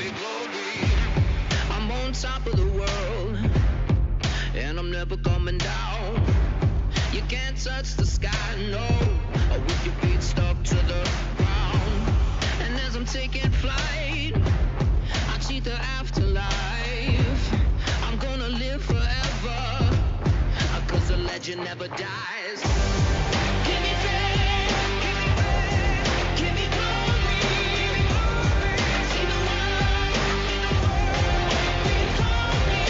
me glory. I'm on top of the world, and I'm never coming down. You can't touch the sky, no, with your feet stuck to the ground. And as I'm taking flight, I cheat the afterlife. I'm gonna live forever, 'cause the legend never dies. Give me faith, give me glory, see the world before me.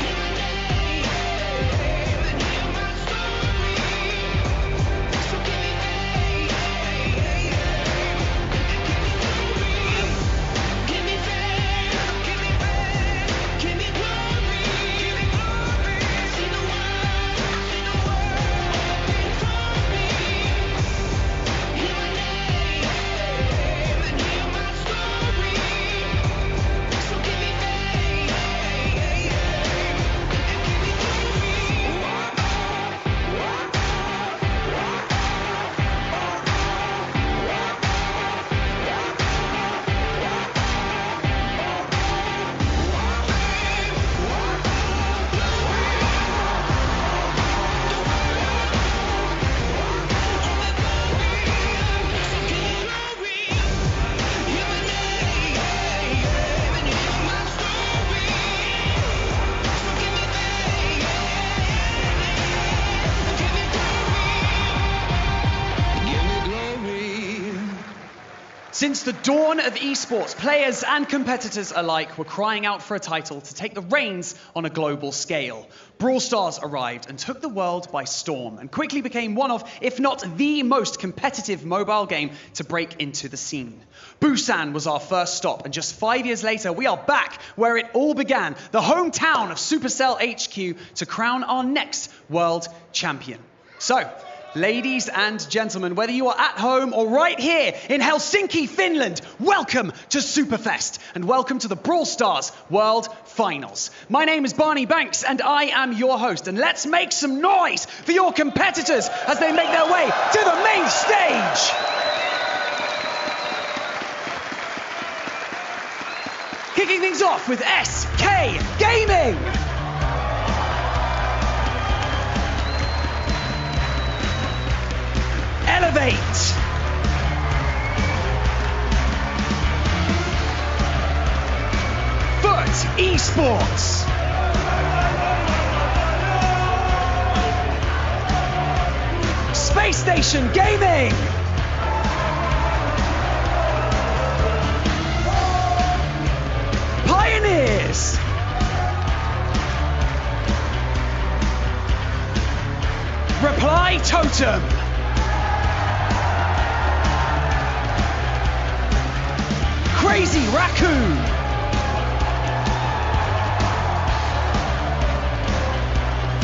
Hear my name and hear my story. So give me faith, give me faith, give me glory, see the world before me. Hear my name and hear my story. So give me faith and give me Since the dawn of esports, players and competitors alike were crying out for a title to take the reins on a global scale. Brawl Stars arrived and took the world by storm and quickly became one of, if not the most competitive mobile game to break into the scene. Busan was our first stop, and just 5 years later, we are back where it all began, the hometown of Supercell HQ, to crown our next world champion. So, ladies and gentlemen, whether you are at home or right here in Helsinki, Finland, welcome to Superfest and welcome to the Brawl Stars World Finals. My name is Barney Banks and I am your host, and let's make some noise for your competitors as they make their way to the main stage. Kicking things off with SK Gaming. Elevate. Foot Esports. Space Station Gaming. Pioneers. Reply Totem. Crazy Raccoon.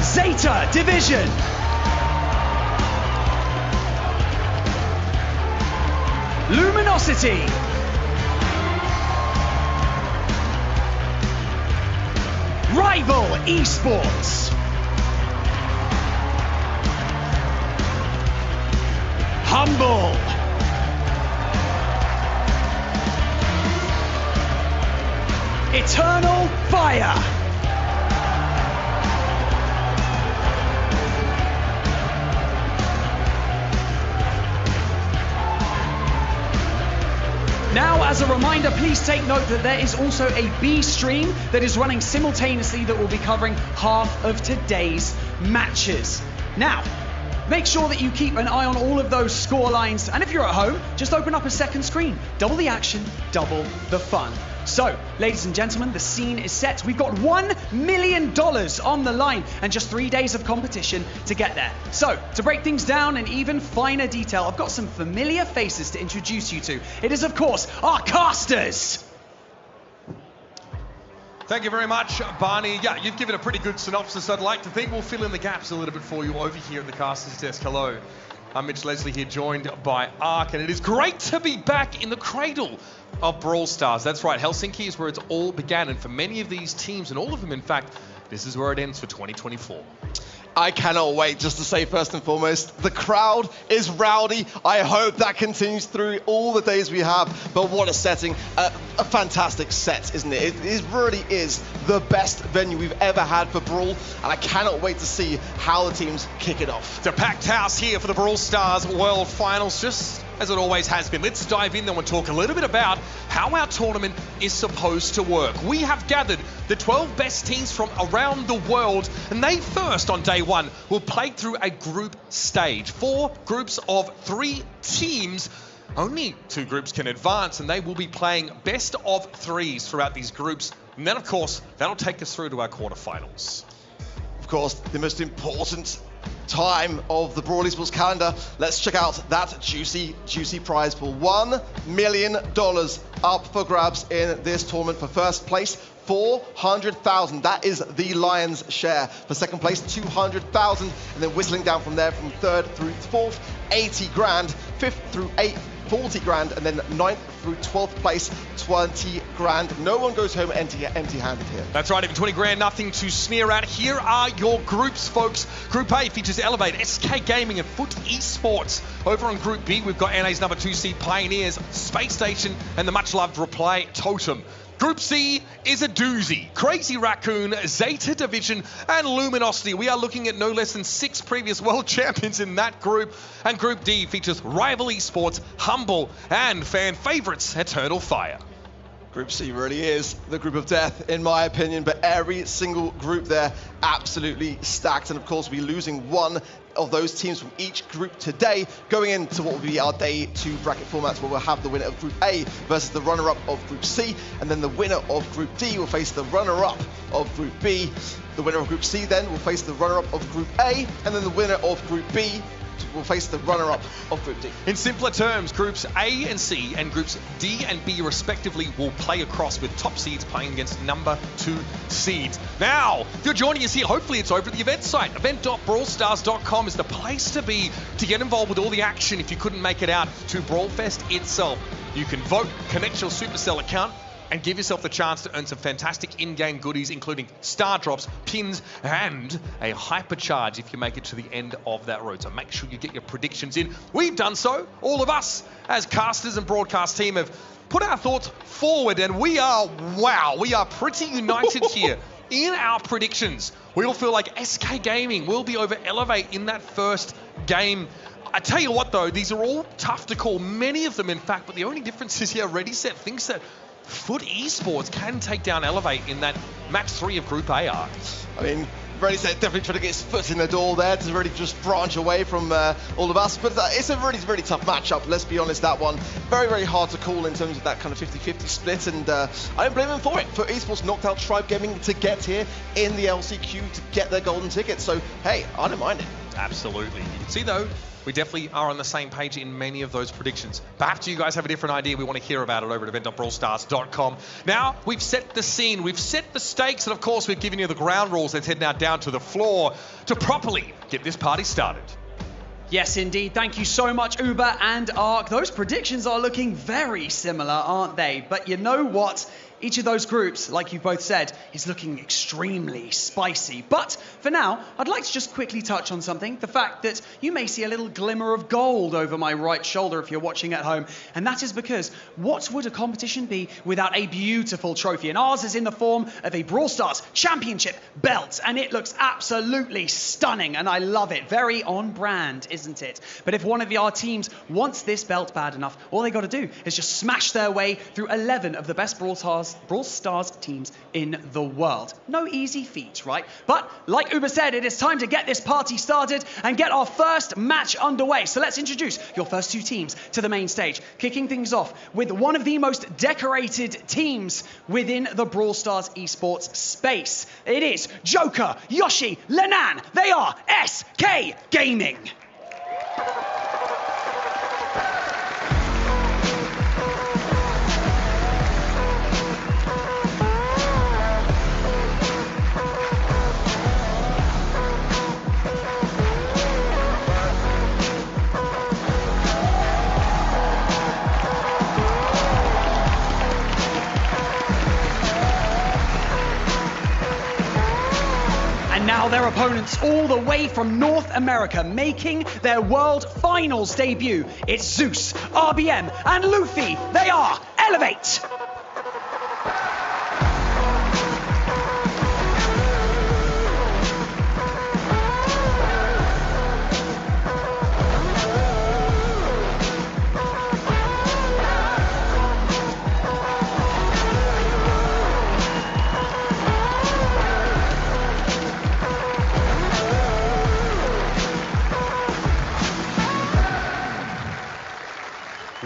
Zeta Division. Luminosity. Rival Esports. Humble. Eternal Fire. Now, as a reminder, please take note that there is also a B stream that is running simultaneously that will be covering half of today's matches. Now, make sure that you keep an eye on all of those score lines, and if you're at home, just open up a second screen. Double the action, double the fun. So, ladies and gentlemen, the scene is set. We've got $1 million on the line and just 3 days of competition to get there. So, to break things down in even finer detail, I've got some familiar faces to introduce you to. It is, of course, our casters. Thank you very much, Barney. Yeah, you've given a pretty good synopsis. I'd like to think we'll fill in the gaps a little bit for you over here at the casters desk. Hello. I'm Mitch Leslie here, joined by Ark, and it is great to be back in the cradle of Brawl Stars. That's right, Helsinki is where it's all began, and for many of these teams, and all of them in fact, this is where it ends for 2024. I cannot wait, just to say first and foremost, the crowd is rowdy. I hope that continues through all the days we have, but what a setting. A fantastic set, isn't it? It really is the best venue we've ever had for Brawl, and I cannot wait to see how the teams kick it off. It's a packed house here for the Brawl Stars World Finals, just as it always has been. Let's dive in then and talk a little bit about how our tournament is supposed to work. We have gathered the 12 best teams from around the world, and they first on day one will play through a group stage. 4 groups of 3 teams. Only 2 groups can advance, and they will be playing best of 3s throughout these groups. And then, of course, that'll take us through to our quarterfinals. Of course, the most important time of the Brawl Esports calendar. Let's check out that juicy prize pool. $1 million up for grabs in this tournament. For first place, 400,000. That is the Lions' share. For second place, 200,000, and then whistling down from there from third through fourth, 80 grand, fifth through 8th, 40 grand, and then 9th through 12th place, 20 grand. No one goes home empty-handed here. That's right, even 20 grand, nothing to sneer at. Here are your groups, folks. Group A features Elevate, SK Gaming, and Foot Esports. Over on Group B, we've got NA's number 2 seed Pioneers, Space Station, and the much-loved Replay Totem. Group C is a doozy. Crazy Raccoon, Zeta Division, and Luminosity. We are looking at no less than 6 previous world champions in that group. And Group D features Rival Esports, Humble, and fan favorites Eternal Fire. Group C really is the group of death, in my opinion, but every single group there absolutely stacked. And of course, we'll be losing one of those teams from each group today, going into what will be our day 2 bracket formats, where we'll have the winner of Group A versus the runner-up of Group C, and then the winner of Group D will face the runner-up of Group B. The winner of Group C then will face the runner-up of Group A, and then the winner of Group B will face the runner-up of Group D. In simpler terms, Groups A and C and Groups D and B respectively will play across, with top seeds playing against number 2 seeds. Now, if you're joining us here, hopefully it's over at the event site. Event.brawlstars.com is the place to be to get involved with all the action if you couldn't make it out to Brawlfest itself. You can vote, connect your Supercell account, and give yourself the chance to earn some fantastic in-game goodies, including star drops, pins, and a hypercharge if you make it to the end of that road. So make sure you get your predictions in. We've done so. All of us, as casters and broadcast team, have put our thoughts forward, and we are pretty united here in our predictions. We all feel like SK Gaming will be over Elevate in that first game. I tell you what, though, these are all tough to call, many of them, in fact, but the only difference is here, Ready Set thinks that Foot Esports can take down Elevate in that match 3 of Group A arc. I mean, Ready Set definitely trying to get his foot in the door there to really just branch away from all of us, but it's a really tough matchup, let's be honest. That one very hard to call in terms of that kind of 50-50 split, and I don't blame him for it. Foot Esports knocked out Tribe Gaming to get here in the LCQ to get their golden ticket, so hey, I don't mind it. Absolutely. You can see, though, we definitely are on the same page in many of those predictions. Perhaps you guys have a different idea. We want to hear about it over at event.brawlstars.com. Now, we've set the scene, we've set the stakes, and of course, we've given you the ground rules. Let's head now down to the floor to properly get this party started. Yes, indeed. Thank you so much, Uber and Ark. Those predictions are looking very similar, aren't they? But you know what? Each of those groups, like you both said, is looking extremely spicy. But for now, I'd like to just quickly touch on something. The fact that you may see a little glimmer of gold over my right shoulder if you're watching at home. And that is because what would a competition be without a beautiful trophy? And ours is in the form of a Brawl Stars Championship belt. And it looks absolutely stunning. And I love it. Very on brand, isn't it? But if one of our teams wants this belt bad enough, all they got to do is just smash their way through 11 of the best Brawl Stars teams in the world. No easy feat, right? But like Uber said, it is time to get this party started and get our first match underway. So let's introduce your first 2 teams to the main stage, kicking things off with one of the most decorated teams within the Brawl Stars esports space. It is Joker, Yoshi, Lenan. They are SK Gaming. And now their opponents all the way from North America making their World Finals debut. It's Zeus, RBM, and Luffy. They are Elevate.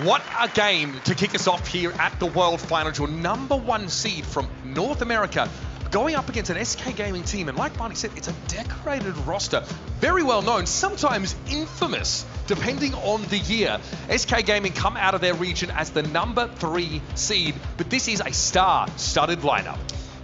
What a game to kick us off here at the World Finals. Your #1 seed from North America going up against an SK Gaming team. And like Barney said, it's a decorated roster. Very well known, sometimes infamous, depending on the year. SK Gaming come out of their region as the #3 seed. But this is a star-studded lineup.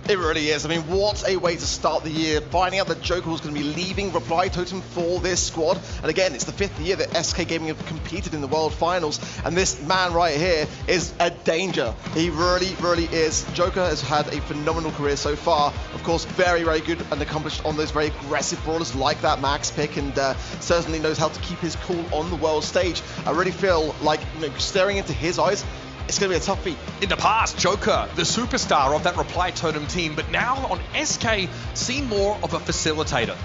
It really is. I mean, what a way to start the year, finding out that Joker was going to be leaving Reply Totem for this squad. And again, it's the 5th year that SK Gaming have competed in the World Finals, and this man right here is a danger. He really, really is. Joker has had a phenomenal career so far. Of course, very, very good and accomplished on those very aggressive brawlers like that Max pick, and certainly knows how to keep his cool on the world stage. I really feel like, staring into his eyes, it's going to be a tough feat. In the past, Joker, the superstar of that Reply Totem team, but now on SK, seen more of a facilitator.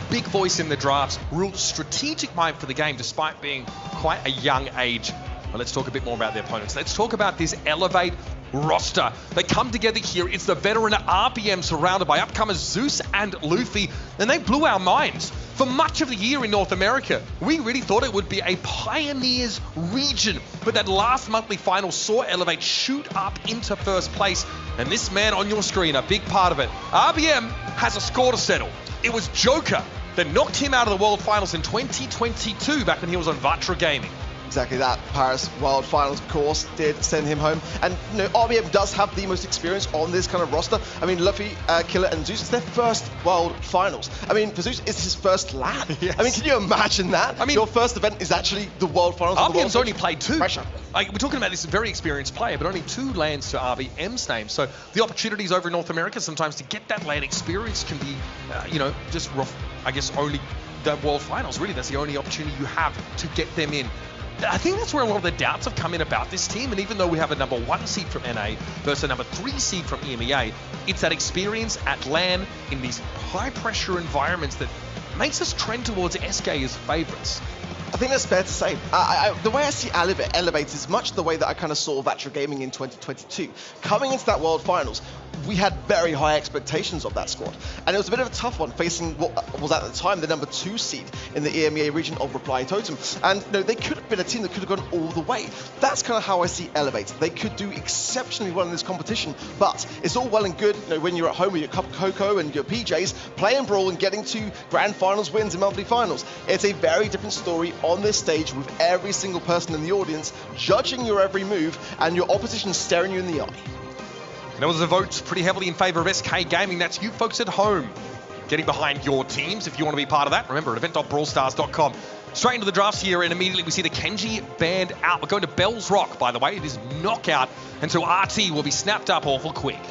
Big voice in the drafts, real strategic mind for the game despite being quite a young age. Well, let's talk a bit more about their opponents. Let's talk about this Elevate roster. They come together here. It's the veteran RBM surrounded by upcomers Zeus and Luffy, and they blew our minds. For much of the year in North America, we really thought it would be a Pioneers region, but that last monthly final saw Elevate shoot up into first place, and this man on your screen, a big part of it. RBM has a score to settle. It was Joker that knocked him out of the World Finals in 2022, back when he was on Vatra Gaming. Exactly that. Paris World Finals, of course, did send him home. And RBM does have the most experience on this kind of roster. I mean, Luffy, Killer, and Zeus, it's their first World Finals. I mean, for Zeus, it's his first LAN. Yes. I mean, can you imagine that? I mean, your first event is actually the World Finals. RBM's only played 2. Pressure. Like, we're talking about this very experienced player, but only 2 lands to RBM's name. So the opportunities over in North America sometimes to get that LAN experience can be, just rough. I guess only the World Finals, really, that's the only opportunity you have to get them in. I think that's where a lot of the doubts have come in about this team, and even though we have a #1 seed from NA versus a #3 seed from EMEA, it's that experience at LAN in these high-pressure environments that makes us trend towards SK as favourites. I think that's fair to say. The way I see Elevate is much the way that I kind of saw Vatra Gaming in 2022. Coming into that World Finals, we had very high expectations of that squad. And it was a bit of a tough one, facing what was at the time the #2 seed in the EMEA region of Reply Totem. And they could have been a team that could have gone all the way. That's kind of how I see Elevate. They could do exceptionally well in this competition, but it's all well and good when you're at home with your cup of cocoa and your PJs, playing Brawl and getting to grand finals wins and monthly finals. It's a very different story on this stage with every single person in the audience judging your every move and your opposition staring you in the eye. There was a vote pretty heavily in favour of SK Gaming. That's you folks at home getting behind your teams. If you want to be part of that, remember at event.brawlstars.com. Straight into the drafts here, and immediately we see the Kenji band out. We're going to Bell's Rock, by the way. It is knockout, and so RT will be snapped up awful quick.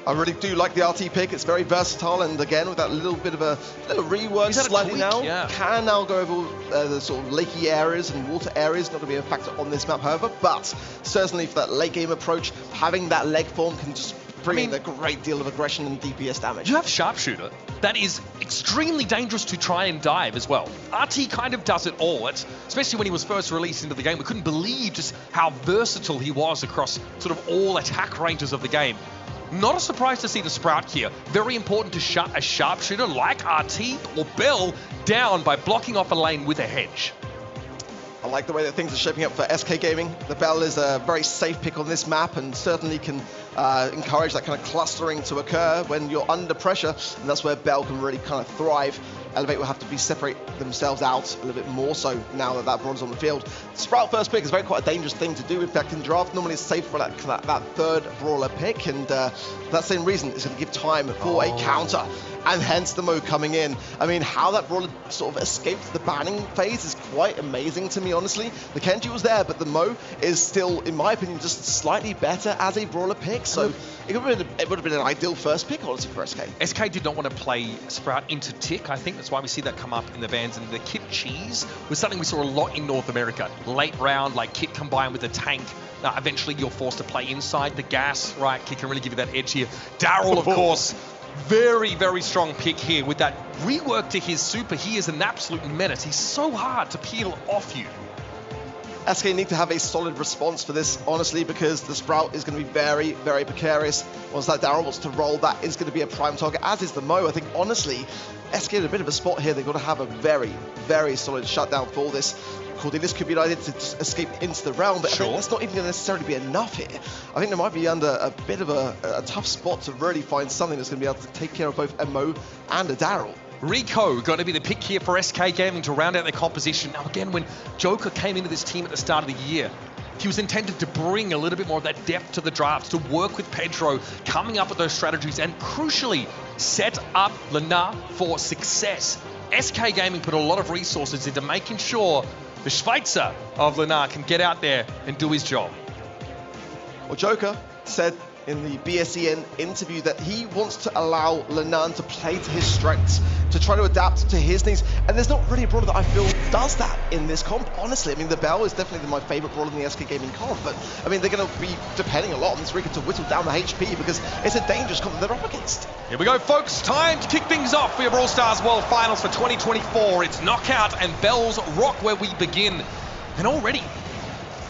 I really do like the RT pick. It's very versatile, and again, with that little bit of a little rework slightly now, can now go over the sort of lakey areas and water areas. Not going to be a factor on this map, however, but certainly for that late game approach, having that leg form can just bring in a great deal of aggression and DPS damage. You have Sharpshooter. That is extremely dangerous to try and dive as well. RT kind of does it all. Especially when he was first released into the game, we couldn't believe just how versatile he was across sort of all attack ranges of the game. Not a surprise to see the Sprout here. Very important to shut a Sharpshooter like RT or Bell down by blocking off a lane with a hedge. I like the way that things are shaping up for SK Gaming. The Bell is a very safe pick on this map and certainly can encourage that kind of clustering to occur when you're under pressure, and that's where Bell can really kind of thrive. Elevate will have to separate themselves out a little bit more so now that that Brawl on the field. Sprout first pick is quite a dangerous thing to do. In fact, in draft, normally it's safe for that third Brawler pick, and for that same reason, it's going to give time for a counter. And hence the Mo coming in. I mean, how that Brawler sort of escaped the banning phase is quite amazing to me, honestly. The Kenji was there, but the Mo is still, in my opinion, just slightly better as a Brawler pick. pick, so it would have been an ideal first pick, honestly, for SK. SK did not want to play Sprout into Tick. I think that's why we see that come up in the bans. And the Kit Cheese was something we saw a lot in North America. Late round, like Kit combined with the tank. Eventually, you're forced to play inside the gas, right? Kit can really give you that edge here. Daryl, of course, very, very strong pick here with that rework to his super. He is an absolute menace. He's so hard to peel off you. SK need to have a solid response for this, honestly, because the Sprout is going to be very, very precarious. Once that Daryl wants to roll, that is going to be a prime target, as is the Mo. I think, honestly, SK in a bit of a spot here. They've got to have a very, very solid shutdown for this. This could be an idea to escape into the realm, but I think that's not even going to necessarily be enough here. I think they might be under a bit of a tough spot to really find something that's going to be able to take care of both a Mo and a Daryl. Rico going to be the pick here for SK Gaming to round out their composition. Now again, when Joker came into this team at the start of the year, he was intended to bring a little bit more of that depth to the draft, to work with Pedro, coming up with those strategies, and crucially, set up Lena for success. SK Gaming put a lot of resources into making sure the Schweizer of Lena can get out there and do his job. Well, Joker said in the BSEN interview that he wants to allow Lenan to play to his strengths, to try to adapt to his needs, and there's not really a brawler that I feel does that in this comp, honestly. I mean, the Bell is definitely my favourite brawler in the SK Gaming comp, but I mean, they're going to be depending a lot on this Rico to whittle down the HP because it's a dangerous comp that they're up against. Here we go, folks. Time to kick things off for your Brawl Stars World Finals for 2024. It's Knockout and Bell's Rock where we begin. And already,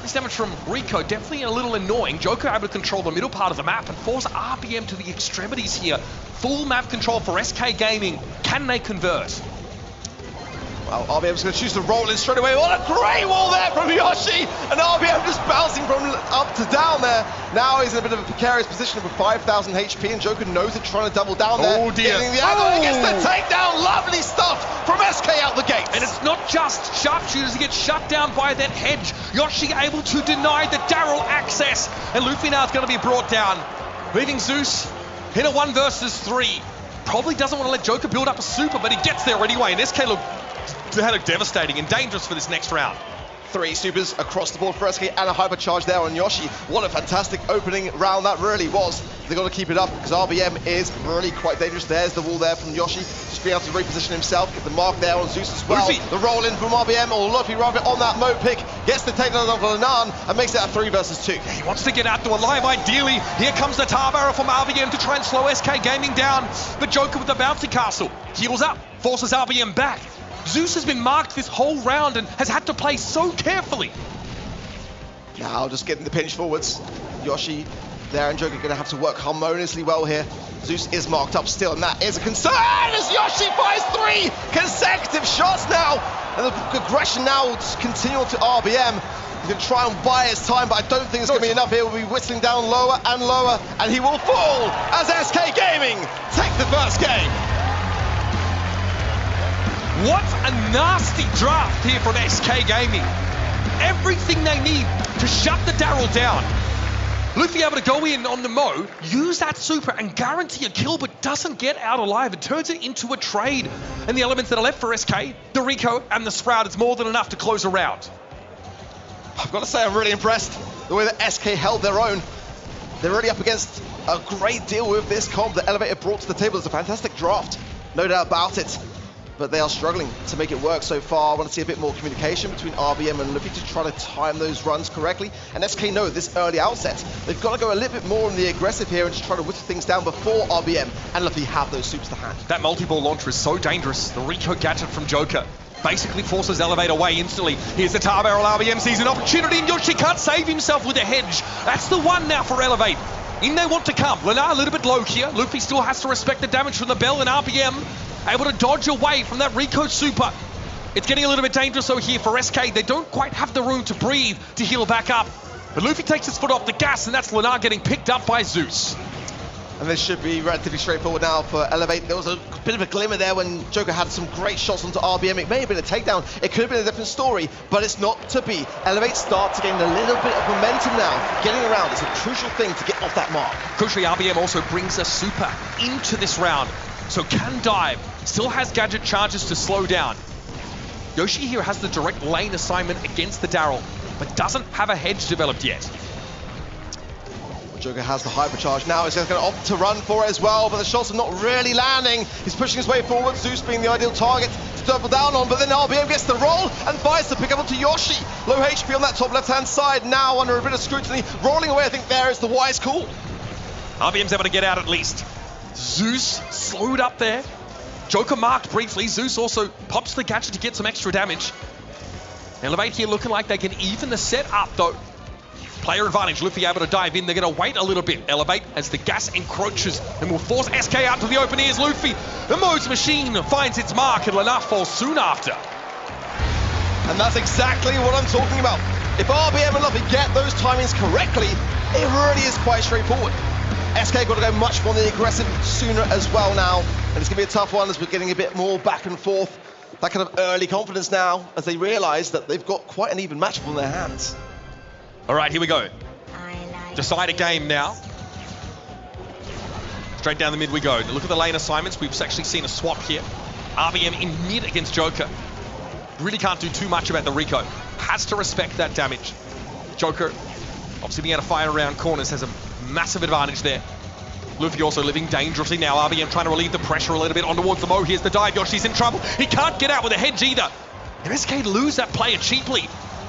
this damage from Rico, definitely a little annoying. Joker able to control the middle part of the map and force RBM to the extremities here. Full map control for SK Gaming. Can they convert? Well, RBM's going to choose to roll in straight away. What a great wall there from Yoshi! And RBM just bouncing from up to down there. Now he's in a bit of a precarious position with 5,000 HP, and Joker knows it, trying to double down there. Oh dear. Getting the angle, he gets the takedown. Lovely stuff from SK out the gate. And it's not just sharpshooters, he gets shut down by that hedge. Yoshi able to deny the Daryl access. And Luffy now is going to be brought down, leaving Zeus in a 1 versus 3. Probably doesn't want to let Joker build up a super, but he gets there anyway. And SK look devastating and dangerous for this next round. 3 supers across the board for SK and a hypercharge there on Yoshi. What a fantastic opening round that really was. They've got to keep it up because RBM is really quite dangerous. There's the wall there from Yoshi, just being able to reposition himself, get the mark there on Zeus as well. Luffy. The roll in from RBM, or Luffy rather on that Mo pick, gets the takedown of Lenan and makes it a 3 versus 2. He wants to get out to alive ideally. Here comes the tar barrel from RBM to try and slow SK Gaming down. But Joker with the bouncy castle heals up, forces RBM back. Zeus has been marked this whole round and has had to play so carefully. Now just getting the pinch forwards. Yoshi there and Joker going to have to work harmoniously well here. Zeus is marked up still, and that is a concern as Yoshi fires 3 consecutive shots now. And the aggression now continuing to RBM. He's going to try and buy his time, but I don't think it's going to be enough here. We'll be whistling down lower and lower, and he will fall as SK Gaming take the first game. What a nasty draft here from SK Gaming. Everything they need to shut the Daryl down. Luffy able to go in on the Mo, use that super and guarantee a kill, but doesn't get out alive. It turns it into a trade. And the elements that are left for SK, the Rico and the Sprout, is more than enough to close a round. I've got to say I'm really impressed the way that SK held their own. They're really up against a great deal with this comp that Elevator brought to the table. It's a fantastic draft, no doubt about it. But they are struggling to make it work so far. I want to see a bit more communication between RBM and Luffy to try to time those runs correctly. And SK know this early outset, they've got to go a little bit more on the aggressive here and just try to whittle things down before RBM and Luffy have those supers to hand. That multi-ball launcher is so dangerous. The Rico gadget from Joker basically forces Elevate away instantly. Here's the tar barrel. RBM sees an opportunity and Yoshi can't save himself with a hedge. That's the one now for Elevate. In they want to come. Lena a little bit low here. Luffy still has to respect the damage from the Bell, and RBM able to dodge away from that Rico super. It's getting a little bit dangerous over here for SK. They don't quite have the room to breathe to heal back up. But Luffy takes his foot off the gas, and that's Lena getting picked up by Zeus. And this should be relatively straightforward now for Elevate. There was a bit of a glimmer there when Joker had some great shots onto RBM. It may have been a takedown. It could have been a different story, but it's not to be. Elevate start to gain a little bit of momentum now. Getting around is a crucial thing to get off that mark. Crucially, RBM also brings a super into this round. So can dive, still has gadget charges to slow down. Yoshi here has the direct lane assignment against the Daryl, but doesn't have a hedge developed yet. Joker has the hypercharge now. He's going to opt to run for it as well, but the shots are not really landing. He's pushing his way forward. Zeus being the ideal target to double down on, but then RBM gets the roll and finds the pick up onto Yoshi. Low HP on that top left-hand side, now under a bit of scrutiny. Rolling away, I think there is the wise call. RBM's able to get out at least. Zeus slowed up there. Joker marked briefly. Zeus also pops the gadget to get some extra damage. Elevate here looking like they can even the set up though. Player advantage, Luffy able to dive in. They're going to wait a little bit. Elevate as the gas encroaches and will force SK out to the open ears. Luffy, the Mo's machine finds its mark and Lana falls soon after. And that's exactly what I'm talking about. If RBM and Luffy get those timings correctly, it really is quite straightforward. SK got to go much more on the aggressive sooner as well now. And it's going to be a tough one as we're getting a bit more back and forth. That kind of early confidence now as they realise that they've got quite an even matchup on their hands. All right, here we go. Decide a game now. Straight down the mid we go. Look at the lane assignments. We've actually seen a swap here. RBM in mid against Joker. Really can't do too much about the Rico. Has to respect that damage. Joker, obviously being able to fire around corners, has a massive advantage there. Luffy also living dangerously now. RBM trying to relieve the pressure a little bit on towards the Mo. Here's the dive. Yoshi's in trouble. He can't get out with a hedge either. And SK lose that player cheaply.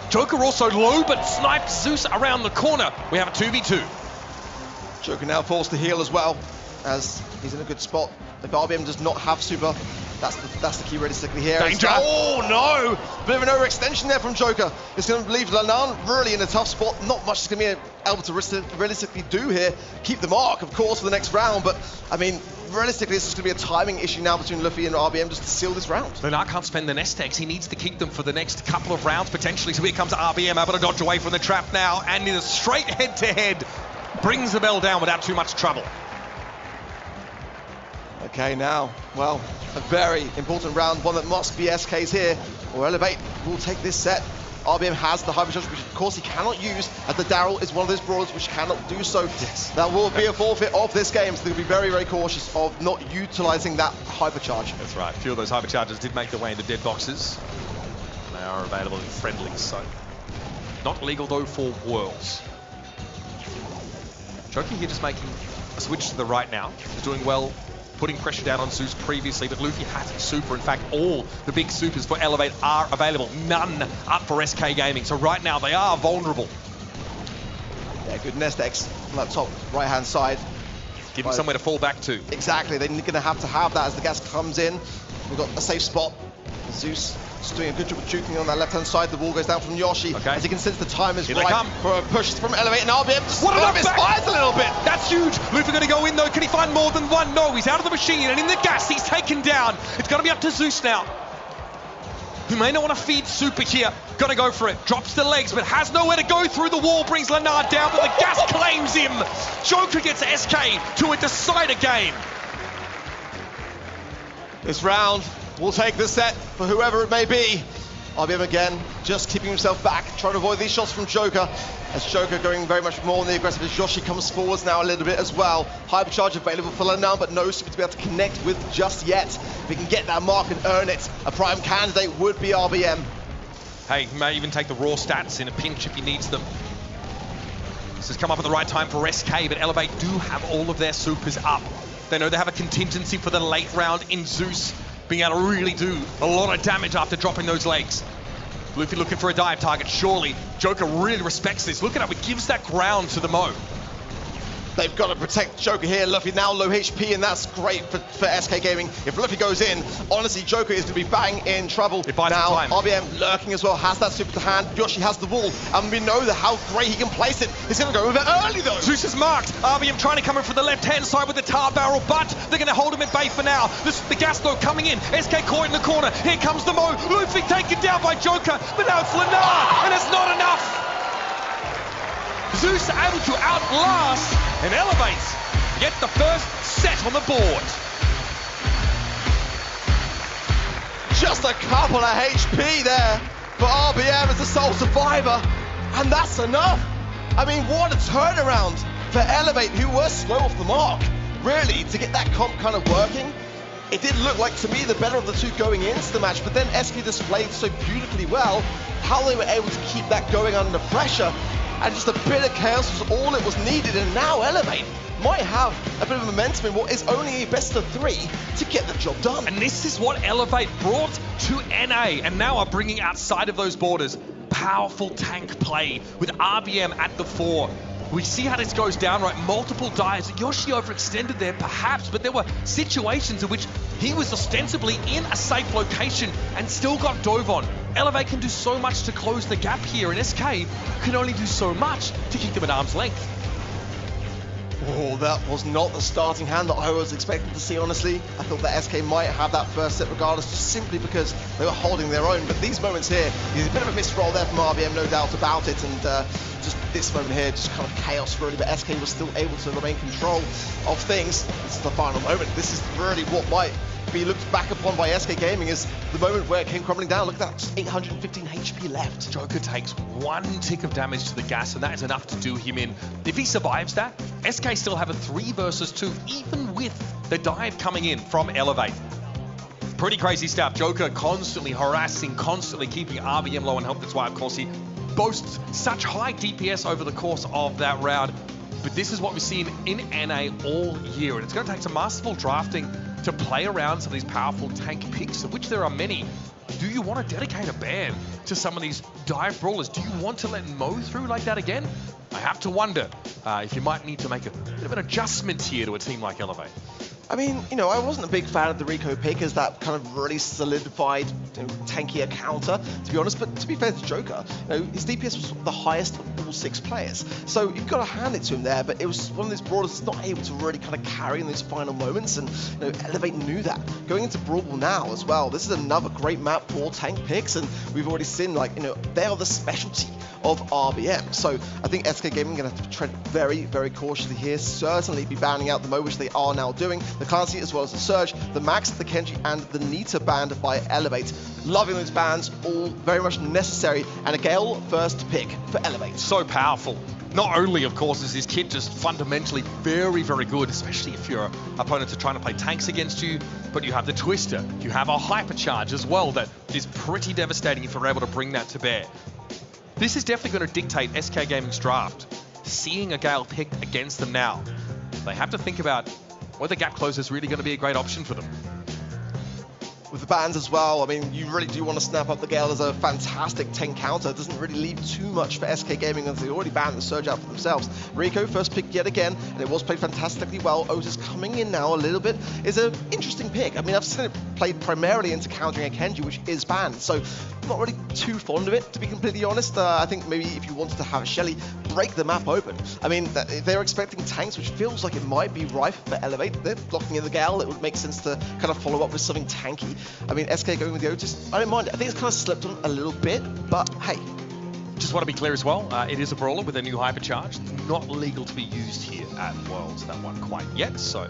Joker also low, but snipes Zeus around the corner. We have a 2v2. Joker now forced to heal as well, as he's in a good spot. If RBM does not have super, that's the key realistically here. Danger! Oh no! Bit of an overextension there from Joker. It's going to leave Lanan really in a tough spot. Not much is going to be able to realistically do here. Keep the mark, of course, for the next round, but I mean, realistically, this is going to be a timing issue now between Luffy and RBM just to seal this round. Lanar can't spend the nest eggs. He needs to keep them for the next couple of rounds, potentially. So here comes RBM, able to dodge away from the trap now, and in a straight head-to-head, brings the bell down without too much trouble. Okay, now, well, a very important round, one that must be SK's here, or Elevate will take this set. RBM has the hypercharge, which of course he cannot use, as the Daryl is one of those brawlers which cannot do so. Yes. That will be a forfeit of this game, so they'll be very, very cautious of not utilising that hypercharge. That's right. A few of those hypercharges did make their way into dead boxes. They are available in friendlies, so not legal though for Worlds. Joker here just making a switch to the right now. He's doing well, putting pressure down on Zeus previously, but Luffy has super. In fact, all the big supers for Elevate are available. None up for SK Gaming. So right now, they are vulnerable. Yeah, good nest eggs on that top right-hand side. Give them somewhere to fall back to. Exactly, they're going to have that as the gas comes in. We've got a safe spot. Zeus just doing a good job of juking on that left-hand side. The wall goes down from Yoshi. Okay. As you can sense, the time is Here right for a push from Elevate, and RBM just what a misfires a little bit. That's huge. Luffy going to go in though. Can he find more than one? No, he's out of the machine, and in the gas, he's taken down. It's going to be up to Zeus now. He may not want to feed super here. Got to go for it. Drops the legs, but has nowhere to go through the wall. Brings Lanar down, but the gas claims him. Joker gets SK to a decider game. This round will take the set for whoever it may be. RBM again, just keeping himself back, trying to avoid these shots from Joker. As Joker going very much more on the aggressive as Yoshi comes forwards now a little bit as well. Hypercharge available for Lanar, but no super to be able to connect with just yet. If he can get that mark and earn it, a prime candidate would be RBM. Hey, he may even take the raw stats in a pinch if he needs them. This has come up at the right time for SK, but Elevate do have all of their supers up. They know they have a contingency for the late round in Zeus, being able to really do a lot of damage after dropping those legs. Luffy looking for a dive target, surely. Joker really respects this. Look at how he gives that ground to the Mo. They've got to protect Joker here. Luffy now low HP, and that's great for SK Gaming. If Luffy goes in, honestly, Joker is going to be bang in trouble. Now, RBM lurking as well, has that super to hand. Yoshi has the wall, and we know how great he can place it. He's going to go with it early, though. Zeus is marked. RBM trying to come in from the left-hand side with the tar barrel, but they're going to hold him at bay for now. The gas, though, coming in. SK caught in the corner. Here comes the Mo. Luffy taken down by Joker, but now it's Lanar, and it's not enough. Zeus able to outlast and Elevate get the first set on the board. Just a couple of HP there for RBM as the sole survivor, and that's enough. I mean, what a turnaround for Elevate, who were slow off the mark. Really, to get that comp kind of working, it did look like, to me, the better of the two going into the match, but then SK displayed so beautifully well how they were able to keep that going under pressure. and just a bit of chaos was all it was needed, and now Elevate might have a bit of momentum in what is only a best of 3 to get the job done. And this is what Elevate brought to NA, and now are bringing outside of those borders. Powerful tank play with RBM at the fore. We see how this goes down, right? Multiple dives. Yoshi overextended there, perhaps, but there were situations in which he was ostensibly in a safe location and still got dove on. Elevate can do so much to close the gap here, and SK can only do so much to keep them at arm's length. Oh, that was not the starting hand that I was expecting to see, honestly. I thought that SK might have that first set regardless, just simply because they were holding their own. But these moments here, there's a bit of a missed roll there from RBM, no doubt about it. And just this moment here, just kind of chaos really. But SK was still able to remain in control of things. This is the final moment. This is really what might be looked back upon by SK Gaming as the moment where it came crumbling down. Look at that, just 815 HP left. Joker takes 1 tick of damage to the gas, and that is enough to do him in. If he survives that, SK still have a 3 versus 2, even with the dive coming in from Elevate. Pretty crazy stuff. Joker constantly harassing, constantly keeping RBM low on health. That's why, of course, he boasts such high DPS over the course of that round. But this is what we've seen in NA all year, and it's going to take some masterful drafting to play around some of these powerful tank picks, of which there are many. Do you want to dedicate a ban to some of these dive brawlers? Do you want to let Mo through like that again? I have to wonder if you might need to make a bit of an adjustment here to a team like Elevate. I mean, you know, I wasn't a big fan of the Rico pick as that kind of really solidified, tankier counter, to be honest. But to be fair to Joker, his DPS was the highest of all 6 players. So you've got to hand it to him there. But it was one of those brawlers that's not able to really kind of carry in those final moments. And Elevate knew that. Going into Brawl now as well, this is another great map for tank picks. And we've already seen, they are the specialty of RBM. So I think SK Gaming are going to have to tread very, very cautiously here. Certainly be banning out the Mo, which they are now doing. The Clancy as well as the Surge, the Max, the Kenji, and the Nita banned by Elevate. Loving those bans, all very much necessary. And a Gale first pick for Elevate. So powerful. Not only, of course, is this kit just fundamentally very, very good, especially if your opponents are trying to play tanks against you, but you have the Twister, you have a Hypercharge as well that is pretty devastating if you're able to bring that to bear. This is definitely going to dictate SK Gaming's draft. Seeing a Gale picked against them now, they have to think about whether gap close is really going to be a great option for them. With the bans as well, I mean, you really do want to snap up the Gale as a fantastic tank counter. It doesn't really leave too much for SK Gaming as they already banned the Surge out for themselves. Rico first pick yet again, and it was played fantastically well. Otis coming in now a little bit is an interesting pick. I mean, I've seen it played primarily into countering a Kenji, which is banned, so I'm not really too fond of it, to be completely honest. I think maybe if you wanted to have a Shelly break the map open. I mean, they're expecting tanks, which feels like it might be rife for Elevate. They're blocking in the Gale. It would make sense to kind of follow up with something tanky. I mean, SK going with the Otis, I don't mind it. I think it's kind of slipped on a little bit, but hey. Just want to be clear as well, it is a brawler with a new hypercharge. It's not legal to be used here at Worlds, that one quite yet, so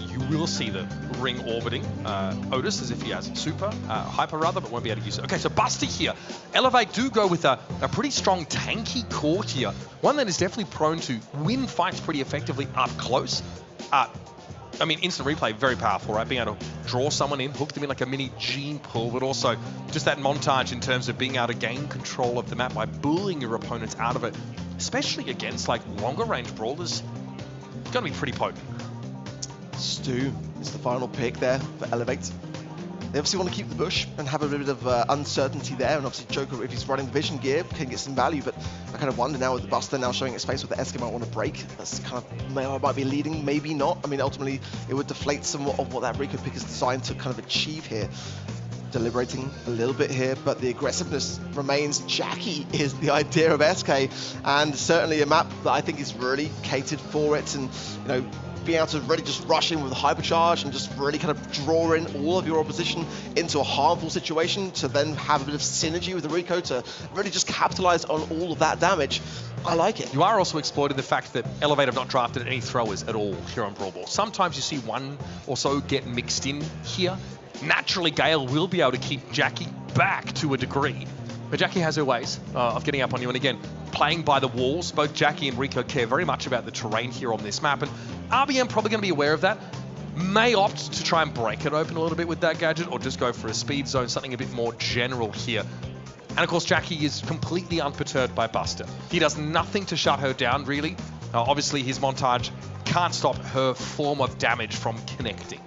you will see the ring orbiting Otis as if he has super, hyper rather, but won't be able to use it. Okay, so Buster here. Elevate do go with a pretty strong tanky core here, one that is definitely prone to win fights pretty effectively up close. I mean, instant replay, very powerful, right? Being able to draw someone in, hook them in like a mini gene pool, but also just that montage in terms of being able to gain control of the map by bullying your opponents out of it, especially against like longer range brawlers. It's going to be pretty potent. Stu is the final pick there for Elevate. They obviously want to keep the bush and have a bit of uncertainty there, and obviously Joker, if he's running the vision gear, can get some value, but I kind of wonder now with the Buster now showing its face, what the SK might want to break. That's kind of, might be leading, maybe not. I mean, ultimately, it would deflate somewhat of what that Rico pick is designed to kind of achieve here. Deliberating a little bit here, but the aggressiveness remains. Jackie is the idea of SK, and certainly a map that I think is really catered for it, and, being able to really just rush in with a hypercharge and just really kind of draw in all of your opposition into a harmful situation to then have a bit of synergy with the Rico to really just capitalize on all of that damage. I like it. You are also exploiting the fact that Elevate have not drafted any throwers at all here on Brawl Ball. Sometimes you see one or so get mixed in here. Naturally, Gale will be able to keep Jackie back to a degree. But Jackie has her ways of getting up on you, and again, playing by the walls. Both Jackie and Rico care very much about the terrain here on this map, and RBM probably going to be aware of that. May opt to try and break it open a little bit with that gadget, or just go for a speed zone, something a bit more general here. And of course, Jackie is completely unperturbed by Buster. He does nothing to shut her down, really. Obviously, his montage can't stop her form of damage from connecting.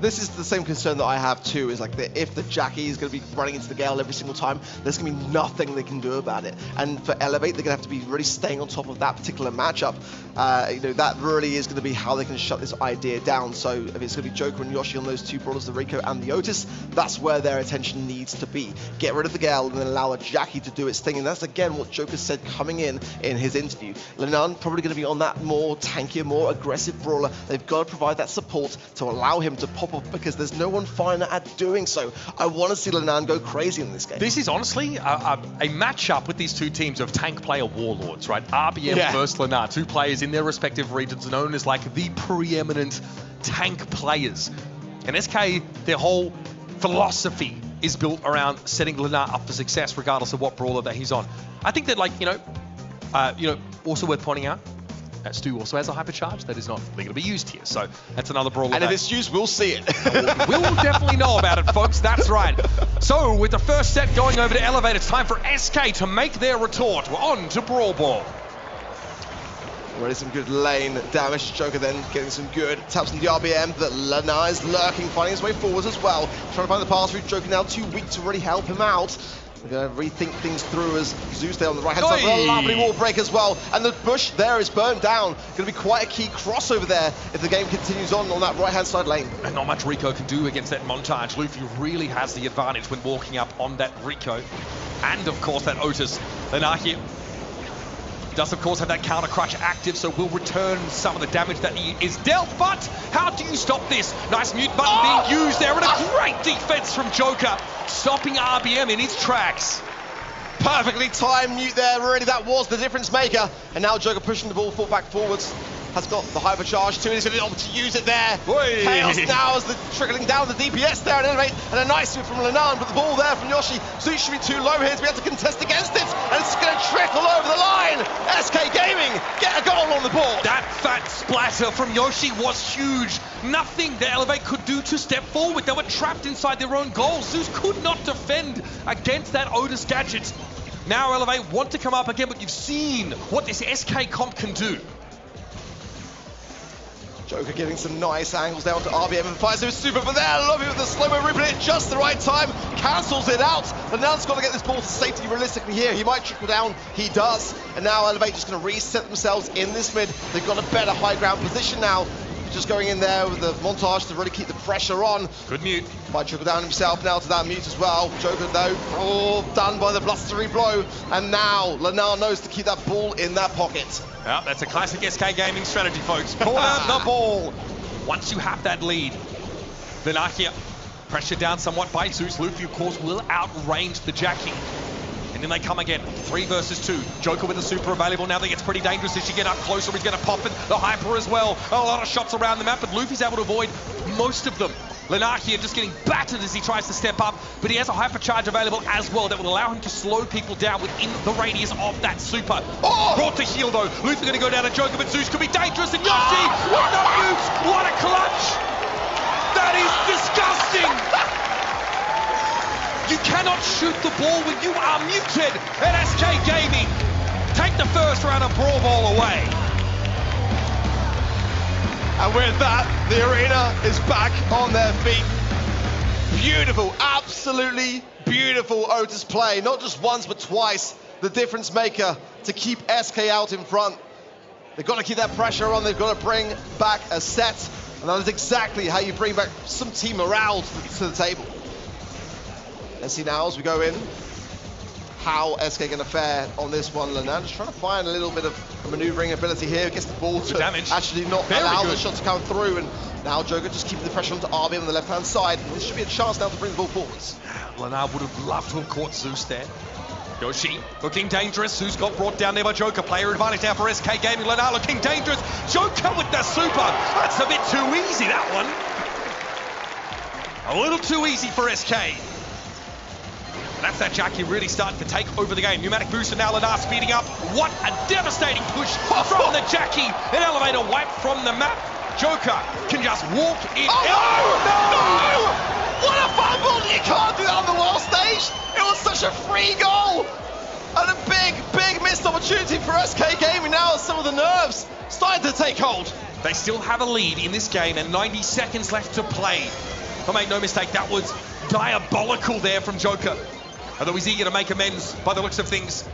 This is the same concern that I have too, is like if the Jackie is going to be running into the Gale every single time, there's going to be nothing they can do about it. And for Elevate, they're going to have to be really staying on top of that particular matchup. You know, that really is going to be how they can shut this idea down. So if it's going to be Joker and Yoshi on those two brawlers, the Rico and the Otis, that's where their attention needs to be. Get rid of the Gale and then allow the Jackie to do its thing. And that's again what Joker said coming in his interview. Lenan probably going to be on that more tankier, more aggressive brawler. They've got to provide that support to allow him to pop off, because there's no one finer at doing so. I want to see Lenan go crazy in this game. This is honestly a matchup with these two teams of tank player warlords, right? RBM versus Lenan, two players in their respective regions known as like the preeminent tank players. And SK, their whole philosophy is built around setting Lenan up for success regardless of what brawler that he's on. I think that, like, also worth pointing out, Stu also has a hypercharge that is not legally to be used here. So that's another brawler. And if it's used, we'll see it. We'll definitely know about it, folks. That's right. So with the first set going over to Elevate, it's time for SK to make their retort. We're on to Brawl Ball. Already some good lane damage. Joker then getting some good taps on the RBM, but Lenan is lurking, finding his way forwards as well. Trying to find the pass through. Joker now too weak to really help him out. We're going to rethink things through as Zeus there on the right-hand side. A lovely wall break as well. And the bush there is burned down. Going to be quite a key crossover there if the game continues on that right-hand side lane. And not much Rico can do against that montage. Luffy really has the advantage when walking up on that Rico. And, of course, that Otis. Lenan here does, of course, have that counter crutch active, so will return some of the damage that he is dealt. But how do you stop this? Nice mute button being used there, and a great defense from Joker, stopping RBM in his tracks. Perfectly timed mute there, really, that was the difference maker. And now Joker pushing the ball back forwards. Has got the hypercharge too, and he's going to be able to use it there. Oy. Chaos now as the trickling down the DPS there and Elevate, and a nice move from Lenan, but the ball there from Yoshi. Zeus should be too low here to be able to contest against it, and it's going to trickle over the line. SK Gaming get a goal on the board. That fat splatter from Yoshi was huge. Nothing that Elevate could do to step forward. They were trapped inside their own goal. Zeus could not defend against that Otis gadget. Now Elevate want to come up again, but you've seen what this SK comp can do. Joker getting some nice angles down to RBM and fires his super, but there, Lovey with the slow-mo ripping it just the right time, cancels it out. And now he's got to get this ball to safety realistically here. He might trickle down, he does. And now Elevate just going to reset themselves in this mid. They've got a better high ground position now. Just going in there with the montage to really keep the pressure on. Good mute. Might trickle down himself now to that mute as well. Joker though, all done by the blustery blow. And now Lenan knows to keep that ball in that pocket. Yeah, that's a classic SK Gaming strategy, folks. Corner the ball. Once you have that lead, Lenan here, pressured down somewhat by Zeus. Luffy, of course, will outrange the Jackie. And then they come again, 3 versus 2. Joker with the super available now. That gets pretty dangerous as you get up closer. He's going to pop it. The hyper as well. A lot of shots around the map, but Luffy's able to avoid most of them. Lenan here just getting battered as he tries to step up, but he has a hypercharge available as well that will allow him to slow people down within the radius of that super. Brought to heal though. Luffy going to go down to Joker, but Zeus could be dangerous. And Yoshi with the mute. What a clutch! That is disgusting! You cannot shoot the ball when you are muted at SK Gaming. Take the first round of Brawl Ball away. And with that, the arena is back on their feet. Beautiful, absolutely beautiful Otis play. Not just once, but twice. The difference maker to keep SK out in front. They've got to keep that pressure on. They've got to bring back a set. And that is exactly how you bring back some team morale to the table. Let's see now as we go in how SK going to fare on this one. Lenan just trying to find a little bit of maneuvering ability here. Gets the ball to actually not allow the shot to come through. And now Joker just keeping the pressure onto RB on the left-hand side. This should be a chance now to bring the ball forwards. Lenan would have loved to have caught Zeus there. Yoshi looking dangerous. Zeus got brought down there by Joker. Player advantage now for SK Gaming. Lenan looking dangerous. Joker with the super. That's a bit too easy, that one. A little too easy for SK. That's that Jackie really starting to take over the game. Pneumatic booster now, Lenan speeding up. What a devastating push from the Jackie. An elevator wipe from the map. Joker can just walk in. Oh, no! What a fumble! You can't do that on the wall stage. It was Oh, such a free goal! And a big missed opportunity for SK Gaming now. Some of the nerves starting to take hold. They still have a lead in this game and 90 seconds left to play. But make no mistake, that was diabolical there from Joker. Although he's eager to make amends by the looks of things.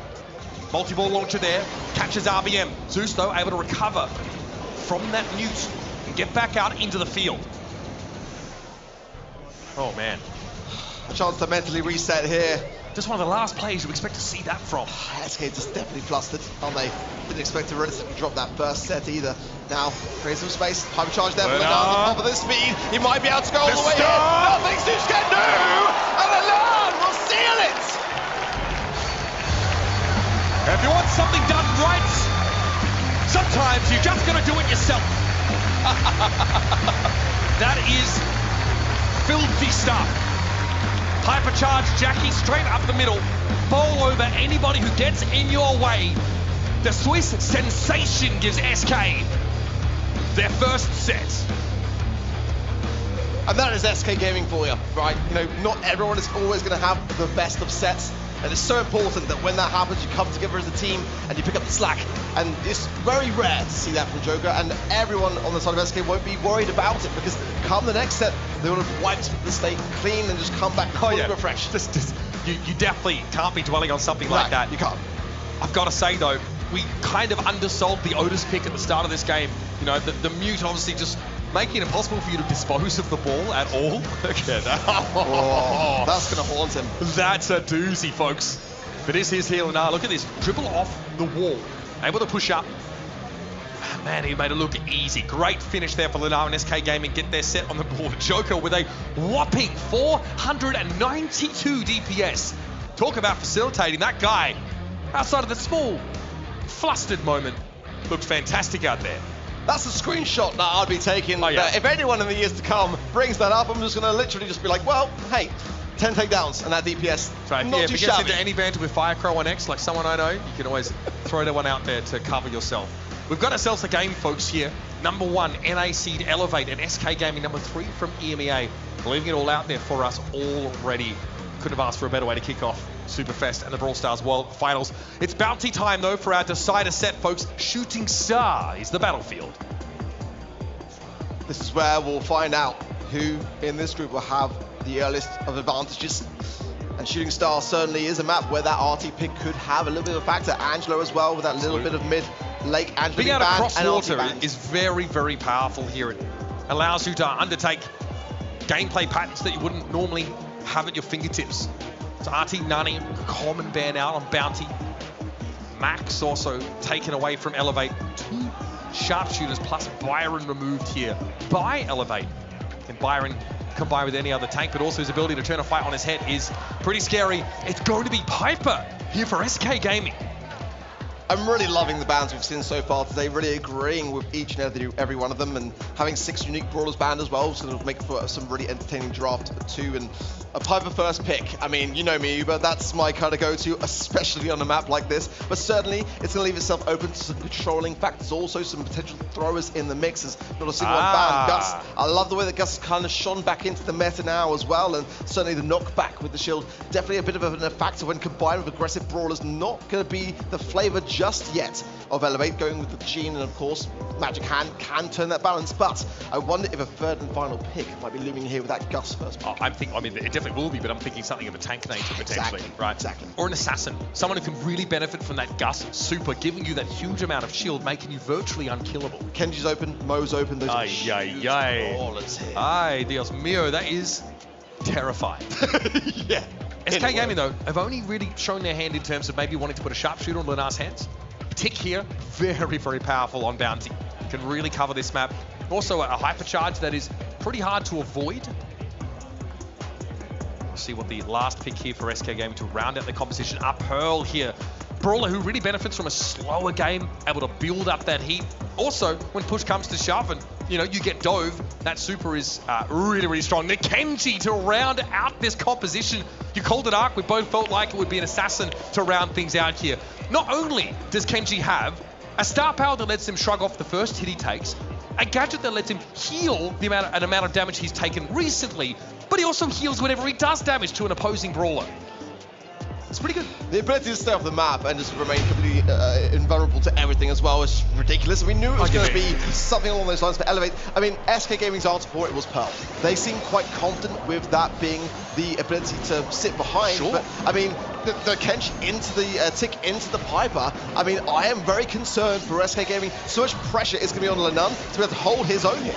Multi-ball launcher there, catches RBM. Zeus, though, able to recover from that mute and get back out into the field. Oh, man. A chance to mentally reset here. Just one of the last plays you expect to see that from. SK just definitely flustered, aren't they? Didn't expect to relatively drop that first set either. Now, create some space, hypercharge there, but down on top of this speed, he might be able to go all the way here. Nothing Zeus can do! And Alan will seal it! If you want something done right, sometimes you just gotta do it yourself. That is filthy stuff. Hypercharged Jackie straight up the middle. Bowl over anybody who gets in your way. The Swiss sensation gives SK their first set. And that is SK Gaming for you, right? You know, not everyone is always going to have the best of sets. And it's so important that when that happens, you come together as a team and you pick up the slack. And it's very rare to see that from Joker. And everyone on the side of SK won't be worried about it because come the next set, they would have wiped the slate clean and just come back fully refreshed. You definitely can't be dwelling on something like that. You can't. I've got to say, though, we kind of undersold the Otis pick at the start of this game. You know, the mute obviously just making it impossible for you to dispose of the ball at all. Look at that. Oh, that's going to haunt him. That's a doozy, folks. But is his heel now? Look at this. Dribble off the wall. Able to push up. Man, he made it look easy. Great finish there for Linar and SK Gaming. Get their set on the board. Joker with a whopping 492 DPS. Talk about facilitating. That guy, outside of the small, flustered moment, looked fantastic out there. That's a screenshot that I'd be taking. Oh, yeah. If anyone in the years to come brings that up, I'm just going to literally just be like, well, hey, 10 takedowns and that DPS. Right. Not Yeah, too if it gets shabby. into any banter with Firecrow on X, like someone I know, you can always throw that one out there to cover yourself. We've got ourselves a game, folks, here. Number 1, NA seed Elevate, and SK Gaming number 3 from EMEA. Leaving it all out there for us already. Couldn't have asked for a better way to kick off Superfest and the Brawl Stars World Finals. It's bounty time, though, for our decider set, folks. Shooting Star is the battlefield. This is where we'll find out who in this group will have the earliest of advantages. And Shooting Star certainly is a map where that RT pick could have a little bit of a factor. Angelo as well with that little bit of mid-lake. Angelo being able to cross and water is very, very powerful here. It allows you to undertake gameplay patterns that you wouldn't normally have at your fingertips. So RT Nani, common ban out on bounty. Max also taken away from Elevate. 2 sharpshooters plus Byron removed here by Elevate. And Byron combined with any other tank, but also his ability to turn a fight on his head is pretty scary. It's going to be Piper here for SK Gaming. I'm really loving the bans we've seen so far today, really agreeing with each and every one of them, and having 6 unique brawlers banned as well is going to make for some really entertaining draft too. And a Piper first pick, I mean, you know me, but that's my kind of go-to, especially on a map like this. But certainly, it's going to leave itself open to some controlling factors, also some potential throwers in the mix. There's not a single one banned. Gus, I love the way that Gus has kind of shone back into the meta now as well, and certainly the knockback with the shield, definitely a bit of a factor when combined with aggressive brawlers. Not going to be the flavor just yet of Elevate, going with the Gene, and of course Magic Hand can turn that balance, but I wonder if a third and final pick might be looming here with that Gus first pick. I mean, it definitely will be, but I'm thinking something of a tank nature potentially, right? Exactly. Or an assassin, someone who can really benefit from that Gus super, giving you that huge amount of shield, making you virtually unkillable. Kenji's open, Mo's open, those are Ay. brawlers here. Ay, Dios mío, that is terrifying. Yeah. SK Gaming, though, have only really shown their hand in terms of maybe wanting to put a sharpshooter on Lunar's hands. Tick here, very, very powerful on bounty. Can really cover this map. Also, a hypercharge that is pretty hard to avoid. See what the last pick here for SK Gaming to round out the composition. Pearl here. Brawler who really benefits from a slower game, able to build up that heat. Also, when push comes to shove and, you know, you get dove, that super is really, really strong. The Kenji to round out this composition. You called it Arc, we both felt like it would be an assassin to round things out here. Not only does Kenji have a star power that lets him shrug off the first hit he takes, a gadget that lets him heal an amount of damage he's taken recently, but he also heals whenever he does damage to an opposing brawler. It's pretty good. The ability to stay off the map and just remain completely invulnerable to everything as well is ridiculous. We knew it was going to be something along those lines for Elevate. I mean, SK Gaming's answer for it was Pearl. They seem quite confident with that being the ability to sit behind. Sure. But, I mean, the Kench into the tick into the Piper. I mean, I am very concerned for SK Gaming. So much pressure is going to be on Lenan to be able to hold his own here.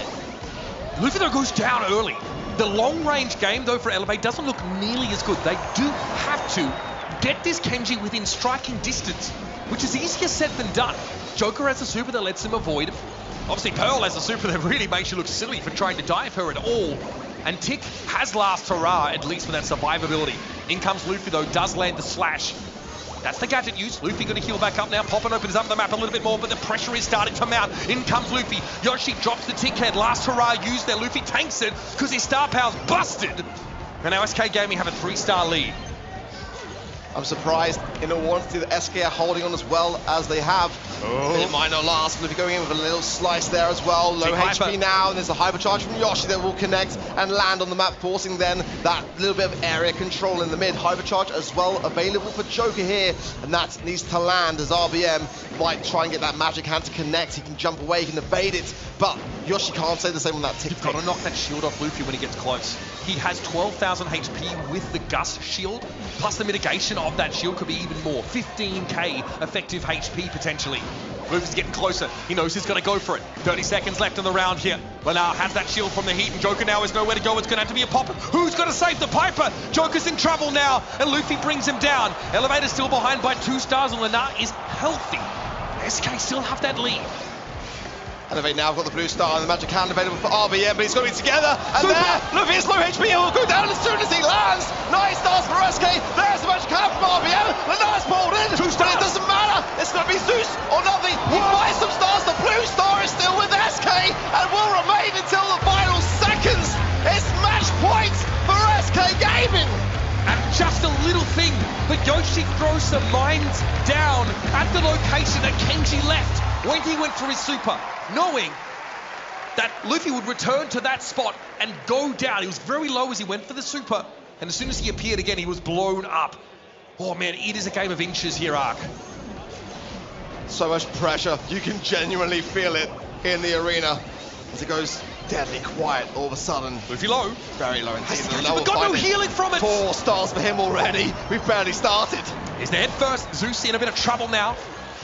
Luffy though goes down early. The long-range game though for Elevate doesn't look nearly as good. They do have to get this Kenji within striking distance, which is easier said than done. Joker has a super that lets him avoid. Obviously Pearl has a super that really makes you look silly for trying to dive her at all. And Tick has last hurrah, at least with that survivability. In comes Luffy though, does land the slash. That's the gadget use. Luffy going to heal back up now. Poppin opens up the map a little bit more, but the pressure is starting to mount. In comes Luffy. Yoshi drops the tick head. Last hurrah used there. Luffy tanks it because his star power's busted. And now SK Gaming have a 3-star lead. I'm surprised, in all honesty, that SK are holding on as well as they have. It might not last. Luffy going in with a little slice there as well. Low HP now, and there's a hypercharge from Yoshi that will connect and land on the map, forcing then that little bit of area control in the mid. Hypercharge as well available for Joker here, and that needs to land as RBM might try and get that magic hand to connect. He can jump away, he can evade it, but Yoshi can't say the same on that tick. You've got to knock that shield off Luffy when he gets close. He has 12,000 HP with the Gust shield, plus the mitigation of that shield could be even more. 15k effective HP potentially. Luffy's getting closer. He knows he's going to go for it. 30 seconds left in the round here. Lenar has that shield from the heat, and Joker now has nowhere to go. It's going to have to be a pop. Who's going to save the Piper? Joker's in trouble now, and Luffy brings him down. Elevator's still behind by 2 stars, and Lenar is healthy. SK still have that lead. Elevate now got the blue star and the magic hand available for RBM, but he's going to be together. And there, Luffy is low HP, he will go down as soon as he lands. 9 stars for SK. There's the magic hand from RBM. Lenar's pulled in. 2 stars. But it doesn't matter. It's going to be Zeus or nothing. He buys some stars. The blue star is still with SK and will remain until the final seconds. It's match point for SK Gaming. And just a little thing, but Yoshi throws some mines down at the location that Kenji left when he went for his super, knowing that Luffy would return to that spot and go down. He was very low as he went for the super, and as soon as he appeared again, he was blown up. Oh man, it is a game of inches here, Ark. So much pressure, you can genuinely feel it in the arena as it goes deadly quiet all of a sudden. Luffy low. Very low indeed. But got no healing from it. 4 stars for him already. We've barely started. He's head first. Zeus in a bit of trouble now.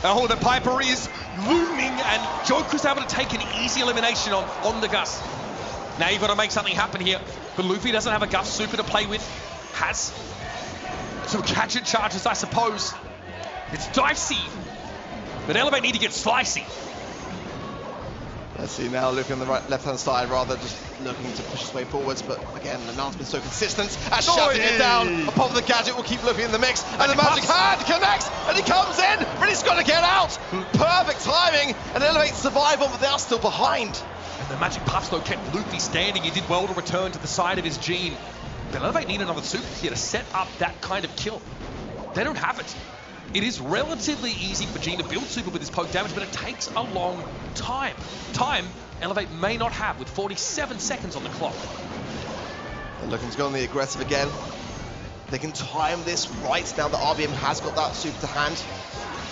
Oh, the Piper is looming, and Joker's able to take an easy elimination on the Gus. Now you've got to make something happen here. But Luffy doesn't have a Gus super to play with. Has some gadget charges, I suppose. It's dicey. But Elevate need to get slicey. Let's see now, looking on the left-hand side, rather just looking to push his way forwards. But again, Lenar's been so consistent as shutting it down. A pop of the gadget will keep Luffy in the mix, and the magic hand connects, and he comes in, but he's got to get out. Perfect timing, and Elevate survival, but they are still behind. And the magic puffs though kept Luffy standing. He did well to return to the side of his Gene. But Elevate need another super here to set up that kind of kill. They don't have it. It is relatively easy for Gene to build super with his poke damage, but it takes a long time. Time Elevate may not have with 47 seconds on the clock. They're looking to go on the aggressive again. They can time this right now that RBM has got that super to hand.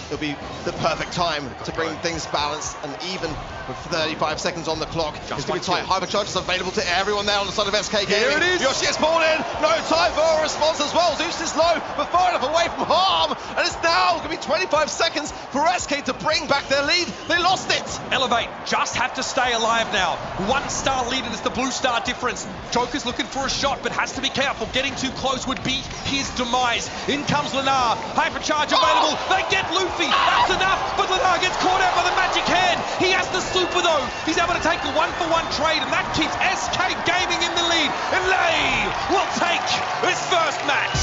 It'll be the perfect time to bring things balanced and even with 35 seconds on the clock. It's going to be tight. Hypercharge is available to everyone there on the side of SK Gaming. Here it is. Yoshi gets pulled in. No time for a response as well. Zeus is low, but far enough away from harm. And it's now going to be 25 seconds for SK to bring back their lead. They lost it. Elevate just have to stay alive now. 1 star lead, and it's the blue star difference. Joker's looking for a shot, but has to be careful. Getting too close would be his demise. In comes Lenar. Hypercharge available. They get Luffy. That's enough, but Lenar gets caught out by the magic hand. He has the super though. He's able to take a 1-for-1 trade, and that keeps SK Gaming in the lead. And they will take this first match.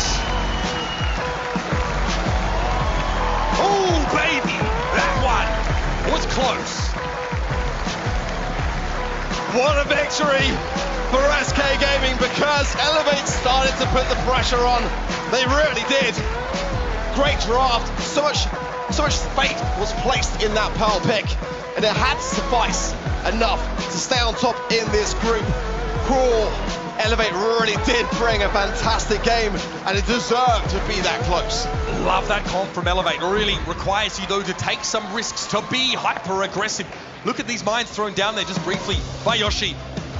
Oh baby, that one was close. What a victory for SK Gaming, because Elevate started to put the pressure on. They really did. Great draft. So much fate was placed in that Pearl pick, and it had to suffice enough to stay on top in this group. Cruel Elevate really did bring a fantastic game, and it deserved to be that close. Love that comp from Elevate. Really requires you, though, to take some risks, to be hyper-aggressive. Look at these mines thrown down there just briefly by Yoshi.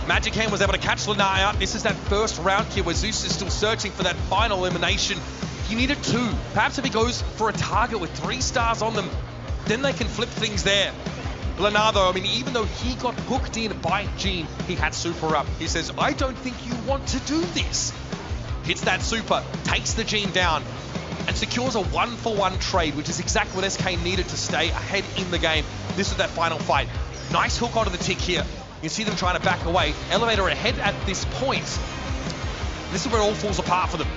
Magic Hand was able to catch Lanai out. This is that first round here where Zeus is still searching for that final elimination. He needed 2. Perhaps if he goes for a target with 3 stars on them, then they can flip things there. Leonardo, I mean, even though he got hooked in by Gene, he had super up. He says, I don't think you want to do this. Hits that super, takes the Gene down, and secures a 1-for-1 trade, which is exactly what SK needed to stay ahead in the game. This is that final fight. Nice hook onto the tick here. You see them trying to back away. Elevator ahead at this point. This is where it all falls apart for them.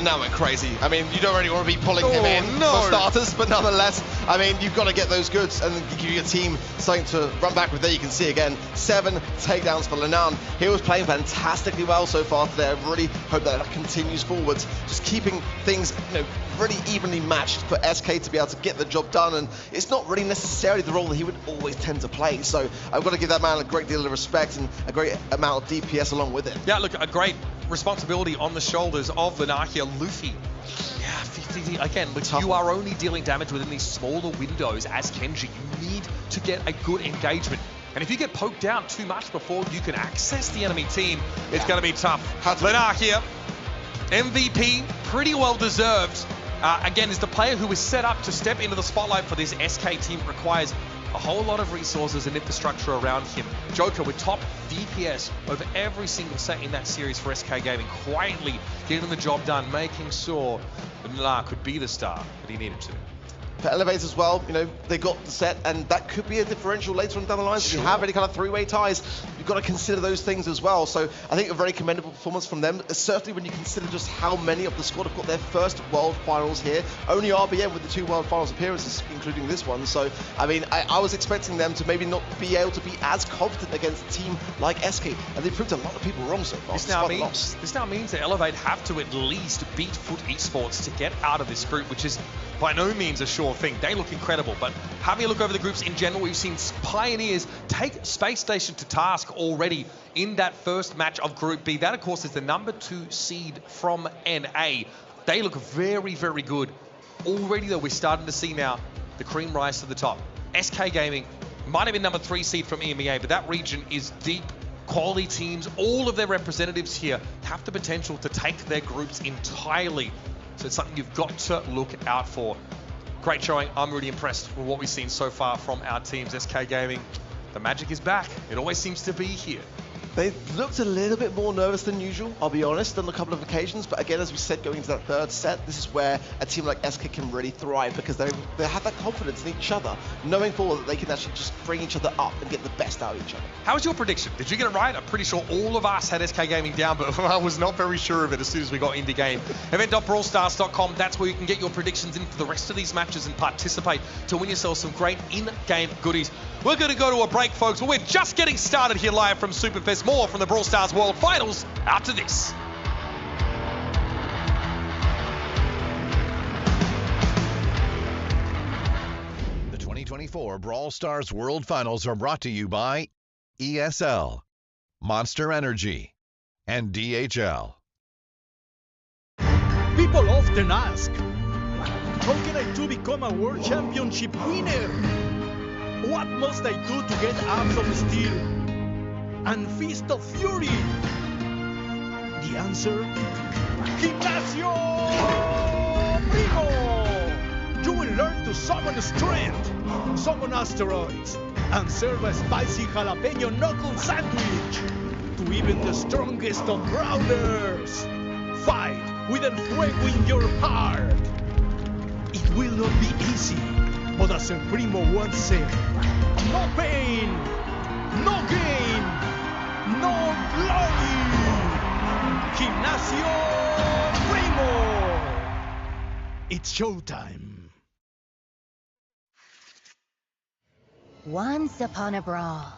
Now went crazy. I mean, you don't really want to be pulling him in for starters, but nonetheless, I mean, you've got to get those goods and give your team something to run back with. There you can see again, 7 takedowns for Lenan. He was playing fantastically well so far today. I really hope that continues forwards, just keeping things, really evenly matched for SK to be able to get the job done, and it's not really necessarily the role that he would always tend to play. So I've got to give that man a great deal of respect and a great amount of DPS along with it. Yeah, look, a great responsibility on the shoulders of the Nakia Luffy. Yeah, 50 again, but you are only dealing damage within these smaller windows as Kenji. You need to get a good engagement. And if you get poked down too much before you can access the enemy team, it's going to be tough. Lenar MVP, pretty well deserved. Again, is the player who is set up to step into the spotlight for this SK team. Requires a whole lot of resources and infrastructure around him. Joker with top DPS over every single set in that series for SK Gaming, quietly getting the job done, making sure that Nala could be the star that he needed to. For Elevate as well, they got the set, and that could be a differential later on down the line. So if you have any kind of 3-way ties, you've got to consider those things as well. So I think a very commendable performance from them, certainly when you consider just how many of the squad have got their first World Finals here. Only RBM with the 2 World Finals appearances, including this one. So, I mean, I was expecting them to maybe not be able to be as confident against a team like SK, and they proved a lot of people wrong so far. This now means that Elevate have to at least beat Foot Esports to get out of this group, which is by no means a sure thing. They look incredible, but having a look over the groups in general, we've seen Pioneers take Space Station to task already in that first match of Group B. That, of course, is the number 2 seed from NA. They look very, very good. Already, though, we're starting to see now the cream rise to the top. SK Gaming might have been number 3 seed from EMEA, but that region is deep. Quality teams, all of their representatives here have the potential to take their groups entirely. So it's something you've got to look out for. Great showing. I'm really impressed with what we've seen so far from our teams. SK Gaming, the magic is back. It always seems to be here. They looked a little bit more nervous than usual, I'll be honest, on a couple of occasions. But again, as we said, going into that third set, this is where a team like SK can really thrive, because they have that confidence in each other, knowing full that they can actually just bring each other up and get the best out of each other. How was your prediction? Did you get it right? I'm pretty sure all of us had SK Gaming down, but I was not very sure of it as soon as we got into game. Event.brawlstars.com, that's where you can get your predictions in for the rest of these matches and participate to win yourself some great in-game goodies. We're going to go to a break, folks, but we're just getting started here live from Superfest. More from the Brawl Stars World Finals after this. The 2024 Brawl Stars World Finals are brought to you by ESL, Monster Energy, and DHL. People often ask, how can I do become a World Championship winner? What must I do to get Arms of Steel and Fist of Fury? The answer? Gimnasio Primo! You will learn to summon strength, summon asteroids, and serve a spicy jalapeno knuckle sandwich to even the strongest of brawlers. Fight with el fuego in your heart. It will not be easy, but as El Primo once said, no pain, no gain, no glory. Gimnasio Primo. It's showtime. Once upon a brawl,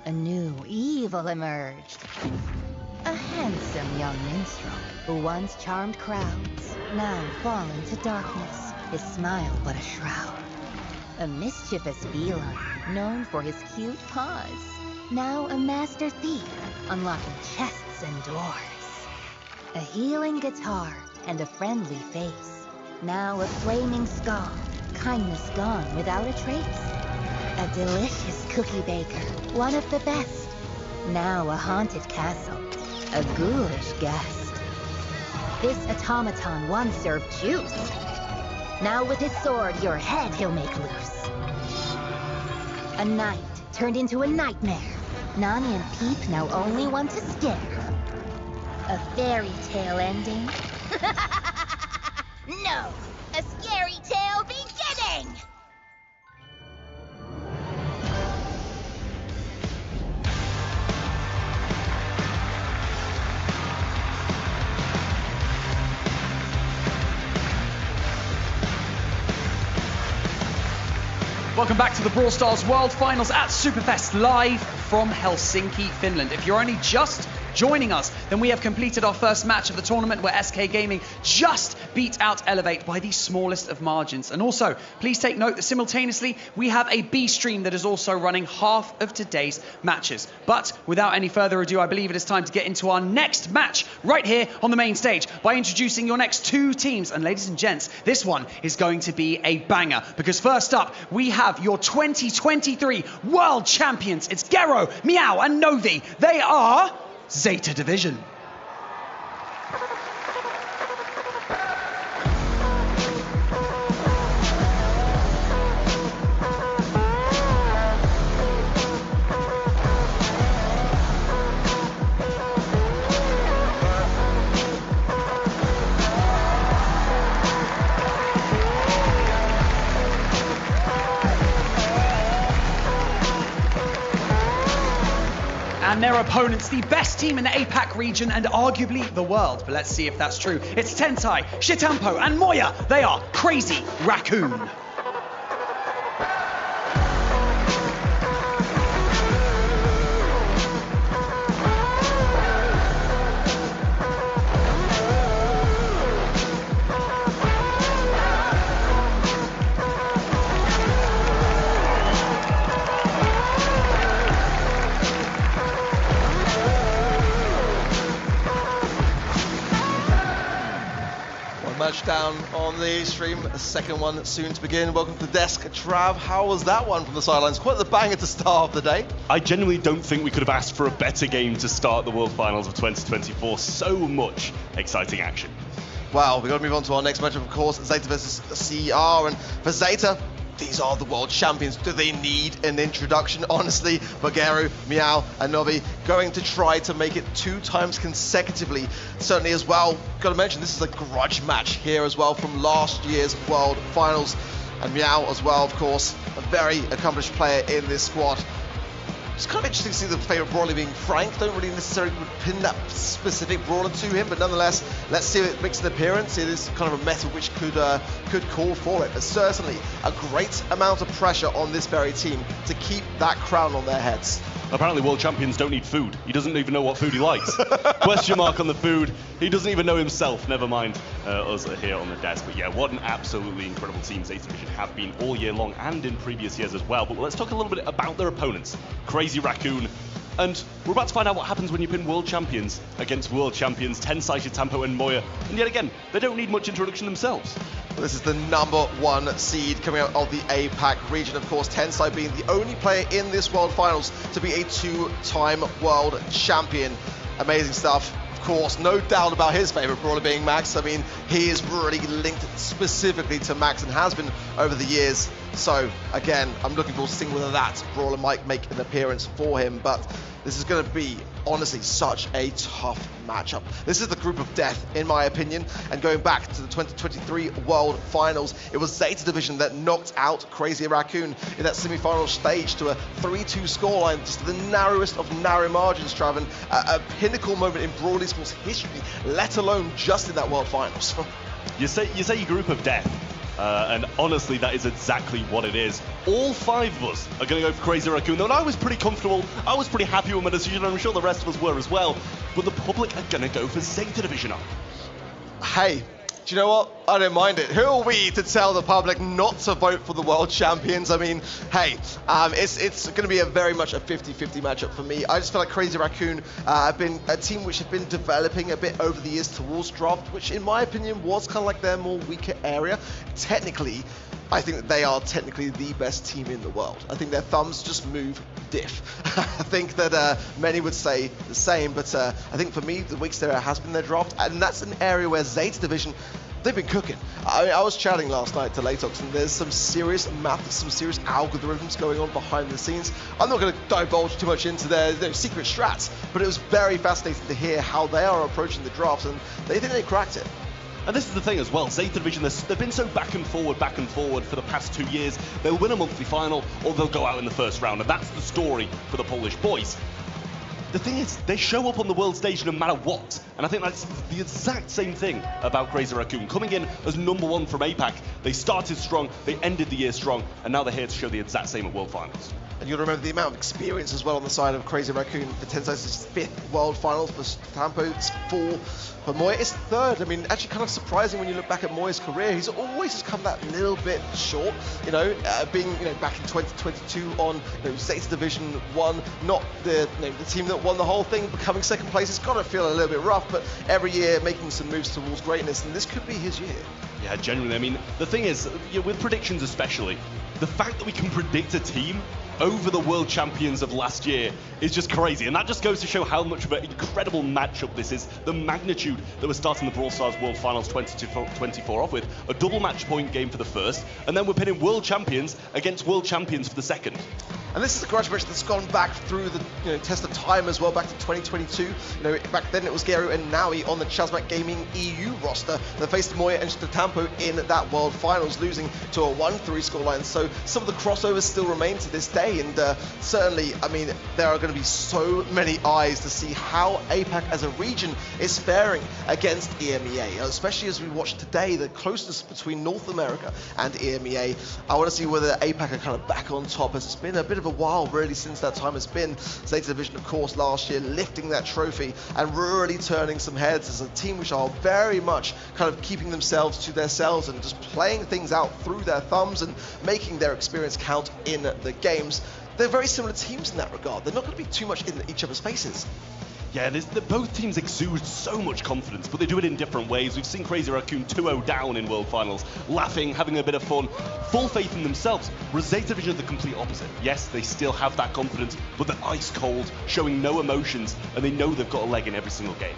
a new evil emerged. A handsome young minstrel who once charmed crowds, now fallen to darkness, his smile but a shroud. A mischievous feline known for his cute paws. Now a master thief, unlocking chests and doors. A healing guitar and a friendly face. Now a flaming skull, kindness gone without a trace. A delicious cookie baker, one of the best. Now a haunted castle, a ghoulish guest. This automaton once served juice. Now with his sword, your head he'll make loose. A knight turned into a nightmare. Nani and Peep now only want to scare. A fairy tale ending? No! A scary tale beginning! Welcome back to the Brawl Stars World Finals at Superfest, live from Helsinki, Finland. If you're only just joining us, then we have completed our first match of the tournament where SK Gaming just beat out Elevate by the smallest of margins. And also, please take note that simultaneously, we have a B stream that is also running half of today's matches. But without any further ado, I believe it is time to get into our next match right here on the main stage by introducing your next two teams. And ladies and gents, this one is going to be a banger because first up, we have your 2023 World Champions. It's Gero, Meow and Novi. They are Zeta Division. And their opponents, the best team in the APAC region and arguably the world. But let's see if that's true. It's Tensai, Shitampo and Moya. They are Crazy Raccoon. Match down on the stream, a second one soon to begin. Welcome to the desk, Trav. How was that one from the sidelines? Quite the banger to start the day. I genuinely don't think we could have asked for a better game to start the World Finals of 2024. So much exciting action. Wow, we've got to move on to our next match, of course, Zeta versus CR. And for Zeta, these are the world champions. Do they need an introduction? Honestly, Bagheru, Meow, and Novi going to try to make it 2 times consecutively. Certainly as well, got to mention, this is a grudge match here as well from last year's World Finals. And Meow as well, of course, a very accomplished player in this squad. It's kind of interesting to see the favourite brawler being Frank. Don't really necessarily pin that specific brawler to him, but nonetheless, let's see if it makes an appearance. It is kind of a meta which could call for it, but certainly a great amount of pressure on this very team to keep that crown on their heads. Apparently world champions don't need food. He doesn't even know what food he likes. Question mark on the food. He doesn't even know himself, never mind us here on the desk. But yeah, what an absolutely incredible team Zeta Division have been all year long and in previous years as well. But let's talk a little bit about their opponents. Crazy Raccoon. And we're about to find out what happens when you pin world champions against world champions Tensai, Shitampo and Moya. And yet again, they don't need much introduction themselves. This is the #1 seed coming out of the APAC region. Of course, Tensai being the only player in this World Finals to be a 2-time world champion. Amazing stuff. Of course, no doubt about his favourite brawler being Max. I mean, he is really linked specifically to Max and has been over the years. So, again, I'm looking forward to seeing whether that brawler might make an appearance for him. But this is going to be, honestly, such a tough matchup. This is the group of death, in my opinion. And going back to the 2023 World Finals, it was Zeta Division that knocked out Crazy Raccoon in that semi-final stage to a 3-2 scoreline, just the narrowest of narrow margins, Traven. A pinnacle moment in Brawl Esports history, let alone just in that World Finals. You say your group of death. And honestly, that is exactly what it is. All 5 of us are going to go for Crazy Raccoon, though, and I was pretty comfortable. I was pretty happy with my decision, and I'm sure the rest of us were as well. But the public are going to go for Zeta Division. Hey, Do you know what? I don't mind it. Who are we to tell the public not to vote for the world champions? I mean, hey, it's going to be very much a 50-50 matchup for me. I just feel like Crazy Raccoon have been a team which have been developing a bit over the years towards draft, which in my opinion was kind of like their more weaker area. Technically, I think that they are technically the best team in the world. I think their thumbs just move diff. I think that many would say the same, but I think for me, the weakest area has been their draft, and that's an area where Zeta Division, they've been cooking. I was chatting last night to Latox, and there's some serious math, some serious algorithms going on behind the scenes. I'm not going to divulge too much into their secret strats, but it was very fascinating to hear how they are approaching the draft, and they think they cracked it. And this is the thing as well, Zeta Division, they've been so back and forward for the past 2 years. They'll win a monthly final, or they'll go out in the first round, and that's the story for the Polish boys. The thing is, they show up on the world stage no matter what, and I think that's the exact same thing about Crazy Raccoon. Coming in as #1 from APAC, they started strong, they ended the year strong, and now they're here to show the exact same at World Finals. And you'll remember the amount of experience as well on the side of Crazy Raccoon. For Tensei's 5th World Finals, for Tampo it's 4, for Moye it's 3rd. I mean, actually kind of surprising when you look back at Moye's career. He's always just come that little bit short, being back in 2022 on Zeta Division 1, not the team that won the whole thing, becoming 2nd place. It's got to feel a little bit rough, but every year making some moves towards greatness, and this could be his year. Yeah, genuinely. I mean, the thing is, with predictions especially, the fact that we can predict a team over the world champions of last year is just crazy, and that just goes to show how much of an incredible matchup this is. The magnitude that we're starting the Brawl Stars World Finals 2024 off with, a double match point game for the first, and then we're pitting world champions against world champions for the second. And this is a grudge match that's gone back through the test of time as well, back to 2022. Back then it was Geru and Naui on the Chazmak Gaming EU roster that faced Moye and Tampo in that World Finals, losing to a 1-3 scoreline. So some of the crossovers still remain to this day, and certainly, I mean, there are going to be so many eyes to see how APAC as a region is faring against EMEA, especially as we watch today the closeness between North America and EMEA. I want to see whether APAC are kind of back on top, as it's been a bit of a while really since that time has been. Zeta Division, of course, last year lifting that trophy and really turning some heads as a team which are very much kind of keeping themselves to themselves and just playing things out through their thumbs and making their experience count in the games. They're very similar teams in that regard. They're not going to be too much in each other's faces. Yeah, both teams exude so much confidence, but they do it in different ways. We've seen Crazy Raccoon 2-0 down in World Finals, laughing, having a bit of fun, full faith in themselves. Whereas Zeta Division are the complete opposite. Yes, they still have that confidence, but they're ice cold, showing no emotions, and they know they've got a leg in every single game.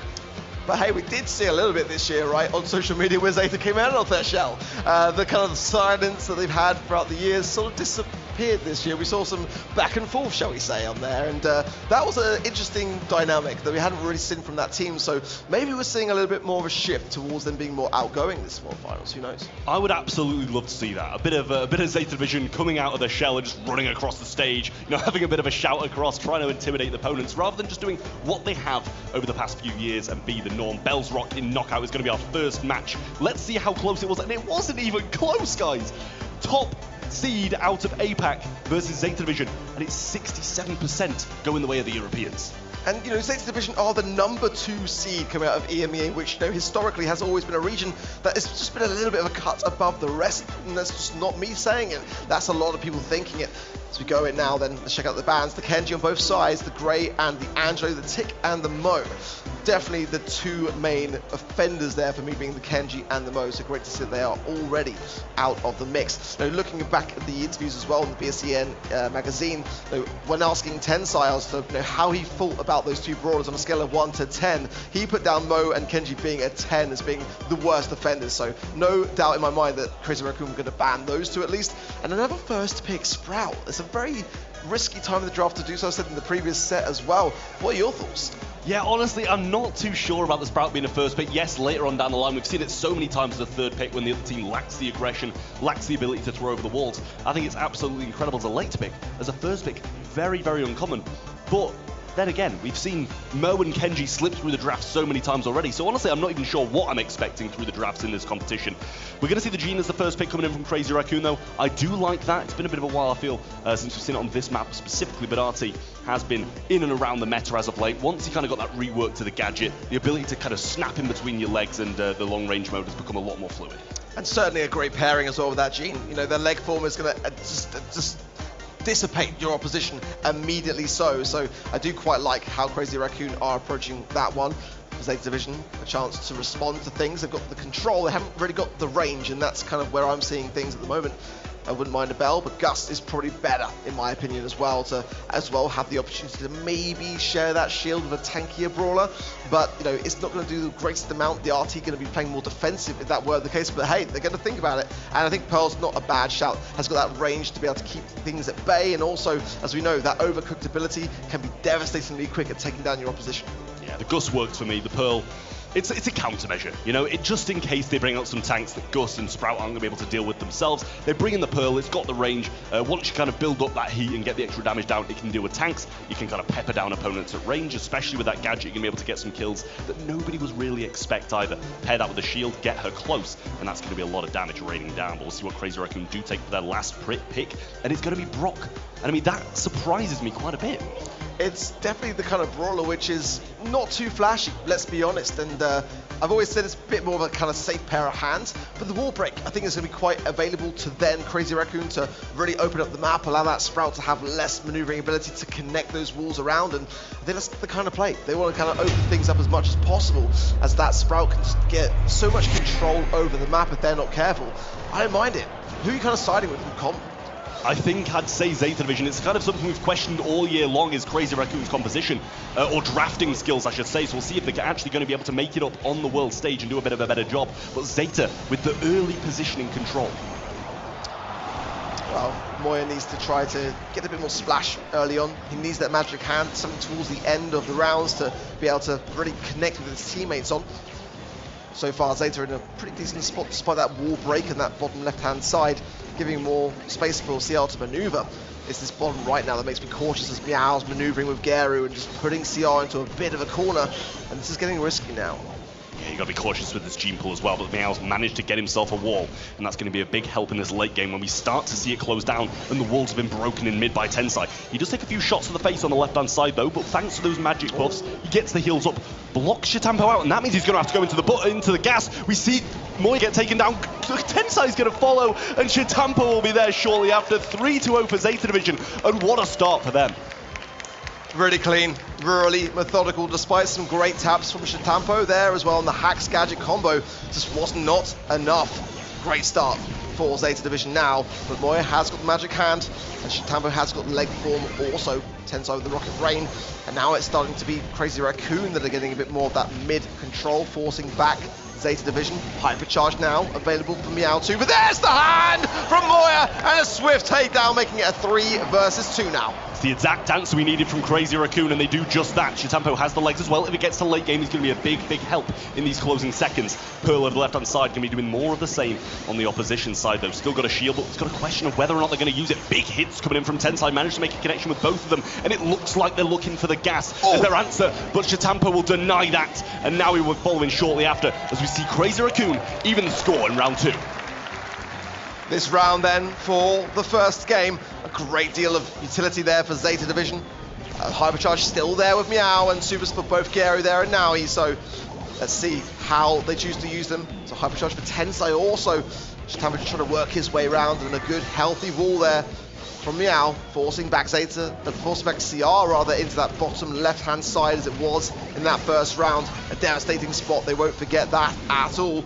But hey, we did see a little bit this year, right, on social media where Zeta came out of their shell. The kind of silence that they've had throughout the years sort of disappeared this year. We saw some back and forth, shall we say, on there, and that was an interesting dynamic that we hadn't really seen from that team. So maybe we're seeing a little bit more of a shift towards them being more outgoing this World Finals. Who knows? I would absolutely love to see that. A bit of Zeta Division coming out of their shell and just running across the stage, having a bit of a shout across, trying to intimidate the opponents, rather than just doing what they have over the past few years and be the norm. Bells Rock in Knockout is going to be our first match. Let's see how close it was, and it wasn't even close, guys. Top seed out of APAC versus Zeta Division, and it's 67% going the way of the Europeans. And Zeta Division are the #2 seed coming out of EMEA, which historically has always been a region that has just been a little bit of a cut above the rest, and that's just not me saying it. That's a lot of people thinking it. As we go in now, then let's check out the bands. The Kenji on both sides, the Grey and the Angelo, the Tick and the Mo. Definitely the two main offenders there for me being the Kenji and the Mo. So great to see that they are already out of the mix. Looking back at the interviews as well in the BSCN magazine, when asking Tensei as to how he thought about those two brawlers on a scale of 1 to 10, he put down Mo and Kenji being a 10 as being the worst offenders. So no doubt in my mind that Crazy Raccoon were going to ban those two at least. And another first pick, Sprout. It's a very risky time in the draft to do so. I said in the previous set as well. What are your thoughts? Yeah, honestly, I'm not too sure about the Sprout being a first pick. Yes, later on down the line, we've seen it so many times as a third pick when the other team lacks the aggression, lacks the ability to throw over the walls. I think it's absolutely incredible as a late pick. As a first pick, very, very uncommon. But then again, we've seen Mo and Kenji slip through the draft so many times already, so honestly, I'm not even sure what I'm expecting through the drafts in this competition. We're going to see the Gene as the first pick coming in from Crazy Raccoon, though. I do like that. It's been a bit of a while, I feel, since we've seen it on this map specifically, but RT has been in and around the meta as of late. Once he kind of got that rework to the gadget, the ability to kind of snap in between your legs and the long-range mode has become a lot more fluid. And certainly a great pairing as well with that Gene. You know, their leg form is going to just dissipate your opposition immediately so I do quite like how Crazy Raccoon are approaching that one. For Zeta Division, a chance to respond to things. They've got the control, they haven't really got the range, and that's kind of where I'm seeing things at the moment. I wouldn't mind a Bell, but Gus is probably better, in my opinion, as well, to have the opportunity to maybe share that shield with a tankier brawler. But, you know, it's not going to do the greatest amount. The RT going to be playing more defensive if that were the case, but hey, they're going to think about it. And I think Pearl's not a bad shout, has got that range to be able to keep things at bay, and also, as we know, that overcooked ability can be devastatingly quick at taking down your opposition. Yeah, the Gus works for me, the Pearl. It's a countermeasure, you know, just in case they bring out some tanks that Gus and Sprout aren't going to be able to deal with themselves. They bring in the Pearl, it's got the range. Once you kind of build up that heat and get the extra damage down, it can deal with tanks. You can kind of pepper down opponents at range, especially with that gadget. You're going to be able to get some kills that nobody was really expect either. Pair that with the shield, get her close, and that's going to be a lot of damage raining down. But we'll see what Crazy Raccoon do take for their last pick, and it's going to be Brock. And I mean, that surprises me quite a bit. It's definitely the kind of brawler which is not too flashy, let's be honest, and I've always said it's a bit more of a kind of safe pair of hands, but the wall break I think is going to be quite available to then Crazy Raccoon to really open up the map, allow that Sprout to have less maneuvering ability to connect those walls around, and I think that's the kind of play. They want to kind of open things up as much as possible, as that Sprout can just get so much control over the map if they're not careful. I don't mind it. Who are you kind of siding with from comp? I think I'd say Zeta Division. It's kind of something we've questioned all year long, is Crazy Raccoon's composition, or drafting skills, I should say. So we'll see if they're actually going to be able to make it up on the world stage and do a bit of a better job. But Zeta, with the early positioning control. Well, Moye needs to try to get a bit more splash early on. He needs that magic hand, something towards the end of the rounds to be able to really connect with his teammates on. So far, Zeta in a pretty decent spot despite that wall break and that bottom left-hand side, giving more space for CR to maneuver. It's this bottom right now that makes me cautious as Meow's maneuvering with Geru and just putting CR into a bit of a corner, and this is getting risky now. Yeah, you got to be cautious with this Gene pool as well, but Meow's managed to get himself a wall, and that's going to be a big help in this late game when we start to see it close down and the walls have been broken in mid by Tensai. He does take a few shots to the face on the left-hand side though, but thanks to those magic buffs, he gets the heals up, blocks Shitampo out, and that means he's going to have to go into the gas. We see Moye get taken down, Tensai's going to follow, and Shitampo will be there shortly after. 3-0 for Zeta Division, and what a start for them. Really clean, really methodical, despite some great taps from Shitampo there as well, and the Hacks gadget combo just was not enough. Great start for Zeta Division now, but Moye has got the magic hand, and Shitampo has got the leg form also. Tensai with the rocket brain, and now it's starting to be Crazy Raccoon that are getting a bit more of that mid control, forcing back Zeta Division. Hypercharge now available for Meow too, but there's the hand from Moye, and a swift takedown, making it a 3 versus 2 now. It's the exact answer we needed from Crazy Raccoon, and they do just that. Shitampo has the legs as well. If it gets to late game, he's going to be a big help in these closing seconds. Pearl on the left-hand side going to be doing more of the same on the opposition side, though. Still got a shield, but it's got a question of whether or not they're going to use it. Big hits coming in from Tensai, managed to make a connection with both of them, and it looks like they're looking for the gas as their answer, but Shitampo will deny that, and now we will follow in shortly after as we see Crazy Raccoon even the score in round 2. This round then for the first game, a great deal of utility there for Zeta Division. Hypercharge still there with Meow, and supers for both Geru there and Naui, so let's see how they choose to use them. So Hypercharge for Tensai also, Shitampo trying to work his way around, and a good healthy wall there from Meow, forcing back Zeta, forcing back CR rather into that bottom left-hand side as it was in that first round. A devastating spot, they won't forget that at all.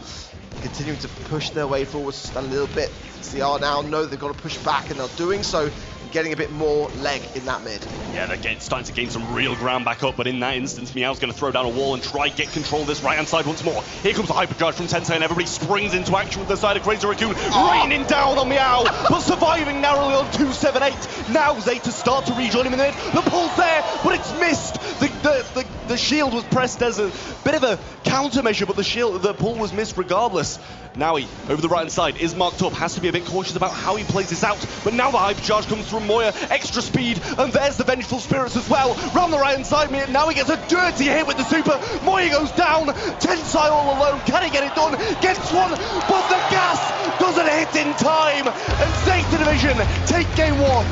Continuing to push their way forwards just a little bit. CR now know they've got to push back, and they're doing so, getting a bit more leg in that mid. Yeah, they're starting to gain some real ground back up, but in that instance, Meow's going to throw down a wall and try get control of this right-hand side once more. Here comes the hypercharge from Tensai, and everybody springs into action with the side of Crazy Raccoon, raining down on Meow, but surviving narrowly on 278. Now Zeta start to rejoin him in the mid. The pull's there, but it's missed. The The shield was pressed as a bit of a countermeasure, but the pull was missed regardless. Now he, over the right-hand side, is marked up, has to be a bit cautious about how he plays this out, but now the hyper charge comes from Moye, extra speed, and there's the Vengeful Spirits as well. Round the right-hand side, now he gets a dirty hit with the super. Moye goes down, Tensai all alone, can he get it done? Gets one, but the gas doesn't hit in time, and Zeta Division take game one.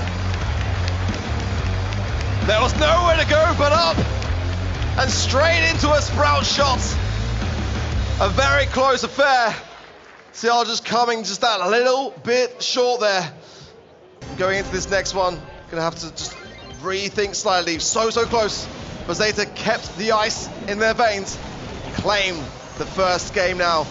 There was nowhere to go but up, and straight into a Sprout shot. A very close affair. CR just coming just that little bit short there. Going into this next one, gonna have to just rethink slightly. So close, but Zeta kept the ice in their veins, claimed the first game now.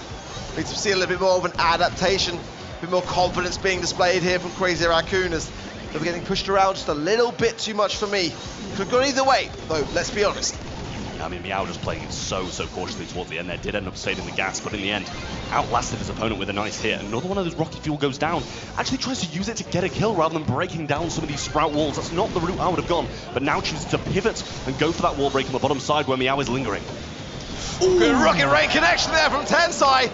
Need to see a little bit more of an adaptation, a bit more confidence being displayed here from Crazy Raccoon as they were getting pushed around just a little bit too much for me. Could have gone either way, though, let's be honest. I mean, Meow just playing it so cautiously towards the end there. Did end up saving the gas, but in the end, outlasted his opponent with a nice hit. Another one of those rocket fuel goes down. Actually tries to use it to get a kill rather than breaking down some of these Sprout walls. That's not the route I would have gone, but now chooses to pivot and go for that wall break on the bottom side where Meow is lingering. Ooh. Good rocket rain connection there from Tensai.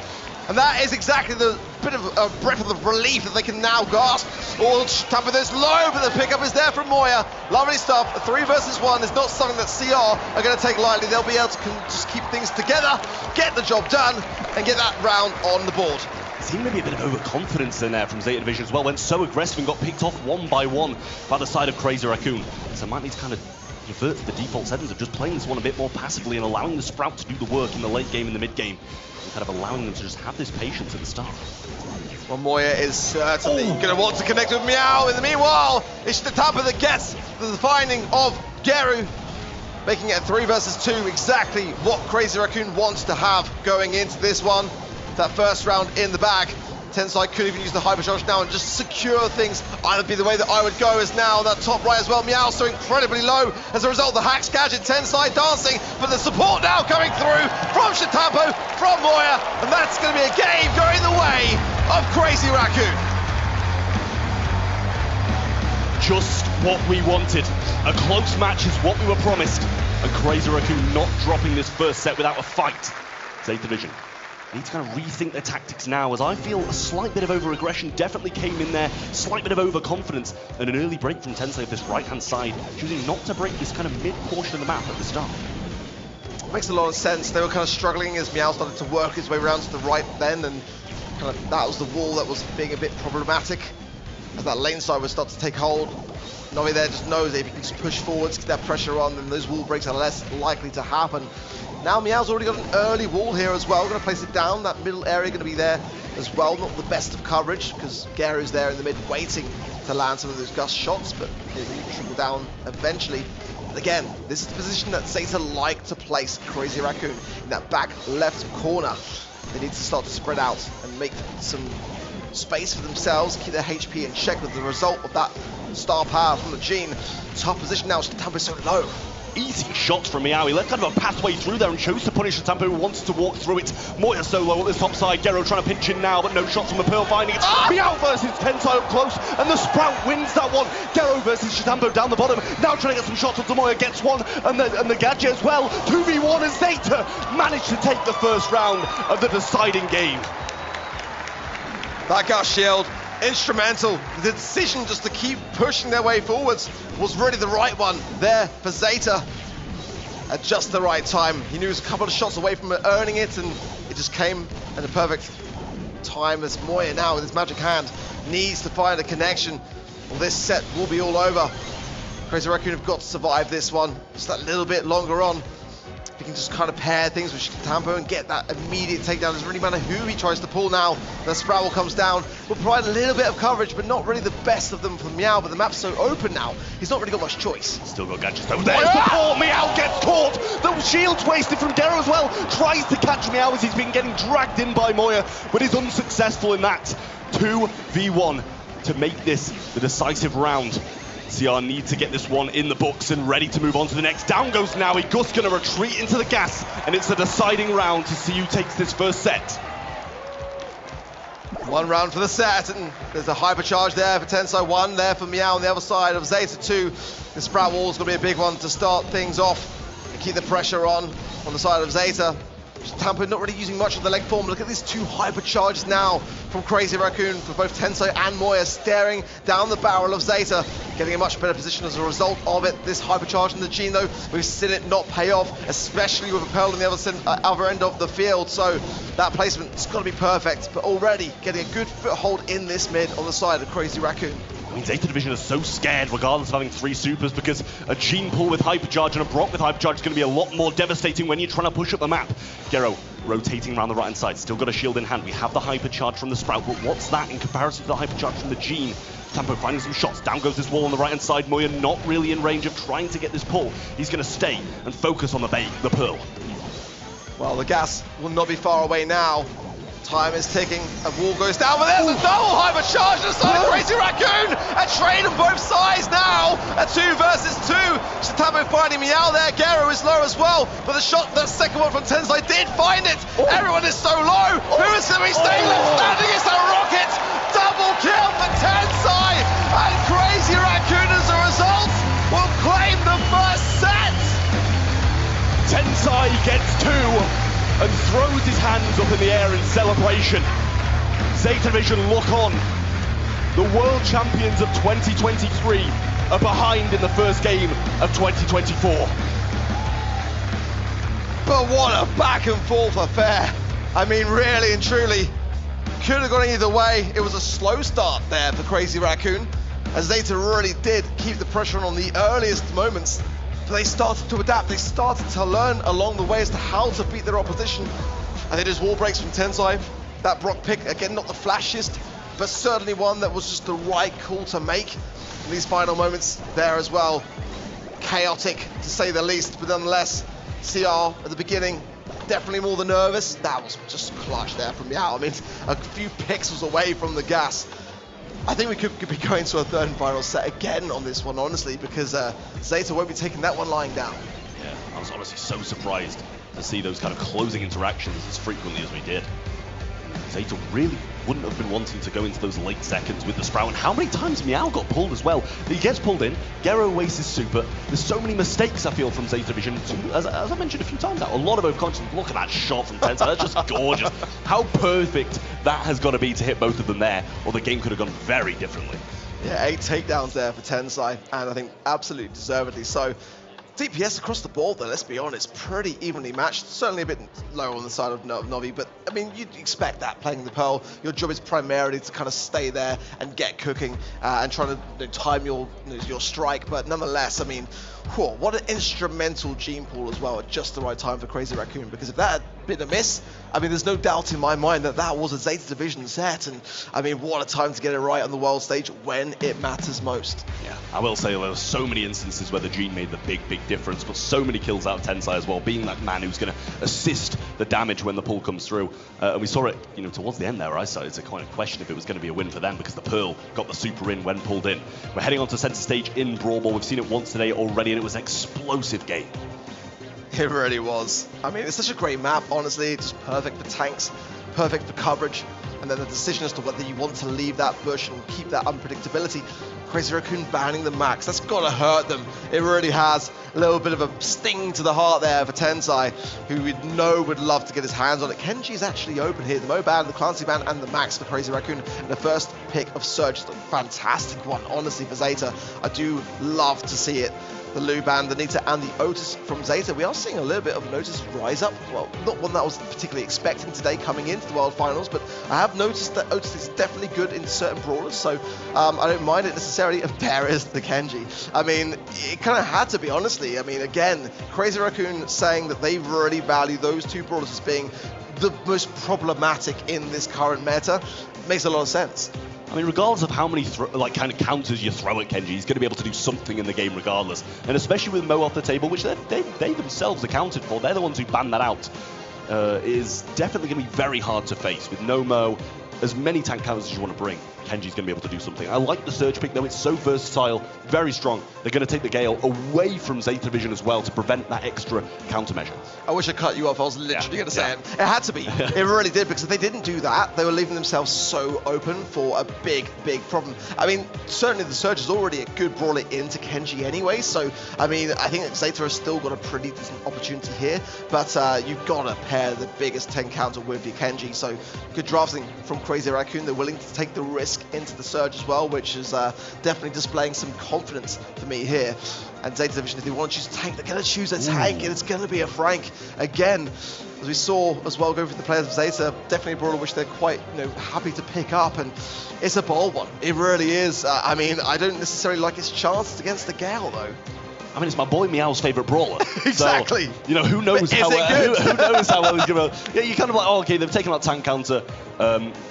And that is exactly the bit of a breath of relief that they can now gasp. All tap with this low, but the pickup is there from Moye. Lovely stuff. A 3 versus 1 is not something that CR are going to take lightly. They'll be able to just keep things together, get the job done, and get that round on the board. Seemed maybe a bit of overconfidence in there from Zeta Division as well. Went so aggressive and got picked off one by one by the side of Crazy Raccoon. So might need to kind of revert to the default settings of just playing this one a bit more passively and allowing the Sprout to do the work in the late game and the mid game. Kind of allowing them to just have this patience at the start. Well, Moye is certainly going to want to connect with Meow. In the meanwhile, it's the Tampa that gets the finding of Geru, making it a 3 versus 2, exactly what Crazy Raccoon wants to have going into this one. That first round in the bag. Tensai could even use the hypercharge now and just secure things. Either be the way that I would go as now that top right as well. Meow so incredibly low as a result of the hacks gadget. Tensai dancing, but the support now coming through from Shatampo, from Moye, and that's going to be a game going the way of Crazy Raccoon. Just what we wanted. A close match is what we were promised, and Crazy Raccoon not dropping this first set without a fight. Zeta Division need to kind of rethink their tactics now, as I feel a slight bit of over-aggression definitely came in there, slight bit of overconfidence, and an early break from Tensai of this right-hand side, choosing not to break this kind of mid-portion of the map at the start. Makes a lot of sense. They were kind of struggling as Meow started to work his way around to the right then, and kind of that was the wall that was being a bit problematic as that lane side would start to take hold. Novi there just knows that if he can just push forwards, get that pressure on, then those wall breaks are less likely to happen. Now Meow's already got an early wall here as well. Going to place it down. That middle area going to be there as well. Not the best of coverage because Geru's there in the mid waiting to land some of those gust shots, but it will trickle down eventually. And again, this is the position that Zeta like to place Crazy Raccoon in that back left corner. They need to start to spread out and make some space for themselves, keep their HP in check with the result of that star power from the Gene. Tough position now, Shatampo's so low. Easy shots from Meow. He left kind of a pathway through there and chose to punish Shatampo, who wanted to walk through it. Moye solo at this top side. Geru trying to pinch in now, but no shots from the Pearl finding it. Meow versus Tensai up close, and the Sprout wins that one. Geru versus Shatampo down the bottom. Now trying to get some shots onto Moye, gets one, and the gadget as well. 2v1 as Zeta managed to take the first round of the deciding game. That gust shield, instrumental. The decision just to keep pushing their way forwards was really the right one there for Zeta at just the right time. He knew he was a couple of shots away from earning it, and it just came at a perfect time as Moye now with his magic hand needs to find a connection. Well, this set will be all over. Crazy Raccoon have got to survive this one just that little bit longer on. He can just kind of pair things with Shatampo and get that immediate takedown. Doesn't really matter who he tries to pull now. The Sprout comes down, will provide a little bit of coverage, but not really the best of them for Meow. But the map's so open now, he's not really got much choice. Still got gadgets though. There's the ball. Meow gets caught. The shield's wasted from Geru as well. Tries to catch Meow as he's been getting dragged in by Moye, but is unsuccessful in that. 2v1 to make this the decisive round. CR need to get this one in the books and ready to move on to the next. Down goes Naui. Gus going to retreat into the gas, and it's a deciding round to see who takes this first set. One round for the set, and there's a hypercharge there for Tensai, one there for Meow on the other side of Zeta 2. The Sprout wall is going to be a big one to start things off. keep the pressure on the side of Zeta. Tampa not really using much of the leg form. Look at these two hypercharges now from Crazy Raccoon for both Tensai and Moye, staring down the barrel of Zeta, getting a much better position as a result of it. This hypercharge in the Gene, though, we've seen it not pay off, especially with a Pearl on the other end of the field. So that placement's got to be perfect, but already getting a good foothold in this mid on the side of Crazy Raccoon. I mean, Zeta Division is so scared, regardless of having 3 supers, because a Gene pull with hypercharge and a Brock with hypercharge is going to be a lot more devastating when you're trying to push up the map. Gero rotating around the right-hand side, still got a shield in hand. We have the hypercharge from the Sprout, but what's that in comparison to the hypercharge from the Gene? Tampo finding some shots. Down goes this wall on the right-hand side. Moya not really in range of trying to get this pull. He's going to stay and focus on the Pearl. Well, the gas will not be far away now. Time is ticking, a wall goes down, but there's a double hypercharge on the side of Crazy Raccoon! A trade on both sides now! A 2 versus 2! Shatamo finding Meow there, Gero is low as well, but the shot, that second one from Tensai did find it! Everyone is so low! Who is going to be staying left standing? It's a rocket! Double kill for Tensai! And Crazy Raccoon as a result will claim the first set! Tensai gets 2 and throws his hands up in the air in celebration. Zeta Division look on. The world champions of 2023 are behind in the first game of 2024. But what a back and forth affair. I mean, really and truly, could have gone either way. It was a slow start there for Crazy Raccoon, as Zeta really did keep the pressure on the earliest moments. They started to adapt, they started to learn along the way as to how to beat their opposition. And it is wall breaks from Tensai. That Brock pick, again, not the flashiest, but certainly one that was just the right call to make in these final moments there as well. Chaotic, to say the least, but nonetheless, CR at the beginning, definitely more than nervous. That was just clutch there from Meow. I mean, a few pixels away from the gas. I think we could be going to a third and final set again on this one, honestly, because Zeta won't be taking that one lying down. Yeah, I was honestly so surprised to see those kind of closing interactions as frequently as we did. Zeta really wouldn't have been wanting to go into those late seconds with the Sprout. And how many times Meow got pulled as well? He gets pulled in, Gero wastes his super. There's so many mistakes, I feel, from Zeta Division. As I mentioned a few times now, a lot of overconfidence. Look at that shot from Tensai, that's just gorgeous. How perfect that has got to be to hit both of them there, or the game could have gone very differently. Yeah, 8 takedowns there for Tensai, and I think absolutely deservedly so. DPS across the board, though, let's be honest, pretty evenly matched. Certainly a bit lower on the side of Novi, but I mean, you'd expect that playing the Pearl. Your job is primarily to kind of stay there and get cooking and trying to time your strike. But nonetheless, I mean, whew, what an instrumental Gene pool as well at just the right time for Crazy Raccoon. Because if that had been a miss, I mean, there's no doubt in my mind that that was a Zeta Division set. And I mean, what a time to get it right on the world stage when it matters most. Yeah, I will say there were so many instances where the Gene made the big difference, but so many kills out of Tensai as well, being that man who's going to assist the damage when the pull comes through. And we saw it, you know, towards the end there, I started to kind of question if it was going to be a win for them, because the Pearl got the super in when pulled in. We're heading on to center stage in Brawl Ball. We've seen it once today already, and it was an explosive game. It really was. I mean, it's such a great map, honestly. It's just perfect for tanks, perfect for coverage. And then the decision as to whether you want to leave that bush and keep that unpredictability. Crazy Raccoon banning the max. That's got to hurt them. It really has. A little bit of a sting to the heart there for Tensai, who we know would love to get his hands on it. Kenji is actually open here. The Mo ban, the Clancy ban, and the max for Crazy Raccoon. And the first pick of Surge is a fantastic one, honestly, for Zeta. I do love to see it. The Luban, the Nita, and the Otis from Zeta. We are seeing a little bit of an Otis rise up. Well, not one that I was particularly expecting today coming into the World Finals, but I have noticed that Otis is definitely good in certain brawlers, so I don't mind it necessarily. And there is the Kenji. I mean, it kind of had to be, honestly. I mean, again, Crazy Raccoon saying that they really value those two brawlers as being the most problematic in this current meta makes a lot of sense. I mean, regardless of how many kind of counters you throw at Kenji, he's going to be able to do something in the game regardless. And especially with Mo off the table, which they themselves accounted for, they're the ones who banned that out, is definitely going to be very hard to face. With no Mo, as many tank counters as you want to bring, Kenji's going to be able to do something. I like the Surge pick, though. It's so versatile, very strong. They're going to take the Gale away from Zeta Vision as well to prevent that extra countermeasure. I wish I cut you off. I was literally going to say it. It had to be. It really did, because if they didn't do that, they were leaving themselves so open for a big, big problem. I mean, certainly the Surge is already a good brawler into Kenji anyway, so, I mean, I think Zeta has still got a pretty decent opportunity here, but you've got to pair the biggest 10 counter with your Kenji, so good drafting from Crazy Raccoon. They're willing to take the risk into the Surge as well, which is definitely displaying some confidence for me here. And Zeta Division, if they want to choose a tank, they're going to choose a tank, and it's going to be a Frank again. As we saw as well, going for the players of Zeta, definitely a brawler which they're quite happy to pick up, and it's a bold one. It really is. I mean, I don't necessarily like his chances against the Gale though. I mean, it's my boy Meow's favourite brawler. Exactly. So, who knows how who knows how well he's going to... Yeah, you're kind of like, oh, okay, they've taken out tank counter.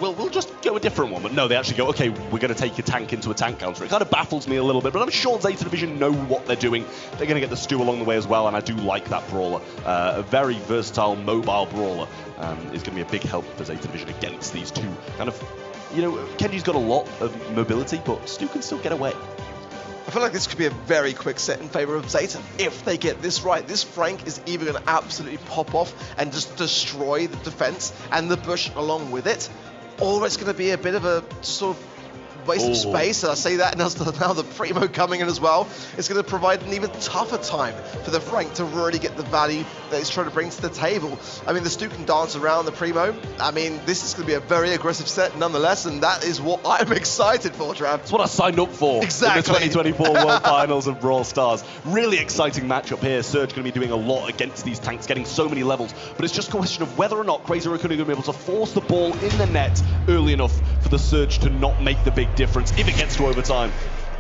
We'll just go a different one. But no, they actually go, okay, we're going to take your tank into a tank counter. It kind of baffles me a little bit, but I'm sure Zeta Division know what they're doing. They're going to get the stew along the way as well, and I do like that brawler. A very versatile, mobile brawler is going to be a big help for Zeta Division against these two kind of... Kenji's got a lot of mobility, but Stu can still get away. I feel like this could be a very quick set in favor of Zeta. If they get this right, this Frank is either going to absolutely pop off and just destroy the defense and the bush along with it, or it's going to be a bit of a sort of waste of space, and I say that now the Primo coming in as well. It's going to provide an even tougher time for the Frank to really get the value that he's trying to bring to the table. I mean, the Stu can dance around the Primo. I mean, this is going to be a very aggressive set nonetheless, and that is what I'm excited for, Trav. It's what I signed up for. Exactly. In the 2024 World Finals of Brawl Stars. Really exciting matchup here. Surge going to be doing a lot against these tanks, getting so many levels, but it's just a question of whether or not Crazy Raccoon are going to be able to force the ball in the net early enough for the Surge to not make the big difference if it gets to overtime.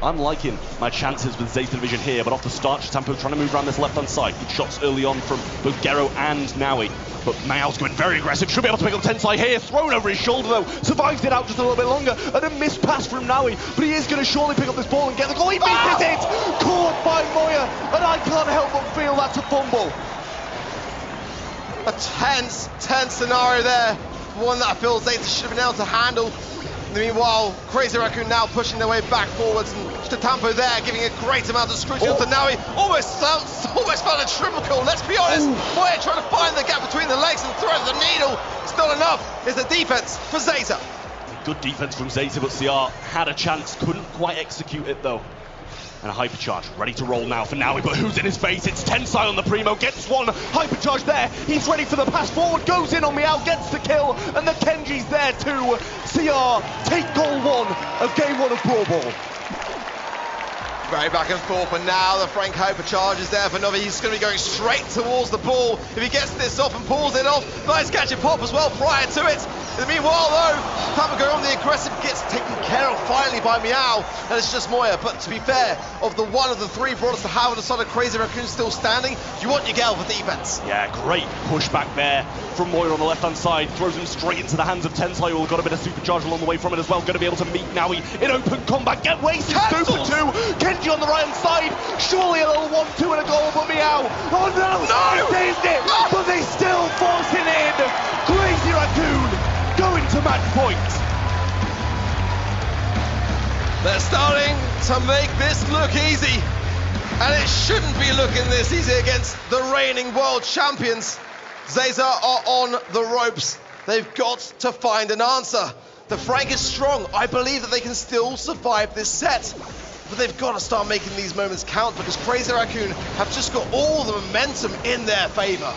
I'm liking my chances with Zeta Division here, but off the start, Tampo trying to move around this left-hand side. Good shots early on from both Gero and Naui. But Mao's going very aggressive. Should be able to pick up Tensai here. Thrown over his shoulder, though. Survives it out just a little bit longer. And a missed pass from Naui. But he is going to surely pick up this ball and get the goal. He misses it! Caught by Moye. And I can't help but feel that's a fumble. A tense scenario there. One that I feel Zeta should have been able to handle. Meanwhile, Crazy Raccoon now pushing their way back forwards, and Tampo there giving a great amount of scrutiny to Naui. Almost found a triple kill, let's be honest. Moye trying to find the gap between the legs and thread the needle. Still enough is the defense for Zeta. Good defense from Zeta, but CR had a chance, couldn't quite execute it though. And a hypercharge, ready to roll now for Naui, but who's in his face? It's Tensai on the Primo, gets one, hypercharge there, he's ready for the pass forward, goes in on Meow, gets the kill, and the Kenji's there too. CR take goal one of game one of Brawl Ball. Very back and forth, but now the Frank hypercharge is there for Novi. He's going to be going straight towards the ball. If he gets this off and pulls it off, nice catch and pop as well prior to it. In the meanwhile, though, Tampo going on the aggressive, gets taken care of finally by Meow, and it's just Moye. But to be fair, of the one of the three brawlers to have on the side of Crazy Raccoon still standing, you want your Gale for defense. Yeah, great pushback there from Moye on the left-hand side, throws him straight into the hands of Tensai, who got a bit of supercharge along the way from it as well. Going to be able to meet Naui in open combat, get wasted, super two. Kenji on the right-hand side, surely a little 1-2 and a goal for Meow. Oh no, he saved it, but they still force it in. Crazy Raccoon going to match point. They're starting to make this look easy, and it shouldn't be looking this easy against the reigning world champions. Zeta are on the ropes. They've got to find an answer. The Frank is strong. I believe that they can still survive this set, but they've got to start making these moments count, because Crazy Raccoon have just got all the momentum in their favor.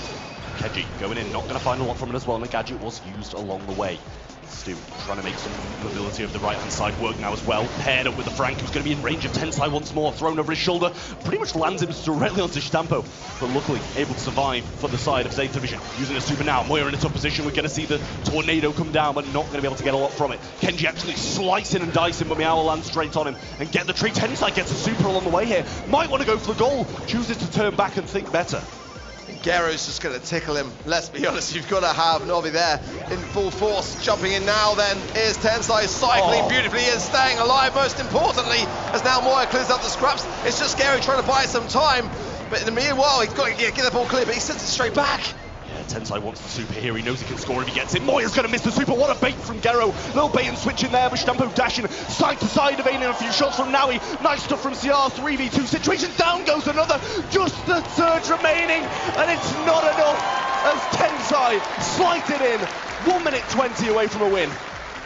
Kenji going in, not going to find a lot from it as well, and the gadget was used along the way. Stu trying to make some mobility of the right-hand side work now as well. Paired up with the Frank, who's going to be in range of Tensai once more. Thrown over his shoulder. Pretty much lands him directly onto Stampo. But luckily, able to survive for the side of Zeta Division. Using a super now. Moye in a tough position. We're going to see the tornado come down, but not going to be able to get a lot from it. Kenji actually slicing and dicing, but Meow will land straight on him and get the tree. Tensai gets a super along the way here. Might want to go for the goal. Chooses to turn back and think better. Gero's just going to tickle him. Let's be honest, you've got to have Novi there in full force. Jumping in now then is Tensai, cycling beautifully and staying alive, most importantly, as now Moye clears out the scraps. It's just Gero trying to buy some time, but in the meanwhile, he's got to get the ball clear, but he sends it straight back. Tensai wants the super here. He knows he can score if he gets it. Moya's going to miss the super. What a bait from Gero. Little bait and switch in there, but Stampo dashing side to side, evading a few shots from Naui. Nice stuff from CR. 3v2 situation. Down goes another. Just the surge remaining, and it's not enough as Tensai slides it in. 1 minute 20 away from a win.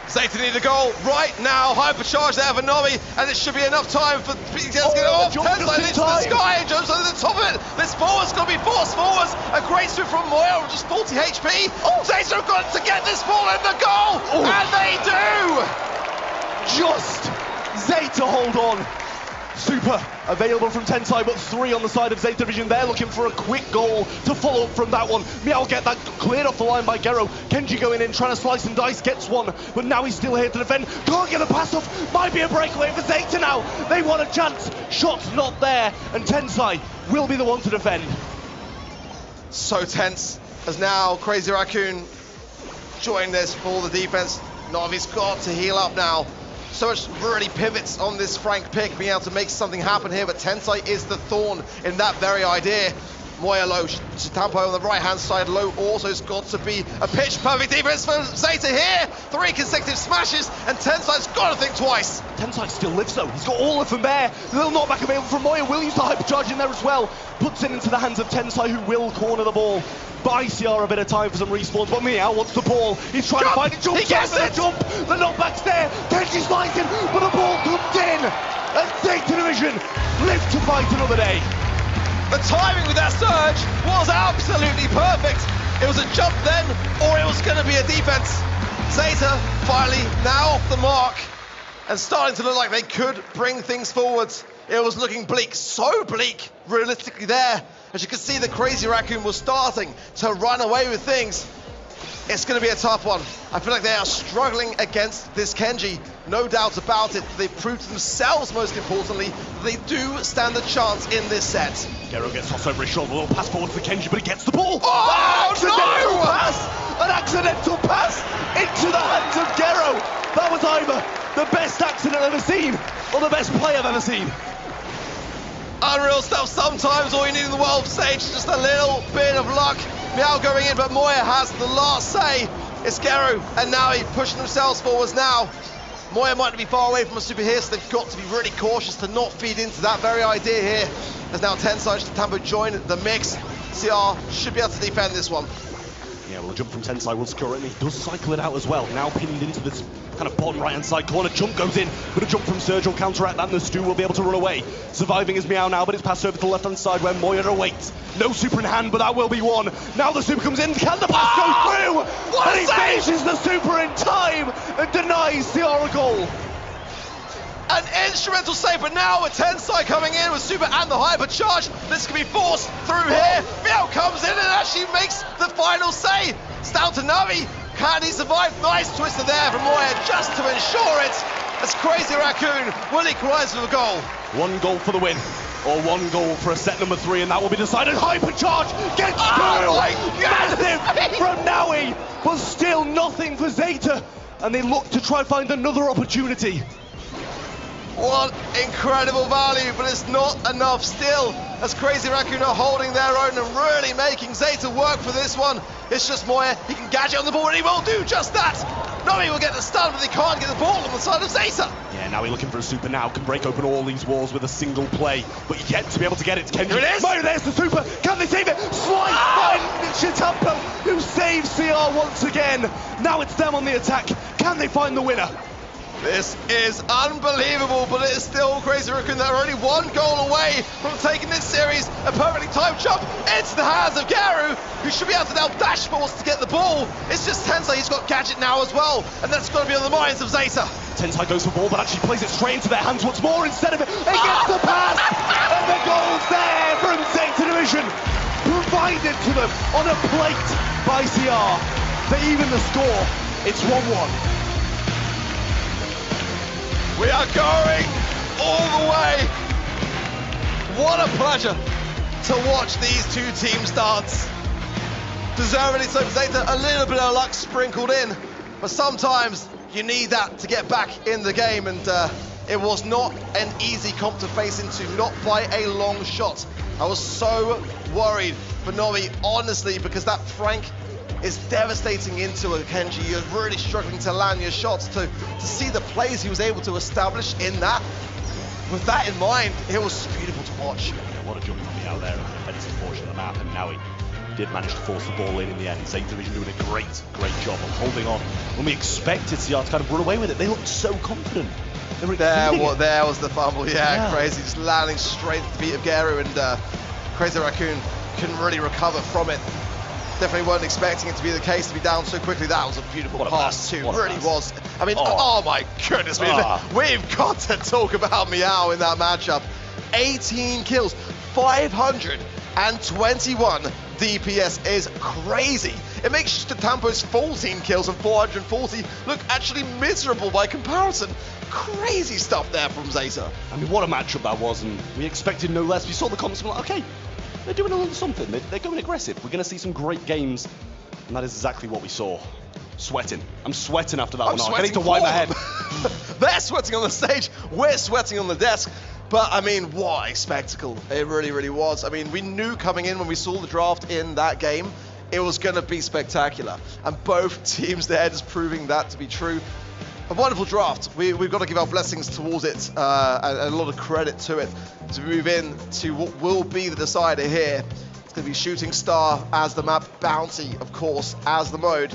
Zeta need a goal right now. Hypercharge there for Nomi, and it should be enough time for Peter to get it off. Tensai into the sky and jumps over the top of it. This forward's going to be forced forwards. A great swim from Moya, just 40 HP. Zeta have got to get this ball in the goal, and they do! Just Zeta hold on. Super available from Tensai, but 3 on the side of Zeta Division. They're looking for a quick goal to follow up from that one. Meow get that cleared off the line by Gero. Kenji going in, trying to slice and dice, gets one, but now he's still here to defend. Can't get the pass off. Might be a breakaway for Zeta now. They want a chance. Shot's not there, and Tensai will be the one to defend. So tense as now Crazy Raccoon joined this for the defense. Navi's got to heal up now. So much really pivots on this Frank pick, being able to make something happen here, but Tensai is the thorn in that very idea. Moya low, Tampo on the right-hand side, low also's got to be a pitch-perfect defense for Zeta here. 3 consecutive smashes, and Tensai's got to think twice. Tensai still lives though, he's got all of them there. A little knockback available from Moya, will use the hypercharge in there as well. Puts it into the hands of Tensai, who will corner the ball. Buy CR a bit of time for some respawns, but Meow wants the ball. He's trying to find it, jump, he gets it! Jump. The knockback's there, Kenji slides in, but the ball comes in. And Zeta Division live to fight another day. The timing with that surge was absolutely perfect. It was a jump then, or it was going to be a defense. Zeta finally now off the mark and starting to look like they could bring things forward. It was looking bleak, so bleak realistically there. As you can see, the Crazy Raccoon was starting to run away with things. It's going to be a tough one. I feel like they are struggling against this Kenji. No doubt about it. They've proved to themselves, most importantly, that they do stand a chance in this set. Gero gets tossed over his shoulder. A little pass forward for Kenji, but he gets the ball. Oh, An accidental pass into the hands of Gero. That was either the best accident I've ever seen or the best play I've ever seen. Unreal stuff. Sometimes all you need in the world stage is just a little bit of luck. Meow going in, but Moya has the last say. It's Gero and Naui pushing themselves forwards now. Moya might not be far away from a super here, so they've got to be really cautious to not feed into that very idea here. As now Tensai and Tampo join the mix. CR should be able to defend this one. Yeah, well, a jump from Tensai will secure it, and he does cycle it out as well. Now pinned into this kind of bottom right-hand side corner. Jump goes in, but a jump from Serge will counteract that, and the Stu will be able to run away. Surviving is Meow now, but it's passed over to the left-hand side where Moya awaits. No super in hand, but that will be one. Now the super comes in. Can the pass go through? And he finishes the super in time and denies CR a goal. An instrumental save, but now with Tensai coming in with super and the hypercharge, this can be forced through here. Meow comes in and actually makes the final save. It's down to Navi. Can he survive? Nice twister there from Moya just to ensure it. As Crazy Raccoon will equalise with a goal. 1 goal for the win, or 1 goal for a set number 3, and that will be decided. Hypercharge gets through. Massive from Naui, but still nothing for Zeta, and they look to try and find another opportunity. What incredible value, but it's not enough still, as Crazy Raccoon are holding their own and really making Zeta work for this one. It's just Moya. He can gadget on the ball, and he will do just that. Navi will get the stun, but they can't get the ball on the side of Zeta. Yeah, now he's looking for a super now. Can break open all these walls with a single play, but yet to be able to get it to Kenji. Here it is. Moya, there's the super. Can they save it? Slice by Chitampo, who saves CR once again. Now it's them on the attack. Can they find the winner? This is unbelievable, but it is still Crazy Raccoon that are only 1 goal away from taking this series. A perfectly timed jump into the hands of Gero, who should be able to now dash force to get the ball. It's just Tensai, he's got gadget now as well, and that's got to be on the minds of Zeta. Tensai goes for ball, but actually plays it straight into their hands once more instead of it. He gets the pass, and the goal's there from Zeta Division. Provided to them on a plate by CR. They even the score. It's 1-1. We are going all the way. What a pleasure to watch these 2 teams dance. Deservedly so for Zeta, a little bit of luck sprinkled in, but sometimes you need that to get back in the game, and it was not an easy comp to face into, not by a long shot. I was so worried for Nomi, honestly, because that Frank is devastating into a Kenji. You're really struggling to land your shots. To see the plays he was able to establish in that, with that in mind, it was beautiful to watch. Yeah, what a jump from me out there on the defensive portion of the map, and now he did manage to force the ball in the end. Zeta Division doing a great job of holding on when we expected CR to kind of run away with it. They looked so confident. They were there was the fumble, yeah, crazy. Just landing straight at the feet of Geru, and Crazy Raccoon couldn't really recover from it. Definitely weren't expecting it to be the case, to be down so quickly. That was a beautiful pass too, really was. I mean, oh my goodness, we've got to talk about Meow in that matchup. 18 kills, 521 DPS is crazy. It makes Tampo's 14 kills and 440 look actually miserable by comparison. Crazy stuff there from Zeta. I mean, what a matchup that was, and we expected no less. We saw the comments and we're like, okay, they're doing a little something. They're going aggressive. We're going to see some great games, and that is exactly what we saw. Sweating. I'm sweating after that one. I need to wipe my head. They're sweating on the stage. We're sweating on the desk. But, I mean, what a spectacle. It really, really was. I mean, we knew coming in when we saw the draft in that game, it was going to be spectacular. And both teams there just proving that to be true. A wonderful draft. We've got to give our blessings towards it and a lot of credit to it as we move in to what will be the decider here. It's going to be Shooting Star as the map, Bounty, of course, as the mode,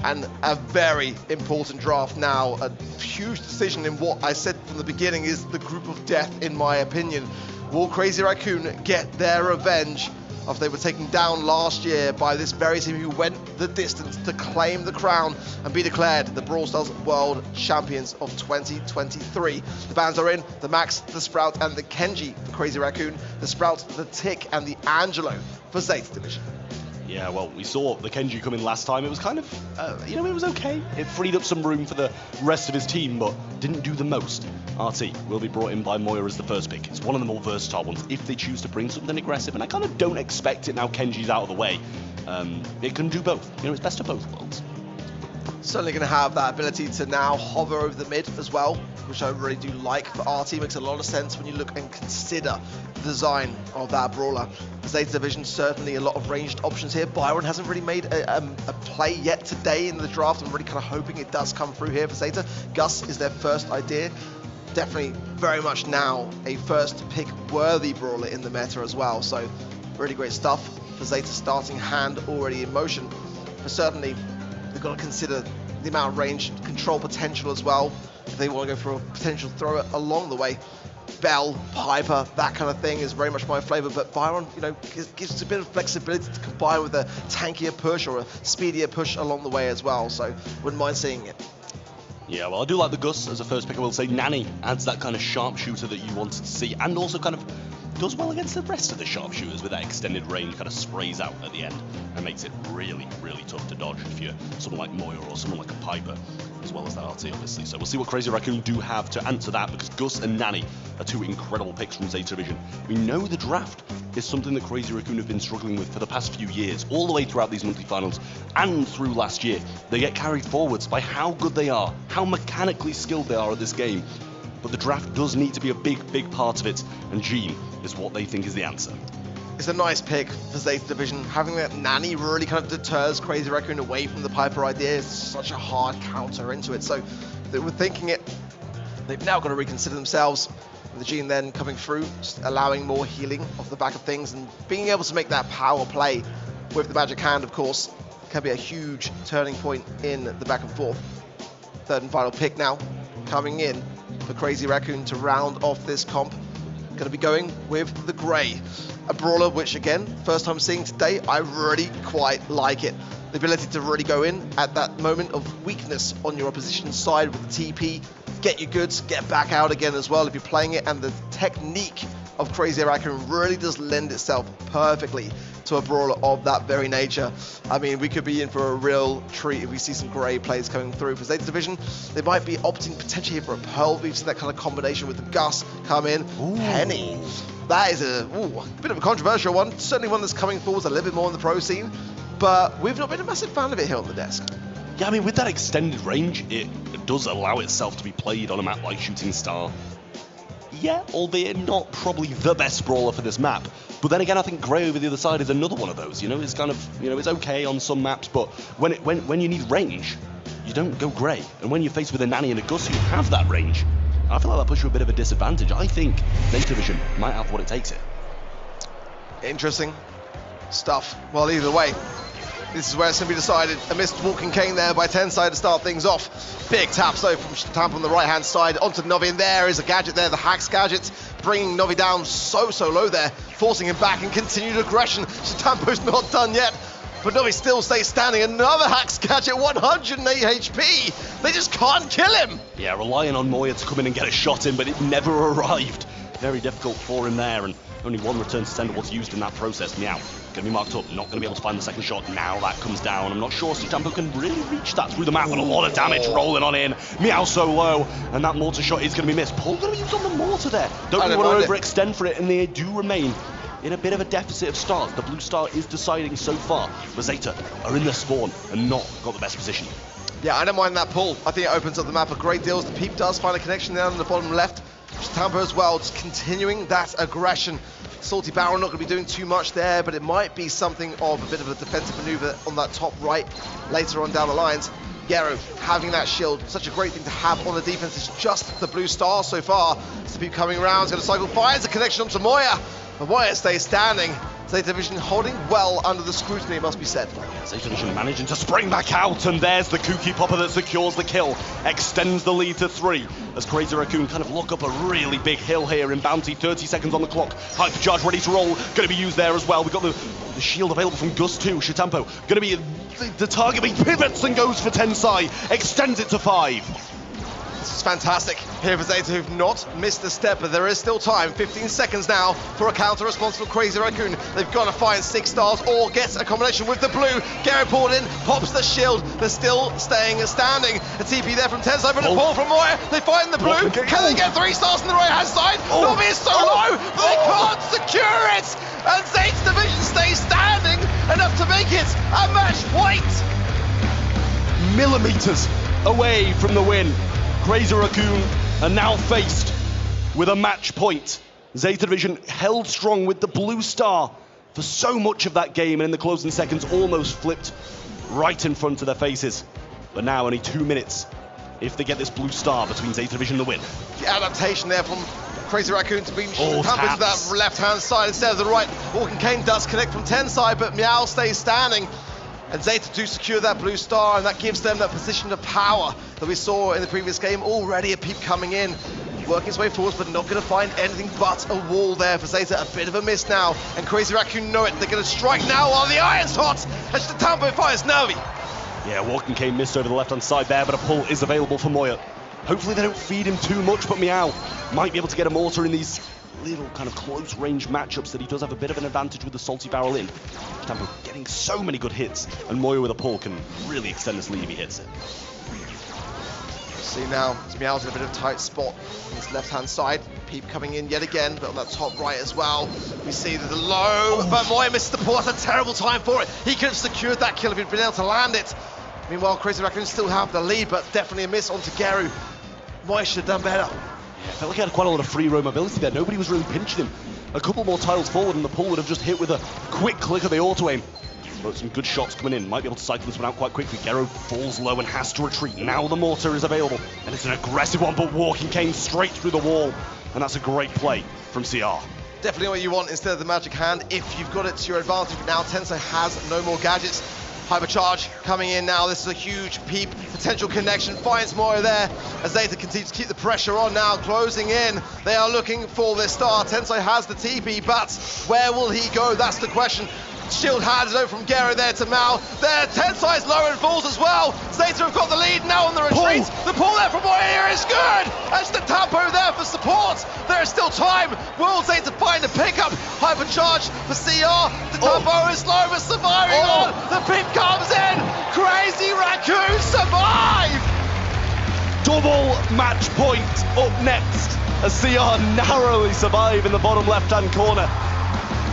and a very important draft now. A huge decision in what I said from the beginning is the group of death, in my opinion. Will Crazy Raccoon get their revenge after they were taken down last year by this very team who went the distance to claim the crown and be declared the Brawl Stars World Champions of 2023. The bands are in, the Max, the Sprout, and the Kenji for Crazy Raccoon, the Sprout, the Tick, and the Angelo for Zeta Division. Yeah, well, we saw the Kenji come in last time. It was kind of, it was okay. It freed up some room for the rest of his team, but didn't do the most. RT will be brought in by Moye as the first pick. It's one of the more versatile ones if they choose to bring something aggressive, and I kind of don't expect it now Kenji's out of the way. It can do both. It's best of both worlds. Certainly going to have that ability to now hover over the mid as well, which I really do like for RT. Makes a lot of sense when you look and consider the design of that brawler. The Zeta Division, certainly a lot of ranged options here. Byron hasn't really made a play yet today in the draft. I'm really kind of hoping it does come through here for Zeta. Gus is their first idea. Definitely very much now a first pick worthy brawler in the meta as well. So really great stuff for Zeta, starting hand already in motion. But certainly they've got to consider the amount of range control potential as well. If they want to go for a potential thrower along the way. Bell, Piper, that kind of thing is very much my flavor, but Byron, gives us a bit of flexibility to combine with a tankier push or a speedier push along the way as well, so wouldn't mind seeing it. Yeah, well, I do like the Gus as a first pick. I will say Nani adds that kind of sharpshooter that you wanted to see, and also kind of does well against the rest of the sharpshooters with that extended range, kind of sprays out at the end and makes it really, really tough to dodge if you're someone like Moye or someone like a Piper, as well as that RT, obviously. So we'll see what Crazy Raccoon do have to answer that, because Gus and Nani are two incredible picks from Zeta Division. We know the draft is something that Crazy Raccoon have been struggling with for the past few years, all the way throughout these monthly finals and through last year. They get carried forwards by how good they are, how mechanically skilled they are at this game. But the draft does need to be a big, big part of it, and Gene is what they think is the answer. It's a nice pick for Zeta Division. Having that Nani really kind of deters Crazy Raccoon away from the Piper idea. It's such a hard counter into it. So they were thinking it. They've now got to reconsider themselves. With the Gene then coming through, just allowing more healing off the back of things, and being able to make that power play with the magic hand, of course, can be a huge turning point in the back and forth. Third and final pick now coming in for Crazy Raccoon to round off this comp. Going to be going with the Grey, a brawler which, again, first time seeing today, I really quite like it. The ability to really go in at that moment of weakness on your opposition's side with the TP, get your goods, get back out again as well if you're playing it, and the technique of Crazy Raccoon really does lend itself perfectly to a brawler of that very nature. I mean, we could be in for a real treat if we see some Grey plays coming through. For Zeta Division, they might be opting potentially for a Pearl. We've seen that kind of combination with the Gus come in. Ooh. Penny. That is a bit of a controversial one. Certainly one that's coming forward a little bit more in the pro scene, but we've not been a massive fan of it here on the desk. Yeah, I mean, with that extended range, it does allow itself to be played on a map like Shooting Star. Yeah, albeit not probably the best brawler for this map. But then again, I think Grey over the other side is another one of those. You know, it's kind of, you know, it's okay on some maps, but when you need range, you don't go Grey. And when you're faced with a Nanny and a Gus who have that range, I feel like that puts you a bit of a disadvantage. I think Zeta Vision might have what it takes here. Interesting stuff. Well, either way, this is where it's going to be decided. A missed walking cane there by Tensai to start things off. Big taps though from Tampa on the right-hand side onto Novi, and there is a gadget there, the Hacks gadget, bringing Novi down so low there, forcing him back, and continued aggression. Tampo's not done yet, but Novi still stays standing. Another Hacks gadget, 108 HP. They just can't kill him. Yeah, relying on Moye to come in and get a shot in, but it never arrived. Very difficult for him there, and only one return to sender was used in that process. Meow, gonna be marked up, not gonna be able to find the second shot. Now that comes down. I'm not sure Tampo can really reach that through the map, and a lot of damage rolling on in. Meow so low, and that mortar shot is gonna be missed. Pull gonna be used on the mortar there. Don't really want to overextend for it, and they do remain in a bit of a deficit of stars. The blue star is deciding so far, but Zeta are in their spawn and not got the best position. Yeah, I don't mind that pull. I think it opens up the map a great deal. The Peep does find a connection down in the bottom left. Tampa as well, just continuing that aggression. Salty Barrel not going to be doing too much there, but it might be something of a bit of a defensive maneuver on that top right later on down the lines. Gero having that shield, such a great thing to have on the defense. It's just the blue star so far. To be coming around, it's going to cycle, finds a connection onto Moya, but Moya stays standing. Zeta Vision holding well under the scrutiny, it must be said. Zeta Vision managing to spring back out, and there's the Kooky Popper that secures the kill, extends the lead to 3, as Crazy Raccoon kind of look up a really big hill here in Bounty. 30 seconds on the clock, Hypercharge ready to roll, going to be used there as well. We've got the shield available from Gus too. Shitampo going to be the target, but he pivots and goes for Tensai, extends it to 5. This is fantastic here for Zeta, who've not missed a step, but there is still time. 15 seconds now for a counter response from Crazy Raccoon. They've got to find 6 stars or get a combination with the blue. Gary pulled in, pops the shield. They're still staying and standing. A TP there from Tensai, but a pull from Moya. They find the blue. Can they get 3 stars on the right-hand side? Novi is so low, but they can't secure it. And Zeta Division stays standing enough to make it a match point. Millimeters away from the win. Crazy Raccoon are now faced with a match point. Zeta Division held strong with the blue star for so much of that game, and in the closing seconds almost flipped right in front of their faces. But now only 2 minutes if they get this blue star between Zeta Division and the win. The adaptation there from Crazy Raccoon to being Oh, tapped into that left-hand side instead of the right. Walking Cane does connect from Tensai, but Meow stays standing. And Zeta do secure that blue star, and that gives them that position of power that we saw in the previous game. Already a Peep coming in, working his way forwards, but not going to find anything but a wall there for Zeta. A bit of a miss now, and Crazy Raccoon know it. They're going to strike now while the iron's hot, as Tampo fires Novi. Yeah, Walking Cane missed over the left-hand side there, but a pull is available for Moya. Hopefully they don't feed him too much, but Meow might be able to get a mortar in these little kind of close range matchups that he does have a bit of an advantage with the Salty Barrel in. Tampo getting so many good hits, and Moya with a pull can really extend this lead if he hits it. See now, Meow's in a bit of a tight spot on his left-hand side. Peep coming in yet again, but on that top right as well. We see that the low, but Moya misses the pull. That's a terrible time for it. He could have secured that kill if he'd been able to land it. Meanwhile, Crazy Raccoon still have the lead, but definitely a miss onto Geru. Moya should have done better. I felt like he had quite a lot of free roam ability there. Nobody was really pinching him. A couple more tiles forward and the pull would have just hit with a quick click of the auto-aim. But some good shots coming in. Might be able to cycle this one out quite quickly. Gero falls low and has to retreat. Now the mortar is available. And it's an aggressive one, but Walking Cane straight through the wall. And that's a great play from CR. Definitely what you want instead of the magic hand, if you've got it to your advantage. Now Tensai has no more gadgets. Hypercharge coming in now. This is a huge Peep potential connection. Finds Moya there as Zeta continues to keep the pressure on now. Closing in. They are looking for their star. Tensai has the TP, but where will he go? That's the question. Shield handed over from Gero there to Mao. There, Tensai's low and falls as well. Zeta have got the lead now on the retreat. The pull there from Moya here is good. That's the Tampo there for support. There is still time. Will Zeta find a pickup? Hypercharge for CR. The Tampo is low but surviving on. The Peep comes in. Crazy Raccoon survive. Double match point up next as CR narrowly survive in the bottom left-hand corner.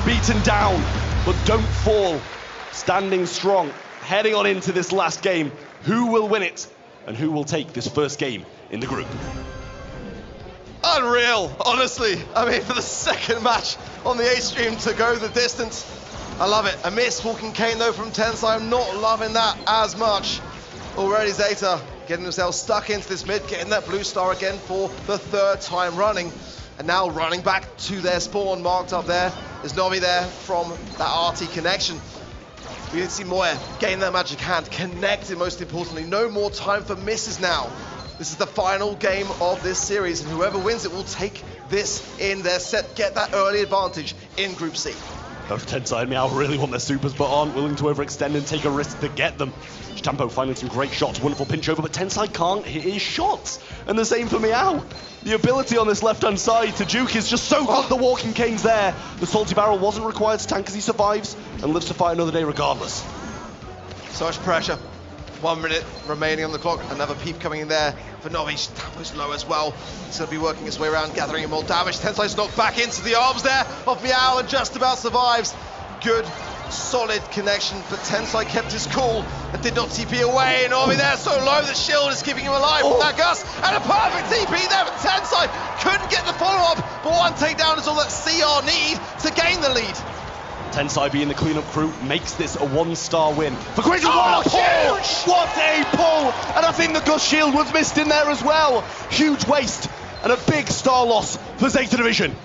Beaten down, but don't fall. Standing strong, heading on into this last game. Who will win it? And who will take this first game in the group? Unreal, honestly. I mean, for the second match on the A stream to go the distance, I love it. A missed walking cane though from Tensai. I'm not loving that as much. Already Zeta getting themselves stuck into this mid, getting that blue star again for the third time running. And now running back to their spawn, marked up there. There's Novi there from that RT connection. We did see Moye getting that magic hand, connected most importantly. No more time for misses now. This is the final game of this series, and whoever wins it will take this in their set, get that early advantage in Group C. Those Tensai and Meow really want their supers, but aren't willing to overextend and take a risk to get them. Stampo finding some great shots, wonderful pinch over, but Tensai can't hit his shots. And the same for Meow. The ability on this left-hand side to juke is just so good. The walking cane's there. The salty barrel wasn't required to tank as he survives and lives to fight another day regardless. So much pressure. 1 minute remaining on the clock. Another peep coming in there for Novi. Stampo's low as well. He's going to be working his way around, gathering more damage. Tensai's knocked back into the arms there of Meow and just about survives. Good, solid connection, but Tensai kept his cool and did not TP away. And Novi there so low, the shield is keeping him alive from that Gus. And a perfect TP there, but Tensai couldn't get the follow-up. But one takedown is all that CR need to gain the lead. Tensai being the cleanup crew makes this a 1-star win. For Crazy, what a pull! huge! What a pull! And I think the Gus shield was missed in there as well. Huge waste and a big star loss for Zeta Division.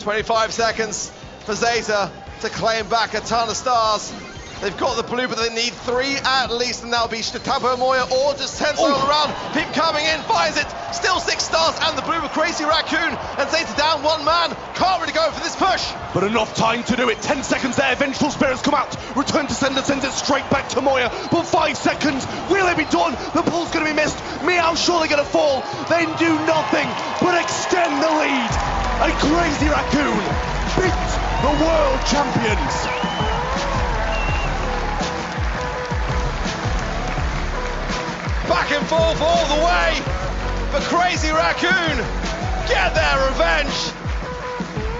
25 seconds for Zeta to claim back a ton of stars. They've got the blue, but they need 3 at least, and that'll be Stampo, Moye, or just Tensai all around. Peep coming in, finds it. Still 6 stars, and the blue with Crazy Raccoon. And Zeta down 1 man. Can't really go for this push. But enough time to do it. 10 seconds there. Vengeful Spirits come out. Return to sender sends it straight back to Moye. But 5 seconds. Will it be done? The pull's going to be missed. Meow surely going to fall. They do nothing but extend the lead. And Crazy Raccoon beat the world champions. Back and forth all the way, but Crazy Raccoon get their revenge.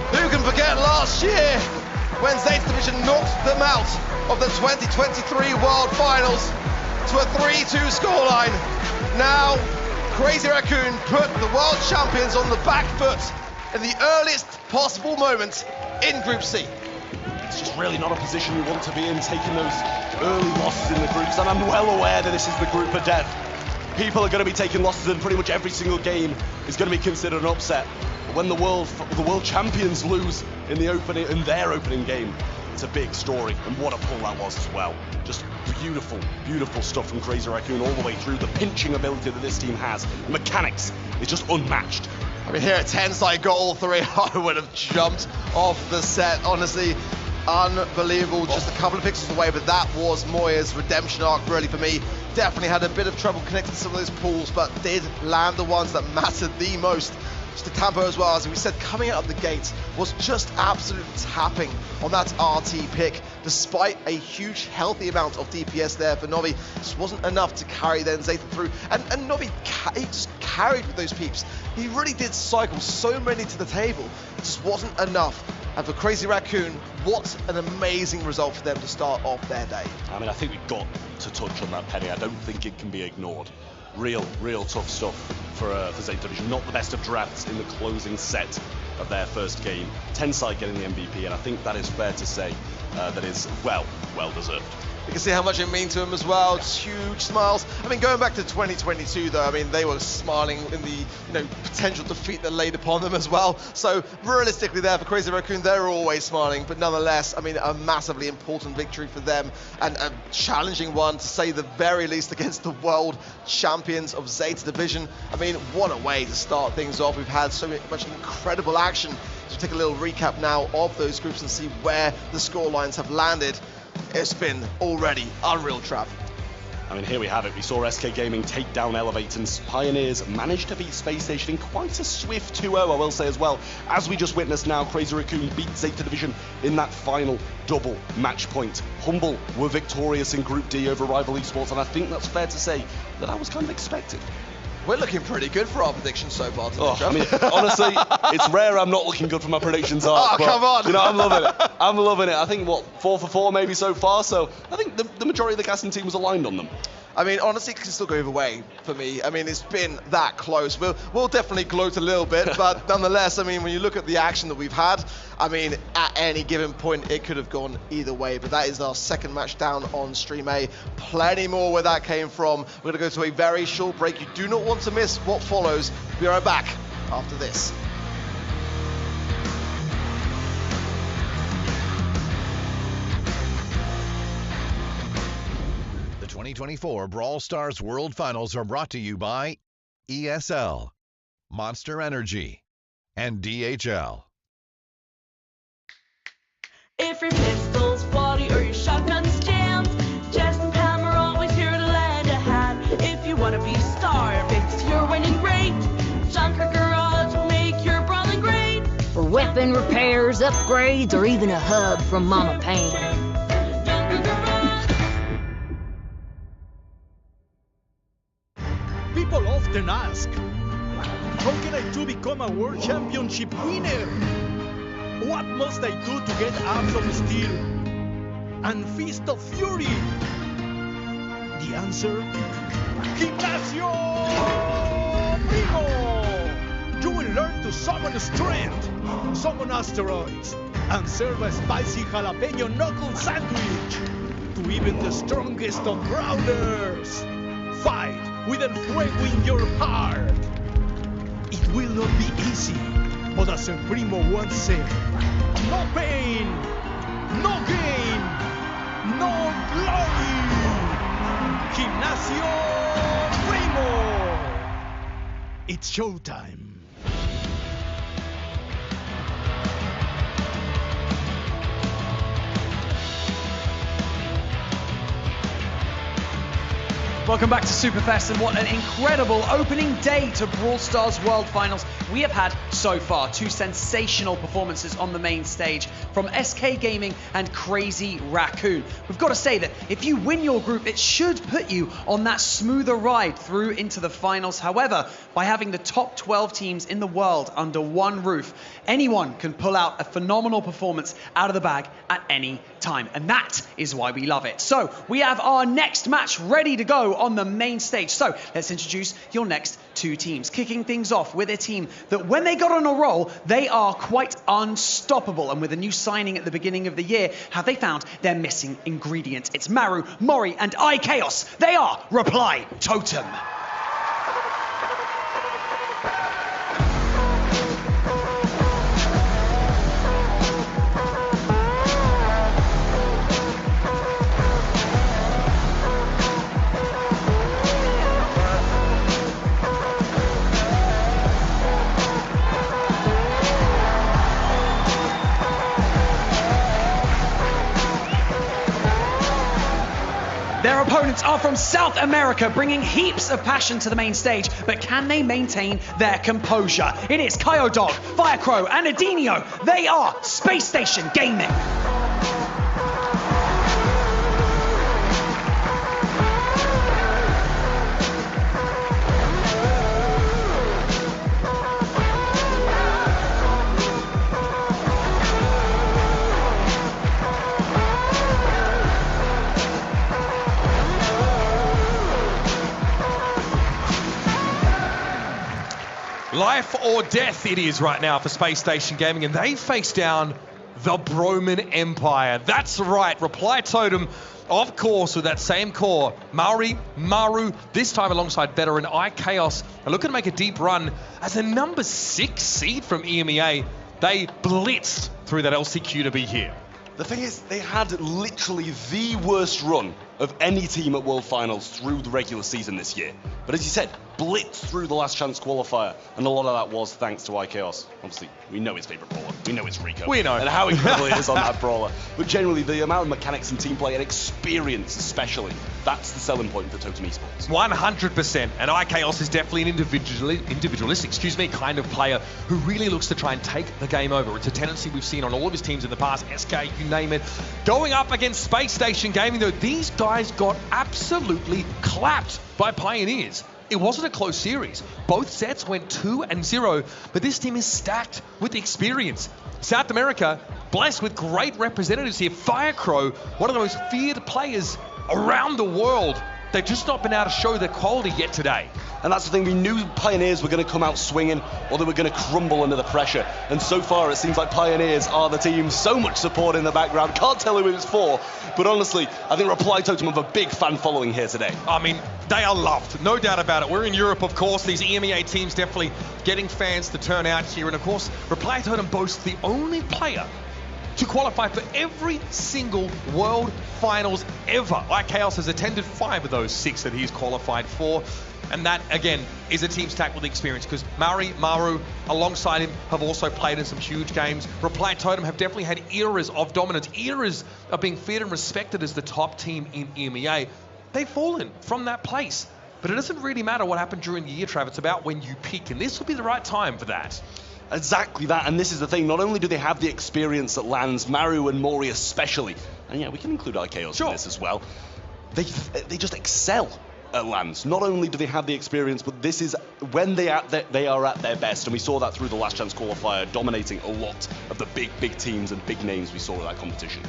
Who can forget last year when Zeta Division knocked them out of the 2023 World Finals to a 3-2 scoreline. Now, Crazy Raccoon put the world champions on the back foot in the earliest possible moment in Group C. It's just really not a position you want to be in, taking those early losses in the groups, and I'm well aware that this is the group of death. People are going to be taking losses, and pretty much every single game is going to be considered an upset. But when the world champions lose in their opening game, it's a big story, and what a pull that was as well. Just beautiful, beautiful stuff from Crazy Raccoon all the way through. The pinching ability that this team has, the mechanics is just unmatched. I mean, here at Tensai got all 3, I would have jumped off the set, honestly. Unbelievable, just a couple of pixels away, but that was Moye's redemption arc really for me. Definitely had a bit of trouble connecting some of those pulls, but did land the ones that mattered the most. Stampo as well, as we said, coming out of the gate was just absolutely tapping on that RT pick, despite a huge healthy amount of DPS there for Novi. Just wasn't enough to carry then Zeta through, and Novi he just carried with those peeps. He really did cycle so many to the table, it just wasn't enough. And for Crazy Raccoon, what an amazing result for them to start off their day. I mean, I think we've got to touch on that, Penny. I don't think it can be ignored. Real tough stuff for Zeta Division. Not the best of drafts in the closing set of their first game. Tensai getting the MVP, and I think that is fair to say that is well deserved. You can see how much it means to them as well. Just huge smiles. I mean, going back to 2022 though, I mean, they were smiling in the potential defeat that laid upon them as well. So realistically there for Crazy Raccoon, they're always smiling, but nonetheless, I mean, a massively important victory for them and a challenging one to say the very least against the world champions of Zeta Division. I mean, what a way to start things off. We've had so much incredible action. So take a little recap now of those groups and see where the score lines have landed. It's been already unreal, Trav. I mean, here we have it. We saw SK Gaming take down Elevate, and Pioneers managed to beat Space Station in quite a swift 2-0, I will say as well. As we just witnessed now, Crazy Raccoon beat Zeta Division in that final double match point. Humble were victorious in Group D over Rival Esports, and I think that's fair to say that I was kind of expected. We're looking pretty good for our predictions so far today, I mean, honestly, it's rare I'm not looking good for my predictions. Oh, come on. You know, I'm loving it. I think, 4 for 4 maybe so far, so I think the majority of the casting team was aligned on them. I mean, honestly, it can still go either way for me. I mean, it's been that close. We'll definitely gloat a little bit, but nonetheless, I mean, when you look at the action that we've had, I mean, at any given point, it could have gone either way. But that is our second match down on Stream A. Plenty more where that came from. We're going to go to a very short break. You do not want to miss what follows. We'll be right back after this. The 2024 Brawl Stars World Finals are brought to you by ESL, Monster Energy, and DHL. If your pistol's faulty or your shotgun's jammed, Jess and Pam are always here to lend a hand. If you want to be star, fix your winning rate, Junker Garage will make your brawling great. For weapon repairs, upgrades, or even a hug from Mama Pam. People often ask, how can I do become a world championship winner? What must I do to get Abs of Steel and Fist of Fury? The answer? Gimnasio Primo! You will learn to summon strength, summon asteroids, and serve a spicy jalapeno knuckle sandwich to even the strongest of brawlers. Fight with El Fuego in your heart. It will not be easy, but as El Primo once said, no pain, no gain, no glory. Gimnasio Primo. It's showtime. Welcome back to Superfest, and what an incredible opening day to Brawl Stars World Finals we have had so far. Two sensational performances on the main stage from SK Gaming and Crazy Raccoon. We've got to say that if you win your group, it should put you on that smoother ride through into the finals. However, by having the top 12 teams in the world under one roof, anyone can pull out a phenomenal performance out of the bag at any time, and that is why we love it. So we have our next match ready to go on the main stage. So let's introduce your next two teams, kicking things off with a team that when they got on a roll, they are quite unstoppable. And with a new signing at the beginning of the year, have they found their missing ingredient? It's Maru, Mori, and iChaos. They are Reply Totem. Their opponents are from South America, bringing heaps of passion to the main stage, but can they maintain their composure? It is Kyodog, Firecrow, and Adinio. They are Space Station Gaming. Life or death it is right now for Space Station Gaming, and they face down the Broman Empire. That's right, Reply Totem, of course, with that same core. Maru, this time alongside veteran iChaos, are looking to make a deep run as a number 6 seed from EMEA. They blitzed through that LCQ to be here. The thing is, they had literally the worst run of any team at World Finals through the regular season this year. But as you said, blitzed through the last chance qualifier, and a lot of that was thanks to iChaos. Obviously, we know his favourite brawler. We know it's Rico. We know. And how incredible it is on that brawler. But generally, the amount of mechanics and team play and experience especially, that's the selling point for Totem Esports. 100%. And iChaos is definitely an individualistic kind of player who really looks to try and take the game over. It's a tendency we've seen on all of his teams in the past, SK, you name it. Going up against Space Station Gaming, though, these guys got absolutely clapped by Pioneers. It wasn't a close series. Both sets went 2-0, but this team is stacked with experience. South America, blessed with great representatives here. Firecrow, one of the most feared players around the world. they've just not been able to show their quality yet today. And that's the thing, we knew Pioneers were going to come out swinging, or they were going to crumble under the pressure. And so far, it seems like Pioneers are the team. So much support in the background. Can't tell who it's for, but honestly, I think Reply Totem have a big fan following here today. I mean, they are loved, no doubt about it. We're in Europe, of course. These EMEA teams definitely getting fans to turn out here. And of course, Reply Totem boasts the only player to qualify for every single World Finals ever. Chaos has attended 5 of those 6 that he's qualified for. And that, again, is a team stacked with experience, because Maru, alongside him, have also played in some huge games. Reply Totem have definitely had eras of dominance, eras of being feared and respected as the top team in EMEA. They've fallen from that place. But it doesn't really matter what happened during the year, Trav. It's about when you peak, and this will be the right time for that. Exactly that, and this is the thing. Not only do they have the experience that lands, Maru and Mori especially, and yeah, we can include Chaos in this as well, they just excel at lands. Not only do they have the experience, but this is when they are at their best, and we saw that through the last chance qualifier, dominating a lot of the big teams and big names we saw in that competition.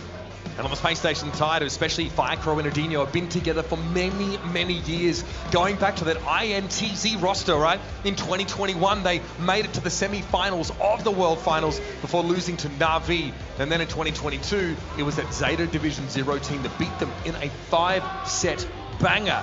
And on the Space Station side, especially Firecrow and Adinho have been together for many years, going back to that INTZ roster, right? In 2021, they made it to the semi-finals of the World Finals before losing to Na'Vi. And then in 2022, it was that Zeta Division 0 team that beat them in a 5-set banger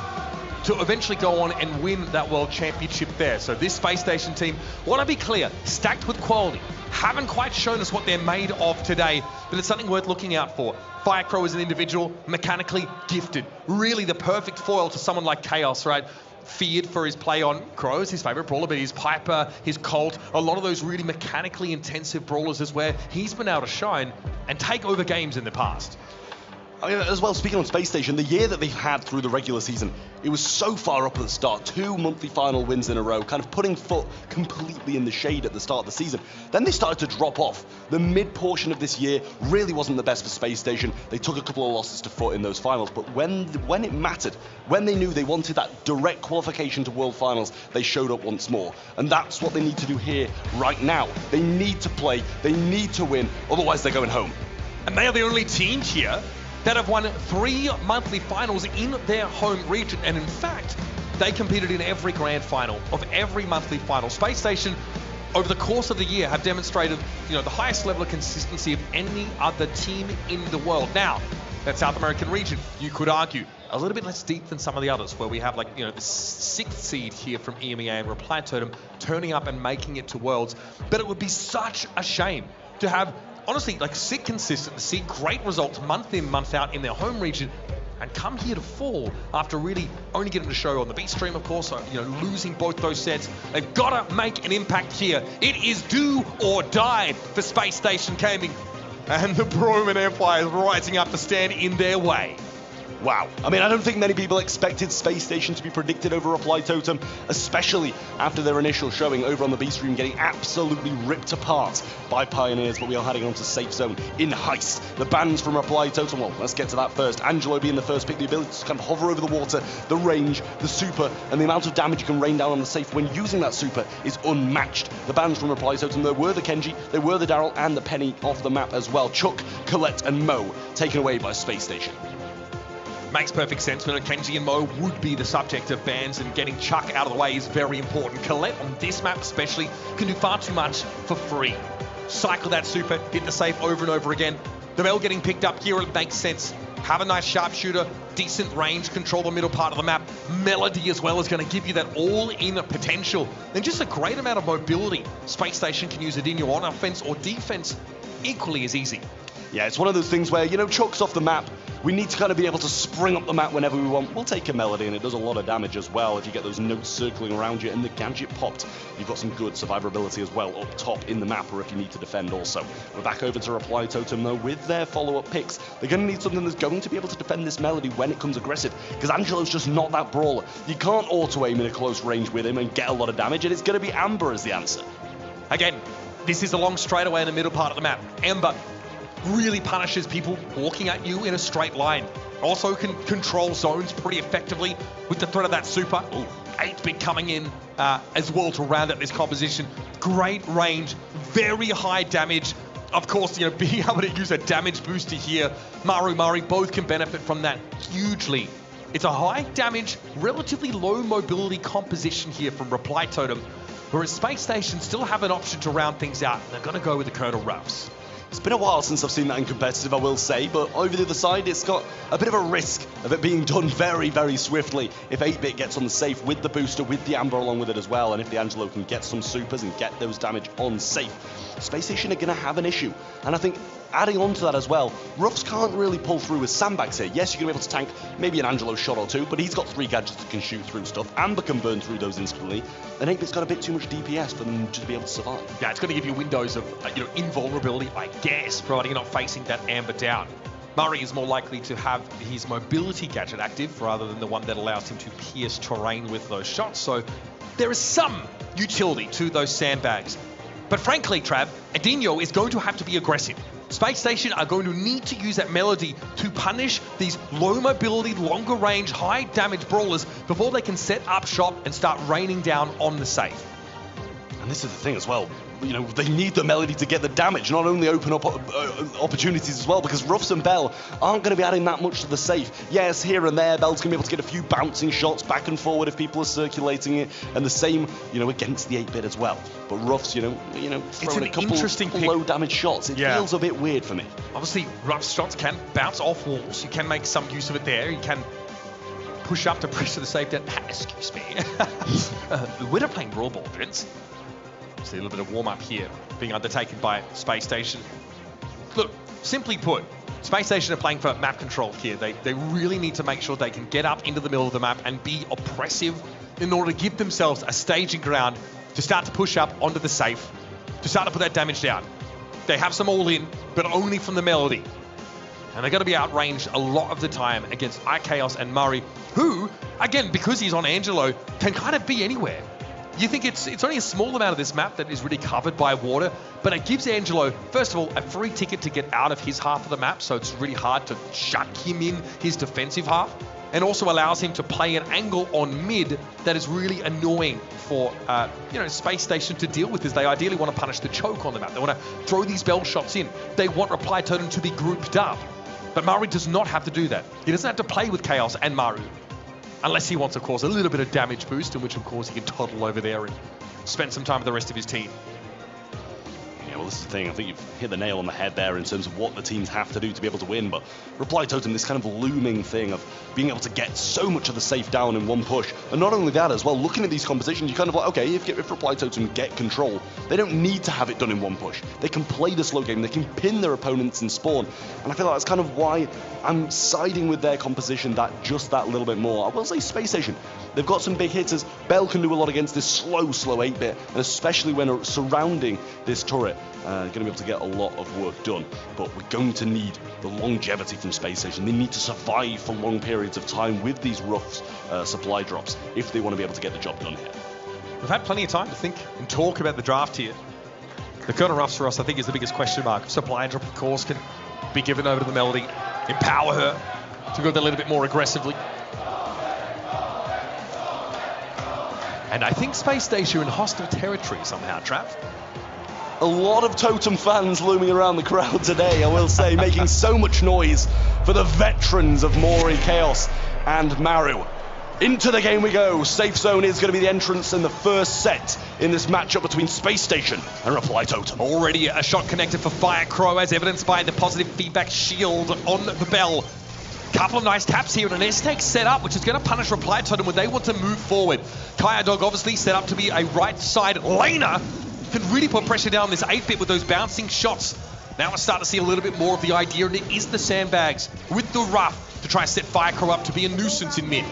to eventually go on and win that World Championship there. So this Space Station team, want to be clear, stacked with quality. Haven't quite shown us what they're made of today, but it's something worth looking out for. Firecrow is an individual, mechanically gifted. Really the perfect foil to someone like Chaos, right? Feared for his play on Crows, his favorite brawler, but his Piper, his Colt, a lot of those really mechanically intensive brawlers is where he's been able to shine and take over games in the past. I mean, as well, speaking on Space Station, the year that they've had through the regular season, it was so far up at the start, 2 monthly final wins in a row, kind of putting foot completely in the shade at the start of the season. Then they started to drop off. The mid portion of this year really wasn't the best for Space Station. They took a couple of losses to foot in those finals, but when it mattered, when they knew they wanted that direct qualification to World Finals, they showed up once more. And that's what they need to do here right now. They need to play, they need to win, otherwise they're going home. And they are the only team here that have won 3 monthly finals in their home region. And in fact, they competed in every grand final of every monthly final. Space Station, over the course of the year, have demonstrated, the highest level of consistency of any other team in the world. Now, that South American region, you could argue, a little bit less deep than some of the others, where we have the 6th seed here from EMEA and Reply Totem turning up and making it to Worlds. But it would be such a shame to have, honestly, see consistency, great results month in, month out in their home region, and come here to fall after really only getting to show on the B stream, of course, losing both those sets. They've got to make an impact here. It is do or die for Space Station Gaming, and the Broman Empire is rising up to stand in their way. Wow. I mean, I don't think many people expected Space Station to be predicted over Reply Totem, especially after their initial showing over on the B stream, getting absolutely ripped apart by Pioneers, but we are heading on to Safe Zone in Heist. The bans from Reply Totem, well, let's get to that first. Angelo being the first pick, the ability to kind of hover over the water, the range, the super, and the amount of damage you can rain down on the Safe when using that super is unmatched. The bans from Reply Totem, there were the Kenji, there were the Daryl, and the Penny off the map as well. Chuck, Colette, and Mo taken away by Space Station. Makes perfect sense. When Kenji and Mo would be the subject of bans, and getting Chuck out of the way is very important. Colette, on this map especially, can do far too much for free. Cycle that super, hit the safe over and over again. The Bell getting picked up here, it makes sense. Have a nice sharpshooter, decent range, control the middle part of the map. Melody as well is going to give you that all-in potential. And just a great amount of mobility. Space Station can use Adinho on offense or defense equally as easy. Yeah, it's one of those things where, Chuck's off the map. We need to kind of be able to spring up the map whenever we want. We'll take a Melody, and it does a lot of damage as well if you get those notes circling around you and the gadget popped. You've got some good survivability as well up top in the map, or if you need to defend also. We're back over to Reply Totem, though, with their follow-up picks. They're going to need something that's going to be able to defend this Melody when it comes aggressive, because Angelo's just not that brawler. You can't auto-aim in a close range with him and get a lot of damage, and it's going to be Amber as the answer. Again, this is a long straightaway in the middle part of the map. Amber really punishes people walking at you in a straight line. Also can control zones pretty effectively with the threat of that super. 8-bit coming in as well to round out this composition. Great range, very high damage. Of course, being able to use a damage booster here, Maru both can benefit from that hugely. It's a high damage, relatively low mobility composition here from Reply Totem, whereas Space Station still have an option to round things out, and they're going to go with the Colonel Ruffs. It's been a while since I've seen that in competitive, I will say, but over the other side, it's got a bit of a risk of it being done very, very swiftly if 8-Bit gets on the safe with the booster, with the Amber along with it as well, and if the Angelo can get some supers and get those damage on safe, Space Station are going to have an issue. And I think adding on to that as well, Ruffs can't really pull through with sandbags here. Yes, you're going to be able to tank maybe an Angelo shot or two, but he's got 3 gadgets that can shoot through stuff. Amber can burn through those instantly, and 8-Bit's got a bit too much DPS for them to be able to survive. Yeah, it's going to give you windows of invulnerability, I guess, providing you're not facing that Amber down. Murray is more likely to have his mobility gadget active rather than the one that allows him to pierce terrain with those shots, so there is some utility to those sandbags. But frankly, Trav, Adinho is going to have to be aggressive. Space Station are going to need to use that melody to punish these low mobility, longer range, high damage brawlers before they can set up shop and start raining down on the safe. And this is the thing as well, they need the melody to get the damage, not only open up opportunities as well, because Ruffs and Bell aren't going to be adding that much to the safe. Yes, here and there, Bell's going to be able to get a few bouncing shots back and forward if people are circulating it, and the same, against the 8-Bit as well. But Ruffs, throwing a couple low damage shots, it feels a bit weird for me. Obviously, Ruffs shots can bounce off walls. You can make some use of it there. You can push up to pressure the safe down. Excuse me. We're not playing Brawl Ball, gents. See a little bit of warm-up here being undertaken by Space Station. Look, simply put, Space Station are playing for map control here. They really need to make sure they can get up into the middle of the map and be oppressive in order to give themselves a staging ground to start to push up onto the safe, to start to put that damage down. They have some all-in, but only from the melody. And they're going to be outranged a lot of the time against iChaos and Murray, who, again, because he's on Angelo, can kind of be anywhere. You think it's only a small amount of this map that is really covered by water, but it gives Angelo, first of all, a free ticket to get out of his half of the map, so it's really hard to shut him in his defensive half, and also allows him to play an angle on mid that is really annoying for Space Station to deal with, as they ideally want to punish the choke on the map. They want to throw these bell shots in. They want Reply Totem to be grouped up, but Maru does not have to do that. He doesn't have to play with Chaos and Maru. Unless he wants to cause a little bit of damage boost, in which, of course, he can toddle over there and spend some time with the rest of his team. Yeah, well, this is the thing. I think you've hit the nail on the head there in terms of what the teams have to do to be able to win. But Reply Totem, this kind of looming thing of being able to get so much of the safe down in one push. And not only that as well, looking at these compositions, you're kind of like, okay, if Reply Totem get control, they don't need to have it done in one push. They can play the slow game. They can pin their opponents in spawn. And I feel like that's kind of why I'm siding with their composition just that little bit more. I will say Space Station, they've got some big hitters. Bell can do a lot against this slow 8-Bit, and especially when surrounding this turret, going to be able to get a lot of work done. But we're going to need the longevity from Space Station. They need to survive for long periods of time with these rough supply drops if they want to be able to get the job done here. We've had plenty of time to think and talk about the draft here. The Colonel Ruffs for us, I think, is the biggest question mark. Supply drop, of course, can be given over to the Melody, empower her to go a little bit more aggressively. And I think Space Station are in hostile territory somehow, Trav. A lot of Totem fans looming around the crowd today, I will say, making so much noise for the veterans of Moye, Chaos, and Maru. Into the game we go. Safe Zone is going to be the entrance in the first set in this matchup between Space Station and Reply Totem. Already a shot connected for Firecrow, as evidenced by the positive feedback shield on the Bell. Couple of nice taps here, and an S-Take set up, which is going to punish Reply Totem when they want to move forward. Kaya Dog obviously set up to be a right side laner. Can really put pressure down this 8-Bit with those bouncing shots. Now we're starting to see a little bit more of the idea, and it is the sandbags with the Ruff to try and set Firecrow up to be a nuisance in mid.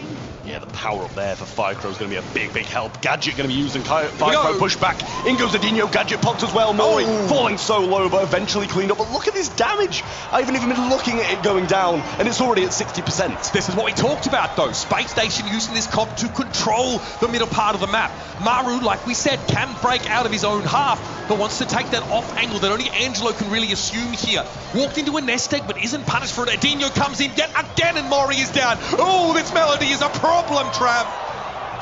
Yeah, the power up there for Firecrow is going to be a big, big help. Gadget going to be used and Firecrow push back. In goes Adinho, Gadget popped as well. Moye falling so low, but eventually cleaned up. But look at this damage. I haven't even been looking at it going down, and it's already at 60%. This is what we talked about, though. Space Station using this comp to control the middle part of the map. Maru, like we said, can break out of his own half, but wants to take that off angle that only Angelo can really assume here. Walked into a nest egg, but isn't punished for it. Adinho comes in yet again, and Moye is down. Oh, this Melody is a problem, Trav.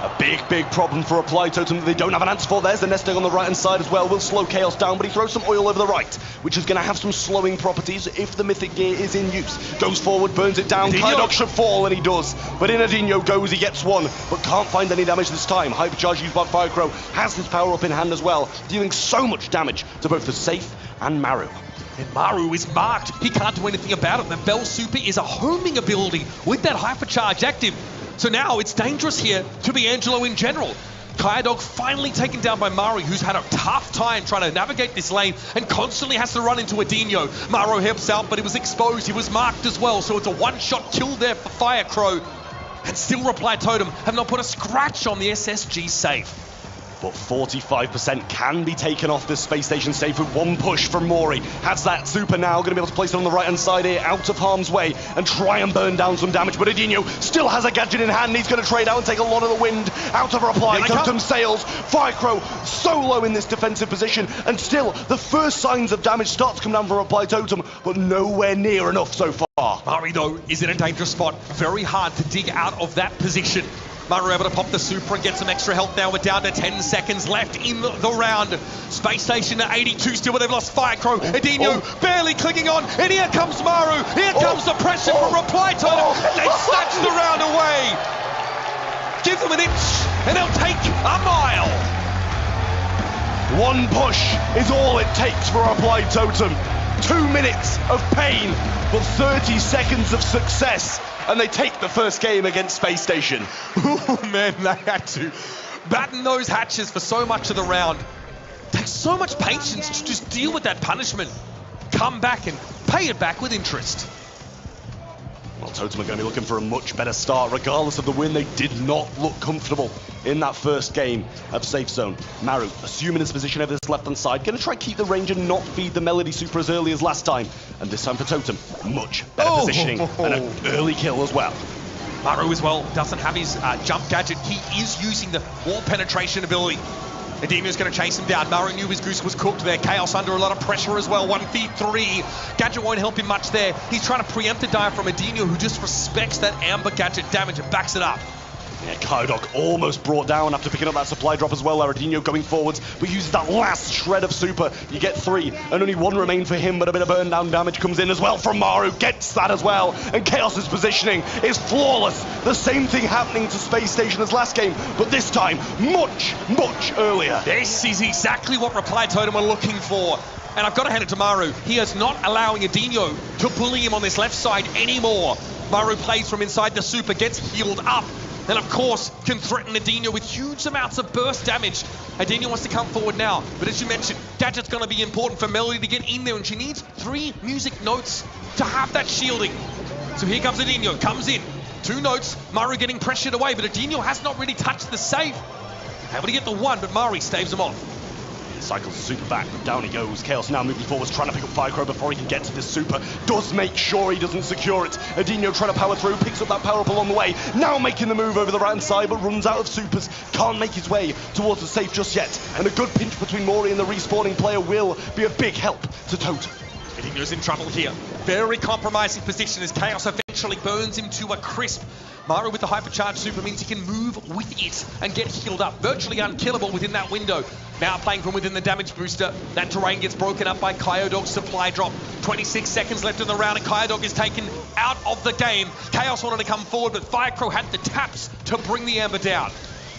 A big problem for Reply Totem that they don't have an answer for. There's the nesting on the right-hand side as well. Will slow Chaos down, but he throws some oil over the right, which is going to have some slowing properties if the Mythic Gear is in use. Goes forward, burns it down. Kydog should fall, and he does. But in Adinho goes, he gets one, but can't find any damage this time. Hypercharge used by Firecrow has his power up in hand as well, dealing so much damage to both the Safe and Maru. And Maru is marked. He can't do anything about it. The Bell Super is a homing ability with that Hypercharge active. So now it's dangerous here to be Angelo in general. Kydog finally taken down by Maru, who's had a tough time trying to navigate this lane and constantly has to run into Adinho. Maru helps out, but he was exposed. He was marked as well, so it's a one-shot kill there for Firecrow. And still Reply Totem have not put a scratch on the SSG Safe. But 45% can be taken off this space station Safe with one push from Mori. Has that super now, going to be able to place it on the right-hand side here, out of harm's way, and try and burn down some damage. But Adinho still has a gadget in hand. He's going to trade out and take a lot of the wind out of Reply Totem sails. Firecrow so low in this defensive position, and still the first signs of damage start to come down from Reply Totem, but nowhere near enough so far. Murray, though, is in a dangerous spot. Very hard to dig out of that position. Maru able to pop the super and get some extra health now. We're down to 10 seconds left in the round. Space Station at 82 still, but they've lost Firecrow. Adinho barely clinging on, and here comes Maru. Here comes the pressure from Reply Totem, and they snatch the round away. Give them an inch, and they'll take a mile. One push is all it takes for Reply Totem. 2 minutes of pain, but 30 seconds of success. And they take the first game against Space Station. Oh man, they had to batten those hatches for so much of the round. Takes so much patience to just deal with that punishment. Come back and pay it back with interest. Well, Totem are going to be looking for a much better start. Regardless of the win, they did not look comfortable in that first game of Safe Zone. Maru, assuming his position over this left-hand side, going to try to keep the range and not feed the Melody Super as early as last time. And this time for Totem, much better positioning and an early kill as well. Maru as well doesn't have his jump gadget. He is using the wall penetration ability. Adinho's going to chase him down. Maru knew his goose was cooked there. Chaos under a lot of pressure as well. 1v3. Gadget won't help him much there. He's trying to preempt a dive from Adinho, who just respects that Amber gadget damage and backs it up. Yeah, Kydog almost brought down after picking up that supply drop as well. Adinho going forwards, but uses that last shred of super. You get 3, and only 1 remain for him, but a bit of burn down damage comes in as well from Maru. Gets that as well, and Chaos's positioning is flawless. The same thing happening to Space Station as last game, but this time much earlier. This is exactly what Reply Totem are looking for. And I've got to hand it to Maru. He is not allowing Adinho to bully him on this left side anymore. Maru plays from inside the super, gets healed up, and of course can threaten Adinho with huge amounts of burst damage. Adinho wants to come forward now, but as you mentioned, Gadget's going to be important for Melody to get in there, and she needs 3 music notes to have that shielding. So here comes Adinho, comes in, 2 notes, Maru getting pressured away, but Adinho has not really touched the safe. Able to get the 1, but Maru staves him off. Cycles the super back, but down he goes. Chaos now moving forwards, trying to pick up Firecrow before he can get to this super. Does make sure he doesn't secure it. Adinho trying to power through, picks up that power up along the way. Now making the move over the right-hand side, but runs out of supers. Can't make his way towards the safe just yet. And a good pinch between Mori and the respawning player will be a big help to Totem. Adinho's in trouble here. Very compromising position as Chaos eventually burns him to a crisp. Maru with the hypercharged super means he can move with it and get healed up. Virtually unkillable within that window. Now playing from within the damage booster. That terrain gets broken up by Kydog's supply drop. 26 seconds left in the round and Kydog is taken out of the game. Chaos wanted to come forward, but Firecrow had the taps to bring the Amber down.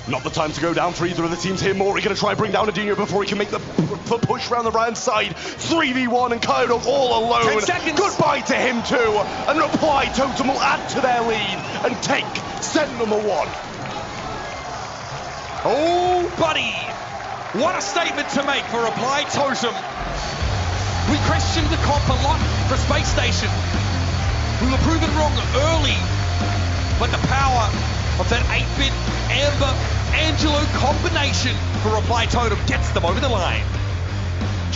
Not the time to go down for either of the teams here. Mori going to try and bring down Adinho before he can make the push around the right-hand side. 3v1 and Kydog all alone. 10 seconds. Goodbye to him too. And Reply Totem will add to their lead and take set number 1. Oh, buddy. What a statement to make for Reply Totem. We questioned the comp a lot for Space Station. We were proven wrong early, but the power of that 8-bit Amber Angelo combination for Reply Totem gets them over the line.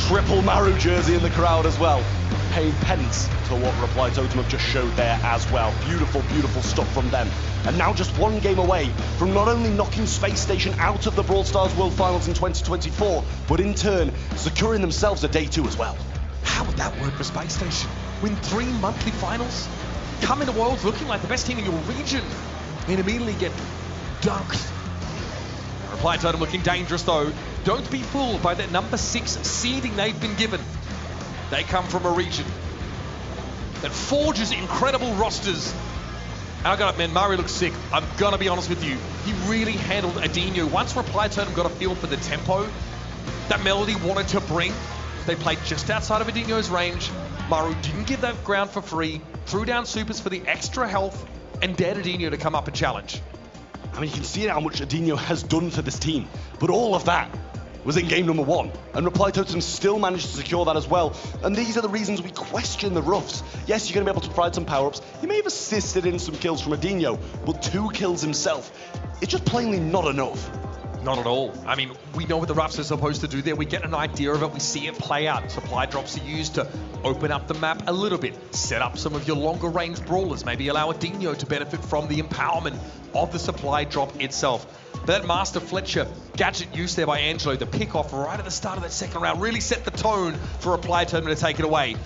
Triple Maru jersey in the crowd as well. Paying pence to what Reply Totem have just showed there as well. Beautiful stuff from them. And now just 1 game away from not only knocking Space Station out of the Brawl Stars World Finals in 2024, but in turn securing themselves a day 2 as well. How would that work for Space Station? Win 3 monthly finals, come into Worlds looking like the best team in your region, and immediately get dunked Reply Totem looking dangerous though. Don't be fooled by that number 6 seeding they've been given. They come from a region that forges incredible rosters. And I got it, man, Murray looks sick. I'm gonna be honest with you. He really handled Adinho. Once Reply Totem got a feel for the tempo that Melody wanted to bring, they played just outside of Adinho's range. Maru didn't give that ground for free, threw down supers for the extra health, and dared Adinho to come up and challenge. I mean, you can see how much Adinho has done for this team, but all of that was in game number 1, and Reply Totem still managed to secure that as well. And these are the reasons we question the Ruffs. Yes, you're going to be able to provide some power-ups. He may have assisted in some kills from Adinho, but 2 kills himself, it's just plainly not enough. Not at all. I mean, we know what the Ruffs are supposed to do there. We get an idea of it. We see it play out. Supply drops are used to open up the map a little bit, set up some of your longer range brawlers, maybe allow Adinho to benefit from the empowerment of the supply drop itself. But that Master Fletcher gadget use there by Angelo, the pick off right at the start of that second round, really set the tone for Reply Totem to take it away.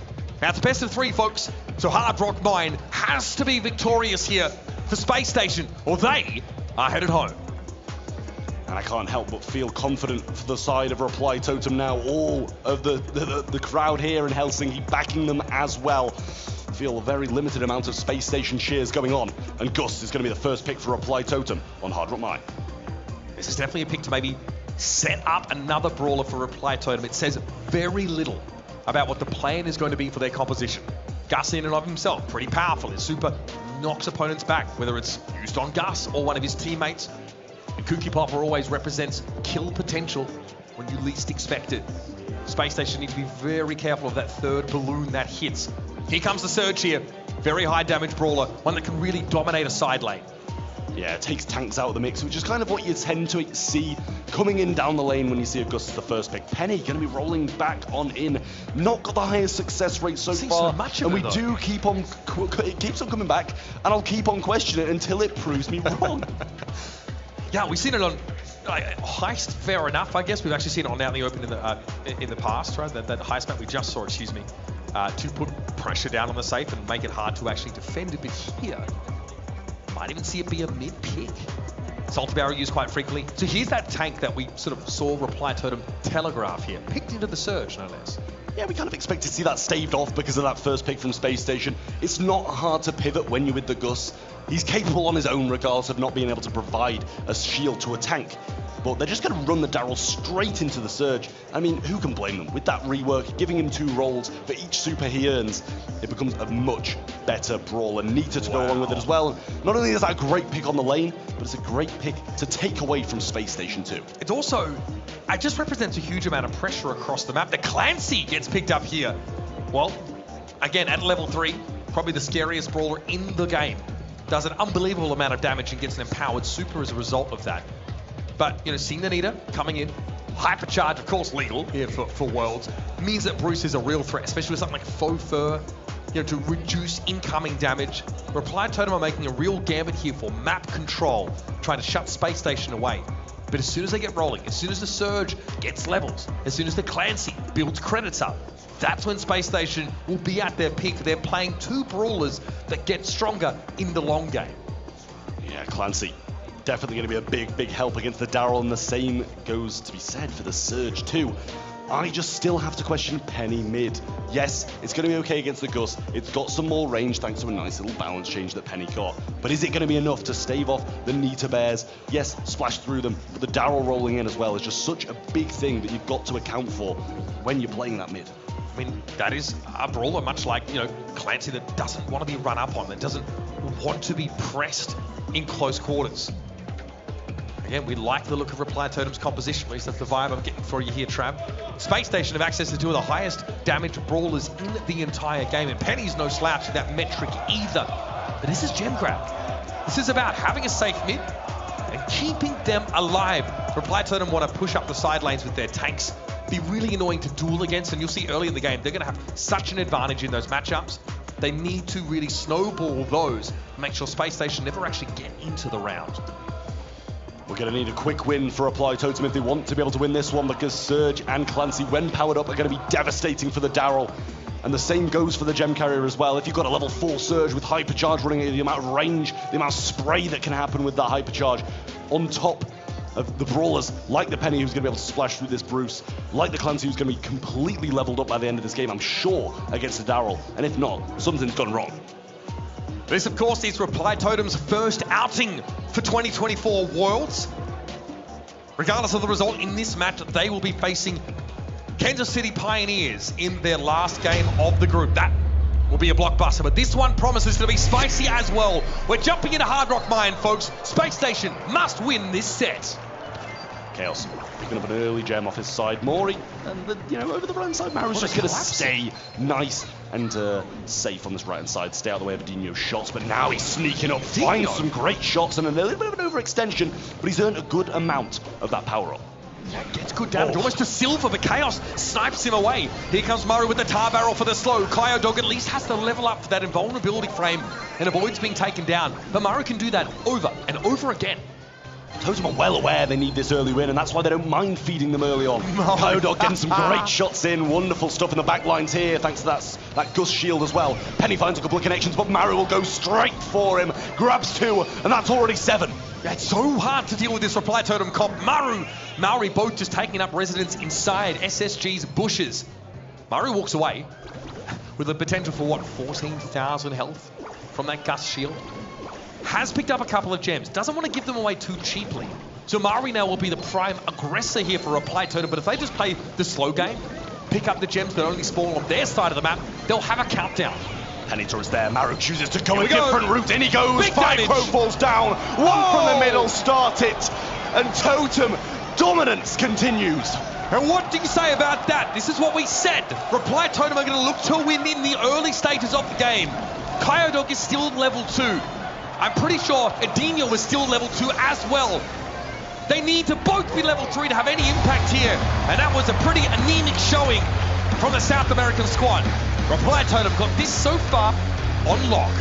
Now it's best of 3, folks. So Hard Rock Mine has to be victorious here for Space Station, or they are headed home. And I can't help but feel confident for the side of Reply Totem now. All of the crowd here in Helsinki backing them as well. Feel a very limited amount of Space Station cheers going on. And Gus is going to be the first pick for Reply Totem on Hard Rock Mine. This is definitely a pick to maybe set up another brawler for Reply Totem. It says very little about what the plan is going to be for their composition. Gus in and of himself, pretty powerful. His super knocks opponents back, whether it's used on Gus or one of his teammates. And Cookie Popper always represents kill potential when you least expect it. Space Station need to be very careful of that third balloon that hits. Here comes the surge here. Very high damage brawler, one that can really dominate a side lane. Yeah, it takes tanks out of the mix, which is kind of what you tend to see coming in down the lane when you see Augustus the first pick. Penny going to be rolling back on in. Not got the highest success rate so far, and we do keep on, it keeps on coming back, and I'll keep on questioning it until it proves me wrong. Yeah, we've seen it on Heist, fair enough. I guess we've actually seen it on Out in the Open in the past, right? That Heist map we just saw, excuse me, to put pressure down on the safe and make it hard to actually defend it. But here, might even see it be a mid-pick. Salty Barrel used quite frequently. So here's that tank that we sort of saw Reply Totem telegraph here, picked into the surge, no less. Yeah, we kind of expect to see that staved off because of that first pick from Space Station. It's not hard to pivot when you're with the Gus. He's capable on his own regardless of not being able to provide a shield to a tank. But they're just going to run the Daryl straight into the surge. I mean, who can blame them? With that rework, giving him 2 rolls for each super he earns, it becomes a much better brawler. Nita to go along with it as well. Not only is that a great pick on the lane, but it's a great pick to take away from Space Station 2. It's also, it just represents a huge amount of pressure across the map. The Clancy gets picked up here. Well, again, at level 3, probably the scariest brawler in the game. Does an unbelievable amount of damage and gets an empowered super as a result of that. But, you know, seeing the Nita coming in, hypercharge, of course, legal here for Worlds, means that Bruce is a real threat, especially with something like Faux Fur, you know, to reduce incoming damage. Reply Totem are making a real gambit here for map control, trying to shut Space Station away. But as soon as they get rolling, as soon as the Surge gets levels, as soon as the Clancy builds credits up, that's when Space Station will be at their peak. They're playing 2 brawlers that get stronger in the long game. Yeah, Clancy. Definitely going to be a big help against the Daryl, and the same goes to be said for the Surge too. I just still have to question Penny mid. Yes, it's going to be okay against the Gus. It's got some more range thanks to a nice little balance change that Penny got. But is it going to be enough to stave off the Nita Bears? Yes, splash through them, but the Daryl rolling in as well is just such a big thing that you've got to account for when you're playing that mid. I mean, that is a brawler much like, you know, Clancy, that doesn't want to be run up on, that doesn't want to be pressed in close quarters. Again, we like the look of Reply Totem's composition, at least that's the vibe I'm getting for you here, Trav. Space Station have access to 2 of the highest damage brawlers in the entire game, and Penny's no slouch in that metric either. But this is gem grab. This is about having a safe mid and keeping them alive. Reply Totem want to push up the side lanes with their tanks, be really annoying to duel against, and you'll see early in the game, they're going to have such an advantage in those matchups. They need to really snowball those and make sure Space Station never actually get into the round. We're going to need a quick win for Reply Totem if they want to be able to win this one, because Surge and Clancy, when powered up, are going to be devastating for the Daryl. And the same goes for the Gem Carrier as well. If you've got a level 4 Surge with Hypercharge running, the amount of range, the amount of spray that can happen with that Hypercharge, on top of the brawlers, like the Penny who's going to be able to splash through this Bruce, like the Clancy who's going to be completely leveled up by the end of this game, I'm sure, against the Daryl. And if not, something's gone wrong. This, of course, is Reply Totem's first outing for 2024 Worlds. Regardless of the result in this match, they will be facing Kansas City Pioneers in their last game of the group. That will be a blockbuster, but this one promises to be spicy as well. We're jumping into Hard Rock Mine, folks. Space Station must win this set. Chaos picking up an early gem off his side. Maury, and over the right side, Maru's just going to stay nice and safe on this right-hand side, stay out of the way of Adino's shots, but now he's sneaking up, finds some great shots and a little bit of an overextension, but he's earned a good amount of that power-up. Yeah, gets good damage, almost to silver, but Chaos snipes him away. Here comes Maru with the tar barrel for the slow. Kyodog at least has to level up for that invulnerability frame and avoids being taken down. But Maru can do that over and over again. Totem are well aware they need this early win, and that's why they don't mind feeding them early on. Kyodog getting some great shots in, wonderful stuff in the back lines here, thanks to that Gus shield as well. Penny finds a couple of connections, but Maru will go straight for him, grabs 2, and that's already 7. Yeah, it's so hard to deal with this Reply Totem comp. Maori both just taking up residence inside SSG's bushes. Maru walks away with a potential for, what, 14,000 health from that Gus shield. Has picked up a couple of gems, doesn't want to give them away too cheaply. So Maori now will be the prime aggressor here for Reply Totem, but if they just play the slow game, pick up the gems that only spawn on their side of the map, they'll have a countdown. Penny is there, Maru chooses to go a different route, in he goes, Big 5 damage. Crow falls down, 1 from the middle, start it, and Totem dominance continues. And what do you say about that? This is what we said. Reply Totem are going to look to win in the early stages of the game. Kyodog is still level 2. I'm pretty sure Adino is still level 2 as well. They need to both be level 3 to have any impact here. And that was a pretty anemic showing from the South American squad. Reply Totem got this so far on lock.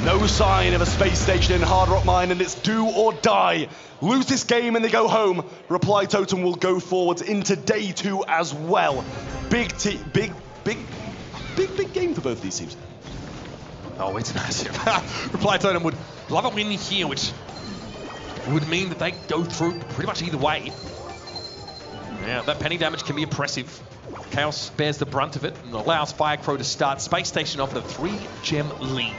No sign of a space station in Hard Rock Mine, and it's do or die. Lose this game and they go home. Reply Totem will go forwards into day 2 as well. Big game for both these teams. Oh, it's massive. Reply Totem would love a win here, which would mean that they go through pretty much either way. Yeah, that penny damage can be impressive. Chaos bears the brunt of it and allows Firecrow to start Space Station off with a 3-gem lead.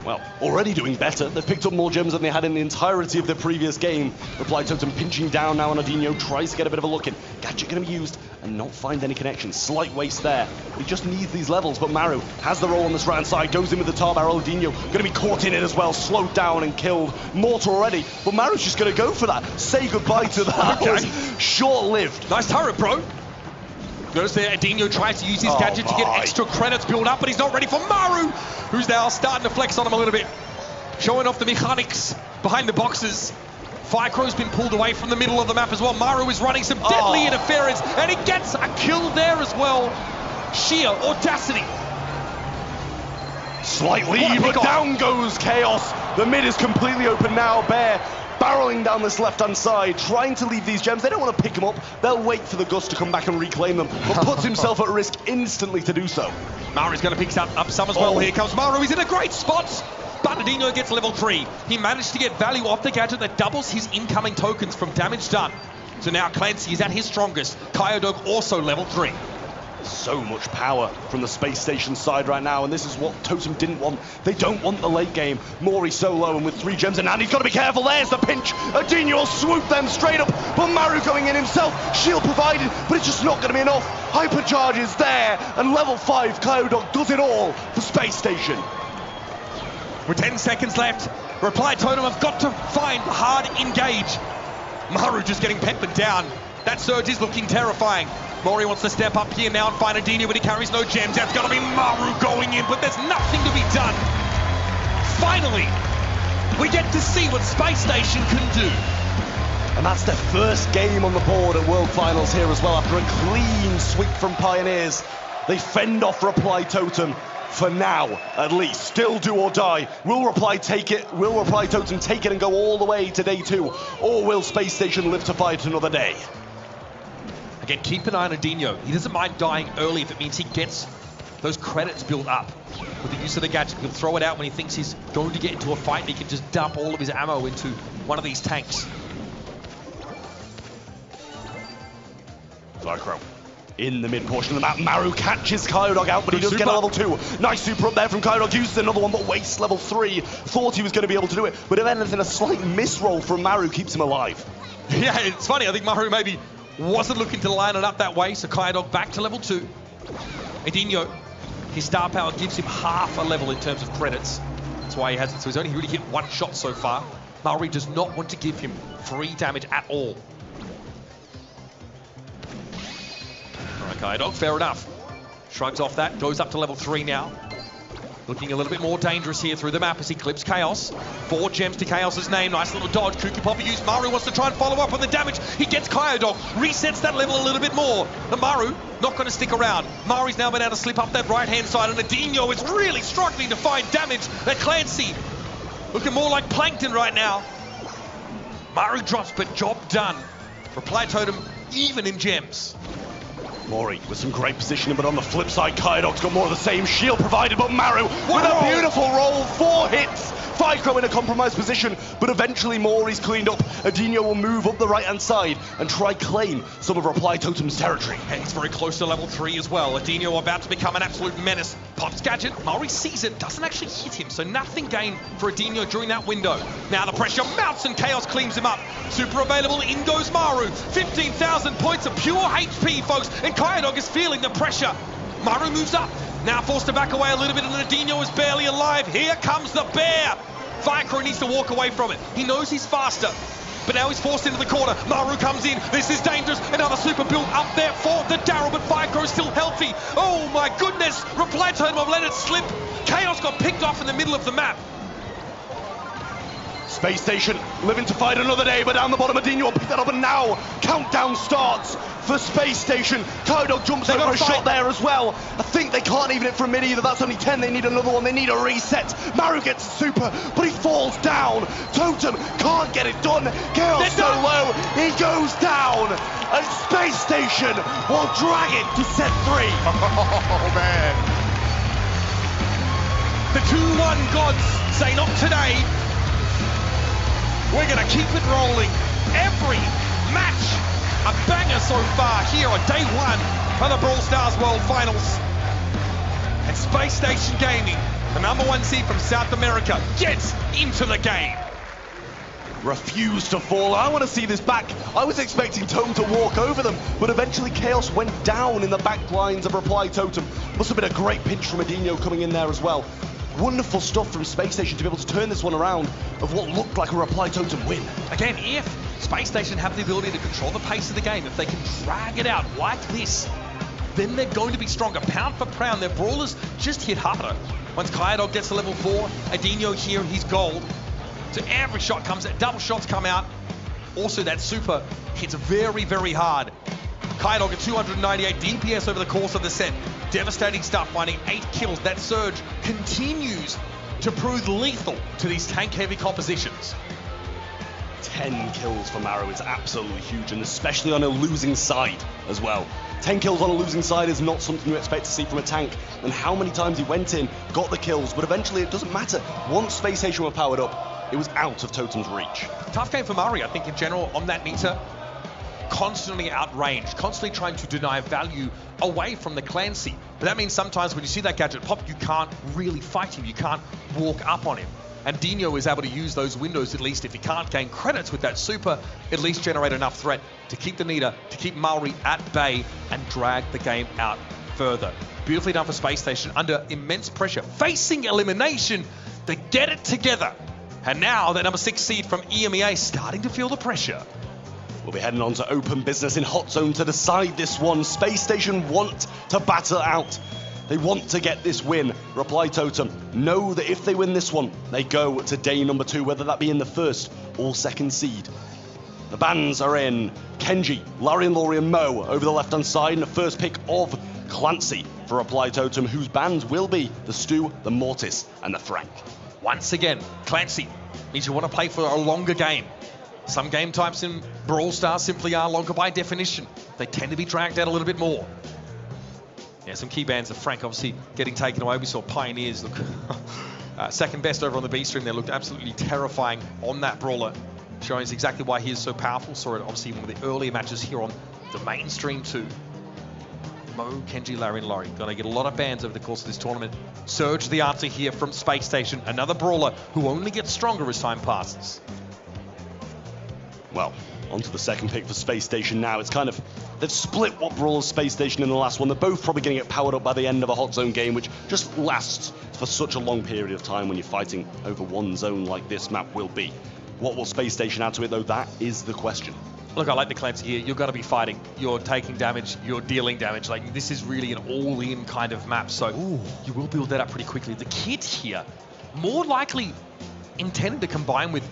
Well, already doing better. They've picked up more gems than they had in the entirety of their previous game. Reply Totem pinching down now on Adino, tries to get a bit of a look in. Gadget going to be used and not find any connection. Slight waste there. He just needs these levels, but Maru has the roll on this right side, goes in with the tar barrel. Adino going to be caught in it as well, slowed down and killed. Mortar already, but Maru's just going to go for that. Say goodbye to that. Okay. Was short-lived. Nice turret, bro. Notice there, Adino tries to use his gadget to get extra credits built up, but he's not ready for Maru, who's now starting to flex on him a little bit. Showing off the mechanics behind the boxes. Firecrow's been pulled away from the middle of the map as well. Maru is running some deadly interference, and he gets a kill there as well. Sheer audacity. Slight lead, but down goes Chaos. The mid is completely open now. Bear barreling down this left-hand side, trying to leave these gems. They don't want to pick them up. They'll wait for the Gus to come back and reclaim them, but puts himself at risk instantly to do so. Maru's going to pick up some as well. Here comes Maru. He's in a great spot. But Adino gets level 3. He managed to get value off the gadget that doubles his incoming tokens from damage done. So now Clancy is at his strongest. Kyodog also level 3. So much power from the space station side right now, and this is what Totem didn't want. They don't want the late game. Maury so low, and with 3 gems in hand, he's got to be careful. There's the pinch. Adino will swoop them straight up, but Maru going in himself. Shield provided, but it's just not going to be enough. Hypercharge is there, and level 5 Kyodog does it all for space station. With 10 seconds left, Reply Totem have got to find hard engage. Maru just getting peppered down. That surge is looking terrifying. Maury wants to step up here now and find Adino, but he carries no gems. That's got to be Maru going in, but there's nothing to be done. Finally, we get to see what Space Station can do. And that's their first game on the board at World Finals here as well. After a clean sweep from Pioneers, they fend off Reply Totem. For now, at least. Still do or die. Will Reply take it? Will Reply Totem take it and go all the way to day 2? Or will Space Station live to fight another day? Again, keep an eye on Adino. He doesn't mind dying early if it means he gets those credits built up. With the use of the gadget, he'll throw it out when he thinks he's going to get into a fight, and he can just dump all of his ammo into one of these tanks. Diacro in the mid portion of the map. Maru catches Kyodog out, but he does Super. get a level 2. Nice super up there from Kyodog. Uses another one, but wastes level 3. Thought he was going to be able to do it, but if anything, a slight misroll from Maru keeps him alive. Yeah, it's funny. I think Maru maybe wasn't looking to line it up that way, so Kyodog back to level 2. Edinho, his star power gives him half a level in terms of credits. That's why he has it. So he's only really hit one shot so far. Maru does not want to give him free damage at all. Kyodog, fair enough. Shrugs off that, goes up to level 3 now. Looking a little bit more dangerous here through the map as he clips Chaos. 4 gems to Chaos's name, nice little dodge. Kuki Poppy used. Maru wants to try and follow up on the damage. He gets Kyodog, resets that level a little bit more. And Maru not going to stick around. Maru's now been able to slip up that right-hand side, and Edinho is really struggling to find damage. That Clancy looking more like Plankton right now. Maru drops, but job done. Reply Totem even in gems. Mori with some great positioning, but on the flip side, Kyodog's got more of the same shield provided, but Maru with a beautiful roll, 4 hits. Ficro in a compromised position, but eventually Mori's cleaned up. Edinho will move up the right-hand side and try claim some of Reply Totem's territory. And he's very close to level 3 as well. Edinho about to become an absolute menace. Pops gadget, Mori sees it, doesn't actually hit him, so nothing gained for Edinho during that window. Now the pressure mounts and Chaos cleans him up. Super available, in goes Maru. 15,000 points of pure HP, folks, and Kyodog is feeling the pressure. Maru moves up, now forced to back away a little bit, and Edinho is barely alive. Here comes the bear. Ficro needs to walk away from it. He knows he's faster, but now he's forced into the corner. Maru comes in. This is dangerous. Another super build up there for the Daryl, but Ficro is still healthy. Oh my goodness. Reply Totem have let it slip. Chaos got picked off in the middle of the map. Space Station living to fight another day, but down the bottom, Edinho will pick that up, and now countdown starts for Space Station. Kyodog jumps over a shot there as well. I think they can't even it from mid either. That's only 10. They need another one. They need a reset. Maru gets a super, but he falls down. Totem can't get it done. Chaos so low, he goes down. And Space Station will drag it to set 3. Oh man. The 2-1 gods say not today. We're going to keep it rolling. Every match a banger so far here on day 1 of the Brawl Stars World Finals. And Space Station Gaming, the #1 seed from South America, gets into the game. Refused to fall. I want to see this back. I was expecting Totem to walk over them, but eventually Chaos went down in the back lines of Reply Totem. Must have been a great pinch from Edinho coming in there as well. Wonderful stuff from Space Station to be able to turn this one around of what looked like a Reply Totem win. Again, if Space Station have the ability to control the pace of the game, if they can drag it out like this, then they're going to be stronger. Pound for pound, their brawlers just hit harder. Once Kyodog gets to level 4, Edinho here, he's gold. So every shot comes out, double shots come out. Also, that super hits very, very hard. Kyodog at 298 DPS over the course of the set. Devastating stuff, finding 8 kills. That surge continues to prove lethal to these tank-heavy compositions. 10 kills for Maru is absolutely huge, and especially on a losing side as well. 10 kills on a losing side is not something you expect to see from a tank, and how many times he went in, got the kills, but eventually it doesn't matter. Once Space Station were powered up, it was out of Totem's reach. Tough game for Murray, I think, in general, on that meter. Constantly outranged, constantly trying to deny value away from the Clancy. But that means sometimes when you see that gadget pop, you can't really fight him, you can't walk up on him. And Dino is able to use those windows, at least if he can't gain credits with that super, at least generate enough threat to keep the Nita, to keep Maori at bay and drag the game out further. Beautifully done for Space Station under immense pressure, facing elimination. They get it together. And now that #6 seed from EMEA starting to feel the pressure. We'll be heading on to open business in Hot Zone to decide this one. Space Station want to battle out. They want to get this win. Reply Totem know that if they win this one, they go to day #2, whether that be in the first or second seed. The bans are in. Kenji, Larry and Laurie and Mo over the left-hand side, and the first pick of Clancy for Reply Totem, whose bans will be the Stu, the Mortis, and the Frank. Once again, Clancy means you want to play for a longer game. Some game types in Brawl Stars simply are longer by definition. They tend to be dragged out a little bit more. Yeah, some key bans of Frank obviously getting taken away. We saw Pioneers look second best over on the B stream. They looked absolutely terrifying on that brawler, showing us exactly why he is so powerful. Saw it obviously in one of the earlier matches here on the mainstream too. Mo, Kenji, Larry, and Laurie. Gonna get a lot of bans over the course of this tournament. Surge the answer here from Space Station. Another brawler who only gets stronger as time passes. Well, onto the second pick for Space Station now. It's kind of, they've split what brawlers Space Station in the last one. They're both probably going to get powered up by the end of a hot zone game, which just lasts for such a long period of time when you're fighting over one zone like this map will be. What will Space Station add to it, though? That is the question. Look, I like the Clancy here. You're going to be fighting. You're taking damage. You're dealing damage. Like, this is really an all-in kind of map. So you will build that up pretty quickly. The kit here, more likely intended to combine with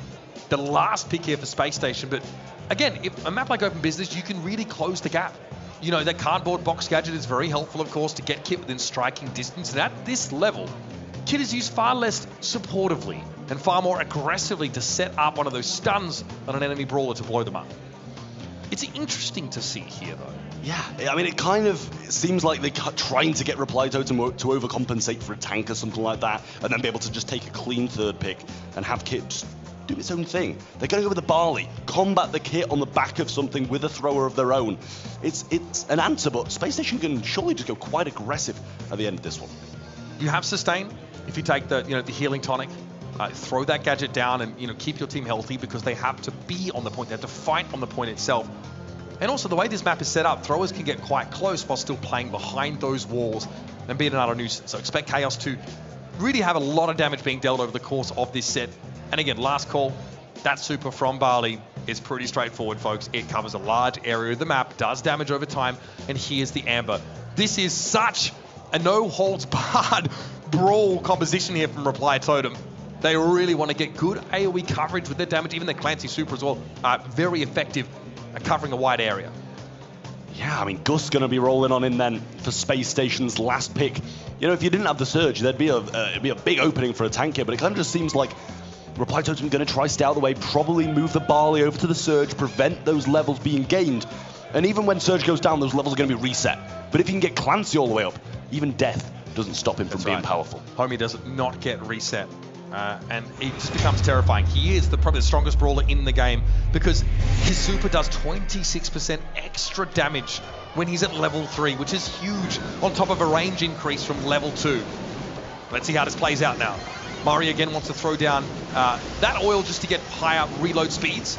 the last pick here for Space Station. But again, if a map like Open Business, you can really close the gap. You know, that cardboard box gadget is very helpful, of course, to get kit within striking distance. And at this level, kit is used far less supportively and far more aggressively to set up one of those stuns on an enemy brawler to blow them up. It's interesting to see here, though. Yeah, I mean, it kind of seems like they're trying to get Reply Totem to overcompensate for a tank or something like that, and then be able to just take a clean third pick and have kit just do its own thing. They're going to go with the Barley, combat the kit on the back of something with a thrower of their own. It's an answer, but Space Station can surely just go quite aggressive at the end of this one. You have sustain if you take the the healing tonic. Throw that gadget down and keep your team healthy, because they have to be on the point. They have to fight on the point itself. And also the way this map is set up, throwers can get quite close while still playing behind those walls and being another nuisance. So expect Chaos to really have a lot of damage being dealt over the course of this set. And again, last call, that super from Barley is pretty straightforward, folks. It covers a large area of the map, does damage over time, and here's the Amber. This is such a no-holds-barred brawl composition here from Reply Totem. They really want to get good AoE coverage with their damage, even the Clancy Super as well. Very effective at covering a wide area. Yeah, I mean, Gus going to be rolling on in then for Space Station's last pick. You know, if you didn't have the Surge, there'd be a big opening for a tank here, but it kind of just seems like Reply Totem going to try stay out of the way, probably move the Barley over to the Surge, prevent those levels being gained. And even when Surge goes down, those levels are going to be reset. But if he can get Clancy all the way up, even death doesn't stop him from being powerful. Homie does not get reset. And it just becomes terrifying. He is probably the strongest brawler in the game, because his super does 26% extra damage when he's at level 3, which is huge, on top of a range increase from level 2. Let's see how this plays out now. Mari again wants to throw down that oil just to get higher reload speeds.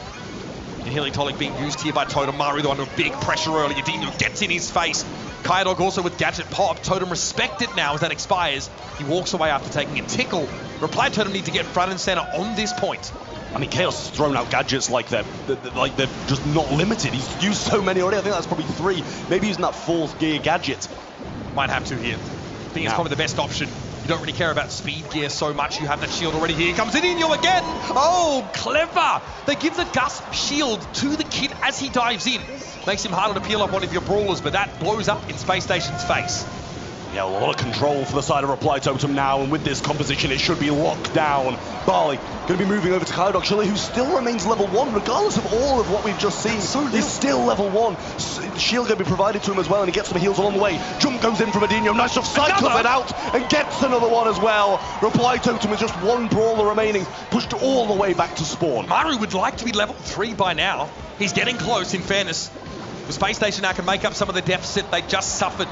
And Healing Tonic being used here by Totem. Mari, the one with big pressure earlier. Dino gets in his face. Kaidog also with Gadget Pop. Totem respect it now as that expires. He walks away after taking a tickle. Reply Totem need to get front and center on this point. I mean, Chaos has thrown out gadgets like they're just not limited. He's used so many already. I think that's probably 3. Maybe using that 4th gear gadget. Might have to here. I think it's probably the best option. You don't really care about speed gear so much. You have that shield already here. Here comes Inyo again. Oh, clever. They give the Gus shield to the kid as he dives in. Makes him harder to peel up one of your brawlers, but that blows up in Space Station's face. Yeah, a lot of control for the side of Reply Totem now, and with this composition, it should be locked down. Barley going to be moving over to Kaidog Chile, who still remains level 1, regardless of all of what we've just seen. He's still level 1. Shield going to be provided to him as well, and he gets some heals along the way. Jump goes in from Adinho. Nice enough cycle it out, and gets another one as well. Reply Totem with just 1 brawler remaining, pushed all the way back to spawn. Maru would like to be level 3 by now. He's getting close, in fairness. The Space Station now can make up some of the deficit they just suffered.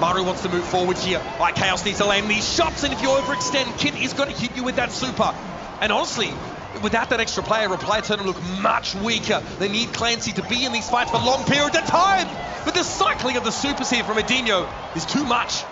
Maru wants to move forward here. Chaos needs to land these shots, and if you overextend, Kit is going to hit you with that super. And honestly, without that extra player, Reply Totem look much weaker. They need Clancy to be in these fights for long periods of time. But the cycling of the supers here from Adinho is too much.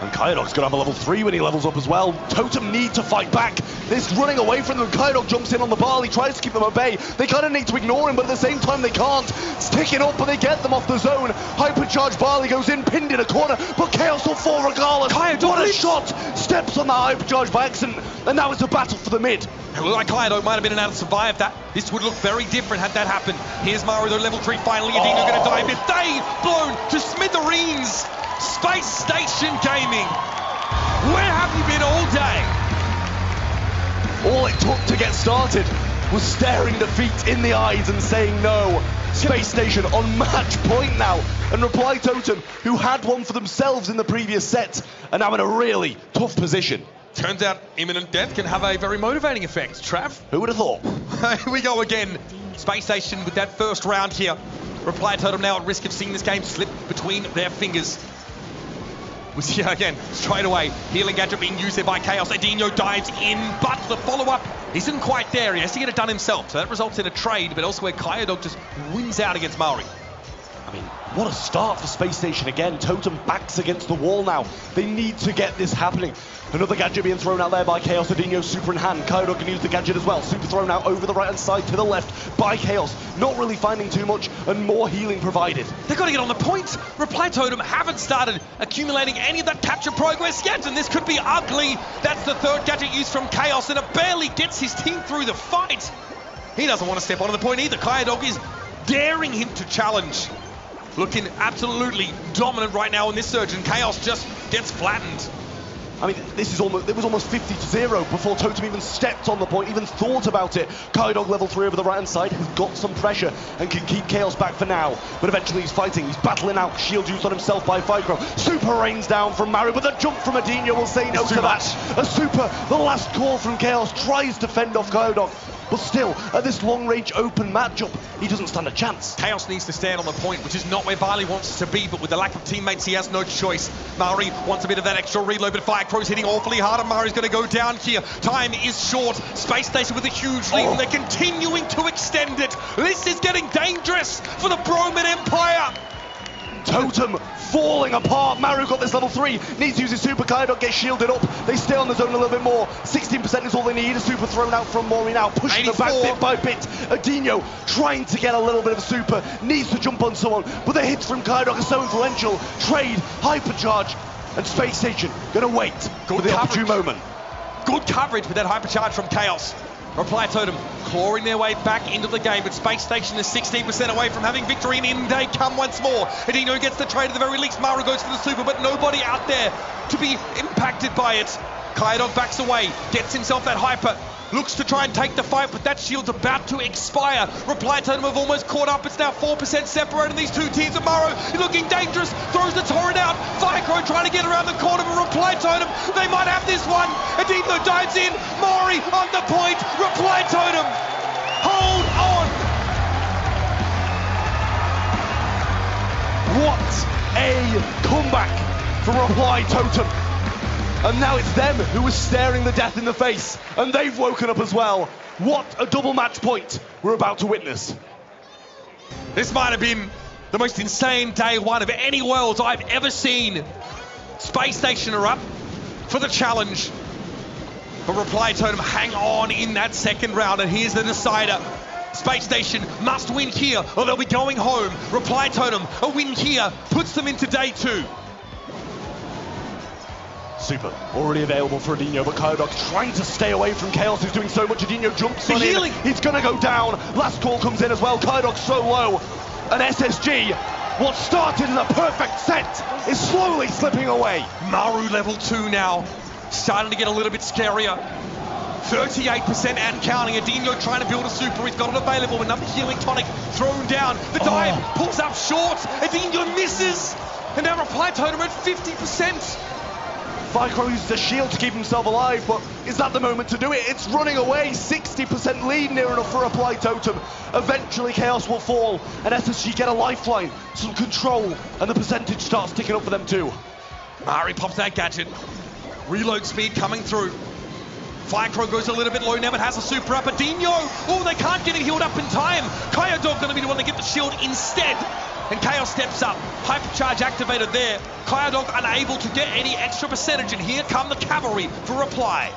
And Kaidog's going to have a level 3 when he levels up as well. Totem need to fight back. This running away from them. Kaidog jumps in on the Barley, tries to keep them at bay. They kind of need to ignore him, but at the same time they can't. It's ticking up, but they get them off the zone. Hypercharged Barley goes in, pinned in a corner, but Chaos will fall regardless. What a shot! Steps on that hypercharge by accident, and now it's a battle for the mid. It looked like Kaidog might have been able to survive that. This would look very different had that happened. Here's Maru, their level 3 finally. Adinho going to dive in. They blown to smithereens. Space Station Gaming. Where have you been all day? All it took to get started was staring defeat in the eyes and saying no. Space Station on match point now. And Reply Totem, who had one for themselves in the previous set, are now in a really tough position. Turns out imminent death can have a very motivating effect, Trav. Who would have thought? Here we go again. Space Station with that first round here. Reply Totem now at risk of seeing this game slip between their fingers. We see again, straight away, healing gadget being used there by Chaos. Adinho dives in, but the follow-up isn't quite there. He has to get it done himself, so that results in a trade, but elsewhere, Kayadog just wins out against Maori. I mean, what a start for Space Station again. Totem backs against the wall now. They need to get this happening. Another gadget being thrown out there by Chaos. Adinho super in hand. Kayadog can use the gadget as well. Super thrown out over the right-hand side to the left by Chaos. Not really finding too much, and more healing provided. They've got to get on the point. Reply Totem haven't started accumulating any of that capture progress yet, and this could be ugly. That's the third gadget used from Chaos, and it barely gets his team through the fight. He doesn't want to step onto the point either. Kayadog is daring him to challenge. Looking absolutely dominant right now in this surge, and Chaos just gets flattened. I mean, it was almost 50-0 before Totem even stepped on the point, even thought about it. Kayadog level 3 over the right-hand side has got some pressure and can keep Chaos back for now. But eventually he's fighting, he's battling out. Shield used on himself by Ficro. Super rains down from Mario, but the jump from Adinho will say no to that. A super, the last call from Chaos, tries to fend off Kayadog. But still, at this long-range open matchup, he doesn't stand a chance. Chaos needs to stand on the point, which is not where Barley wants to be, but with the lack of teammates, he has no choice. Maori wants a bit of that extra reload, but Firecrow's hitting awfully hard, and Mari's going to go down here. Time is short. Space Station with a huge lead, and they're continuing to extend it. This is getting dangerous for the Broman Empire. Totem falling apart. Maru got this level 3. Needs to use his super. Kayadog gets shielded up. They stay on the zone a little bit more. 16% is all they need. A super thrown out from Mori now. Pushing them back bit by bit. Adinho trying to get a little bit of a super. Needs to jump on someone. But the hits from Kayadog are so influential. Trade, hypercharge, and Space Station gonna wait for the opportune moment. Good coverage with that hypercharge from Chaos. Reply Totem clawing their way back into the game, but Space Station is 16% away from having victory, and in they come once more. Adinho gets the trade at the very least. Maru goes for the super, but nobody out there to be impacted by it. Kayadog backs away, gets himself that hyper, looks to try and take the fight, but that shield's about to expire. Reply Totem have almost caught up. It's now 4% separating these two teams. And Maru is looking dangerous, throws the torrent out. Firecrow trying to get around the corner, but Reply Totem, they might have this one. Adinho dives in. Mori on the point. Reply Totem, hold on. What a comeback for Reply Totem. And now it's them who are staring the death in the face, and they've woken up as well. What a double match point we're about to witness. This might have been the most insane day one of any Worlds I've ever seen. Space Station are up for the challenge, but Reply Totem hang on in that second round, and here's the decider. Space Station must win here, or they'll be going home. Reply Totem, a win here puts them into day 2. Super, already available for Adinho, but Kayadog's trying to stay away from Chaos, who's doing so much. Adinho jumps on in, he's gonna go down. Last call comes in as well. Kayadog's so low, and SSG, what started as a perfect set, is slowly slipping away. Maru level 2 now, starting to get a little bit scarier. 38% and counting. Adinho trying to build a super. He's got it available. Another healing tonic thrown down. The dive pulls up short. Adinho misses. And now Reply Totem at 50%. Ficro uses a shield to keep himself alive, but is that the moment to do it? It's running away. 60% lead near enough for Reply Totem. Eventually Chaos will fall, and SSG get a lifeline, some control, and the percentage starts ticking up for them too. Mari pops that gadget. Reload speed coming through. Firecrow goes a little bit low now, but has a super up. Adinho, oh, they can't get it healed up in time. Kayadog going to be the one to get the shield instead. And Chaos steps up. Hypercharge activated there. Kayadog unable to get any extra percentage, and here come the cavalry for Reply.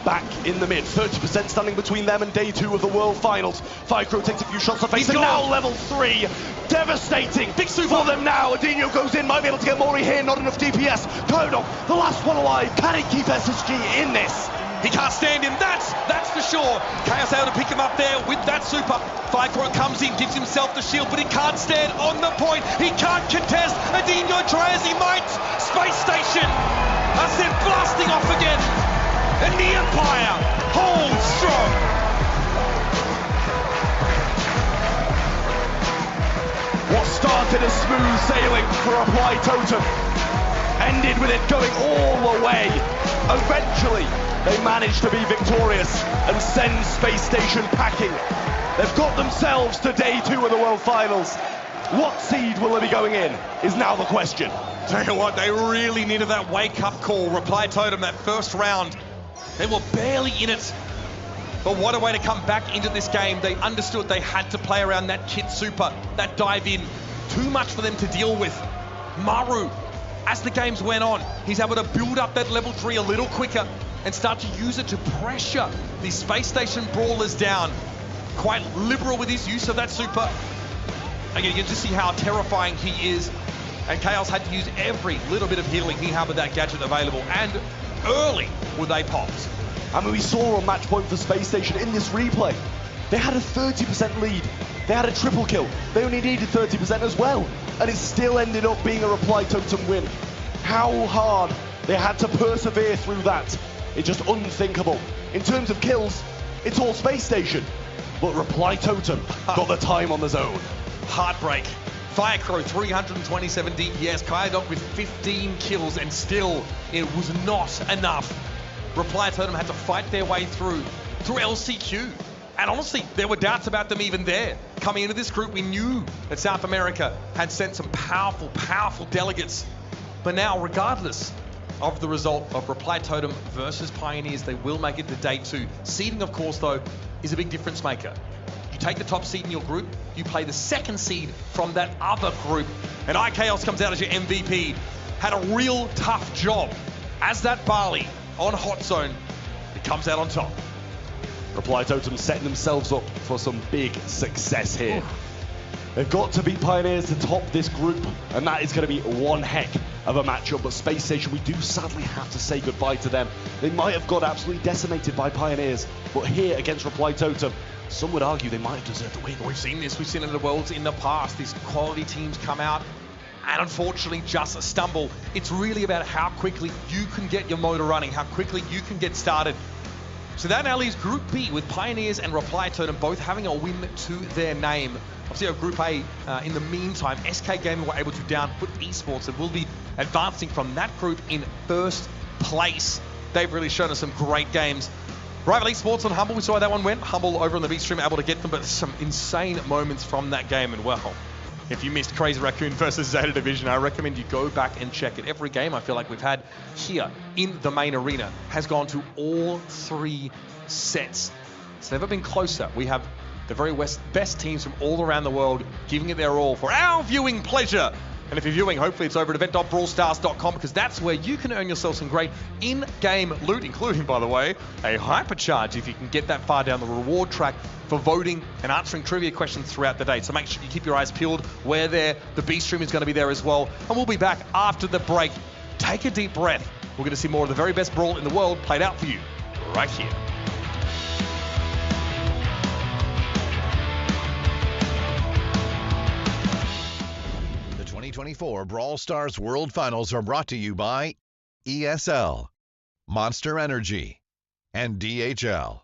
Back in the mid, 30% standing between them and day 2 of the World Finals. Ficro takes a few shots to face, and now level 3. Devastating. Big super for them now. Adinho goes in, might be able to get Mori here, not enough DPS. Kayadog, the last one alive. Can he keep SSG in this? He can't stand him, that's for sure. Chaos able to pick him up there with that super. Ficro comes in, gives himself the shield, but he can't stand on the point. He can't contest. Adinho try as he might. Space Station are sent blasting off again. And the Empire holds strong. What started as smooth sailing for Reply Totem ended with it going all the way. Eventually, they managed to be victorious and send Space Station packing. They've got themselves to day 2 of the World Finals, What seed will they be going in is now the question. Tell you what, they really needed that wake-up call. Reply Totem, that first round, they were barely in it. But what a way to come back into this game. They understood they had to play around that kit super, that dive in. Too much for them to deal with. Maru, as the games went on, he's able to build up that level 3 a little quicker and start to use it to pressure these space station brawlers down. Quite liberal with his use of that super. Again, you can just see how terrifying he is. And Chaos had to use every little bit of healing he had with that gadget available. And early were they popped. I mean, we saw on match point for Space Station in this replay. They had a 30% lead. They had a triple kill. They only needed 30% as well. And it still ended up being a Reply Totem win. How hard they had to persevere through that. It's just unthinkable. In terms of kills, it's all Space Station. But Reply Totem got the time on the zone. Heartbreak. Firecrow 327 DPS, Kyodok with 15 kills, and still it was not enough. Reply Totem had to fight their way through LCQ. And honestly, there were doubts about them even there. Coming into this group, we knew that South America had sent some powerful, powerful delegates. But now, regardless of the result of Reply Totem versus Pioneers, they will make it to day 2. Seeding, of course, though, is a big difference maker. You take the top seed in your group, you play the second seed from that other group, and iChaos comes out as your MVP. Had a real tough job. As that Barley on Hot Zone, it comes out on top. Reply Totem setting themselves up for some big success here. They've got to beat Pioneers to top this group, and that is going to be one heck of a matchup. But Space Station, we do sadly have to say goodbye to them. They might have got absolutely decimated by Pioneers, but here against Reply Totem, some would argue they might have deserved the win. We've seen this, we've seen it in the Worlds in the past. These quality teams come out and unfortunately just stumble. It's really about how quickly you can get your motor running, how quickly you can get started. So that now leaves Group B with Pioneers and Reply Totem both having a win to their name. Obviously, Group A, in the meantime, SK Gaming were able to downput Esports and will be advancing from that group in first place. They've really shown us some great games. Rival Esports on Humble, we saw how that one went. Humble over on the B stream able to get them, but some insane moments from that game. And well, if you missed Crazy Raccoon versus Zeta Division, I recommend you go back and check it. Every game I feel like we've had here in the main arena has gone to all 3 sets. It's never been closer. We have the very best teams from all around the world giving it their all for our viewing pleasure. And if you're viewing, hopefully it's over at event.brawlstars.com, because that's where you can earn yourself some great in-game loot, including, by the way, a hypercharge if you can get that far down the reward track for voting and answering trivia questions throughout the day. So make sure you keep your eyes peeled. We're there. The B stream is going to be there as well. And we'll be back after the break. Take a deep breath. We're going to see more of the very best Brawl in the world played out for you right here. The 2024 Brawl Stars World Finals are brought to you by ESL, Monster Energy, and DHL.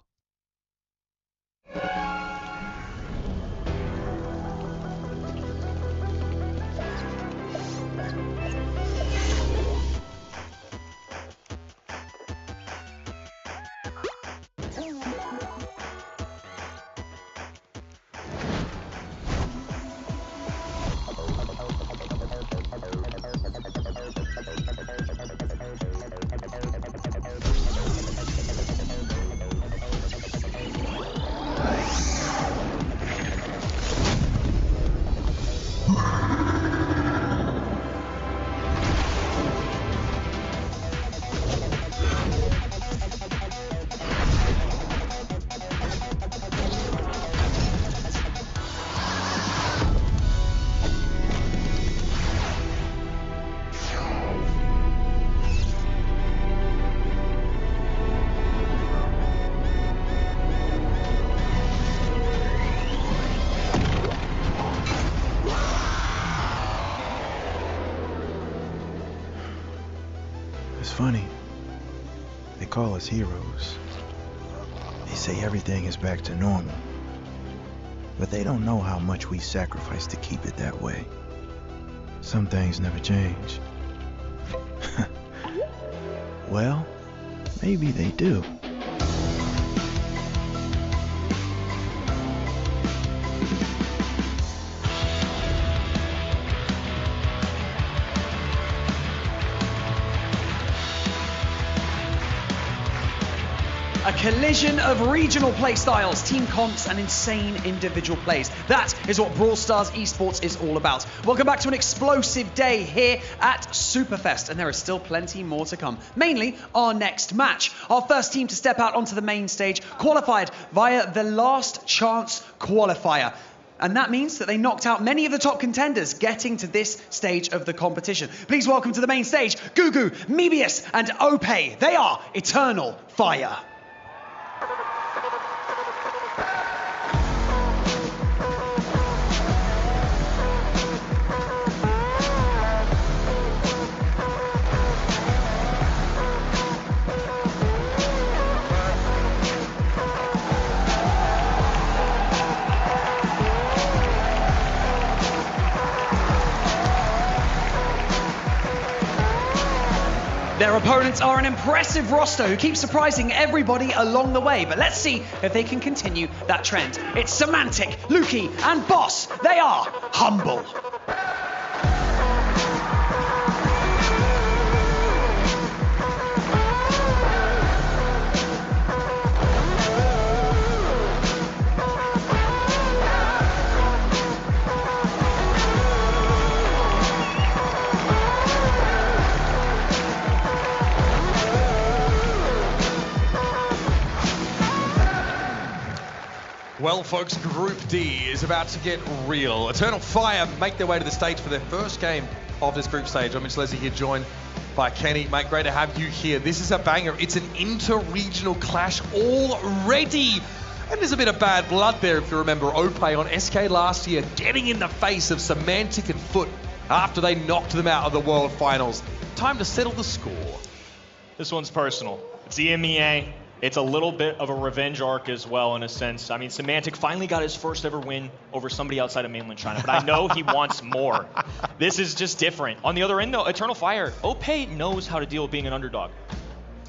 Funny. They call us heroes. They say everything is back to normal. But they don't know how much we sacrifice to keep it that way. Some things never change. Well, maybe they do. A collision of regional playstyles, team comps, and insane individual plays. That is what Brawl Stars Esports is all about. Welcome back to an explosive day here at Superfest, and there is still plenty more to come. Mainly our next match. Our first team to step out onto the main stage qualified via the last chance qualifier. And that means that they knocked out many of the top contenders getting to this stage of the competition. Please welcome to the main stage, Gugu, Mebius, and Ope. They are Eternal Fire. Their opponents are an impressive roster who keep surprising everybody along the way, but let's see if they can continue that trend. It's Semantic, Luki, and Boss. They are Humble. Well, folks, Group D is about to get real. Eternal Fire make their way to the stage for their first game of this group stage. I'm Mitch Leslie here, joined by Kenny. Mate, great to have you here. This is a banger. It's an inter-regional clash already. And there's a bit of bad blood there, if you remember Ope on SK last year, getting in the face of Semantic and Foot after they knocked them out of the World Finals. Time to settle the score. This one's personal. It's EMEA. It's a little bit of a revenge arc as well, in a sense. I mean, Semantic finally got his first ever win over somebody outside of mainland China, but I know he wants more. This is just different. On the other end, though, Eternal Fire, Ope knows how to deal with being an underdog.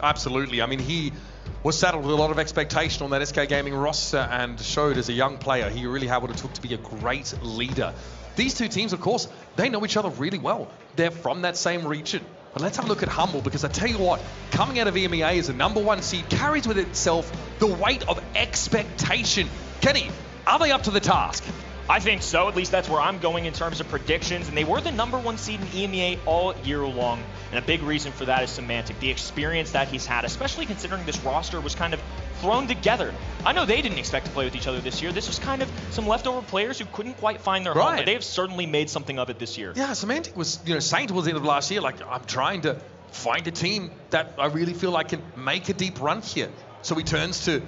Absolutely. I mean, he was saddled with a lot of expectation on that SK Gaming roster and showed as a young player he really had what it took to be a great leader. These two teams, of course, they know each other really well. They're from that same region. But let's have a look at Humble, because I tell you what, coming out of EMEA as a #1 seed carries with itself the weight of expectation. Kenny, are they up to the task? I think so. At least that's where I'm going in terms of predictions. And they were the #1 seed in EMEA all year long. And a big reason for that is Semantic, the experience that he's had, especially considering this roster was kind of thrown together. I know they didn't expect to play with each other this year. This was kind of some leftover players who couldn't quite find their home, but they have certainly made something of it this year. Yeah, Semantic was, saying towards the end of last year, like, I'm trying to find a team that I really feel like can make a deep run here. So he turns to,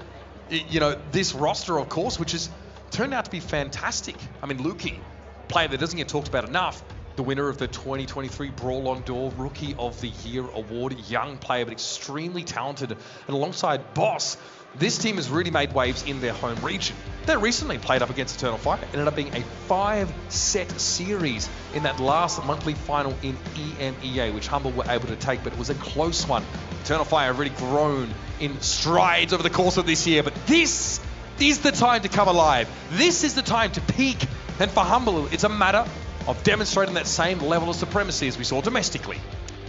this roster, of course, which has turned out to be fantastic. I mean, Luki, player that doesn't get talked about enough, the winner of the 2023 Brawl on Door Rookie of the Year award, young player but extremely talented, and alongside Boss, this team has really made waves in their home region. They recently played up against Eternal Fire. It ended up being a 5-set series in that last monthly final in EMEA, which Humble were able to take, but it was a close one. Eternal Fire have really grown in strides over the course of this year, but this is the time to come alive. This is the time to peak, and for Humble, it's a matter of demonstrating that same level of supremacy as we saw domestically.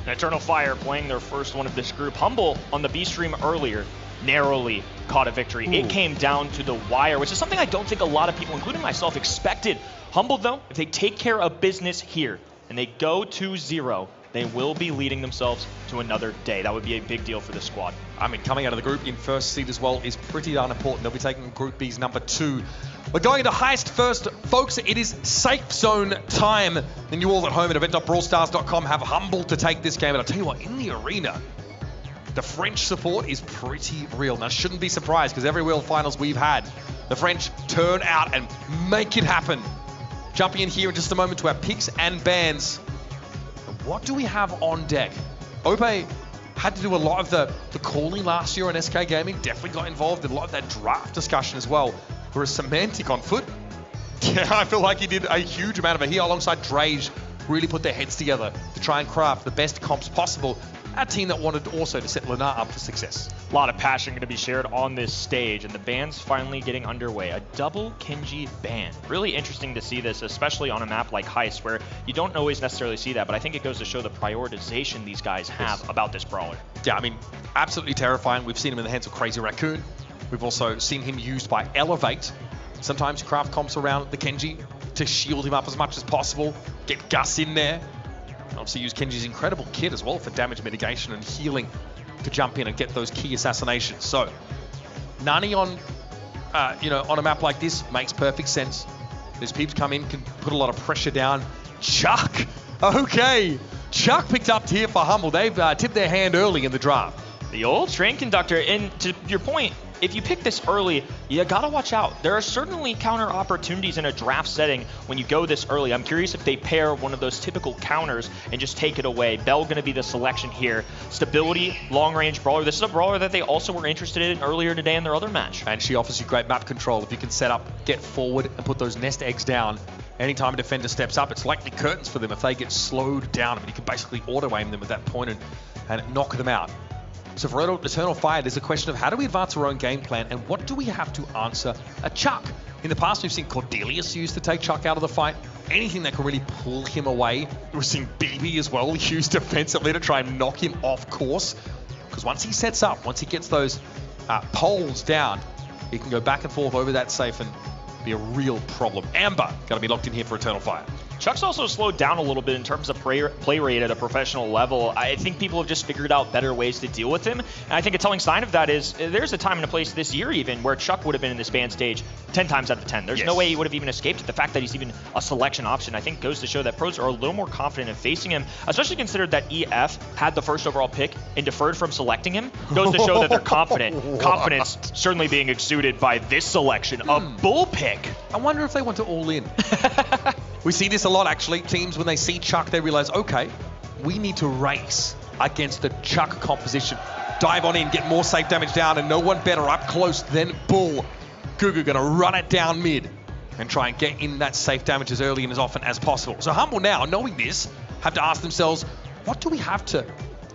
Eternal Fire playing their first one of this group. Humble on the B stream earlier narrowly caught a victory. Ooh. It came down to the wire, which is something I don't think a lot of people, including myself, expected. Humble, though, if they take care of business here and they go 2-0, they will be leading themselves to another day. That would be a big deal for this squad. I mean, coming out of the group in first seed as well is pretty darn important. They'll be taking Group B's #2. We're going into Heist first. Folks, it is safe zone time. And you all at home at event.brawlstars.com have Humble to take this game. And I'll tell you what, in the arena, the French support is pretty real. Now, shouldn't be surprised, because every World Finals we've had, the French turn out and make it happen. Jumping in here in just a moment to our picks and bans. What do we have on deck? Ope had to do a lot of the calling last year on SK Gaming, definitely got involved in a lot of that draft discussion as well. Whereas Semantic on Foot, yeah, I feel like he did a huge amount of it. He, alongside Drage, really put their heads together to try and craft the best comps possible. a team that wanted also to set Lena up for success. A lot of passion going to be shared on this stage, and the band's finally getting underway. A double Kenji ban. Really interesting to see this, especially on a map like Heist, where you don't always necessarily see that, but I think it goes to show the prioritization these guys have about this brawler. Yeah, I mean, absolutely terrifying. We've seen him in the hands of Crazy Raccoon. We've also seen him used by Elevate. Sometimes craft comps around the Kenji to shield him up as much as possible. Get Gus in there. And obviously use Kenji's incredible kit as well for damage mitigation and healing to jump in and get those key assassinations. So, Nani on, on a map like this makes perfect sense. These peeps come in, can put a lot of pressure down. Chuck, okay. Chuck picked up tier for Humble. They've tipped their hand early in the draft. The old train conductor, and to your point, if you pick this early, you gotta watch out. There are certainly counter opportunities in a draft setting when you go this early. I'm curious if they pair one of those typical counters and just take it away. Bell gonna be the selection here. Stability, long-range brawler. This is a brawler that they also were interested in earlier today in their other match. And she offers you great map control. If you can set up, get forward, and put those nest eggs down, anytime a defender steps up, it's likely curtains for them if they get slowed down. I mean, you can basically auto-aim them at that point and knock them out. So for Eternal Fire, there's a question of how do we advance our own game plan and what do we have to answer a Chuck? In the past, we've seen Cordelius used to take Chuck out of the fight. Anything that can really pull him away. We've seen BB as well used defensively to try and knock him off course. Because once he sets up, once he gets those poles down, he can go back and forth over that safe and be a real problem. Amber, going to be locked in here for Eternal Fire. Chuck's also slowed down a little bit in terms of play rate at a professional level. I think people have just figured out better ways to deal with him. And I think a telling sign of that is there's a time and a place this year even where Chuck would have been in this ban stage 10 times out of 10. There's no way he would have even escaped it. The fact that he's even a selection option, I think, goes to show that pros are a little more confident in facing him, especially considered that EF had the first overall pick and deferred from selecting him. Goes to show that they're confident. Confidence certainly being exuded by this selection. A bull pick. I wonder if they want to all in. We see this a lot, actually. Teams, when they see Chuck, they realize, okay, we need to race against the Chuck composition. Dive on in, get more safe damage down, and no one better up close than Bull. Gugu gonna run it down mid and try and get in that safe damage as early and as often as possible. So Humble now, knowing this, have to ask themselves, what do we have to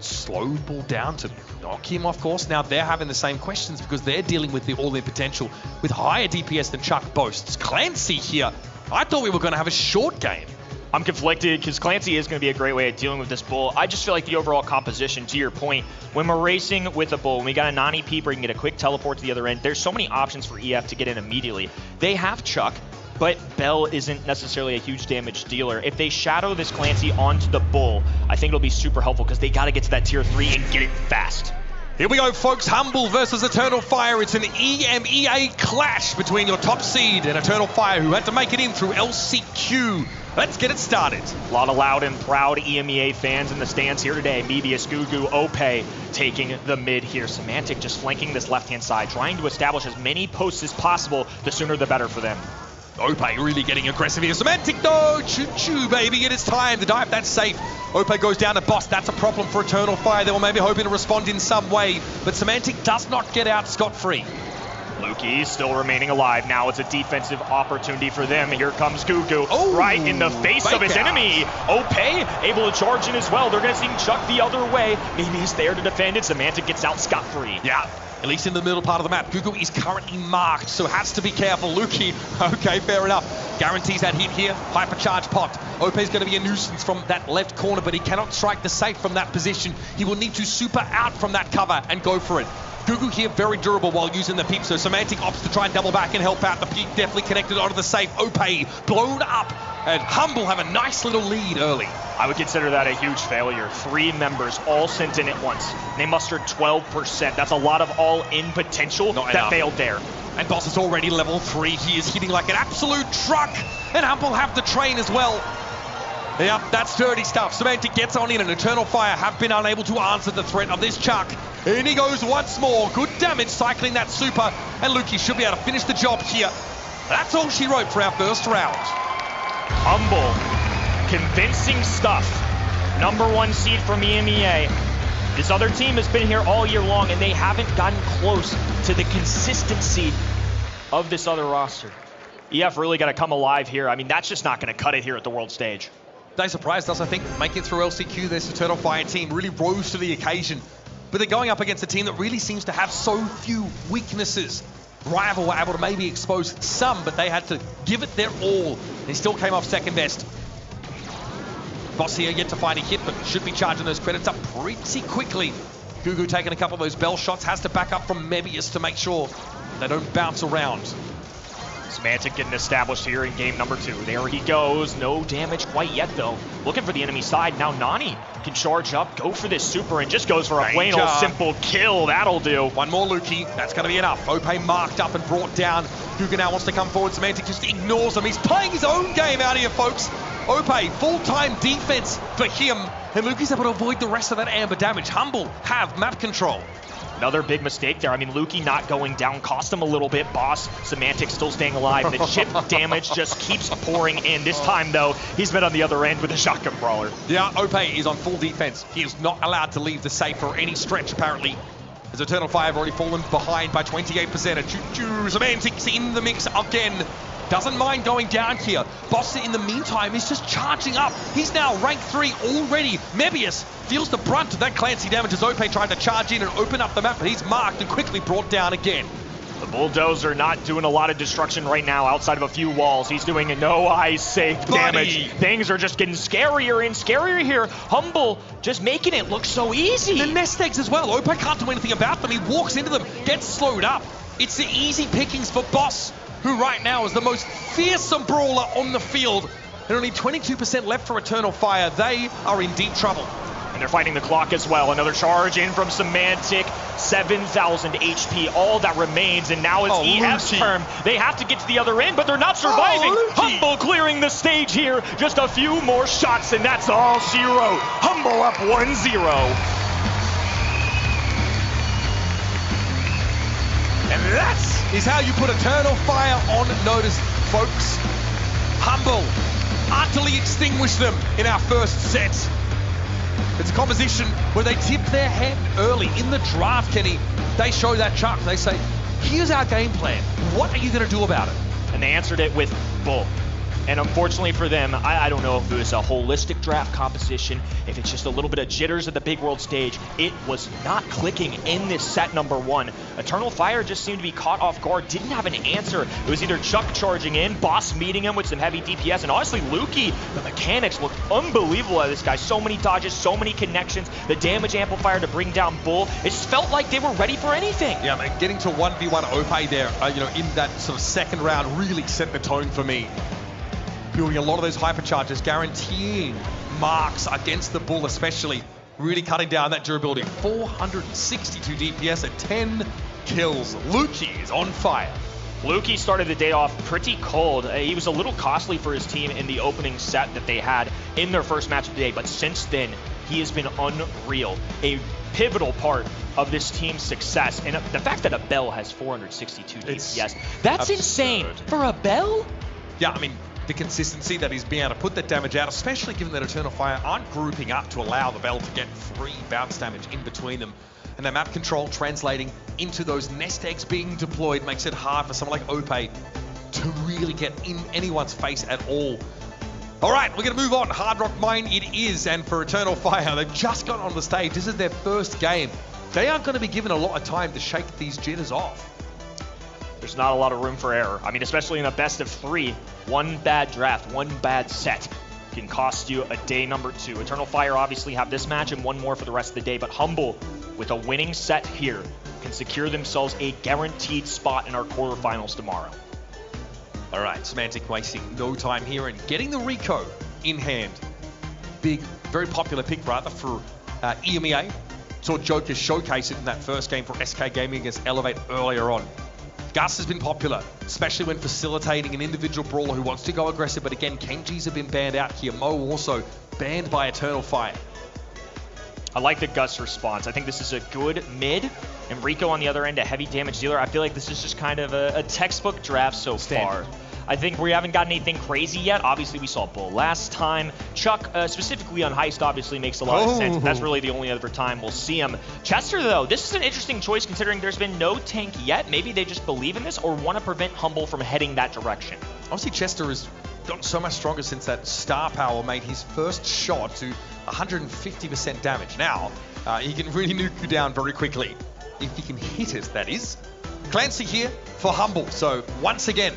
slow Bull down to knock him off course? Now they're having the same questions because they're dealing with the all-in potential with higher DPS than Chuck boasts. Clancy here. I thought we were going to have a short game. I'm conflicted because Clancy is going to be a great way of dealing with this Bull. I just feel like the overall composition, to your point, when we're racing with a Bull, when we got a Nani Peep where you can get a quick teleport to the other end, there's so many options for EF to get in immediately. They have Chuck, but Bell isn't necessarily a huge damage dealer. If they shadow this Clancy onto the Bull, I think it'll be super helpful because they got to get to that tier 3 and get it fast. Here we go, folks. Humble versus Eternal Fire. It's an EMEA clash between your top seed and Eternal Fire, who had to make it in through LCQ. Let's get it started. A lot of loud and proud EMEA fans in the stands here today. Mebius, Gugu, Ope taking the mid here. Semantic just flanking this left-hand side, trying to establish as many posts as possible. The sooner the better for them. Ope really getting aggressive here. Semantic though, choo-choo baby, it is time to dive. That's safe. Ope goes down to boss. That's a problem for Eternal Fire. They were maybe hoping to respond in some way, but Semantic does not get out scot-free. Lukey still remaining alive. Now it's a defensive opportunity for them. Here comes Gugu, right in the face of his enemy. Ope able to charge in as well. They're going to see Chuck the other way. Maybe he's there to defend it. Semantic gets out scot-free. Yeah. At least in the middle part of the map. Gugu is currently marked, so has to be careful. Lukey, okay, fair enough. Guarantees that hit here. Hypercharge popped. Ope's going to be a nuisance from that left corner, but he cannot strike the safe from that position. He will need to super out from that cover and go for it. Gugu here very durable while using the peep, so Semantic opts to try and double back and help out. The peep definitely connected onto the safe. Ope blown up, and Humble have a nice little lead early. I would consider that a huge failure. 3 members all sent in at once. They mustered 12%. That's a lot of all-in potential that failed there. And Boss is already level 3. He is hitting like an absolute truck, and Humble have the train as well. Yep, that's dirty stuff. Semantic gets on in, and Eternal Fire have been unable to answer the threat of this Chuck. In he goes once more. Good damage cycling that super, and Lukey should be able to finish the job here. That's all she wrote for our first round. Humble, convincing stuff. #1 seed from EMEA. This other team has been here all year long, and they haven't gotten close to the consistency of this other roster. EF really got to come alive here. I mean, that's just not going to cut it here at the world stage. They surprised us, I think, making it through LCQ. This Eternal Fire team really rose to the occasion. But they're going up against a team that really seems to have so few weaknesses. Rival were able to maybe expose some, but they had to give it their all. They still came off second best. Boss here yet to find a hit, but should be charging those credits up pretty quickly. Gugu taking a couple of those bell shots, has to back up from Mebius to make sure they don't bounce around. Semantic getting established here in game number 2. There he goes. No damage quite yet, though. Looking for the enemy side. Now Nani can charge up, go for this super, and just goes for a plain old simple kill. That'll do. One more Lukey. That's going to be enough. Ope marked up and brought down. Gugu now wants to come forward. Semantic just ignores him. He's playing his own game out here, folks. Ope, full-time defense for him. And Lukey's able to avoid the rest of that amber damage. Humble have map control. Another big mistake there. I mean, Lukey not going down cost him a little bit. Boss, Semantic still staying alive. And the chip damage just keeps pouring in. This time, though, he's been on the other end with a shotgun brawler. Yeah, Ope is on full defense. He is not allowed to leave the safe for any stretch, apparently. As Eternal Fire have already fallen behind by 28%. And Semantic's in the mix again. Doesn't mind going down here. Boss, in the meantime, is just charging up. He's now rank 3 already. Mebius feels the brunt of that Clancy damage as Ope tried to charge in and open up the map, but he's marked and quickly brought down again. The Bulldozer not doing a lot of destruction right now outside of a few walls. He's doing no ice safe damage. Things are just getting scarier and scarier here. Humble just making it look so easy. The nest eggs as well. Ope can't do anything about them. He walks into them, gets slowed up. It's the easy pickings for Boss, who right now is the most fearsome brawler on the field. And only 22% left for Eternal Fire. They are in deep trouble. And they're fighting the clock as well. Another charge in from Semantic. 7,000 HP, all that remains. And now it's EF's turn. They have to get to the other end, but they're not surviving. Humble clearing the stage here. Just a few more shots, and that's all zero. Humble up 1-0. And that is how you put Eternal Fire on notice, folks. Humble utterly extinguished them in our first set. It's a composition where they tip their hand early in the draft, Kenny. They show that chart. They say, here's our game plan. What are you going to do about it? And they answered it with bull. And unfortunately for them, I don't know if it was a holistic draft composition, if it's just a little bit of jitters at the big world stage. It was not clicking in this set number 1. Eternal Fire just seemed to be caught off guard, didn't have an answer. It was either Chuck charging in, Boss meeting him with some heavy DPS, and honestly, Lukey, the mechanics looked unbelievable out of this guy. So many dodges, so many connections, the damage amplifier to bring down Bull. It just felt like they were ready for anything. Yeah, man, getting to 1v1 Ope there, in that sort of second round really set the tone for me. Doing a lot of those hypercharges, guaranteeing marks against the Bull especially, really cutting down that durability. 462 DPS at 10 kills. Lukey is on fire. Lukey started the day off pretty cold. He was a little costly for his team in the opening set that they had in their first match of the day, but since then, he has been unreal. A pivotal part of this team's success. And the fact that a Bell has 462 DPS, that's absurd. Insane. For a Bell? Yeah, I mean, the consistency that he's being able to put that damage out, especially given that Eternal Fire aren't grouping up to allow the Bell to get free bounce damage in between them. And their map control translating into those nest eggs being deployed makes it hard for someone like Ope to really get in anyone's face at all. All right, we're going to move on. Hard Rock Mine it is, and for Eternal Fire, they've just got on the stage. This is their first game. They aren't going to be given a lot of time to shake these jitters off. There's not a lot of room for error. I mean, especially in a best of 3, one bad draft, one bad set can cost you a day number 2. Eternal Fire obviously have this match and one more for the rest of the day, but Humble, with a winning set here, can secure themselves a guaranteed spot in our quarterfinals tomorrow. All right, Semantic wasting no time here and getting the Rico in hand. Big, very popular pick, rather, for EMEA. Saw Joker showcase it in that first game for SK Gaming against Elevate earlier on. Gus has been popular, especially when facilitating an individual brawler who wants to go aggressive, but again, Kenji's have been banned out here. Mo also banned by Eternal Fire. I like the Gus response. I think this is a good mid, and Rico on the other end, a heavy damage dealer. I feel like this is just kind of a textbook draft so far. I think we haven't gotten anything crazy yet. Obviously, we saw Bull last time. Chuck, specifically on Heist, obviously makes a lot of sense. That's really the only other time we'll see him. Chester, though, this is an interesting choice considering there's been no tank yet. Maybe they just believe in this or want to prevent Humble from heading that direction. Obviously, Chester is gotten so much stronger since that star power made his first shot to 150% damage. Now, he can really nuke you down very quickly. If he can hit it, that is. Clancy here for Humble. So, once again,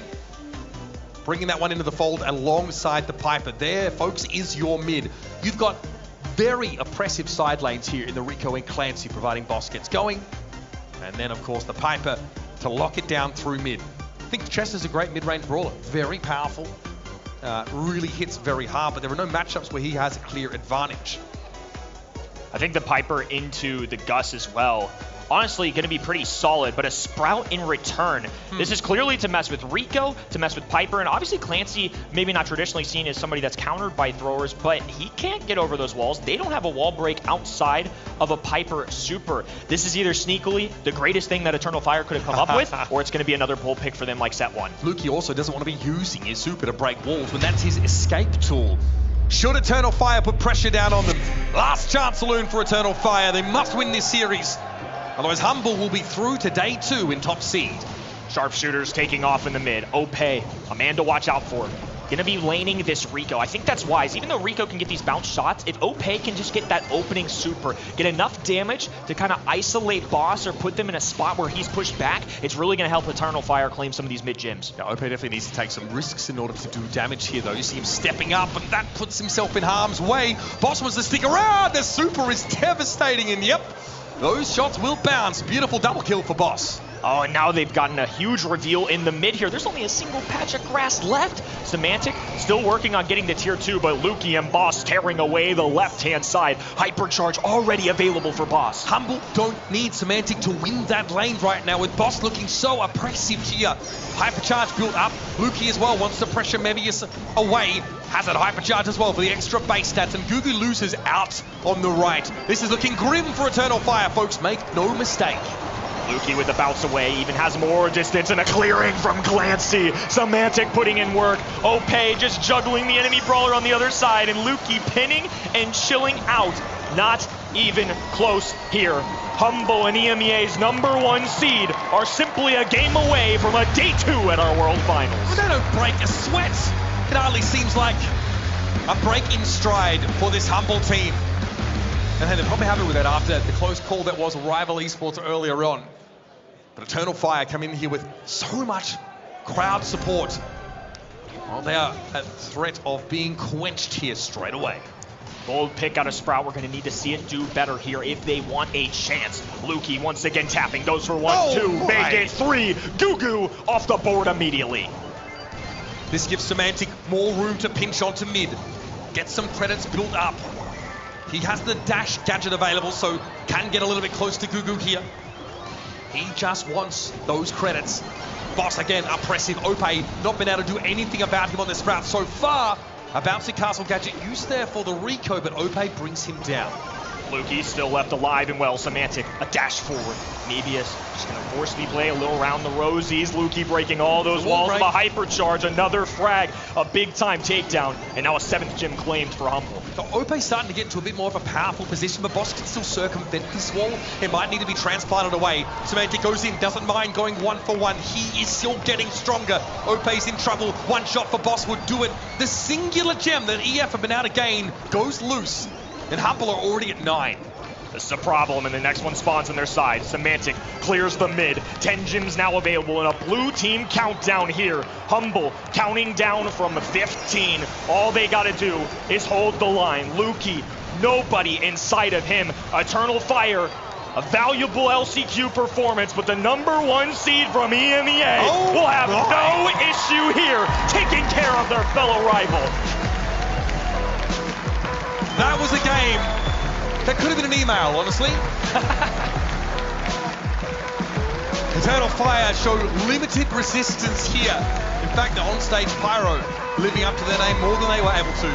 bringing that one into the fold alongside the Piper. There, folks, is your mid. You've got very oppressive side lanes here in the Rico and Clancy, providing Boss gets going. And then, of course, the Piper to lock it down through mid. I think Chester's a great mid-range brawler. Very powerful. Really hits very hard, but there are no matchups where he has a clear advantage. I think the Piper into the Gus as well. Honestly, going to be pretty solid, but a Sprout in return. This is clearly to mess with Rico, to mess with Piper, and obviously Clancy, maybe not traditionally seen as somebody that's countered by throwers, but he can't get over those walls. They don't have a wall break outside of a Piper super. This is either sneakily the greatest thing that Eternal Fire could have come up with, or it's going to be another pull pick for them like set one. Lukey also doesn't want to be using his super to break walls when that's his escape tool. Should Eternal Fire put pressure down on them? Last chance saloon for Eternal Fire. They must win this series. Otherwise, Humble will be through to day 2 in top seed. Sharpshooters taking off in the mid. Ope, a man to watch out for. Gonna be laning this Rico. I think that's wise. Even though Rico can get these bounce shots, if Ope can just get that opening super, get enough damage to kind of isolate Boss or put them in a spot where he's pushed back, it's really gonna help Eternal Fire claim some of these mid gyms. Yeah, Ope definitely needs to take some risks in order to do damage here, though. You see him stepping up, and that puts himself in harm's way. Boss wants to stick around. The super is devastating, and yep, those shots will bounce. Beautiful double kill for Boss. Oh, and now they've gotten a huge reveal in the mid here. There's only a single patch of grass left. Semantic still working on getting to tier 2, but Lukey and Boss tearing away the left-hand side. Hypercharge already available for Boss. Humble don't need Semantic to win that lane right now, with Boss looking so oppressive here. Hypercharge built up. Lukey as well wants to pressure Mebius away. Has it hypercharge as well for the extra base stats, and Gugu loses out on the right. This is looking grim for Eternal Fire, folks. Make no mistake. Lukey with the bounce away, even has more distance, and a clearing from Clancy. Semantic putting in work. Ope just juggling the enemy brawler on the other side, and Lukey pinning and chilling out. Not even close here. Humble and EMEA's #1 seed are simply a game away from a day 2 at our World Finals. They don't break a sweat. It hardly seems like a break in stride for this Humble team. And hey, they're probably happy with that after the close call that was Rival Esports earlier on. But Eternal Fire come in here with so much crowd support. Well, they are at threat of being quenched here straight away. Bold pick out of Sprout. We're going to need to see it do better here if they want a chance. Lukey once again tapping. Goes for 1, 2. They get 3. Gugu off the board immediately. This gives Semantic more room to pinch onto mid. Get some credits built up. He has the dash gadget available, so can get a little bit close to Gugu here. He just wants those credits. Boss again, oppressive. Ope not been able to do anything about him on the Sprout so far. A bouncy castle gadget used there for the Rico, but Ope brings him down. Lukey still left alive and well. Semantic, a dash forward. Mebius just going to forcefully play a little around the rosies. Lukey breaking all those walls of a hypercharge. Another frag, a big-time takedown, and now a 7th gym claimed for Humble. So Ope's starting to get into a bit more of a powerful position, but Boss can still circumvent this wall. It might need to be transplanted away. Semantic goes in, doesn't mind going 1-for-1. He is still getting stronger. Ope's in trouble. One shot for Boss would do it. The singular gem that EF have been able to gain goes loose. And Humble are already at 9. This is a problem, and the next one spawns on their side. Semantic clears the mid. 10 gyms now available in a blue team countdown here. Humble counting down from 15. All they got to do is hold the line. Lukey, nobody inside of him. Eternal Fire, a valuable LCQ performance, but the #1 seed from EMEA will have no issue here, taking care of their fellow rival. That was a game that could have been an email, honestly. Eternal Fire show limited resistance here. In fact, the onstage Pyro living up to their name more than they were able to.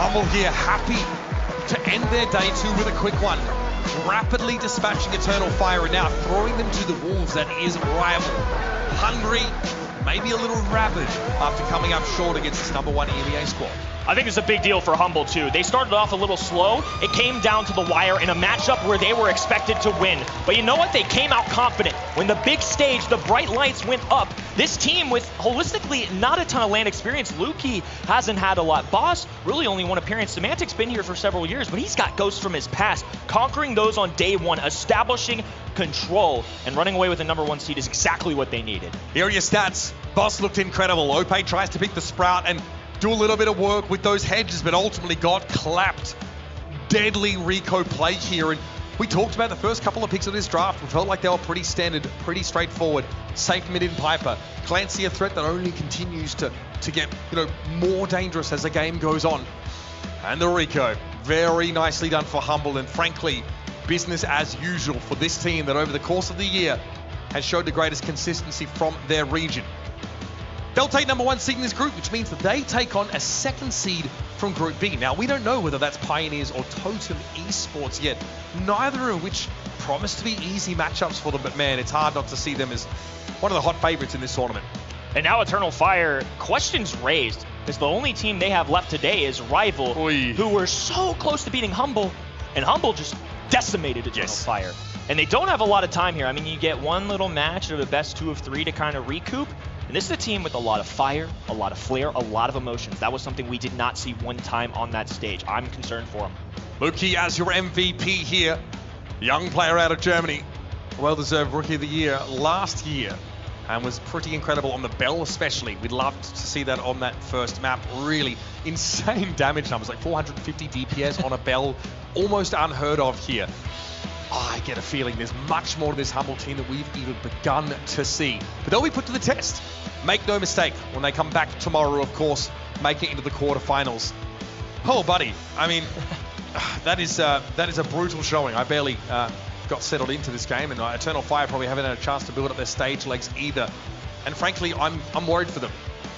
Humble here, happy to end their day 2 with a quick one. Rapidly dispatching Eternal Fire and now throwing them to the wolves. That is Rival. Hungry, maybe a little rabid after coming up short against this #1 EMEA squad. I think it's a big deal for Humble, too. They started off a little slow. It came down to the wire in a matchup where they were expected to win. But you know what? They came out confident. When the big stage, the bright lights went up, this team with holistically not a ton of LAN experience. Lukey hasn't had a lot. Boss, really only one appearance. Semantic's been here for several years, but he's got ghosts from his past. Conquering those on day one, establishing control, and running away with the #1 seed is exactly what they needed. Here are your stats. Boss looked incredible. Ope tries to pick the Sprout and do a little bit of work with those hedges, but ultimately got clapped. Deadly Rico play here, and we talked about the first couple of picks of this draft. We felt like they were pretty standard, pretty straightforward. Safe mid in Piper. Clancy, a threat that only continues to get, more dangerous as the game goes on. And the Rico, very nicely done for Humble, and frankly, business as usual for this team that over the course of the year has showed the greatest consistency from their region. They'll take #1 seed in this group, which means that they take on a 2nd seed from Group B. Now, we don't know whether that's Pioneers or Totem Esports yet, neither of which promise to be easy matchups for them, but man, it's hard not to see them as one of the hot favorites in this tournament. And now Eternal Fire, questions raised, because the only team they have left today is Rival, who were so close to beating Humble, and Humble just decimated Eternal Fire. And they don't have a lot of time here. I mean, you get one little match of the best 2 of 3 to kind of recoup. And this is a team with a lot of fire, a lot of flair, a lot of emotions. That was something we did not see one time on that stage. I'm concerned for him. Lukey as your MVP here. Young player out of Germany. Well-deserved Rookie of the Year last year. And was pretty incredible on the Bell especially. We'd loved to see that on that first map. Really insane damage numbers, like 450 DPS on a Bell. Almost unheard of here. I get a feeling there's much more to this Humble team that we've even begun to see. But they'll be put to the test. Make no mistake, when they come back tomorrow, of course, make it into the quarterfinals. Oh, buddy. I mean, that is a brutal showing. I barely got settled into this game, and Eternal Fire probably haven't had a chance to build up their stage legs either. And frankly, I'm worried for them.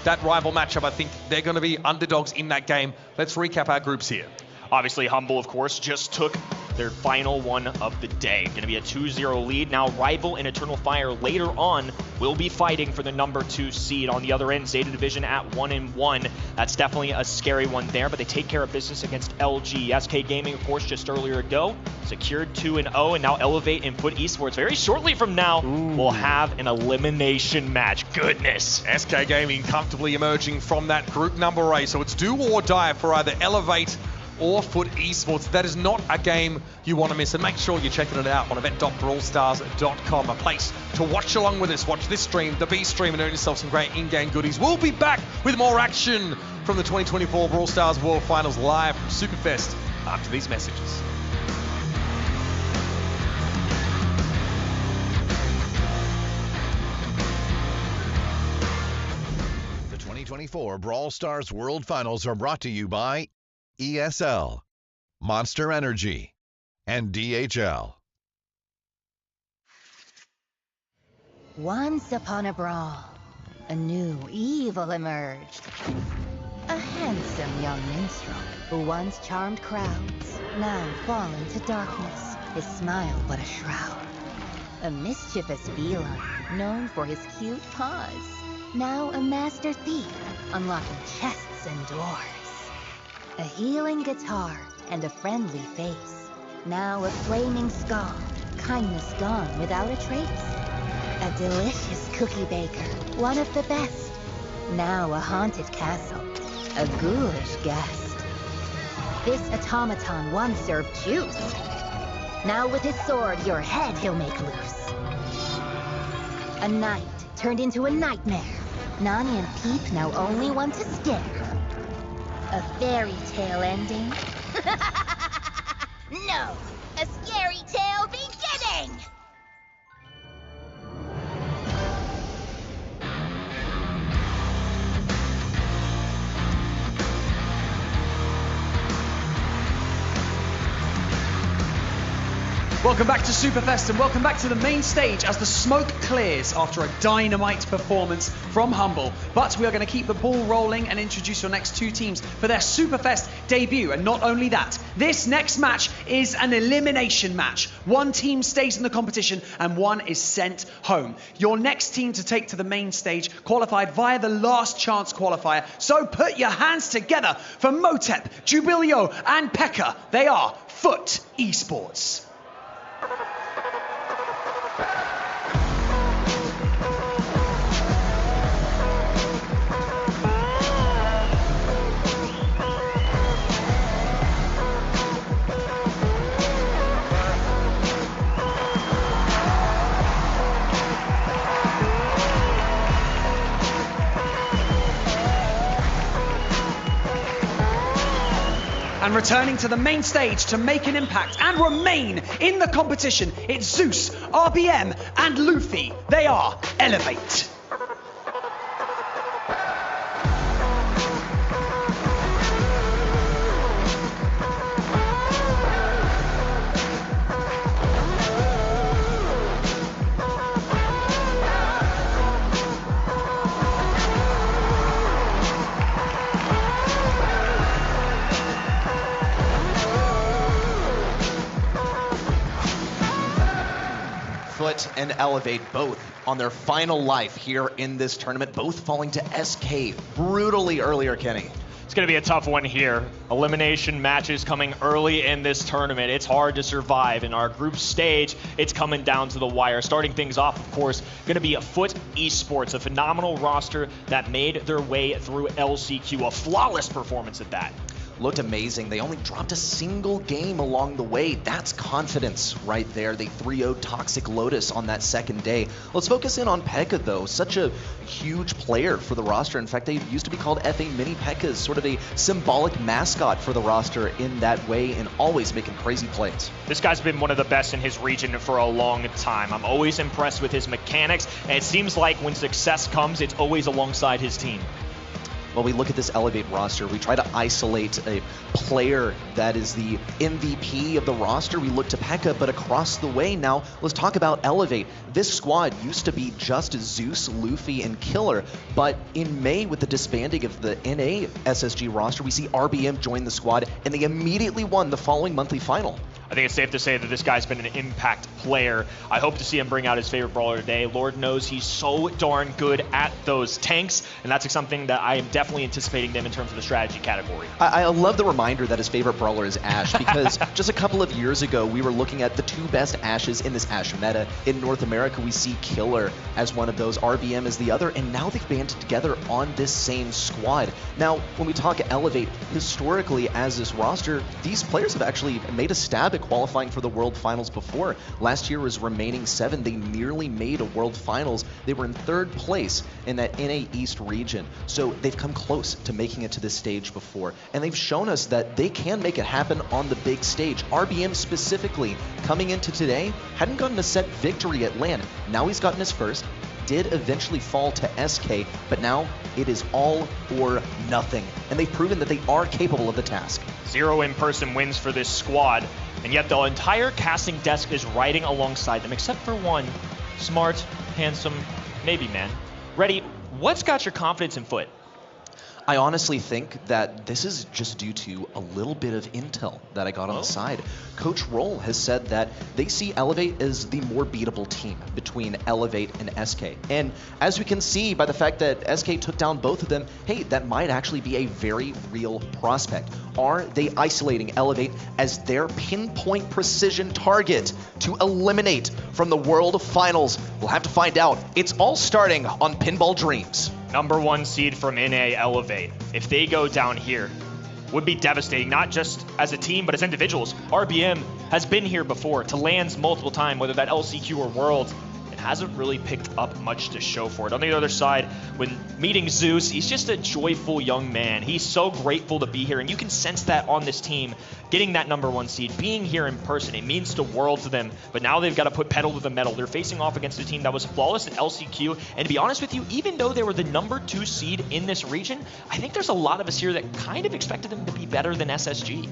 That Rival matchup, I think they're going to be underdogs in that game. Let's recap our groups here. Obviously, Humble, of course, just took their final one of the day. Going to be a 2-0 lead. Now, Rival and Eternal Fire later on will be fighting for the #2 seed. On the other end, Zeta Division at 1-1. That's definitely a scary one there, but they take care of business against LG. SK Gaming, of course, just earlier ago, secured 2-0, and now Elevate and Put Esports. Very shortly from now, we'll have an elimination match. Goodness. SK Gaming comfortably emerging from that group number A. So it's do or die for either Elevate or Foot Esports. That is not a game you want to miss, and make sure you're checking it out on event.brawlstars.com, a place to watch along with us. Watch this stream, the B stream, and earn yourself some great in-game goodies. We'll be back with more action from the 2024 Brawl Stars World Finals live from Superfest after these messages. The 2024 Brawl Stars World Finals are brought to you by ESL, Monster Energy, and DHL. Once upon a brawl, a new evil emerged. A handsome young minstrel who once charmed crowds, now fallen to darkness, his smile but a shroud. A mischievous feline, known for his cute paws, now a master thief, unlocking chests and doors. A healing guitar and a friendly face. Now a flaming skull, kindness gone without a trace. A delicious cookie baker, one of the best. Now a haunted castle, a ghoulish guest. This automaton once served juice. Now with his sword, your head he'll make loose. A night turned into a nightmare. Nani and Peep now only want to stare. A fairy tale ending? No! A scary tale beginning! Welcome back to Superfest and welcome back to the main stage as the smoke clears after a dynamite performance from Humble. But we are going to keep the ball rolling and introduce your next two teams for their Superfest debut. And not only that, this next match is an elimination match. One team stays in the competition and one is sent home. Your next team to take to the main stage qualified via the last chance qualifier. So put your hands together for Motep, Jubilio and Pekka. They are Foot Esports. And returning to the main stage to make an impact and remain in the competition, it's Zeus, RBM, and Luffy. They are Elevate. Foot and Elevate both on their final life here in this tournament, both falling to SK brutally earlier, Kenny. It's going to be a tough one here. Elimination matches coming early in this tournament. It's hard to survive. In our group stage, it's coming down to the wire. Starting things off, of course, going to be a Foot Esports, a phenomenal roster that made their way through LCQ. A flawless performance at that. Looked amazing. They only dropped a single game along the way. That's confidence right there. They 3-0'd Toxic Lotus on that second day. Let's focus in on Pekka, though. Such a huge player for the roster. In fact, they used to be called FA Mini Pekkas, sort of a symbolic mascot for the roster in that way, and always making crazy plays. This guy's been one of the best in his region for a long time. I'm always impressed with his mechanics, and it seems like when success comes, it's always alongside his team. Well, we look at this Elevate roster, we try to isolate a player that is the MVP of the roster. We look to Pekka, but across the way now, let's talk about Elevate. This squad used to be just Zeus, Luffy, and Killer, but in May with the disbanding of the NA SSG roster, we see RBM join the squad, and they immediately won the following monthly final. I think it's safe to say that this guy's been an impact player. I hope to see him bring out his favorite brawler today. Lord knows he's so darn good at those tanks, and that's something that I am definitely anticipating them in terms of the strategy category. I love the reminder that his favorite brawler is Ashe, because just a couple of years ago, we were looking at the two best Ashes in this Ashe meta. In North America, we see Killer as one of those, RBM as the other, and now they've banded together on this same squad. Now, when we talk Elevate, historically as this roster, these players have actually made a stab at qualifying for the World Finals before. Last year was remaining 7. They nearly made a World Finals. They were in 3rd place in that NA East region. So they've come close to making it to this stage before. And they've shown us that they can make it happen on the big stage. RBM specifically, coming into today, hadn't gotten a set victory at LAN. Now he's gotten his first. Did eventually fall to SK, but now it is all or nothing. And they've proven that they are capable of the task. 0 in-person wins for this squad, and yet the entire casting desk is riding alongside them, except for one. Smart, handsome, maybe man. Reddy, what's got your confidence in Foot? I honestly think that this is just due to a little bit of intel that I got on the side. Coach Roll has said that they see Elevate as the more beatable team between Elevate and SK. And as we can see by the fact that SK took down both of them, hey, that might actually be a very real prospect. Are they isolating Elevate as their pinpoint precision target to eliminate from the World Finals? We'll have to find out. It's all starting on Pinball Dreams. Number 1 seed from NA Elevate. If they go down here, would be devastating, not just as a team, but as individuals. RBM has been here before to lands multiple times, whether that LCQ or Worlds, and hasn't really picked up much to show for it. On the other side, when meeting Zeus, he's just a joyful young man. He's so grateful to be here, and you can sense that on this team. Getting that number 1 seed, being here in person, it means the world to them, but now they've got to put pedal to the metal. They're facing off against a team that was flawless at LCQ, and to be honest with you, even though they were the number 2 seed in this region, I think there's a lot of us here that kind of expected them to be better than SSG.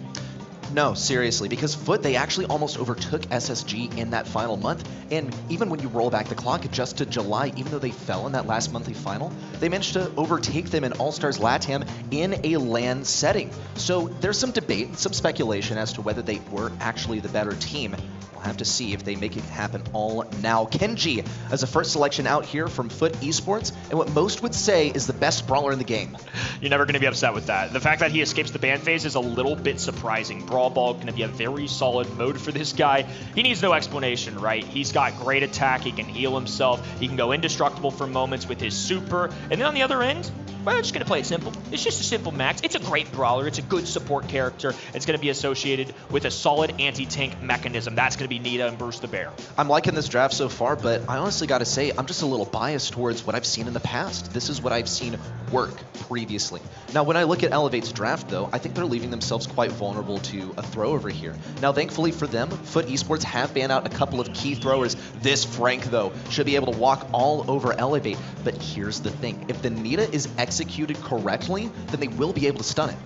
No, seriously, because Foot, they actually almost overtook SSG in that final month, and even when you roll back the clock just to July, even though they fell in that last monthly final, they managed to overtake them in All-Stars LATAM in a LAN setting. So there's some debate, some speculation as to whether they were actually the better team. We'll have to see if they make it happen all now. Kenji as a first selection out here from Foot Esports, and what most would say is the best brawler in the game. You're never going to be upset with that. The fact that he escapes the ban phase is a little bit surprising. Brawl Ball going to be a very solid mode for this guy. He needs no explanation, right? He's got great attack. He can heal himself. He can go indestructible for moments with his super. And then on the other end, well, I'm just going to play it simple. It's just a simple max. It's a great brawler. It's a good support character. It's going to be associated with a solid anti-tank mechanism. That's going to be Nita and Bruce the Bear. I'm liking this draft so far, but I honestly got to say, I'm just a little biased towards what I've seen in the past. This is what I've seen work previously. Now, when I look at Elevate's draft, though, I think they're leaving themselves quite vulnerable to a throw over here. Now, thankfully for them, Foot Esports have banned out a couple of key throwers. This Frank, though, should be able to walk all over Elevate. But here's the thing. If the Nita is executed correctly, then they will be able to stun it.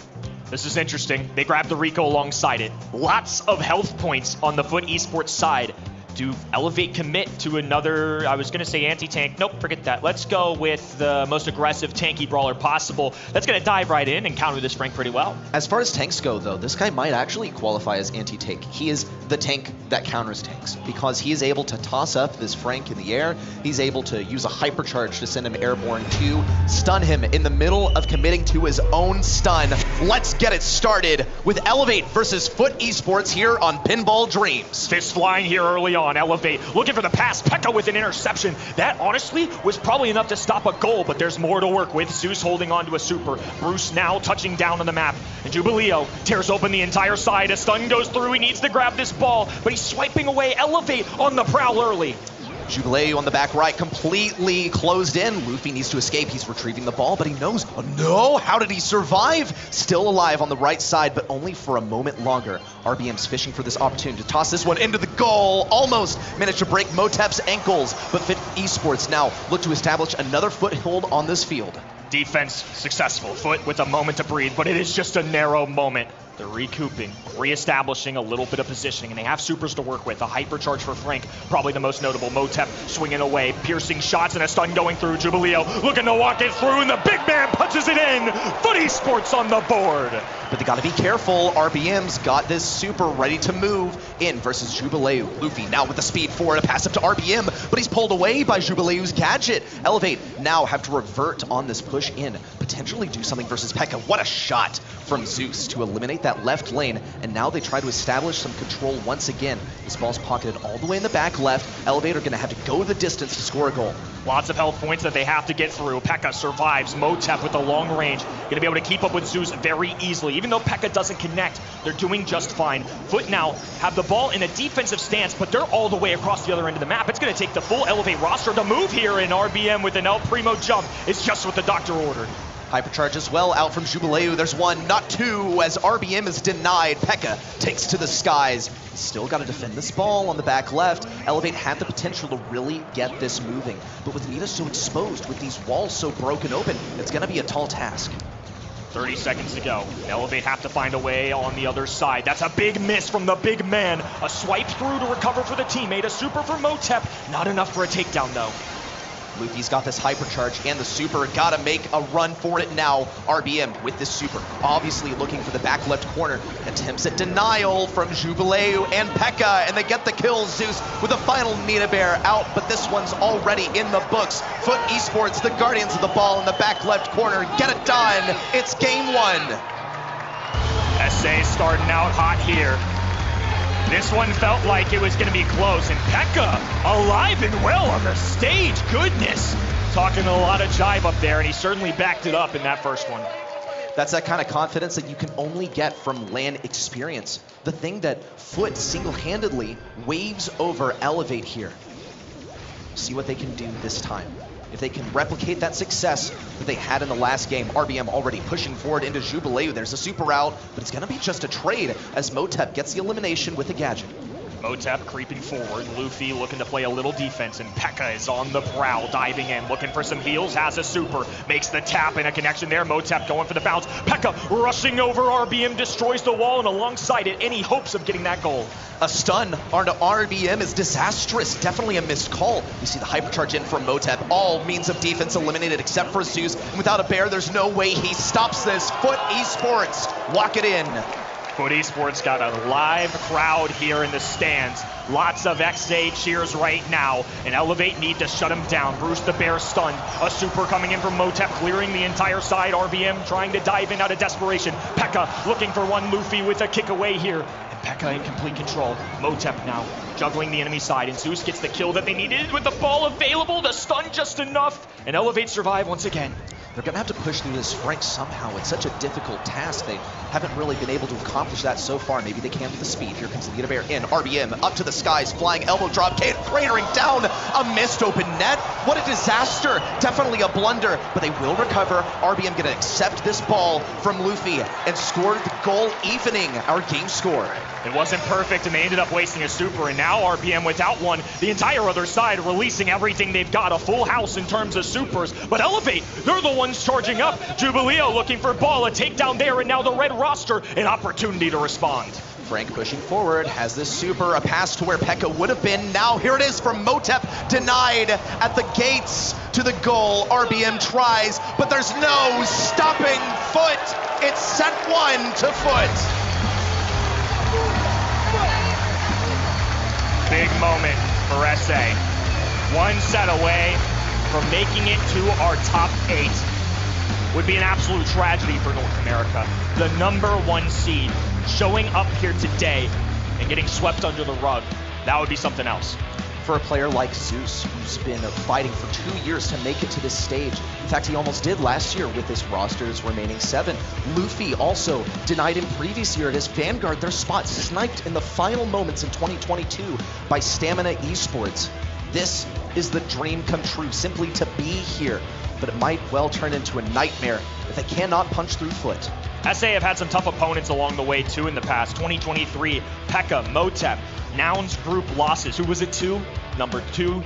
This is interesting. They grabbed the Rico alongside it. Lots of health points on the Foot Esports side. Do Elevate commit to another, I was going to say anti-tank. Nope, forget that. Let's go with the most aggressive tanky brawler possible. That's going to dive right in and counter this Frank pretty well. As far as tanks go, though, this guy might actually qualify as anti-tank. He is the tank that counters tanks because he is able to toss up this Frank in the air. He's able to use a hypercharge to send him airborne to stun him in the middle of committing to his own stun. Let's get it started with Elevate versus Foot Esports here on Pinball Dreams. Fist flying here early on. Elevate looking for the pass. Pekka with an interception. That honestly was probably enough to stop a goal, but there's more to work with. Zeus holding on to a super. Bruce now touching down on the map. And Jubileo tears open the entire side. A stun goes through. He needs to grab this ball, but he's swiping away. Elevate on the prowl early. Jubileu on the back right, completely closed in. Luffy needs to escape. He's retrieving the ball, but he knows. Oh no, how did he survive? Still alive on the right side, but only for a moment longer. RBM's fishing for this opportunity to toss this one into the goal. Almost managed to break Motep's ankles, but Fit Esports now look to establish another foothold on this field. Defense successful. Foot with a moment to breathe, but it is just a narrow moment. They're recouping, reestablishing a little bit of positioning, and they have supers to work with. A hypercharge for Frank, probably the most notable. Motep swinging away, piercing shots, and a stun going through. Jubileo looking to walk it through, and the big man punches it in. Foot Esports on the board. But they gotta be careful. RBM's got this super ready to move in versus Jubileu. Luffy now with the speed forward, a pass up to RBM, but he's pulled away by Jubileu's gadget. Elevate now have to revert on this push in, potentially do something versus Pekka. What a shot from Zeus to eliminate that left lane, and now they try to establish some control once again. This ball's pocketed all the way in the back left. Elevate are gonna have to go the distance to score a goal. Lots of health points that they have to get through. Pekka survives. Motep with the long range. Gonna be able to keep up with Zeus very easily. Even though Pekka doesn't connect, they're doing just fine. Foot now have the ball in a defensive stance, but they're all the way across the other end of the map. It's gonna take the full Elevate roster to move here, and RBM with an El Primo jump is just what the doctor ordered. Hypercharge as well out from Jubileu. There's one, not two, as RBM is denied. Pekka takes to the skies. He's still got to defend this ball on the back left. Elevate had the potential to really get this moving, but with Nita so exposed, with these walls so broken open, it's going to be a tall task. 30 seconds to go. Elevate have to find a way on the other side. That's a big miss from the big man. A swipe through to recover for the teammate. A super for Motep. Not enough for a takedown, though. Luffy's got this hypercharge and the super. Gotta make a run for it now. RBM with this super, obviously looking for the back left corner. Attempts at denial from Jubileu and Pekka, and they get the kill. Zeus with a final Nita Bear out, but this one's already in the books. Foot Esports, the guardians of the ball in the back left corner. Get it done. It's game one. SA starting out hot here. This one felt like it was going to be close, and Pekka alive and well on the stage. Goodness. Talking a lot of jive up there, and he certainly backed it up in that first one. That's that kind of confidence that you can only get from LAN experience. The thing that Foot single-handedly waves over Elevate here. See what they can do this time. If they can replicate that success that they had in the last game. RBM already pushing forward into Jubileu. There's a super out, but it's going to be just a trade as Motep gets the elimination with a gadget. Motep creeping forward, Luffy looking to play a little defense, and P.E.K.K.A is on the prowl, diving in, looking for some heals, has a super, makes the tap and a connection there. Motep going for the bounce. P.E.K.K.A rushing over RBM, destroys the wall, and alongside it, any hopes of getting that goal. A stun onto RBM is disastrous. Definitely a missed call. We see the hypercharge in from Motep. All means of defense eliminated except for Zeus. And without a bear, there's no way he stops this. Foot Esports, lock it in. Foot Esports got a live crowd here in the stands. Lots of XA cheers right now, and Elevate need to shut him down. Bruce the Bear stunned. A super coming in from Motep, clearing the entire side. RBM trying to dive in out of desperation. P.E.K.K.A looking for one. Luffy with a kick away here. And P.E.K.K.A in complete control. Motep now juggling the enemy side, and Zeus gets the kill that they needed with the ball available. The stun just enough, and Elevate survive once again. They're going to have to push through this Frank somehow. It's such a difficult task. They haven't really been able to accomplish that so far. Maybe they can with the speed. Here comes the Leader Bear in. RBM up to the skies, flying elbow drop. Kate cratering down. A missed open net. What a disaster. Definitely a blunder, but they will recover. RBM going to accept this ball from Luffy and score the goal, evening our game score. It wasn't perfect, and they ended up wasting a super, and now RBM without one. The entire other side releasing everything they've got. A full house in terms of supers, but Elevate, they're the ones charging up. Jubileo looking for ball, a takedown there, and now the red roster, an opportunity to respond. Frank pushing forward, has this super, a pass to where P.E.K.K.A would have been. Now here it is from Motep, denied at the gates to the goal. RBM tries, but there's no stopping Foot. It's set one to Foot. Big moment for SA. One set away from making it to our top 8. Would be an absolute tragedy for North America. The #1 seed showing up here today and getting swept under the rug. That would be something else. For a player like Zeus, who's been fighting for 2 years to make it to this stage. In fact, he almost did last year with his roster's remaining 7. Luffy also denied him previous year at his Vanguard. Their spot sniped in the final moments in 2022 by Stamina Esports. This is the dream come true, simply to be here. But it might well turn into a nightmare if they cannot punch through Foot. SA have had some tough opponents along the way too in the past. 2023, P.E.K.K.A, Motep, Nouns group losses. Who was it to? Number 2,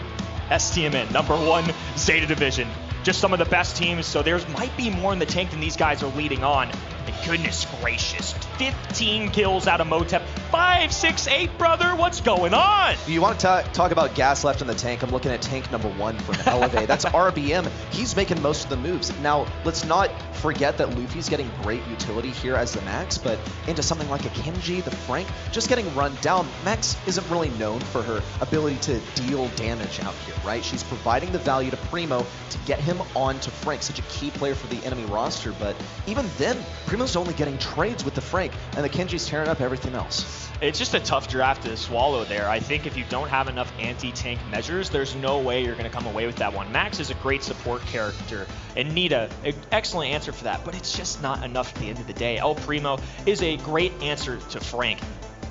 STMN. Number 1, Zeta Division. Just some of the best teams, so there might be more in the tank than these guys are leading on. And goodness gracious, 15 kills out of Motep. 5, 6, 8, brother, what's going on? You want to talk about gas left in the tank? I'm looking at tank #1 from Elevate. That's RBM. He's making most of the moves. Now, let's not forget that Luffy's getting great utility here as the Max, but into something like a Kenji, the Frank, just getting run down. Max isn't really known for her ability to deal damage out here, right? She's providing the value to Primo to get him on to Frank, such a key player for the enemy roster, but even then, Primo's only getting trades with the Frank, and the Kenji's tearing up everything else. It's just a tough draft to swallow there. I think if you don't have enough anti-tank measures, there's no way you're going to come away with that one. Max is a great support character, and Nita, an excellent answer for that, but it's just not enough at the end of the day. El Primo is a great answer to Frank,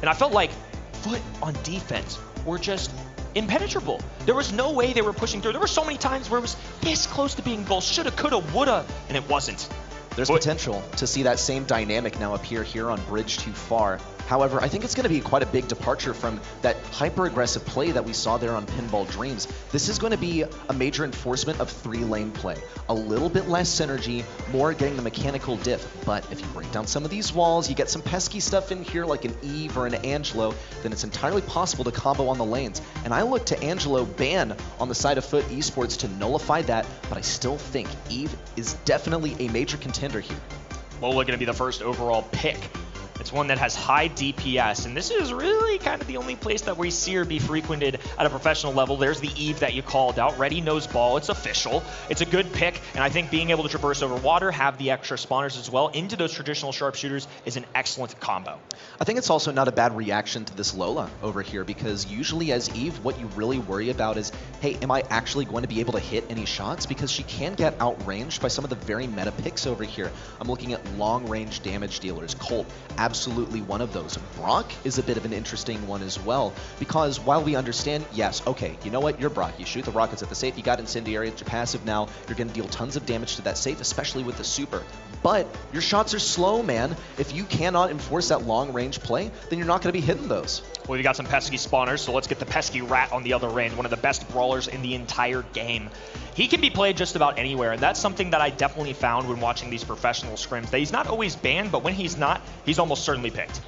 and I felt like Foot on defense were just impenetrable. There was no way they were pushing through. There were so many times where it was this close to being goal. Shoulda, coulda, woulda, and it wasn't. There's potential to see that same dynamic now appear here on Bridge Too Far. However, I think it's going to be quite a big departure from that hyper-aggressive play that we saw there on Pinball Dreams. This is going to be a major enforcement of 3-lane play. A little bit less synergy, more getting the mechanical diff. But if you break down some of these walls, you get some pesky stuff in here like an Eve or an Angelo, then it's entirely possible to combo on the lanes. And I look to Angelo ban on the side of Foot Esports to nullify that, but I still think Eve is definitely a major contender here. Lola going to be the first overall pick. It's one that has high DPS, and this is really kind of the only place that we see her be frequented at a professional level. There's the Eve that you called out. Ready knows ball. It's official. It's a good pick, and I think being able to traverse over water, have the extra spawners as well into those traditional sharpshooters is an excellent combo. I think it's also not a bad reaction to this Lola over here, because usually as Eve, what you really worry about is, hey, am I actually going to be able to hit any shots? Because she can get outranged by some of the very meta picks over here. I'm looking at long-range damage dealers. Colt, absolutely one of those. Brock is a bit of an interesting one as well, because while we understand, yes, okay, you know what, you're Brock, you shoot the rockets at the safe, you got Incendiary, it's your passive now, you're going to deal tons of damage to that safe, especially with the super. But your shots are slow, man. If you cannot enforce that long-range play, then you're not going to be hitting those. Well, we got some pesky spawners, so let's get the pesky rat on the other end, one of the best brawlers in the entire game. He can be played just about anywhere, and that's something that I definitely found when watching these professional scrims, that he's not always banned, but when he's not, he's almost certainly picked.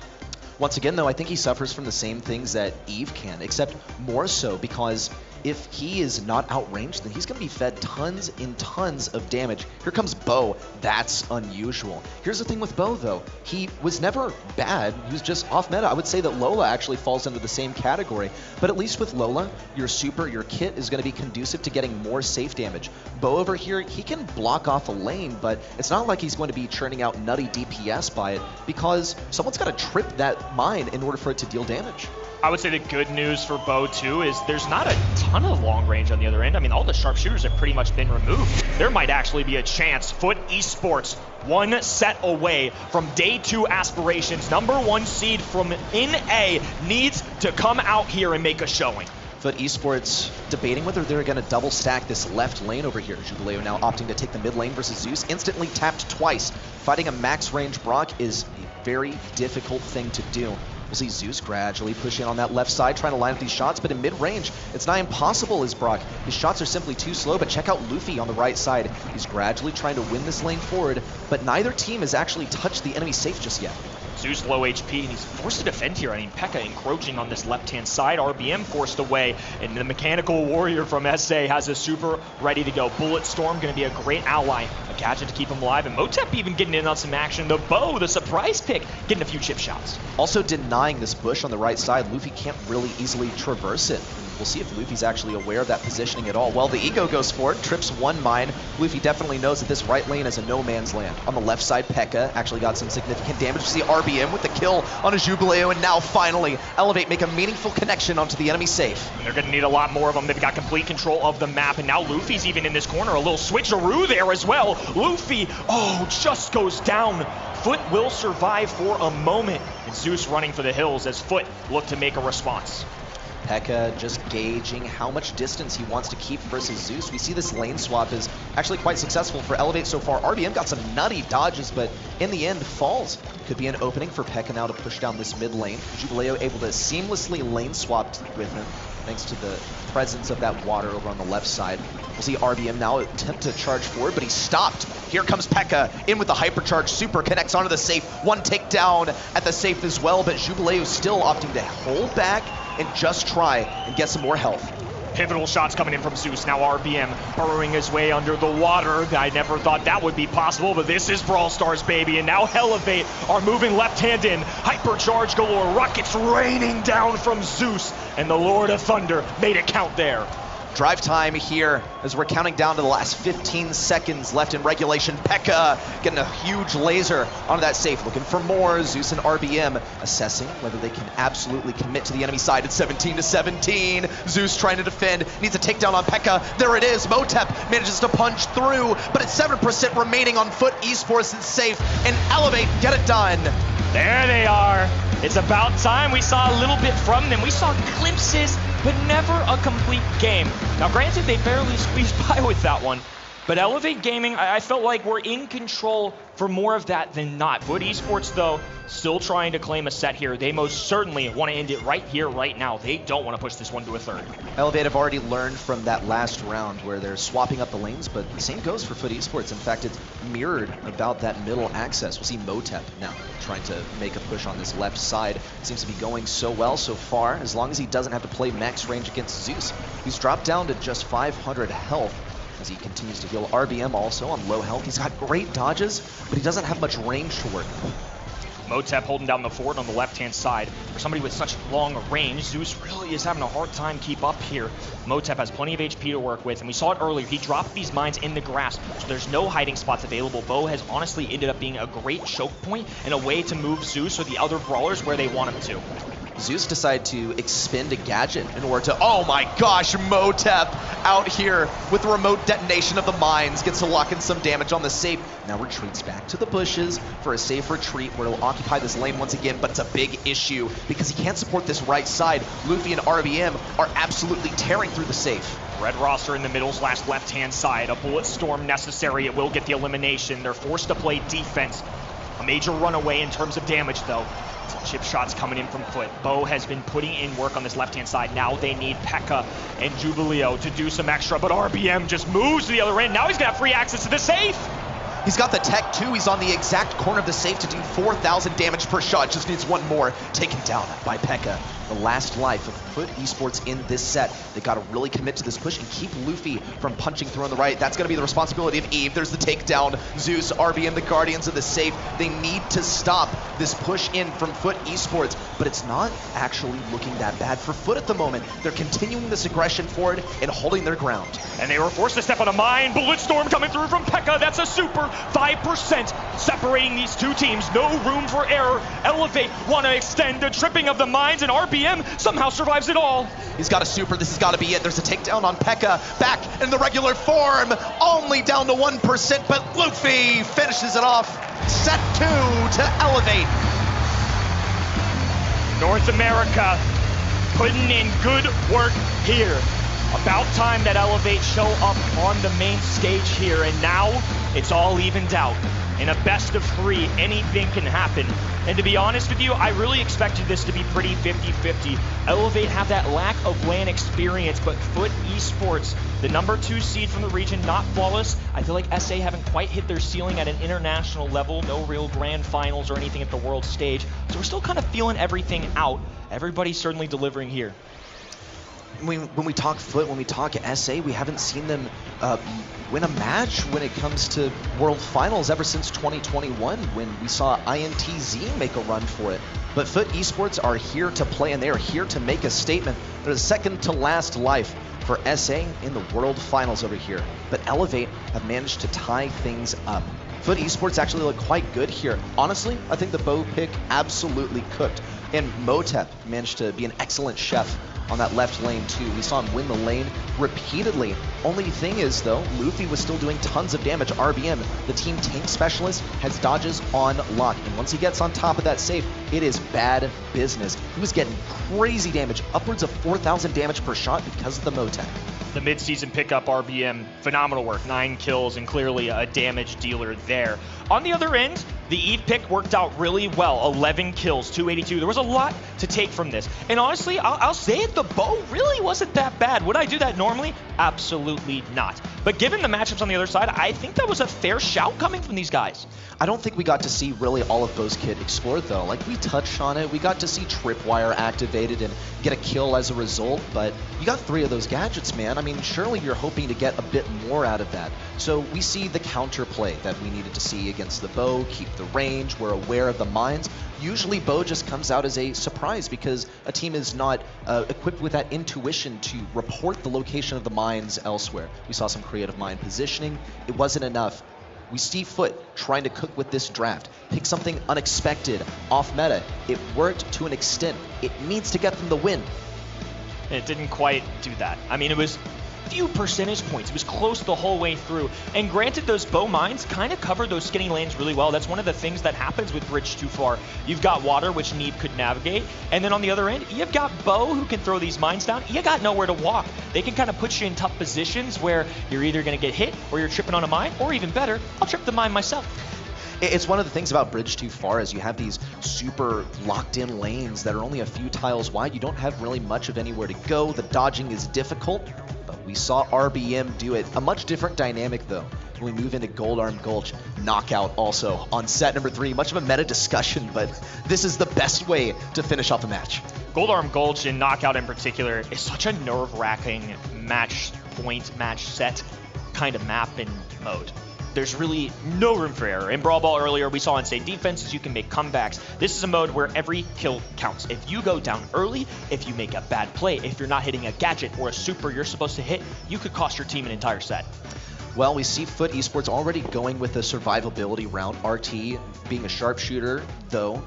Once again, though, I think he suffers from the same things that Eve can, except more so because if he is not outranged, then he's going to be fed tons and tons of damage. Here comes Bo. That's unusual. Here's the thing with Bo, though. He was never bad. He was just off meta. I would say that Lola actually falls into the same category. But at least with Lola, your super, your kit is going to be conducive to getting more safe damage. Bo over here, he can block off a lane, but it's not like he's going to be churning out nutty DPS by it because someone's got to trip that mine in order for it to deal damage. I would say the good news for Bo, too, is there's not a ton of long range on the other end. I mean, all the sharpshooters have pretty much been removed. There might actually be a chance. Foot Esports, one set away from day 2 aspirations. #1 seed from NA needs to come out here and make a showing. Foot Esports debating whether they're going to double stack this left lane over here. Jubileo now opting to take the mid lane versus Zeus. Instantly tapped twice. Fighting a max range Brock is a very difficult thing to do. We'll see Zeus gradually pushing on that left side, trying to line up these shots, but in mid-range, it's nigh impossible as Brock. His shots are simply too slow, but check out Luffy on the right side. He's gradually trying to win this lane forward, but neither team has actually touched the enemy safe just yet. Zeus low HP, and he's forced to defend here. I mean, P.E.K.K.A encroaching on this left-hand side. RBM forced away, and the Mechanical Warrior from SA has a super ready to go. Bullet Storm going to be a great ally, a gadget to keep him alive, and Motep even getting in on some action. The Bow, the surprise pick, getting a few chip shots. Also denying this bush on the right side. Luffy can't really easily traverse it. We'll see if Luffy's actually aware of that positioning at all. Well, the Ego goes for it, trips one mine. Luffy definitely knows that this right lane is a no man's land. On the left side, P.E.K.K.A actually got some significant damage. We see RBM with the kill on a Jubileo, and now finally, Elevate make a meaningful connection onto the enemy safe. And they're going to need a lot more of them. They've got complete control of the map, and now Luffy's even in this corner. A little switcheroo there as well. Luffy, just goes down. Foot will survive for a moment, and Zeus running for the hills as Foot look to make a response. P.E.K.K.A just gauging how much distance he wants to keep versus Zeus. We see this lane swap is actually quite successful for Elevate so far. RBM got some nutty dodges, but in the end falls. Could be an opening for P.E.K.K.A now to push down this mid lane. Jubileo able to seamlessly lane swap with him, thanks to the presence of that water over on the left side. We'll see RBM now attempt to charge forward, but he's stopped. Here comes P.E.K.K.A in with the hypercharge super, connects onto the safe. One takedown at the safe as well, but Jubileo still opting to hold back and just try and get some more health. Pivotal shots coming in from Zeus. Now RBM burrowing his way under the water. I never thought that would be possible, but this is Brawl Stars, baby. And now Elevate are moving left hand in. Hypercharge galore. Rockets raining down from Zeus. And the Lord of Thunder made it count there. Drive time here as we're counting down to the last 15 seconds left in regulation. P.E.K.K.A getting a huge laser onto that safe, looking for more. Zeus and RBM assessing whether they can absolutely commit to the enemy side. It's 17-17. Zeus trying to defend, needs a takedown on P.E.K.K.A. There it is. Motep manages to punch through, but it's 7% remaining on Foot Esports and safe, and Elevate get it done. There they are. It's about time. We saw a little bit from them. We saw glimpses, but never a complete game. Now, granted, they barely squeezed by with that one, but Elevate Gaming, I felt like we're in control for more of that than not. Foot Esports, though, still trying to claim a set here. They most certainly want to end it right here, right now. They don't want to push this one to a third. Elevate have already learned from that last round where they're swapping up the lanes, but the same goes for Foot Esports. In fact, it's mirrored about that middle access. We'll see Motep now trying to make a push on this left side. Seems to be going so well so far, as long as he doesn't have to play max range against Zeus. He's dropped down to just 500 health as he continues to heal. RBM also on low health. He's got great dodges, but he doesn't have much range to work with. Motep holding down the fort on the left-hand side. For somebody with such long range, Zeus really is having a hard time keep up here. Motep has plenty of HP to work with, and we saw it earlier. He dropped these mines in the grass, so there's no hiding spots available. Bo has honestly ended up being a great choke point and a way to move Zeus or the other brawlers where they want him to. Zeus decided to expend a gadget in order to, oh my gosh, Motep out here with the remote detonation of the mines, gets to lock in some damage on the safe. Now retreats back to the bushes for a safe retreat where he'll occupy this lane once again, but it's a big issue because he can't support this right side. Luffy and RBM are absolutely tearing through the safe. Red roster in the middle / left-hand side. A bullet storm necessary. It will get the elimination. They're forced to play defense. A major runaway in terms of damage, though. Chip shots coming in from Foot. Bo has been putting in work on this left-hand side. Now they need Pekka and Jubileo to do some extra, but RBM just moves to the other end. Now he's got free access to the safe. He's got the tech too. He's on the exact corner of the safe to do 4,000 damage per shot. Just needs one more. Taken down by Pekka. The last life of Foot Esports in this set. They got to really commit to this push and keep Luffy from punching through on the right. That's going to be the responsibility of Eve. There's the takedown. Zeus, RBM, the Guardians of the safe. They need to stop this push in from Foot Esports, but it's not actually looking that bad for Foot at the moment. They're continuing this aggression forward and holding their ground. And they were forced to step on a mine. Bulletstorm coming through from Pekka. That's a super 5% separating these two teams. No room for error. Elevate want to extend the tripping of the mines, and RBM somehow survives it all. He's got a super. This has got to be it. There's a takedown on Pekka. Back in the regular form. Only down to 1%, but Luffy finishes it off. Set 2 to Elevate. North America putting in good work here. About time that Elevate show up on the main stage here, and now it's all evened out. In a best of 3, anything can happen. And to be honest with you, I really expected this to be pretty 50-50. Elevate have that lack of LAN experience, but Foot Esports, the number 2 seed from the region, not flawless. I feel like SA haven't quite hit their ceiling at an international level, no real grand finals or anything at the world stage. So we're still kind of feeling everything out. Everybody's certainly delivering here. When we talk Foot, when we talk SA, we haven't seen them win a match when it comes to World Finals ever since 2021 when we saw INTZ make a run for it. But Foot Esports are here to play, and they are here to make a statement. They're the second to last life for SA in the World Finals over here. But Elevate have managed to tie things up. Foot Esports actually look quite good here. Honestly, I think the Bo pick absolutely cooked. And Motep managed to be an excellent chef on that left lane too. We saw him win the lane repeatedly. Only thing is though, Luffy was still doing tons of damage. RBM, the team tank specialist, has dodges on lock. And once he gets on top of that safe, it is bad business. He was getting crazy damage, upwards of 4,000 damage per shot because of the Motep. The mid-season pickup, RBM, phenomenal work. 9 kills and clearly a damage dealer there. On the other end, the Eve pick worked out really well. 11 kills, 282. There was a lot to take from this. And honestly, I'll say it, the bow really wasn't that bad. Would I do that normally? Absolutely not. But given the matchups on the other side, I think that was a fair shout coming from these guys. I don't think we got to see really all of Bo's kit explored though. Like we touched on it, we got to see Tripwire activated and get a kill as a result, but you got 3 of those gadgets, man. I mean, surely you're hoping to get a bit more out of that. So we see the counterplay that we needed to see against the Bo, keep the range, we're aware of the mines. Usually Bo just comes out as a surprise because a team is not equipped with that intuition to report the location of the mines elsewhere. We saw some creative mine positioning. It wasn't enough. We see Foot trying to cook with this draft. Pick something unexpected, off meta. It worked to an extent. It needs to get them the win. It didn't quite do that. I mean, it was few percentage points. It was close the whole way through. And granted, those Bo mines kind of covered those skinny lanes really well. That's one of the things that happens with Bridge Too Far. You've got water, which Neeb could navigate. And then on the other end, you've got Bo who can throw these mines down. You got nowhere to walk. They can kind of put you in tough positions where you're either going to get hit or you're tripping on a mine, or even better, I'll trip the mine myself. It's one of the things about Bridge Too Far is you have these super locked in lanes that are only a few tiles wide. You don't have really much of anywhere to go. The dodging is difficult, but we saw RBM do it. A much different dynamic though. When we move into Gold Arm Gulch, knockout also on set number 3. Much of a meta discussion, but this is the best way to finish off a match. Gold Arm Gulch and knockout in particular is such a nerve-wracking match point, match set kind of map and mode. There's really no room for error. In Brawl Ball earlier, we saw insane defenses, you can make comebacks. This is a mode where every kill counts. If you go down early, if you make a bad play, if you're not hitting a gadget or a super you're supposed to hit, you could cost your team an entire set. Well, we see Foot Esports already going with a survivability round. RT, being a sharpshooter, though,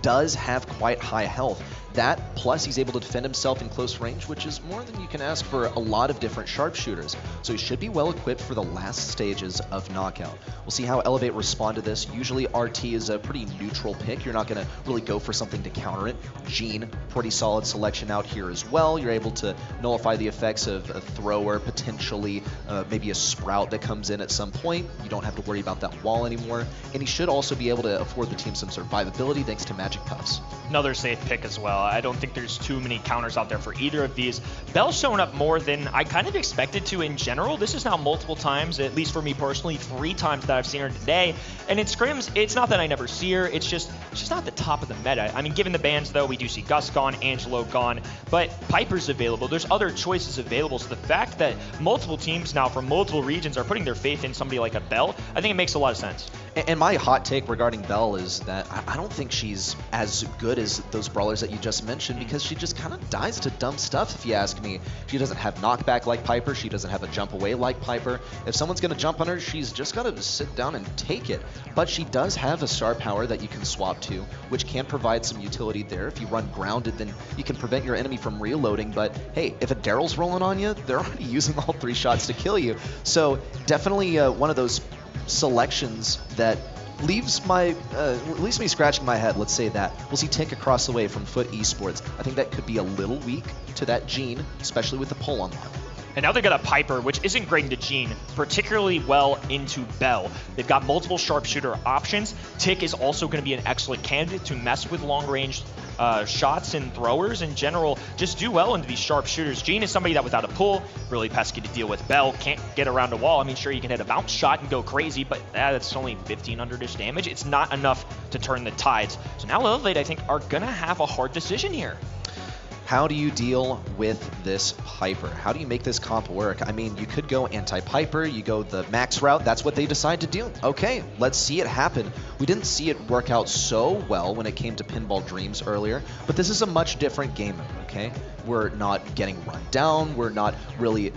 does have quite high health. That, plus he's able to defend himself in close range, which is more than you can ask for a lot of different sharpshooters. So he should be well equipped for the last stages of Knockout. We'll see how Elevate respond to this. Usually RT is a pretty neutral pick. You're not going to really go for something to counter it. Gene, pretty solid selection out here as well. You're able to nullify the effects of a thrower, potentially maybe a sprout that comes in at some point. You don't have to worry about that wall anymore. And he should also be able to afford the team some survivability thanks to Magic Puffs. Another safe pick as well. I don't think there's too many counters out there for either of these. Bell's showing up more than I kind of expected to in general. This is now multiple times, at least for me personally, 3 times that I've seen her today. And in scrims, it's not that I never see her, it's just she's not at the top of the meta. I mean, given the bans though, we do see Gus gone, Angelo gone, but Piper's available. There's other choices available. So the fact that multiple teams now from multiple regions are putting their faith in somebody like a Bell, I think it makes a lot of sense. And my hot take regarding Bell is that I don't think she's as good as those brawlers that you just mentioned, because she just kind of dies to dumb stuff, if you ask me. She doesn't have knockback like Piper. She doesn't have a jump away like Piper. If someone's going to jump on her, she's just got to sit down and take it. But she does have a star power that you can swap to, which can provide some utility there. If you run grounded, then you can prevent your enemy from reloading. But hey, if a Daryl's rolling on you, they're already using all 3 shots to kill you. So definitely one of those selections that leaves me scratching my head, let's say that. We'll see Tink across the way from Foot Esports. I think that could be a little weak to that Gene, especially with the pull on lock. And now they've got a Piper, which isn't great into Gene, particularly well into Bell. They've got multiple sharpshooter options. Tick is also going to be an excellent candidate to mess with long-range shots and throwers in general. Just do well into these sharpshooters. Gene is somebody that without a pull, really pesky to deal with. Bell can't get around a wall. I mean, sure, you can hit a bounce shot and go crazy, but that's only 1,500-ish damage. It's not enough to turn the tides. So now Elevate, I think, are going to have a hard decision here. How do you deal with this Piper? How do you make this comp work? I mean, you could go anti-Piper, you go the max route, that's what they decide to do. Okay, let's see it happen. We didn't see it work out so well when it came to Pinball Dreams earlier, but this is a much different game mode, okay? We're not getting run down, we're not really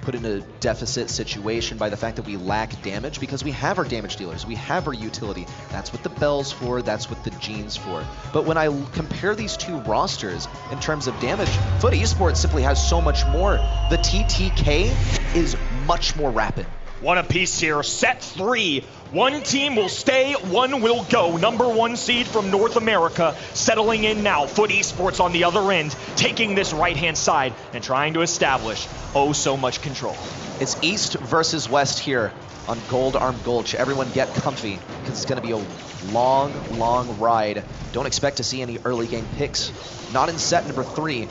put in a deficit situation by the fact that we lack damage, because we have our damage dealers, we have our utility. That's what the Bell's for, that's what the Gene's for. But when I compare these two rosters in terms of damage, Foot Esports simply has so much more. The TTK is much more rapid. One apiece here, set 3. One team will stay, one will go. Number 1 seed from North America settling in now. Foot Esports on the other end, taking this right-hand side and trying to establish oh so much control. It's East versus West here on Gold Arm Gulch. Everyone get comfy, because it's going to be a long, long ride. Don't expect to see any early game picks. Not in set number 3.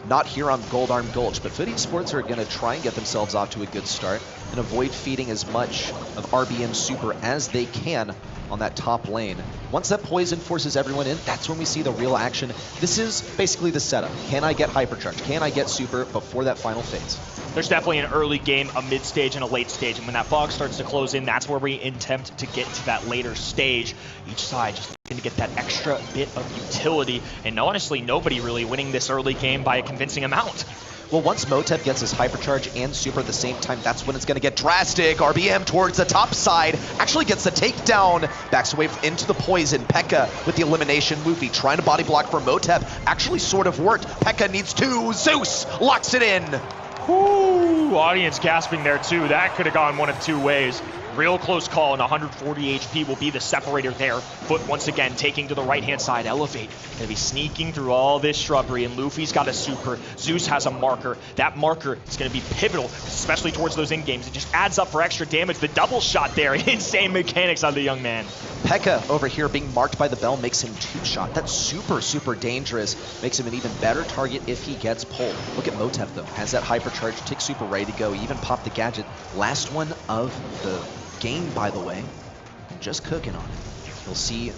Not here on Gold Arm Gulch, but Foot Esports are going to try and get themselves off to a good start and avoid feeding as much of RBM Super as they can on that top lane. Once that poison forces everyone in, that's when we see the real action. This is basically the setup. Can I get Hypercharge? Can I get Super before that final phase? There's definitely an early game, a mid stage, and a late stage. And when that fog starts to close in, that's where we attempt to get to that later stage. Each side just looking to get that extra bit of utility. And honestly, nobody really winning this early game by a convincing amount. Well, once Motep gets his Hypercharge and Super at the same time, that's when it's going to get drastic. RBM towards the top side, actually gets the takedown, backs away into the poison. P.E.K.K.A with the elimination. Luffy trying to body block for Motep, actually sort of worked. P.E.K.K.A needs 2, Zeus locks it in. Whoo, audience gasping there too. That could have gone one of 2 ways. Real close call, and 140 HP will be the separator there. Foot once again taking to the right-hand side. Elevate gonna be sneaking through all this shrubbery, and Luffy's got a super. Zeus has a marker. That marker is gonna be pivotal, especially towards those in-games. It just adds up for extra damage. The double shot there, insane mechanics on the young man. P.E.K.K.A over here being marked by the Bell makes him 2-shot. That's super, super dangerous. Makes him an even better target if he gets pulled. Look at Motep though. Has that Hypercharge, tick super ready to go. Even pop the gadget. Last one of the game, by the way. Just cooking on it. You'll see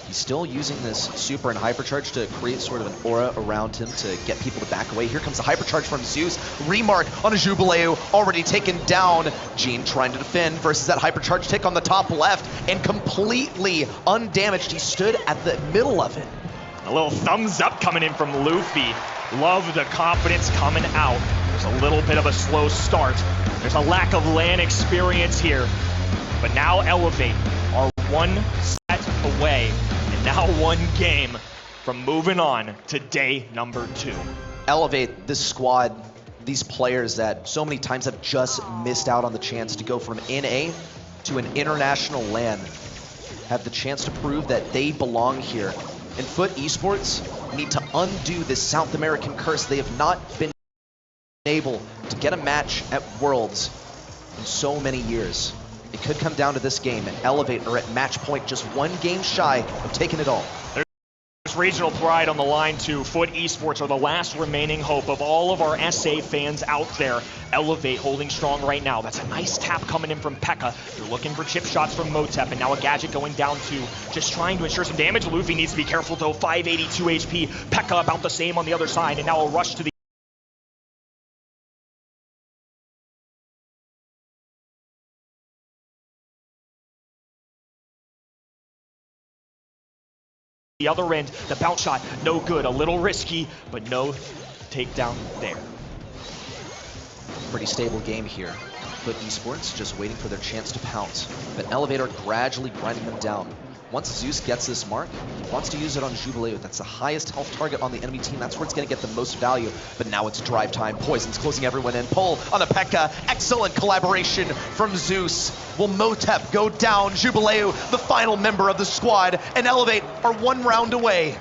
he's still using this super and Hypercharge to create sort of an aura around him to get people to back away. Here comes the Hypercharge from Zeus. Remark on a Jubileu, already taken down. Gene trying to defend versus that Hypercharge tick on the top left, and completely undamaged. He stood at the middle of it. A little thumbs up coming in from Luffy. Love the confidence coming out. There's a little bit of a slow start. There's a lack of LAN experience here. But now Elevate are 1 set away, and now 1 game from moving on to day number 2. Elevate this squad, these players that so many times have just missed out on the chance to go from NA to an international LAN, have the chance to prove that they belong here. And Foot Esports need to undo this South American curse. They have not been able to get a match at Worlds in so many years. It could come down to this game, and Elevate are at match point, just one game shy of taking it all. There's regional pride on the line too. Foot Esports are the last remaining hope of all of our SA fans out there. Elevate holding strong right now. That's a nice tap coming in from Pekka. They're looking for chip shots from Motep, and now a gadget going down to just trying to ensure some damage. Luffy needs to be careful though, 582 HP. Pekka about the same on the other side, and now a rush to the other end. The bounce shot, no good. A little risky, but no takedown there. Pretty stable game here. Foot Esports just waiting for their chance to pounce. But Elevator gradually grinding them down. Once Zeus gets this mark, he wants to use it on Jubileu. That's the highest health target on the enemy team. That's where it's going to get the most value. But now it's drive time. Poison's closing everyone in. Pull on the Pekka. Excellent collaboration from Zeus. Will Motep go down? Jubileu, the final member of the squad, and Elevate are one round away.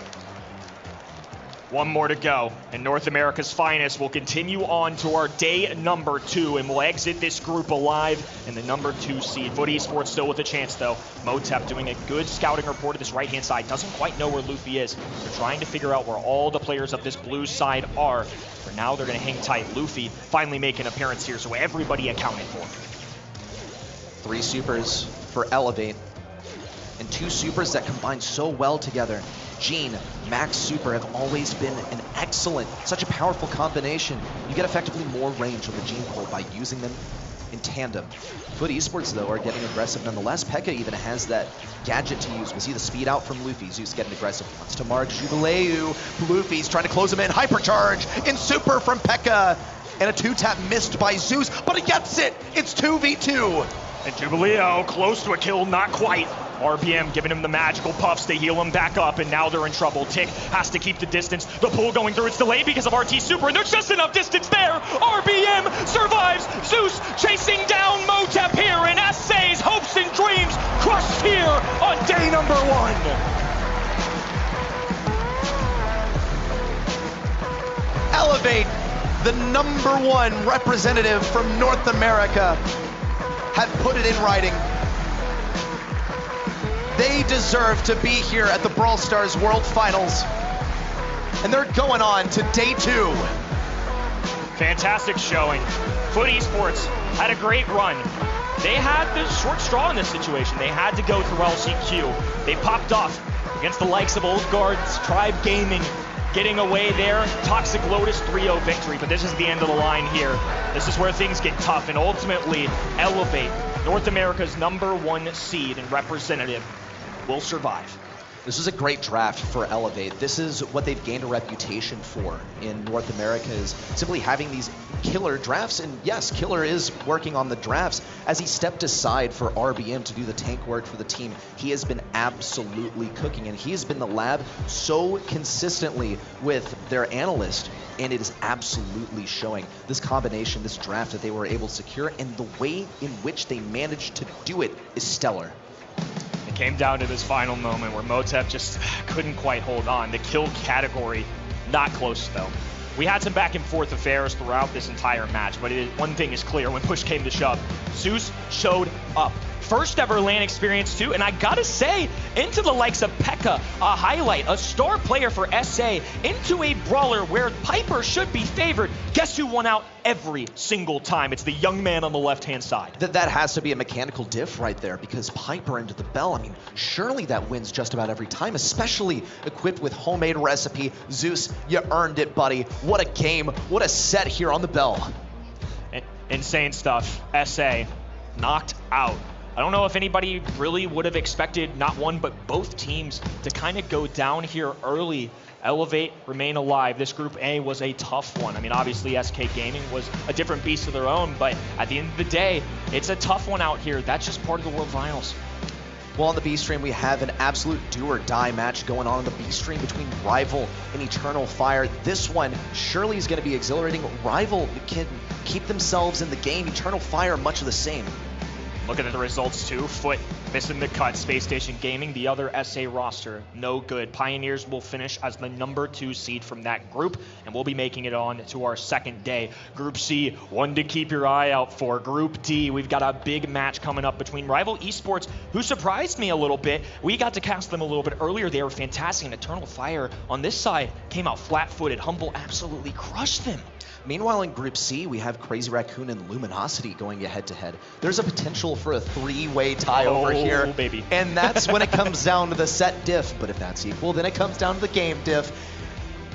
One more to go, and North America's finest will continue on to our day number 2, and we'll exit this group alive in the number 2 seed. Foot Esports still with a chance though. Motep doing a good scouting report to this right-hand side. Doesn't quite know where Luffy is. They're trying to figure out where all the players of this blue side are. For now, they're gonna hang tight. Luffy finally make an appearance here, so everybody accounted for. 3 supers for Elevate, and 2 supers that combine so well together. Gene, Max Super have always been an excellent, such a powerful combination. You get effectively more range on the Gene pull by using them in tandem. Foot Esports, though, are getting aggressive nonetheless. Pekka even has that gadget to use. We see the speed out from Luffy. Zeus getting aggressive. Wants to mark Jubileu. Luffy's trying to close him in. Hypercharge in Super from Pekka. And a 2-tap missed by Zeus, but he gets it. It's 2v2. And Jubileu close to a kill, not quite. RBM giving him the magical puffs, they heal him back up, and now they're in trouble. Tick has to keep the distance. The pull going through, it's delayed because of RT Super, and there's just enough distance there. RBM survives. Zeus chasing down Motep here, and SA's hopes and dreams crushed here on day number 1. Elevate, the number 1 representative from North America, have put it in writing. They deserve to be here at the Brawl Stars World Finals. And they're going on to day 2. Fantastic showing. Foot Esports had a great run. They had the short straw in this situation. They had to go through LCQ. They popped off against the likes of Old Guards, Tribe Gaming, getting away there. Toxic Lotus 3-0 victory, but this is the end of the line here. This is where things get tough, and ultimately Elevate, North America's number 1 seed and representative, will survive. This is a great draft for Elevate. This is what they've gained a reputation for in North America, is simply having these killer drafts. And yes, Killer is working on the drafts. As he stepped aside for RBM to do the tank work for the team, he has been absolutely cooking, and he has been the lab so consistently with their analyst, and it is absolutely showing. This combination, this draft that they were able to secure, and the way in which they managed to do it is stellar. It came down to this final moment where Motep just couldn't quite hold on. The kill category, not close though. We had some back and forth affairs throughout this entire match, but one thing is clear: when push came to shove, Zeus showed up. First ever LAN experience too, and I gotta say, into the likes of Pekka, a highlight, a star player for SA, into a brawler where Piper should be favored. Guess who won out every single time? It's the young man on the left-hand side. That has to be a mechanical diff right there, because Piper into the bell, I mean, surely that wins just about every time, especially equipped with homemade recipe. Zeus, you earned it, buddy. What a game, what a set here on the bell. Insane stuff. SA knocked out. I don't know if anybody really would have expected not one, but both teams to kind of go down here early. Elevate, remain alive. This Group A was a tough one. I mean, obviously SK Gaming was a different beast of their own, but at the end of the day, it's a tough one out here. That's just part of the World Finals. Well, on the B stream, we have an absolute do-or-die match going on the B stream between Rival and Eternal Fire. This one surely is going to be exhilarating. Rival can keep themselves in the game. Eternal Fire, much of the same. Looking at the results too, Foot missing the cut, Space Station Gaming, the other SA roster, no good. Pioneers will finish as the number 2 seed from that group, and we'll be making it on to our second day. Group C, one to keep your eye out for. Group D, we've got a big match coming up between Rival Esports, who surprised me a little bit. We got to cast them a little bit earlier. They were fantastic, and Eternal Fire on this side came out flat-footed. Humble absolutely crushed them. Meanwhile, in Group C, we have Crazy Raccoon and Luminosity going head-to-head. There's a potential for a 3-way tie over here. Baby. And that's when it comes down to the set diff. But if that's equal, then it comes down to the game diff.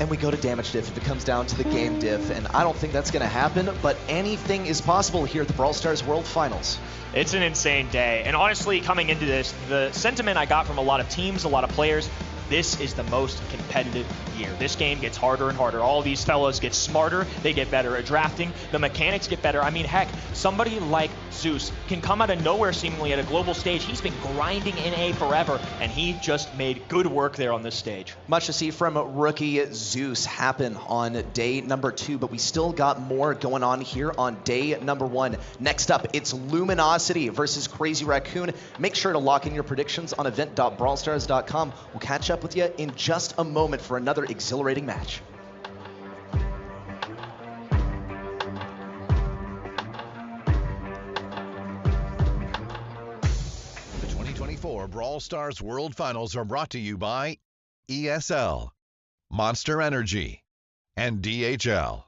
And we go to damage diff if it comes down to the game diff. And I don't think that's going to happen, but anything is possible here at the Brawl Stars World Finals. It's an insane day. And honestly, coming into this, the sentiment I got from a lot of teams, a lot of players, this is the most competitive year. This game gets harder and harder. All these fellas get smarter. They get better at drafting. The mechanics get better. I mean, heck, somebody like Zeus can come out of nowhere seemingly at a global stage. He's been grinding NA forever, and he just made good work there on this stage. Much to see from rookie Zeus happen on day number 2, but we still got more going on here on day number 1. Next up, it's Luminosity versus Crazy Raccoon. Make sure to lock in your predictions on event.brawlstars.com. We'll catch up with you in just a moment for another exhilarating match. The 2024 Brawl Stars World Finals are brought to you by ESL, Monster Energy, and DHL.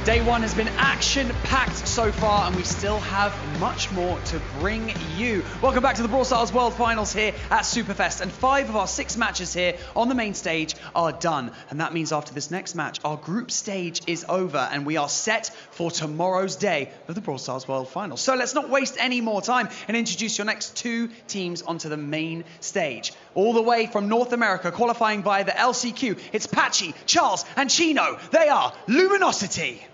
Day 1 has been action-packed so far, and we still have much more to bring you. Welcome back to the Brawl Stars World Finals here at Superfest, and 5 of our 6 matches here on the main stage are done. And that means after this next match, our group stage is over, and we are set for tomorrow's day of the Brawl Stars World Finals. So let's not waste any more time and introduce your next 2 teams onto the main stage. All the way from North America, qualifying via the LCQ, it's Patchy, Charles, and Chino. They are Luminosity.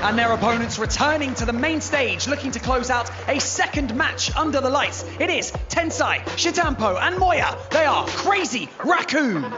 And their opponents returning to the main stage, looking to close out a second match under the lights. It is Tensai, Shitampo, and Moya. They are Crazy Raccoon.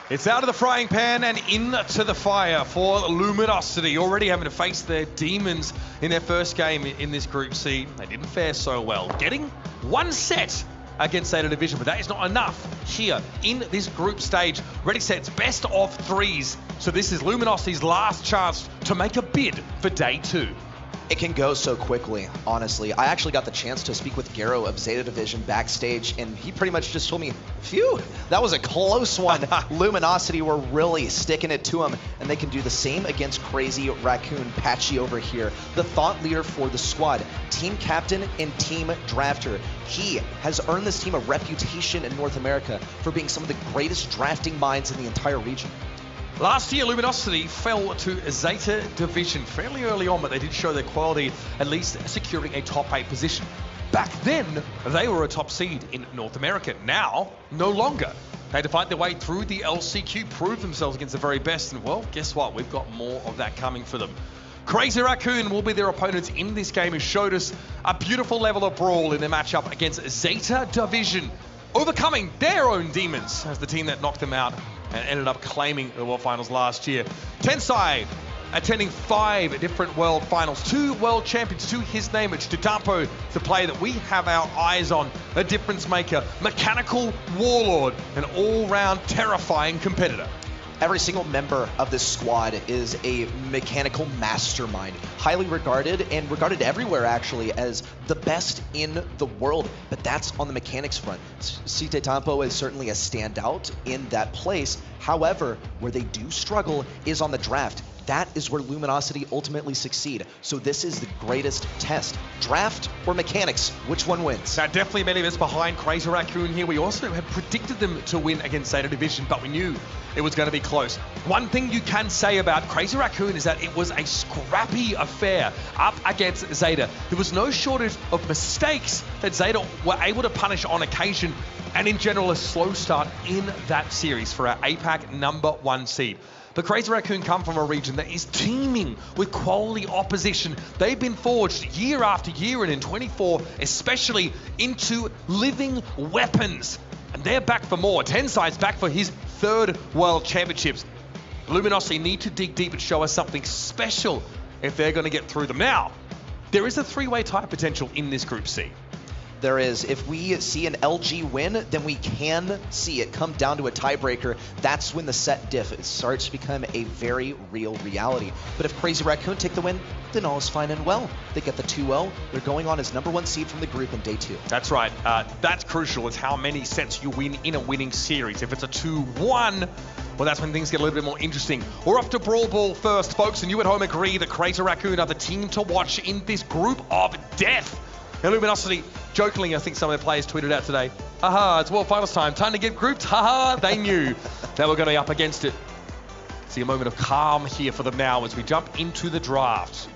It's out of the frying pan and into the fire for Luminosity, already having to face their demons in their first game in this Group C. They didn't fare so well, getting one set against Zeta Division, but that is not enough here in this group stage. Ready, sets, best of threes. So this is Luminosity's last chance to make a bid for day 2. It can go so quickly, honestly. I actually got the chance to speak with Garo of Zeta Division backstage, and he pretty much just told me, phew, that was a close one. Luminosity were really sticking it to him, and they can do the same against Crazy Raccoon Patchy over here, the thought leader for the squad, team captain and team drafter. He has earned this team a reputation in North America for being some of the greatest drafting minds in the entire region. Last year, Luminosity fell to Zeta Division fairly early on, but they did show their quality, at least securing a top 8 position. Back then, they were a top seed in North America. Now, no longer. They had to fight their way through the LCQ, prove themselves against the very best, and well, guess what? We've got more of that coming for them. Crazy Raccoon will be their opponents in this game, who showed us a beautiful level of brawl in their matchup against Zeta Division, overcoming their own demons as the team that knocked them out and ended up claiming the World Finals last year. Tensai attending 5 different World Finals, 2 World Champions to his name. It's Chitampo, the player that we have our eyes on, a difference maker, mechanical warlord, an all-round terrifying competitor. Every single member of this squad is a mechanical mastermind, highly regarded and regarded everywhere actually as the best in the world, but that's on the mechanics front. Cite Tampo is certainly a standout in that place. However, where they do struggle is on the draft. That is where Luminosity ultimately succeed. So this is the greatest test. Draft or mechanics, which one wins? Now, definitely many of us behind Crazy Raccoon here. We also had predicted them to win against Zeta Division, but we knew it was going to be close. One thing you can say about Crazy Raccoon is that it was a scrappy affair up against Zeta. There was no shortage of mistakes that Zeta were able to punish on occasion, and in general, a slow start in that series for our APAC #1 seed. But Crazy Raccoon come from a region that is teeming with quality opposition. They've been forged year after year, and in 24, especially into living weapons. And they're back for more. Tensai's back for his 3rd World Championships. Luminosity need to dig deep and show us something special if they're going to get through them. Now, there is a 3-way tie potential in this Group C. There is. If we see an LG win, then we can see it come down to a tiebreaker. That's when the set diff starts to become a very real reality. But if Crazy Raccoon take the win, then all is fine and well. They get the 2-0. They're going on as #1 seed from the group in day 2. That's right. That's crucial. It's how many sets you win in a winning series. If it's a 2-1, well, that's when things get a little bit more interesting. We're off to Brawl Ball first, folks, and you at home agree that Crazy Raccoon are the team to watch in this group of death. And Luminosity, jokingly, I think some of their players tweeted out today, haha, it's World Finals time to get grouped, haha, they knew they were going to be up against it. See a moment of calm here for them now as we jump into the draft.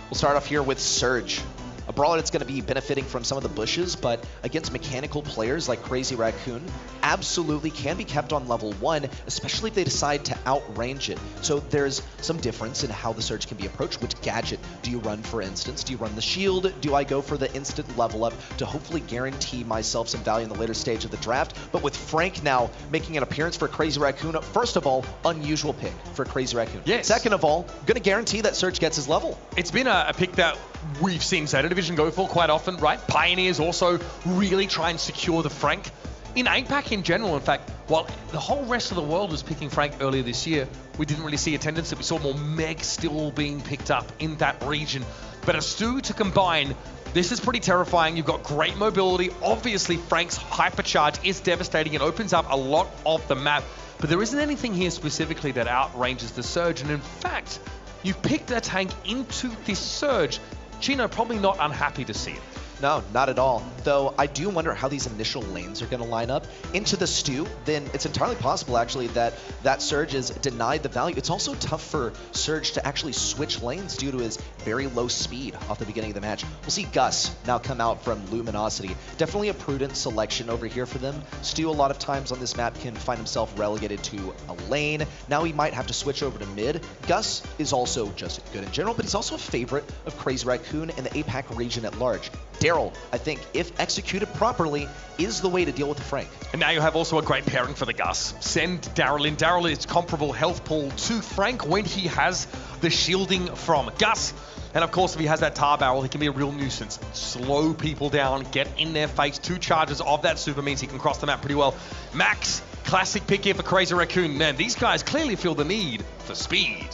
We'll start off here with Surge. A brawler that's going to be benefiting from some of the bushes, but against mechanical players like Crazy Raccoon, absolutely can be kept on level 1, especially if they decide to outrange it. So there's some difference in how the Surge can be approached. Which gadget do you run, for instance? Do you run the shield? Do I go for the instant level up to hopefully guarantee myself some value in the later stage of the draft? But with Frank now making an appearance for Crazy Raccoon, first of all, unusual pick for Crazy Raccoon. Yes. Second of all, going to guarantee that Surge gets his level. It's been a pick that we've seen Zeta Division go for quite often, right? Pioneers also really try and secure the Frank. In APAC in general, in fact, while the whole rest of the world was picking Frank earlier this year, we didn't really see attendance. That we saw more Meg still being picked up in that region. But as two to combine, this is pretty terrifying. You've got great mobility. Obviously, Frank's hypercharge is devastating. It opens up a lot of the map. But there isn't anything here specifically that outranges the Surge. And in fact, you've picked a tank into this Surge. Chino probably not unhappy to see it. No, not at all. Though I do wonder how these initial lanes are going to line up. Into the stew, then it's entirely possible actually that Surge is denied the value. It's also tough for Surge to actually switch lanes due to his very low speed off the beginning of the match. We'll see Gus now come out from Luminosity. Definitely a prudent selection over here for them. Stew a lot of times on this map can find himself relegated to a lane. Now he might have to switch over to mid. Gus is also just good in general, but he's also a favorite of Crazy Raccoon and the APAC region at large. Daryl, I think, if executed properly, is the way to deal with the Frank. And now you have also a great pairing for the Gus. Send Daryl in. Daryl is comparable health pool to Frank when he has the shielding from Gus. And of course, if he has that tar barrel, he can be a real nuisance. Slow people down, get in their face. 2 charges of that super means he can cross the map pretty well. Max, classic pick here for Crazy Raccoon. Man, these guys clearly feel the need for speed.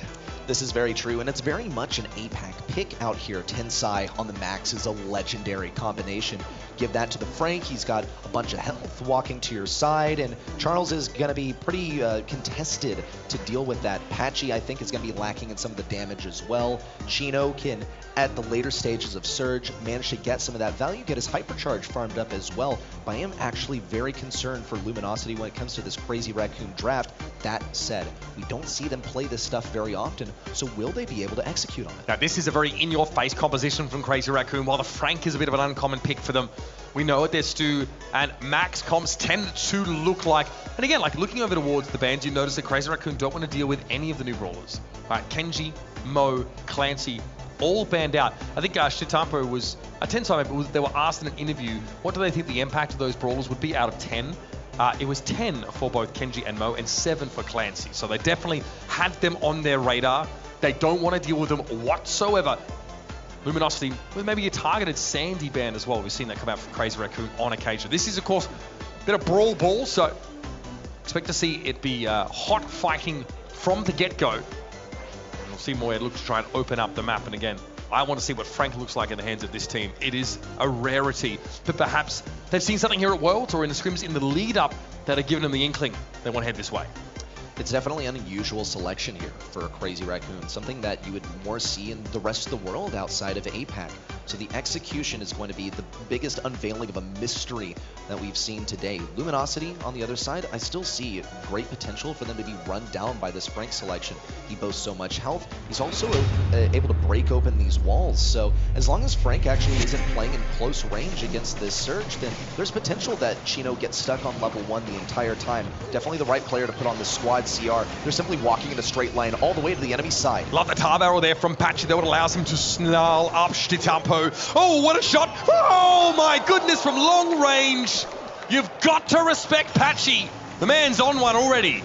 This is very true, and it's very much an APAC pick out here. Tensai on the Max is a legendary combination. Give that to the Frank. He's got a bunch of health walking to your side, and Charles is going to be pretty contested to deal with that. Patchy, I think, is going to be lacking in some of the damage as well. Chino can, at the later stages of Surge, manage to get some of that value, get his Hypercharge farmed up as well. But I am actually very concerned for Luminosity when it comes to this Crazy Raccoon draft. That said, we don't see them play this stuff very often, so will they be able to execute on it? Now, this is a very in-your-face composition from Crazy Raccoon, while the Frank is a bit of an uncommon pick for them. We know what their Stu and Max comps tend to look like. And again, like looking over towards the bands, you notice that Crazy Raccoon don't want to deal with any of the new brawlers. Right, Kenji, Mo, Clancy, all banned out. I think Shitampo was, Tensai, they were asked in an interview, what do they think the impact of those brawlers would be out of 10? It was 10 for both Kenji and Mo and 7 for Clancy. So they definitely had them on their radar. They don't want to deal with them whatsoever. Luminosity with maybe a targeted Sandy ban as well. We've seen that come out from Crazy Raccoon on occasion. This is, of course, a bit of brawl ball, so expect to see it be hot fighting from the get-go. We'll see Moye look to try and open up the map, and again, I want to see what Frank looks like in the hands of this team. It is a rarity, but perhaps they've seen something here at Worlds or in the scrims in the lead-up that have given them the inkling they want to head this way. It's definitely an unusual selection here for a Crazy Raccoon, something that you would more see in the rest of the world outside of APAC. So the execution is going to be the biggest unveiling of a mystery that we've seen today. Luminosity, on the other side, I still see great potential for them to be run down by this Frank selection. He boasts so much health. He's also able to break open these walls. So as long as Frank actually isn't playing in close range against this Surge, then there's potential that Chino gets stuck on level 1 the entire time. Definitely the right player to put on the squad. CR. They're simply walking in a straight line all the way to the enemy side. Love the tar barrel there from Patchy. That would allow him to snarl up Shitampo. Oh, what a shot. Oh, my goodness, from long range. You've got to respect Patchy. The man's on one already.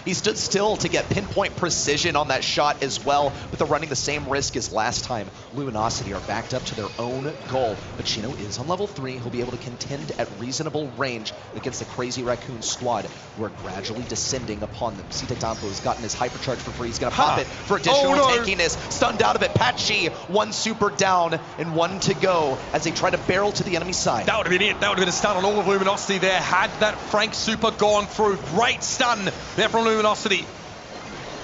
He stood still to get pinpoint precision on that shot as well, but they're running the same risk as last time. Luminosity are backed up to their own goal, but Chino is on level 3. He'll be able to contend at reasonable range against the Crazy Raccoon squad, who are gradually descending upon them. Sitatampo has gotten his Hypercharge for free. He's going to pop it for additional tankiness. Stunned out of it. Patchy, 1 super down and 1 to go as they try to barrel to the enemy side. That would have been it. That would have been a stun on all of Luminosity there. Had that Frank super gone through. Great stun there from Luminosity.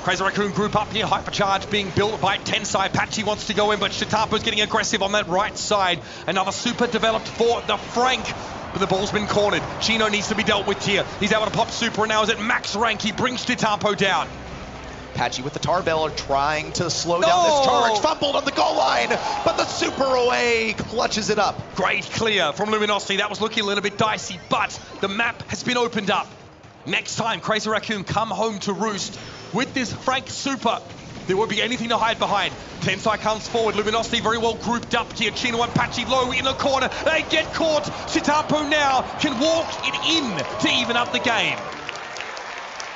Crazy Raccoon group up here, Hypercharge being built by Tensai. Patchy wants to go in, but Shitampo's getting aggressive on that right side. Another super developed for the Frank, but the ball's been cornered. Chino needs to be dealt with here. He's able to pop super, and now is at max rank. He brings Shitampo down. Patchy with the tar barrel trying to slow down this charge. Fumbled on the goal line, but the super away clutches it up. Great clear from Luminosity. That was looking a little bit dicey, but the map has been opened up. Next time Crazy Raccoon come home to roost with this Frank super, there won't be anything to hide behind. Tensai comes forward. Luminosity very well grouped up here. Chino and Patchy low in the corner. They get caught. Shitampo now can walk it in to even up the game.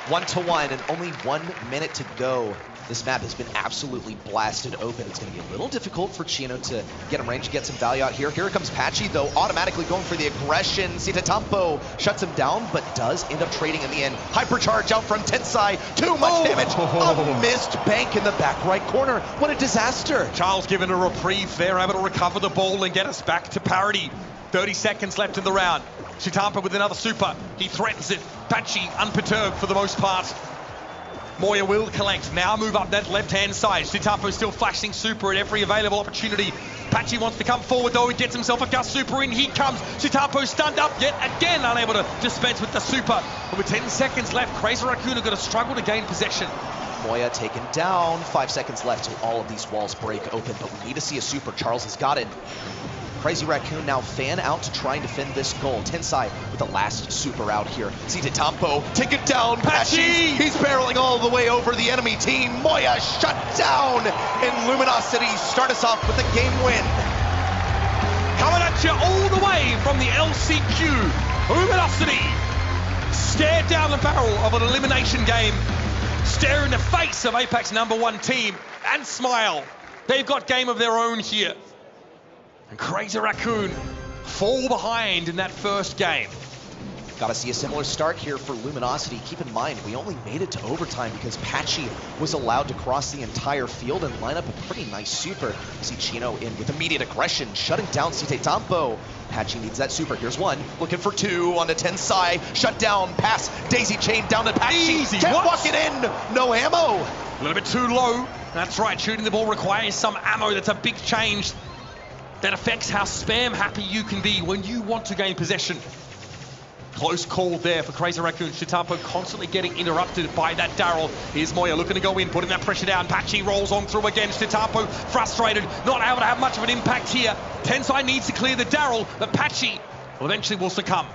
1-1 and only 1 minute to go. This map has been absolutely blasted open. It's going to be a little difficult for Chino to get in range, get some value out here. Here comes Patchy, though, automatically going for the aggression. Sitatampo shuts him down, but does end up trading in the end. Hypercharge out from Tensai. Too much damage. A missed bank in the back right corner. What a disaster. Charles given a reprieve there, able to recover the ball and get us back to parity. 30 seconds left in the round. Shitampo with another super. He threatens it. Patchy unperturbed for the most part. Moye will collect. Now move up that left-hand side. Shitapo still flashing super at every available opportunity. Patchy wants to come forward though. He gets himself a gust super in. He comes. Shitapo stunned up yet again, unable to dispense with the super. But with 10 seconds left, Crazy Raccoon are going to struggle to gain possession. Moya taken down. 5 seconds left till all of these walls break open, but we need to see a super. Charles has got it. Crazy Raccoon now fan out to try and defend this goal. Tensai with the last super out here. Tampo take it down. Patchy! He's barreling all the way over the enemy team. Moya shut down. And Luminosity start us off with a game win. Coming at you all the way from the LCQ. Luminosity stare down the barrel of an elimination game. Stare in the face of Apex #1 team and smile. They've got game of their own here. And Crazy Raccoon fall behind in that first game. Got to see a similar start here for Luminosity. Keep in mind, we only made it to overtime because Patchy was allowed to cross the entire field and line up a pretty nice super. You see Chino in with immediate aggression, shutting down Tampo. Patchy needs that super. Here's one, looking for two on the Tensai. Shut down, pass, daisy chain down to Patchy. Easy, can't walk it in, no ammo. A little bit too low. That's right, shooting the ball requires some ammo. That's a big change. That affects how spam happy you can be when you want to gain possession. Close call there for Crazy Raccoon. Shitapo constantly getting interrupted by that Daryl. Here's Moya looking to go in, putting that pressure down. Patchy rolls on through again. Shitapo frustrated, not able to have much of an impact here. Tensai needs to clear the Daryl, but Patchy will eventually will succumb.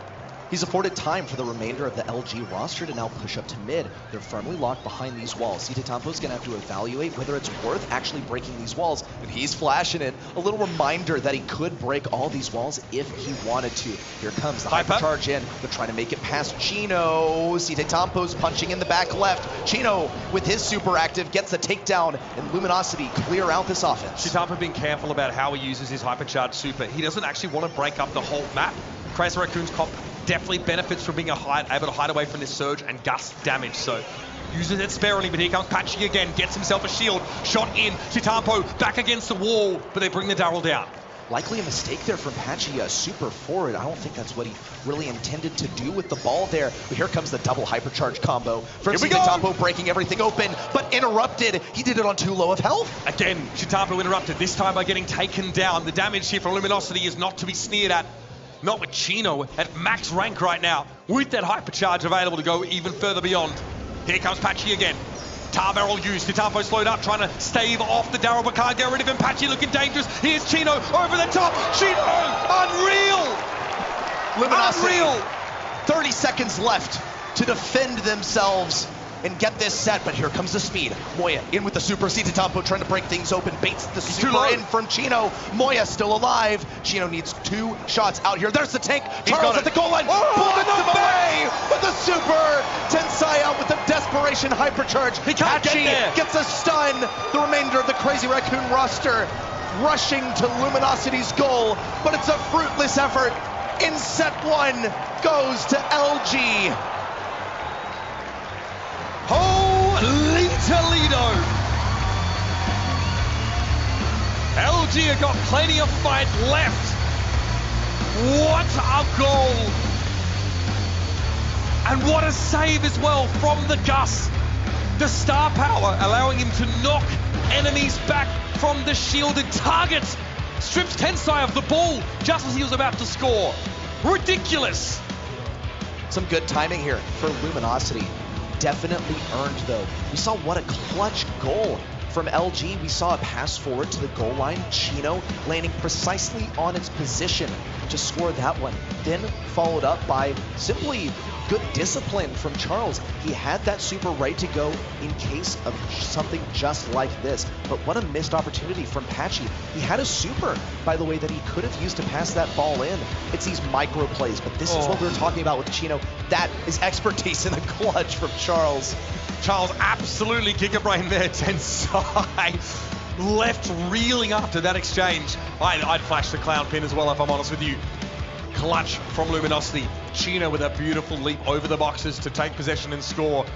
He's afforded time for the remainder of the LG roster to now push up to mid. They're firmly locked behind these walls. Tampo's going to have to evaluate whether it's worth actually breaking these walls, and he's flashing it. A little reminder that he could break all these walls if he wanted to. Here comes the hyper charge in. They're trying to make it past Chino. Tampo's punching in the back left. Chino, with his super active, gets the takedown, and Luminosity clear out this offense. Shitapo being careful about how he uses his hypercharged super. He doesn't actually want to break up the whole map. Crazy Raccoon's comp definitely benefits from being able to hide away from this surge and gust damage, so uses it sparingly. But here comes Patchy again, gets himself a shield, shot in. Shitapo back against the wall, but they bring the Daryl down. Likely a mistake there from Patchy, super forward. I don't think that's what he really intended to do with the ball there. But here comes the double hypercharge combo from Shitapo, breaking everything open, but interrupted. He did it on too low of health. Again, Shitapo interrupted, this time by getting taken down. The damage here from Luminosity is not to be sneered at. Not with Chino at max rank right now, with that hypercharge available to go even further beyond. Here comes Patchy again. Tar barrel used. Shitapo slowed up, trying to stave off the Daryl, but can't get rid of him. Patchy looking dangerous. Here's Chino over the top. Chino, unreal! Luminosity, unreal! 30 seconds left to defend themselves and get this set, but here comes the speed. Moya in with the super. Tampo trying to break things open, baits the super in from Chino. Moya still alive. Chino needs 2 shots out here. There's the tank. Charles at the goal line. Bullets away with the super. Tensai out with the desperation hypercharge. He can't Patchy get there. gets a stun. The remainder of the Crazy Raccoon roster rushing to Luminosity's goal, but it's a fruitless effort. In set 1 goes to LG. Holy Toledo! LG have got plenty of fight left. What a goal! And what a save as well from the Gus. The star power allowing him to knock enemies back from the shielded target. Strips Tensai of the ball just as he was about to score. Ridiculous! Some good timing here for Luminosity. Definitely earned though. We saw what a clutch goal from LG. We saw a pass forward to the goal line. Chino landing precisely on its position to score that one. Then followed up by simply good discipline from Charles. He had that super right to go in case of something just like this. But what a missed opportunity from Patchy. He had a super, by the way, that he could have used to pass that ball in. It's these micro plays, but this is what we were talking about with Chino. That is expertise in the clutch from Charles. Charles absolutely gigabrain there. Tensai left reeling after that exchange. I'd flash the clown pin as well if I'm honest with you. Clutch from Luminosity. Chino with a beautiful leap over the boxes to take possession and score.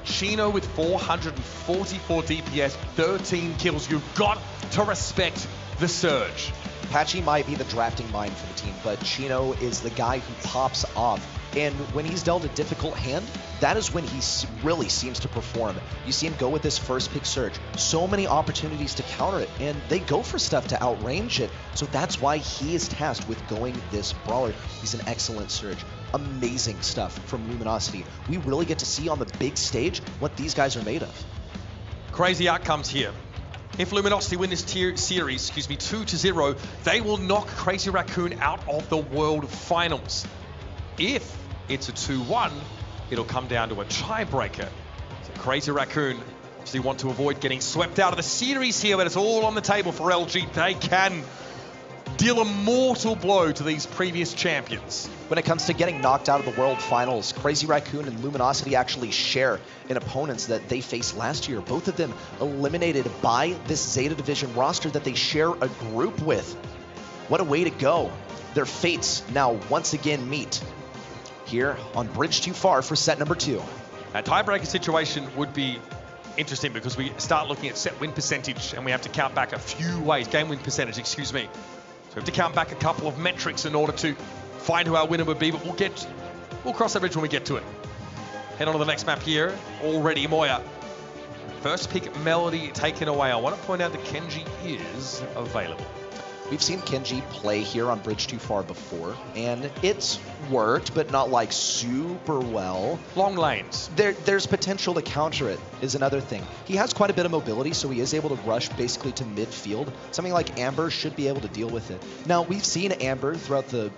Chino with 444 DPS, 13 kills. You've got to respect the surge. Patchy might be the drafting mind for the team, but Chino is the guy who pops off. And when he's dealt a difficult hand, that is when he really seems to perform. You see him go with this first pick surge. So many opportunities to counter it, and they go for stuff to outrange it. So that's why he is tasked with going this brawler. He's an excellent surge. Amazing stuff from Luminosity. We really get to see on the big stage what these guys are made of. Crazy outcomes here. If Luminosity win this series, 2-0, they will knock Crazy Raccoon out of the World Finals. If it's a 2-1, it'll come down to a tiebreaker. So Crazy Raccoon obviously want to avoid getting swept out of the series here, but it's all on the table for LG. They can deal a mortal blow to these previous champions. When it comes to getting knocked out of the World Finals, Crazy Raccoon and Luminosity actually share in opponents that they faced last year. Both of them eliminated by this Zeta Division roster that they share a group with. What a way to go. Their fates now once again meet here on Bridge Too Far for set number 2. A tiebreaker situation would be interesting because we start looking at set win percentage and we have to count back a few ways, game win percentage, excuse me. So we have to count back a couple of metrics in order to find who our winner would be, but we'll cross that bridge when we get to it. Head on to the next map here. Already Moya. First pick Melody taken away. I want to point out that Kenji is available. We've seen Kenji play here on Bridge Too Far before, and it's worked, but not like super well. Long lanes. There's potential to counter it is another thing. He has quite a bit of mobility, so he is able to rush basically to midfield. Something like Amber should be able to deal with it. Now, we've seen Amber throughout the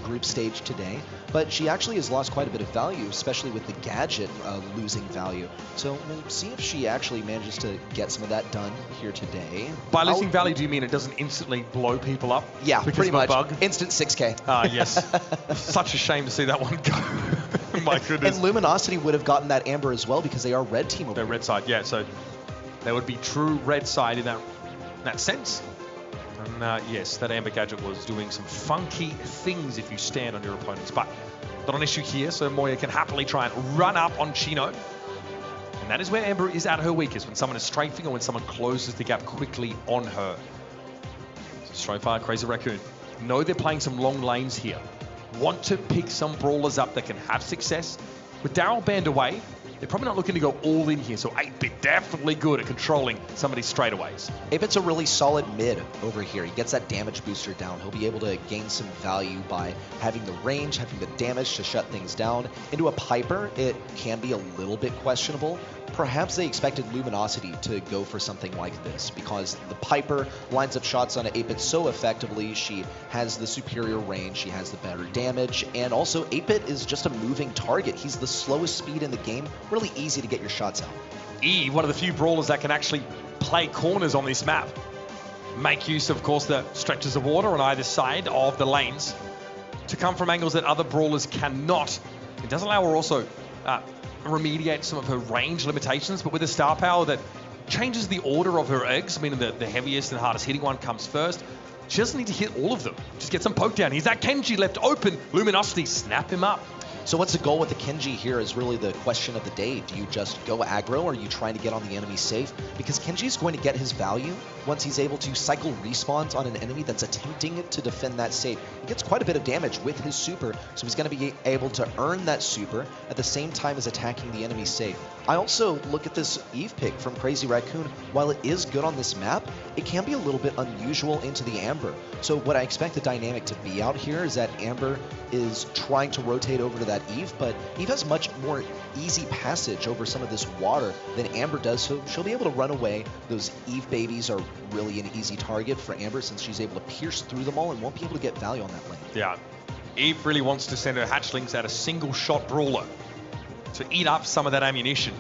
group stage today, but she actually has lost quite a bit of value, especially with the gadget losing value. So we'll see if she actually manages to get some of that done here today. By losing value, do you mean it doesn't instantly blow people up? Yeah, pretty much. Bug? Instant 6K. Ah, yes. Such a shame to see that one go. My goodness. And Luminosity would have gotten that Amber as well because they are red team. They're red side, yeah. So they would be true red side in that sense. And yes, that Amber gadget was doing some funky things if you stand on your opponents. But not an issue here, so Moya can happily try and run up on Chino. And that is where Amber is at her weakest, when someone is strafing or when someone closes the gap quickly on her. So far, Crazy Raccoon know they're playing some long lanes here. Want to pick some brawlers up that can have success. With Daryl banned away, they're probably not looking to go all in here, so 8-Bit definitely good at controlling some of these straightaways. 8-Bit's a really solid mid over here. He gets that damage booster down. He'll be able to gain some value by having the range, having the damage to shut things down. Into a Piper, it can be a little bit questionable. Perhaps they expected Luminosity to go for something like this because the Piper lines up shots on 8-Bit so effectively. She has the superior range, she has the better damage, and also 8-Bit is just a moving target. He's the slowest speed in the game, really easy to get your shots out. E, one of the few brawlers that can actually play corners on this map. Make use, of course, the stretches of water on either side of the lanes to come from angles that other brawlers cannot. It does allow her also remediate some of her range limitations, but with a star power that changes the order of her eggs, meaning that the heaviest and hardest hitting one comes first. She doesn't need to hit all of them. Just get some poke down. He's that Kenji left open. Luminosity, snap him up. So what's the goal with the Kenji here is really the question of the day. Do you just go aggro or are you trying to get on the enemy safe? Because Kenji's going to get his value once he's able to cycle respawns on an enemy that's attempting to defend that safe. He gets quite a bit of damage with his super, so he's going to be able to earn that super at the same time as attacking the enemy safe. I also look at this Eve pick from Crazy Raccoon. While it is good on this map, it can be a little bit unusual into the Amber. So what I expect the dynamic to be out here is that Amber is trying to rotate over to that Eve, but Eve has much more easy passage over some of this water than Amber does, so she'll be able to run away. Those Eve babies are really an easy target for Amber since she's able to pierce through them all and won't be able to get value on that lane. Yeah, Eve really wants to send her hatchlings at a single shot brawler to eat up some of that ammunition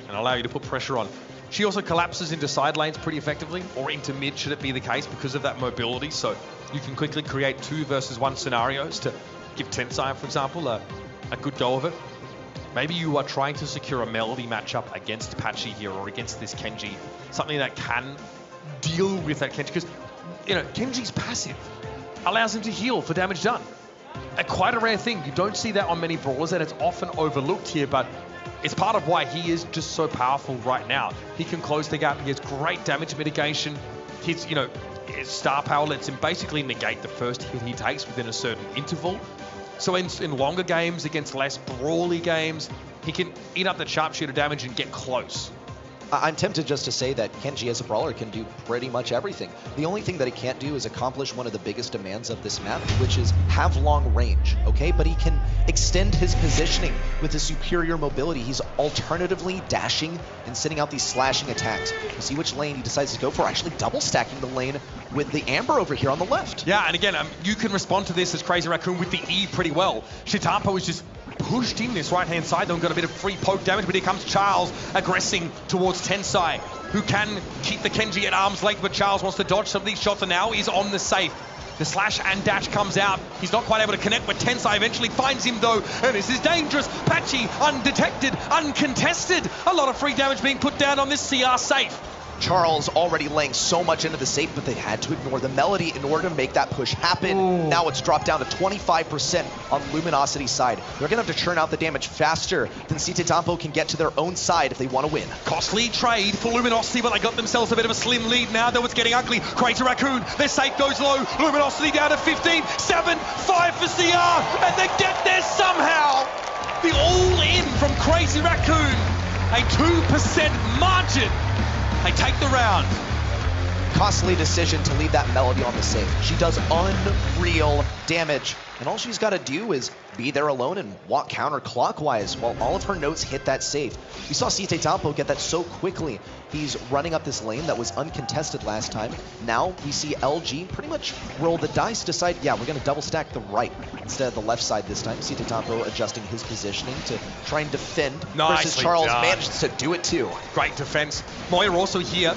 and allow you to put pressure on. She also collapses into side lanes pretty effectively, or into mid should it be the case, because of that mobility, so you can quickly create 2 versus 1 scenarios to give Tensai, for example, a good go of it. Maybe you are trying to secure a Melody matchup against Patchy here or against this Kenji, something that can deal with that Kenji, because Kenji's passive allows him to heal for damage done. Quite a rare thing. You don't see that on many brawlers, and it's often overlooked here, but it's part of why he is just so powerful right now. He can close the gap. He has great damage mitigation. His star power lets him basically negate the first hit he takes within a certain interval. So in longer games against less brawly games, he can eat up the sharpshooter damage and get close. I'm tempted just to say that Kenji as a brawler can do pretty much everything. The only thing that he can't do is accomplish one of the biggest demands of this map, which is have long range, okay? But he can extend his positioning with his superior mobility. He's alternatively dashing and sending out these slashing attacks. You see which lane he decides to go for, actually double stacking the lane with the Amber over here on the left. Yeah, and again, you can respond to this as Crazy Raccoon with the E pretty well. Shitapo is just pushed in this right-hand side, though, got a bit of free poke damage, but here comes Charles aggressing towards Tensai, who can keep the Kenji at arm's length, but Charles wants to dodge some of these shots, and now he's on the safe. The slash and dash comes out. He's not quite able to connect, but Tensai eventually finds him, though, and this is dangerous. Patchy, undetected, uncontested. A lot of free damage being put down on this CR safe. Charles already laying so much into the safe, but they had to ignore the melody in order to make that push happen. Ooh. Now it's dropped down to 25% on Luminosity's side. They're going to have to churn out the damage faster than Citetampo can get to their own side if they want to win. Costly trade for Luminosity, but they got themselves a bit of a slim lead now, though it's getting ugly. Crazy Raccoon, their safe goes low. Luminosity down to 15, 7, 5 for CR, and they get there somehow. The all-in from Crazy Raccoon, a 2% margin. They take the round. Costly decision to leave that melody on the safe. She does unreal damage, and all she's got to do is be there alone and walk counterclockwise while all of her notes hit that safe. We saw Citetampo get that so quickly. He's running up this lane that was uncontested last time. Now we see LG pretty much roll the dice, decide, yeah, we're going to double stack the right instead of the left side this time. Citetampo adjusting his positioning to try and defend. Versus Charles managed to do it too. Great defense. Moye also here.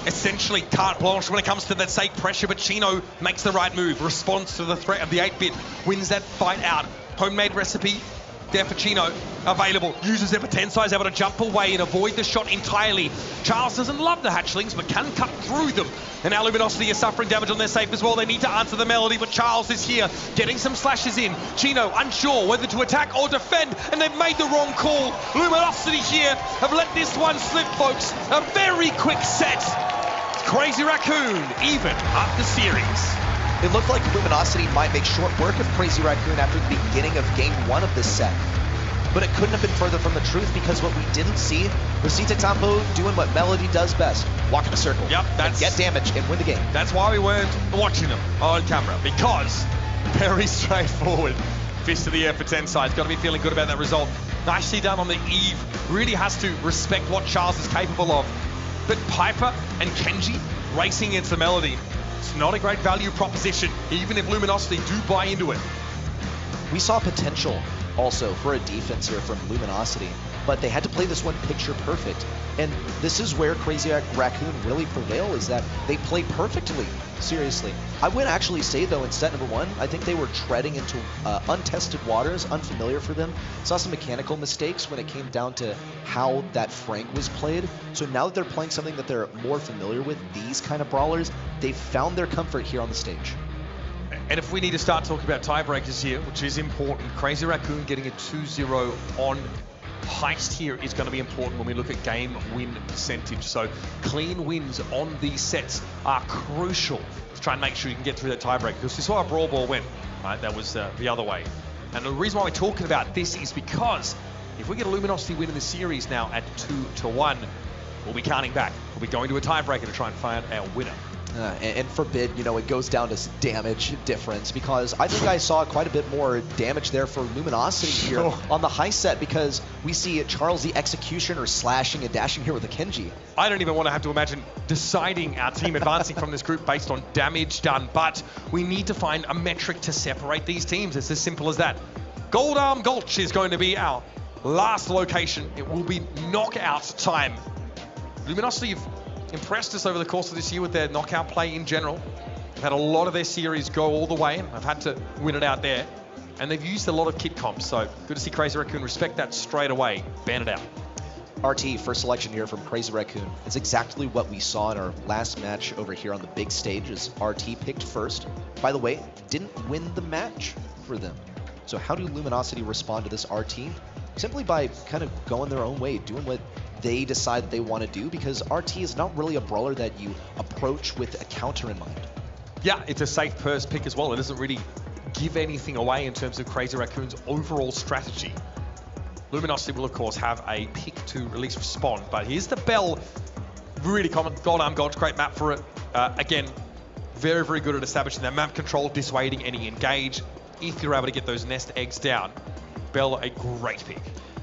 Essentially carte blanche when it comes to that safe pressure, but Chino makes the right move, responds to the threat of the 8-bit, wins that fight out. Homemade recipe there for Chino, available, uses it for Tensai, is able to jump away and avoid the shot entirely. Charles doesn't love the hatchlings, but can cut through them. And now Luminosity is suffering damage on their safe as well. They need to answer the melody, but Charles is here, getting some slashes in. Chino unsure whether to attack or defend, and they've made the wrong call. Luminosity here have let this one slip, folks. A very quick set. Crazy Raccoon even up the series. It looked like Luminosity might make short work of Crazy Raccoon after the beginning of game 1 of this set. But it couldn't have been further from the truth, because what we didn't see was Citetampo doing what Melody does best. Walk in a circle, and get damage and win the game. That's why we weren't watching them on camera, because very straightforward. Fist to the air for Tensai. It's got to be feeling good about that result. Nicely done on the eve. Really has to respect what Charles is capable of. But Piper and Kenji racing against the melody. It's not a great value proposition, even if Luminosity do buy into it. We saw potential also for a defense here from Luminosity, but they had to play this one picture perfect. And this is where Crazy Raccoon really prevail, is that they play perfectly, seriously. I would actually say, though, in set number 1, I think they were treading into untested waters, unfamiliar for them. Saw some mechanical mistakes when it came down to how that Frank was played. So now that they're playing something that they're more familiar with, these kind of brawlers, they've found their comfort here on the stage. And if we need to start talking about tiebreakers here, which is important, Crazy Raccoon getting a 2-0 on Heist here is going to be important when we look at game win percentage. So clean wins on these sets are crucial to try and make sure you can get through that tiebreaker, because we saw a Brawl Ball win, right? That was the other way. And the reason why we're talking about this is because if we get a Luminosity win in the series now at 2-1, we'll be counting back. We'll be going to a tiebreaker to try and find our winner. And forbid, you know, it goes down to damage difference, because I think I saw quite a bit more damage there for Luminosity here on the high set, because we see Charles the Executioner slashing and dashing here with a Kenji. I don't even want to have to imagine deciding our team advancing from this group based on damage done, but we need to find a metric to separate these teams. It's as simple as that. Gold Arm Gulch is going to be our last location. It will be knockout time. Luminosity have impressed us over the course of this year with their knockout play in general. They've had a lot of their series go all the way, and I've had to win it out there. And they've used a lot of kit comps, so good to see Crazy Raccoon respect that straight away, ban it out. RT, first selection here from Crazy Raccoon. It's exactly what we saw in our last match over here on the big stage, as RT picked first. By the way, didn't win the match for them. So how do Luminosity respond to this RT? Simply by kind of going their own way, doing what they decide that they want to do, because RT is not really a brawler that you approach with a counter in mind. Yeah, it's a safe purse pick as well. It doesn't really give anything away in terms of Crazy Raccoon's overall strategy. Luminosity will, of course, have a pick to release Spawn, but here's the Bell. Really common. Gold Arm Gulch, great map for it. Again, very, very good at establishing that map control, dissuading any engage. If you're able to get those nest eggs down, Bell, a great pick.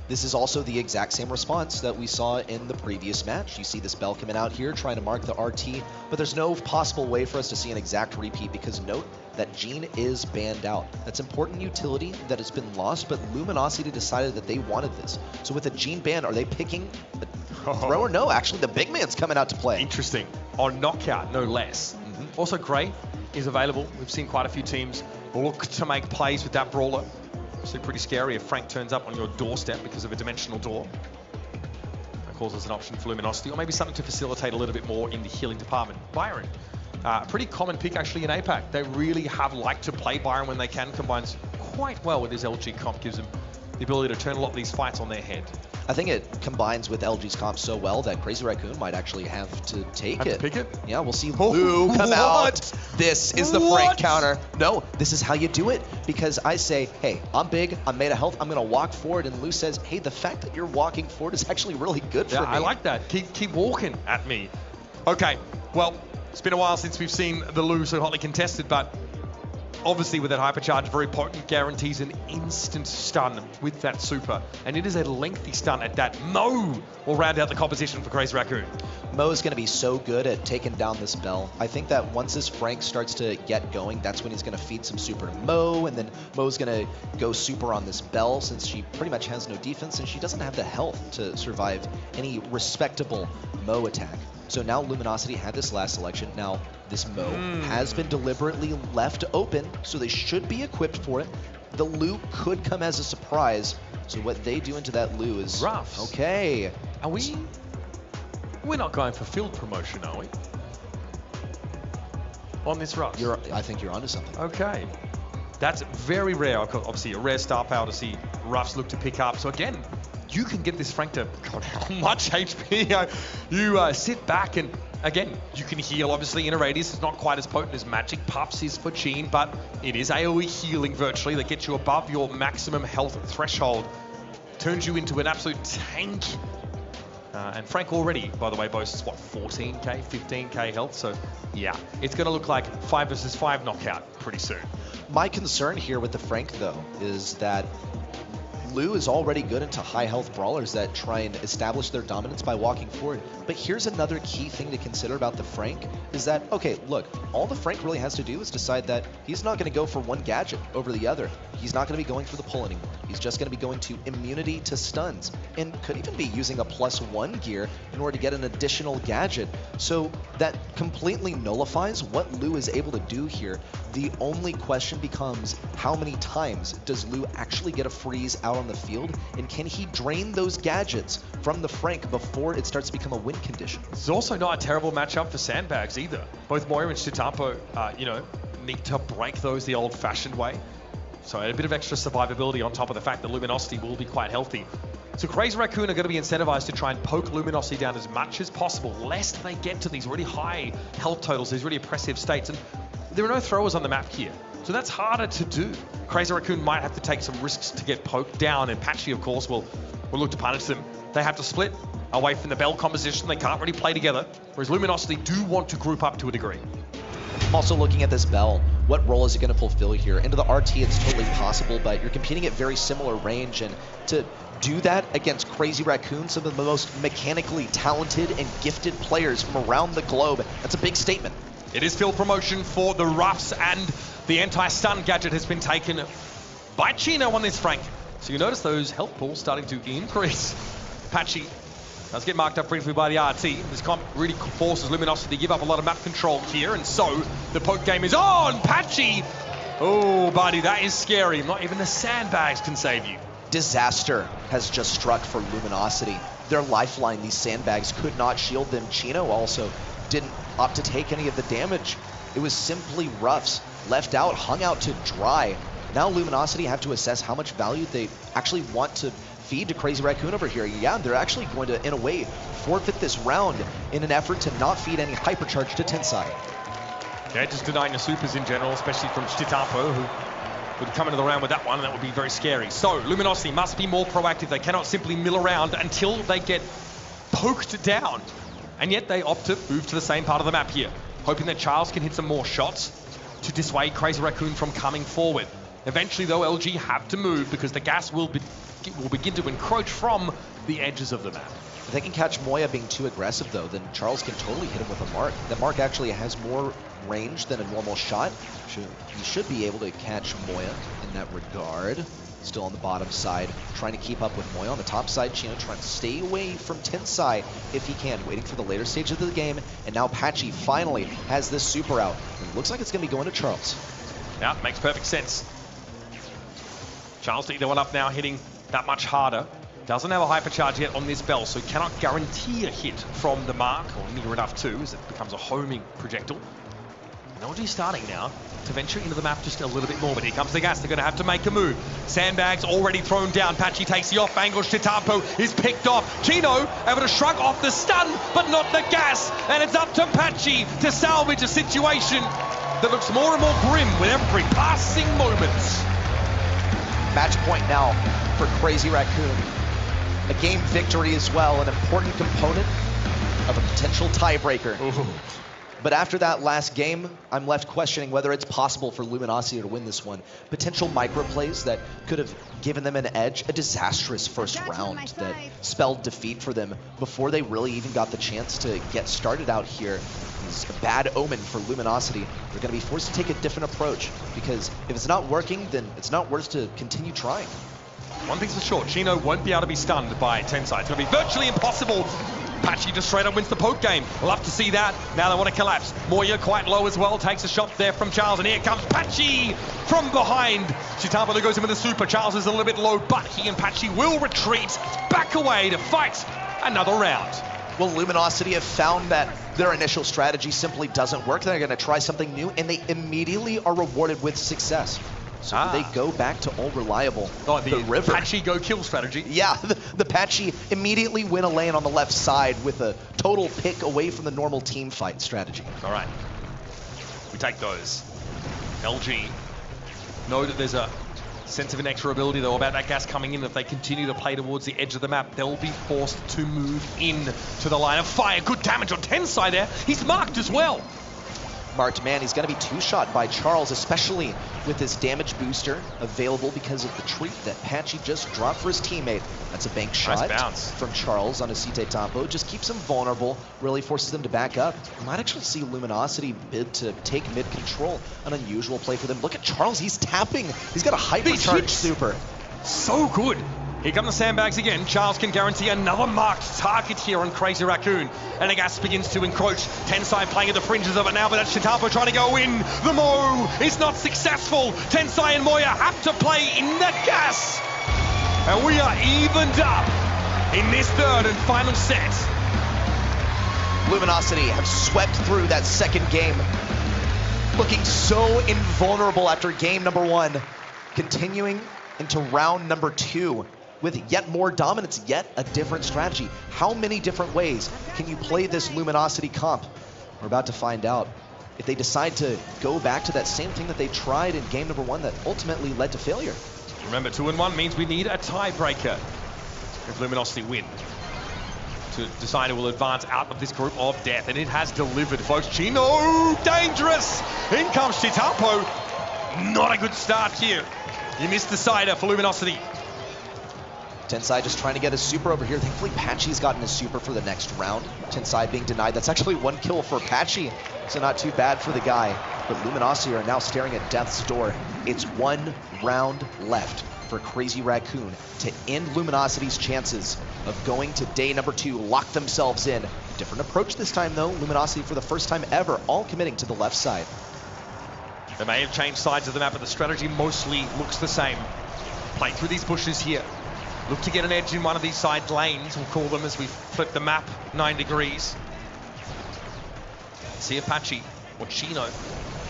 This is also the exact same response that we saw in the previous match. You see this Bell coming out here, trying to mark the RT, but there's no possible way for us to see an exact repeat because note that Gene is banned out. That's important utility that has been lost, but Luminosity decided that they wanted this. So with a Gene ban, are they picking a thrower? No, actually the big man's coming out to play. Interesting. On knockout, no less. Also, Grey is available. We've seen quite a few teams look to make plays with that brawler. So pretty scary if Frank turns up on your doorstep because of a dimensional door. That causes an option for Luminosity, or maybe something to facilitate a little bit more in the healing department. Byron, pretty common pick actually in APAC. They really have liked to play Byron when they can. Combines quite well with his LG comp, gives them the ability to turn a lot of these fights on their head. I think it combines with LG's comp so well that Crazy Raccoon might actually have to take it. Pick it? Yeah, we'll see Lou come out. This is the Frank counter. No, this is how you do it. Because I say, hey, I'm big, I'm made of health, I'm going to walk forward. And Lou says, hey, the fact that you're walking forward is actually really good for me. I like that. Keep walking at me. Okay, well, it's been a while since we've seen the Lou so hotly contested, but obviously with that hypercharge, very potent, guarantees an instant stun with that super. And it is a lengthy stun at that. Mo will round out the composition for Crazy Raccoon. Mo is going to be so good at taking down this Bell. I think that once this Frank starts to get going, that's when he's going to feed some super to Mo, and then Mo's going to go super on this Bell since she pretty much has no defense and she doesn't have the health to survive any respectable Mo attack. So now Luminosity had this last selection. Now this Mo has been deliberately left open, so they should be equipped for it. The Lu could come as a surprise. So what they do into that Lu is rough. Okay. Are we're not going for field promotion, are we? On this Ruffs? I think you're onto something. Okay. That's very rare. Obviously, a rare star power to see Ruffs look to pick up. So again, you can get this Frank to, God, how much HP? You sit back and, again, you can heal, obviously, in a radius. It's not quite as potent as Magic Pups is for Gene, but it is AoE healing virtually that gets you above your maximum health threshold. Turns you into an absolute tank. And Frank already, by the way, boasts, what, 14k, 15k health? So, yeah, it's going to look like 5 versus 5 knockout pretty soon. My concern here with the Frank, though, is that Lu is already good into high health brawlers that try and establish their dominance by walking forward. But here's another key thing to consider about the Frank is that, okay, look, all the Frank really has to do is decide that he's not going to go for one gadget over the other. He's not going to be going for the pull anymore. He's just going to be going to immunity to stuns and could even be using a +1 gear in order to get an additional gadget. So that completely nullifies what Lu is able to do here. The only question becomes how many times does Lu actually get a freeze out on the field, and can he drain those gadgets from the Frank before it starts to become a win condition? It's also not a terrible matchup for sandbags either. Both Moye and Chitapo, need to break those the old-fashioned way. So a bit of extra survivability on top of the fact that Luminosity will be quite healthy. So Crazy Raccoon are going to be incentivized to try and poke Luminosity down as much as possible, lest they get to these really high health totals, these really oppressive states. And there are no throwers on the map here, so that's harder to do. Crazy Raccoon might have to take some risks to get poked down, and Patchy, of course, will look to punish them. They have to split away from the Bell composition. They can't really play together, whereas Luminosity do want to group up to a degree. Also looking at this Bell, what role is it going to fulfill here? Into the RT, it's totally possible, but you're competing at very similar range, and to do that against Crazy Raccoon, some of the most mechanically talented and gifted players from around the globe, that's a big statement. It is field promotion for the Ruffs, and the anti-stun gadget has been taken by Chino on this Frank. So you notice those health pools starting to increase. Patchy does get marked up briefly by the RT. This comp really forces Luminosity to give up a lot of map control here, and so the poke game is on. Patchy! Oh, buddy, that is scary. Not even the sandbags can save you. Disaster has just struck for Luminosity. Their lifeline, these sandbags, could not shield them. Chino also didn't opt to take any of the damage. It was simply Ruffs, left out, hung out to dry. Now Luminosity have to assess how much value they actually want to feed to Crazy Raccoon over here. Yeah, they're actually going to, in a way, forfeit this round in an effort to not feed any hypercharge to Tensai. Yeah, just denying the supers in general, especially from Chitapo, who would come into the round with that one, and that would be very scary. So Luminosity must be more proactive. They cannot simply mill around until they get poked down. And yet they opt to move to the same part of the map here, hoping that Charles can hit some more shots to dissuade Crazy Raccoon from coming forward. Eventually, though, LG have to move because the gas will begin to encroach from the edges of the map. If they can catch Moya being too aggressive, though, then Charles can totally hit him with a mark. The mark actually has more range than a normal shot. He should be able to catch Moya in that regard. Still on the bottom side, trying to keep up with Moya. On the top side, Chino trying to stay away from Tensai if he can, waiting for the later stage of the game. And now Patchy finally has this super out. And it looks like it's going to be going to Charles. Yeah, makes perfect sense. Charles to either one up now, hitting that much harder. Doesn't have a hypercharge yet on this bell, so cannot guarantee a hit from the mark, or near enough to, as it becomes a homing projectile. LG starting now to venture into the map just a little bit more, but here comes the gas. They're going to have to make a move. Sandbags already thrown down. Patchy takes the off angle. Shitapo is picked off. Chino able to shrug off the stun, but not the gas. And it's up to Patchy to salvage a situation that looks more and more grim with every passing moment. Match point now for Crazy Raccoon. A game victory as well, an important component of a potential tiebreaker. Ooh. But after that last game, I'm left questioning whether it's possible for Luminosity to win this one. Potential microplays that could have given them an edge, a disastrous first round that spelled defeat for them before they really even got the chance to get started out here. It's a bad omen for Luminosity. They're going to be forced to take a different approach because if it's not working, then it's not worth to continue trying. One thing's for sure, Chino won't be able to be stunned by Tensai. It's going to be virtually impossible. Patchy just straight up wins the poke game. We'll have to see that. Now they want to collapse. Moya quite low as well. Takes a shot there from Charles. And here comes Patchy from behind. Shitabo goes in with a super. Charles is a little bit low, but he and Patchy will retreat back away to fight another round. Well, Luminosity have found that their initial strategy simply doesn't work. They're going to try something new, and they immediately are rewarded with success. So they go back to all reliable, the river. Patchy go kill strategy. Yeah, the Patchy immediately win a lane on the left side with a total pick away from the normal team fight strategy. All right, we take those. LG know that there's a sense of inexorability though about that gas coming in. If they continue to play towards the edge of the map, they'll be forced to move in to the line of fire. Good damage on Tensai there. He's marked as well. Marked man, he's going to be two-shot by Charles, especially with his damage booster available because of the treat that Patchy just dropped for his teammate. That's a bank shot from Charles on a Cite Tampo. Just keeps him vulnerable, really forces them to back up. You might actually see Luminosity bid to take mid-control, an unusual play for them. Look at Charles, he's tapping. He's got a hypercharged super. So good. Here come the sandbags again. Charles can guarantee another marked target here on Crazy Raccoon. And the gas begins to encroach. Tensai playing at the fringes of it now, but that's Shitapo trying to go in. The Mo is not successful. Tensai and Moya have to play in that gas. And we are evened up in this third and final set. Luminosity have swept through that second game, looking so invulnerable after game number one, continuing into round number two with yet more dominance, yet a different strategy. How many different ways can you play this Luminosity comp? We're about to find out. If they decide to go back to that same thing that they tried in game number one that ultimately led to failure. Remember, 2-1 means we need a tiebreaker if Luminosity win to decide who will advance out of this group of death. And it has delivered, folks. Chino, dangerous! In comes Shitapo. Not a good start here. He missed the cider for Luminosity. Tensai just trying to get a super over here. Thankfully, Patchy's gotten a super for the next round. Tensai being denied. That's actually one kill for Patchy, so not too bad for the guy. But Luminosity are now staring at death's door. It's one round left for Crazy Raccoon to end Luminosity's chances of going to day number two, lock themselves in. Different approach this time, though. Luminosity, for the first time ever, all committing to the left side. They may have changed sides of the map, but the strategy mostly looks the same. Play through these bushes here. Look to get an edge in one of these side lanes, we'll call them, as we flip the map 9 degrees. See if Patchy or Chino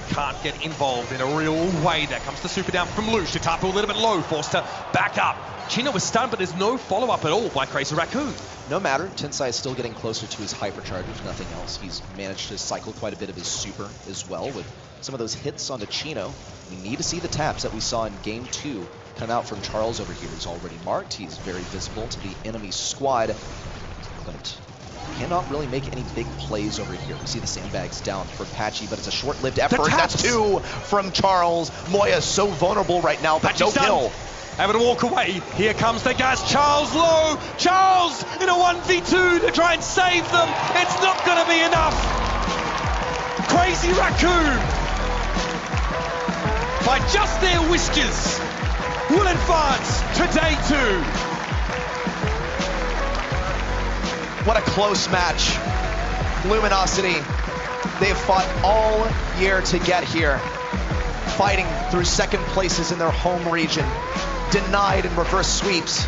can't get involved in a real way. There comes the super down from Lou. Shitapo a little bit low, forced to back up. Chino was stunned, but there's no follow-up at all by Crazy Raccoon. No matter, Tensai is still getting closer to his hypercharge, if nothing else. He's managed to cycle quite a bit of his super as well, with some of those hits onto Chino. We need to see the taps that we saw in Game 2 come out from Charles over here. He's already marked. He's very visible to the enemy squad, but cannot really make any big plays over here. We see the sandbags down for Patchy, but it's a short-lived effort. That's 2 from Charles. Moya is so vulnerable right now, but no kill. Able to walk away. Here comes the gas. Charles low. Charles in a 1v2 to try and save them. It's not going to be enough. Crazy Raccoon, by just their whiskers, will advance to day 2. What a close match. Luminosity, they've fought all year to get here, fighting through second places in their home region, denied in reverse sweeps,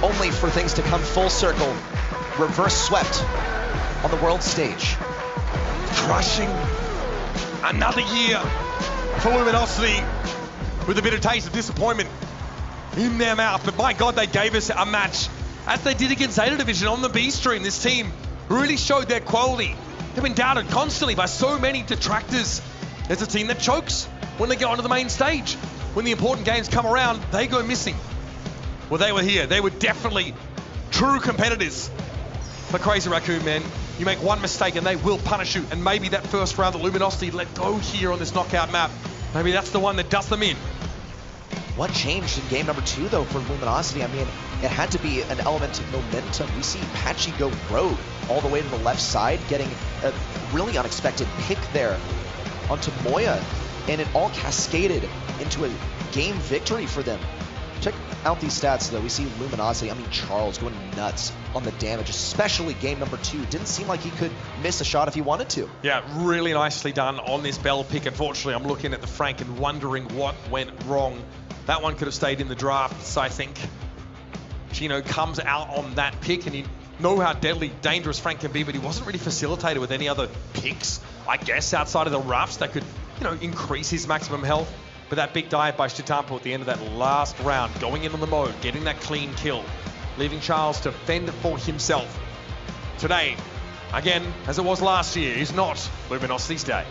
only for things to come full circle, reverse swept on the world stage. Crushing another year for Luminosity with a bit of taste of disappointment in their mouth. But my God, they gave us a match as they did against Zeta Division on the B stream. This team really showed their quality. They've been doubted constantly by so many detractors. There's a team that chokes when they go onto the main stage. When the important games come around, they go missing. Well, they were here. They were definitely true competitors. But Crazy Raccoon, man, you make one mistake and they will punish you. And maybe that first round that Luminosity let go here on this knockout map, maybe that's the one that does them in. What changed in game number 2, though, for Luminosity? I mean, it had to be an element of momentum. We see Patchy go rogue all the way to the left side, getting a really unexpected pick there onto Moya, and it all cascaded into a game victory for them. Check out these stats, though. We see Luminosity, I mean, Charles going nuts on the damage, especially game number 2. Didn't seem like he could miss a shot if he wanted to. Yeah, really nicely done on this Bell pick. Unfortunately, I'm looking at the Frank and wondering what went wrong. That one could have stayed in the drafts, I think. Chino comes out on that pick, and you know how deadly, dangerous Frank can be, but he wasn't really facilitated with any other picks, I guess, outside of the roughs that could, increase his maximum health. But that big dive by Shitampo at the end of that last round, going in on the mode, getting that clean kill, leaving Charles to fend for himself. Today, again, as it was last year, is not Luminosity's day.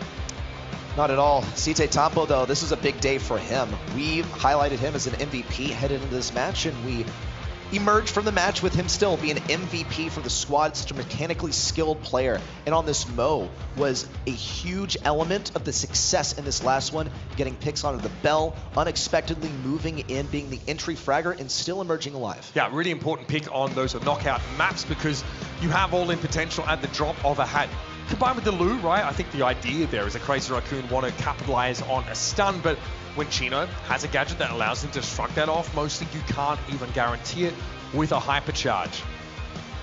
Not at all. Site Tampo, though, this is a big day for him. We highlighted him as an MVP headed into this match, and we emerged from the match with him still being MVP for the squad, such a mechanically skilled player. And on this Mo was a huge element of the success in this last one, getting picks onto the Bell, unexpectedly moving in, being the entry fragger, and still emerging alive. Yeah, really important pick on those knockout maps because you have all in potential at the drop of a hat. Combined with the Lu, right? I think the idea there is a Crazy Raccoon want to capitalize on a stun, but when Chino has a gadget that allows him to shrug that off, mostly you can't even guarantee it with a hypercharge.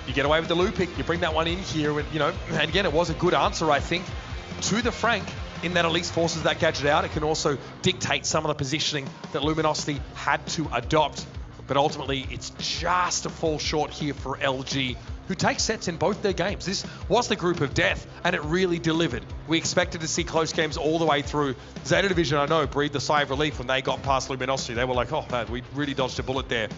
You get away with the Lu pick, you bring that one in here, and and again, it was a good answer, I think, to the Frank, in that at least forces that gadget out. It can also dictate some of the positioning that Luminosity had to adopt, but ultimately, it's just a fall short here for LG, who take sets in both their games. This was the group of death, and it really delivered. We expected to see close games all the way through. Zeta Division, I know, breathed a sigh of relief when they got past Luminosity. They were like, oh man, we really dodged a bullet there.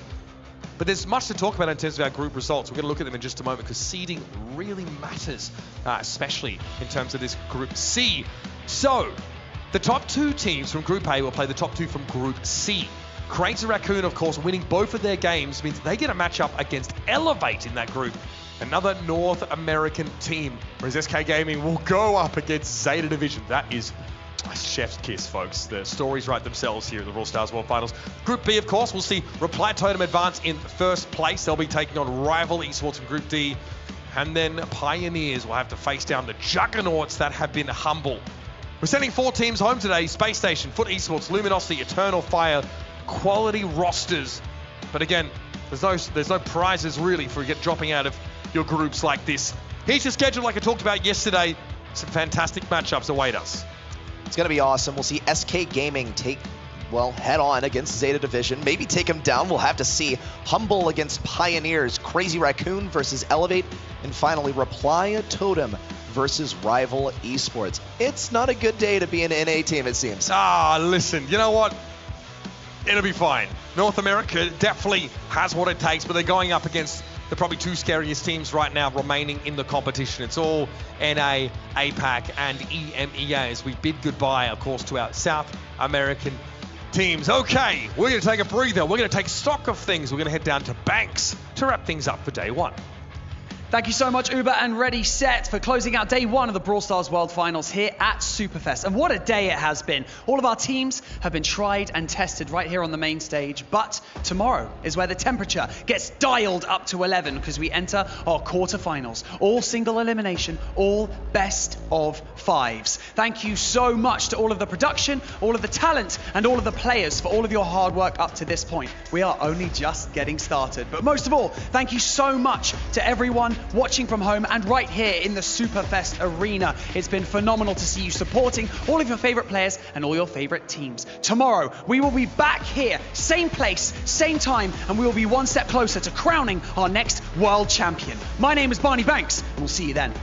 But there's much to talk about in terms of our group results. We're going to look at them in just a moment because seeding really matters, especially in terms of this Group C. So, the top 2 teams from Group A will play the top 2 from Group C. Crazy Raccoon, of course, winning both of their games means they get a matchup against Elevate in that group, another North American team, whereas SK Gaming will go up against Zeta Division. That is a chef's kiss, folks. The stories write themselves here in the Brawl Stars World Finals. Group B, of course, we'll see Reply Totem advance in first place. They'll be taking on rival esports in Group D, and then Pioneers will have to face down the juggernauts that have been humble. We're sending 4 teams home today: Space Station, Foot Esports, Luminosity, Eternal Fire. Quality rosters, but again, there's no prizes really for dropping out of your groups like this. Here's your schedule, like I talked about yesterday. Some fantastic matchups await us. It's going to be awesome. We'll see SK Gaming take, head on against Zeta Division. Maybe take them down. We'll have to see. Humble against Pioneers. Crazy Raccoon versus Elevate. And finally, Reply Totem versus rival esports. It's not a good day to be an NA team, it seems. Listen, you know what? It'll be fine. North America definitely has what it takes, but they're going up against the probably two scariest teams right now remaining in the competition. It's all NA, APAC, and EMEA as we bid goodbye, of course, to our South American teams. Okay, we're going to take a breather. We're going to take stock of things. We're going to head down to Banks to wrap things up for day one. Thank you so much, Uber, and ready, set for closing out day one of the Brawl Stars World Finals here at Superfest. And what a day it has been. All of our teams have been tried and tested right here on the main stage, but tomorrow is where the temperature gets dialed up to 11 because we enter our quarterfinals. All single elimination, all best of fives. Thank you so much to all of the production, all of the talent, and all of the players for all of your hard work up to this point. We are only just getting started. But most of all, thank you so much to everyone watching from home and right here in the Superfest arena. It's been phenomenal to see you supporting all of your favorite players and all your favorite teams. Tomorrow, we will be back here, same place, same time, and we will be one step closer to crowning our next world champion. My name is Barney Banks, and we'll see you then.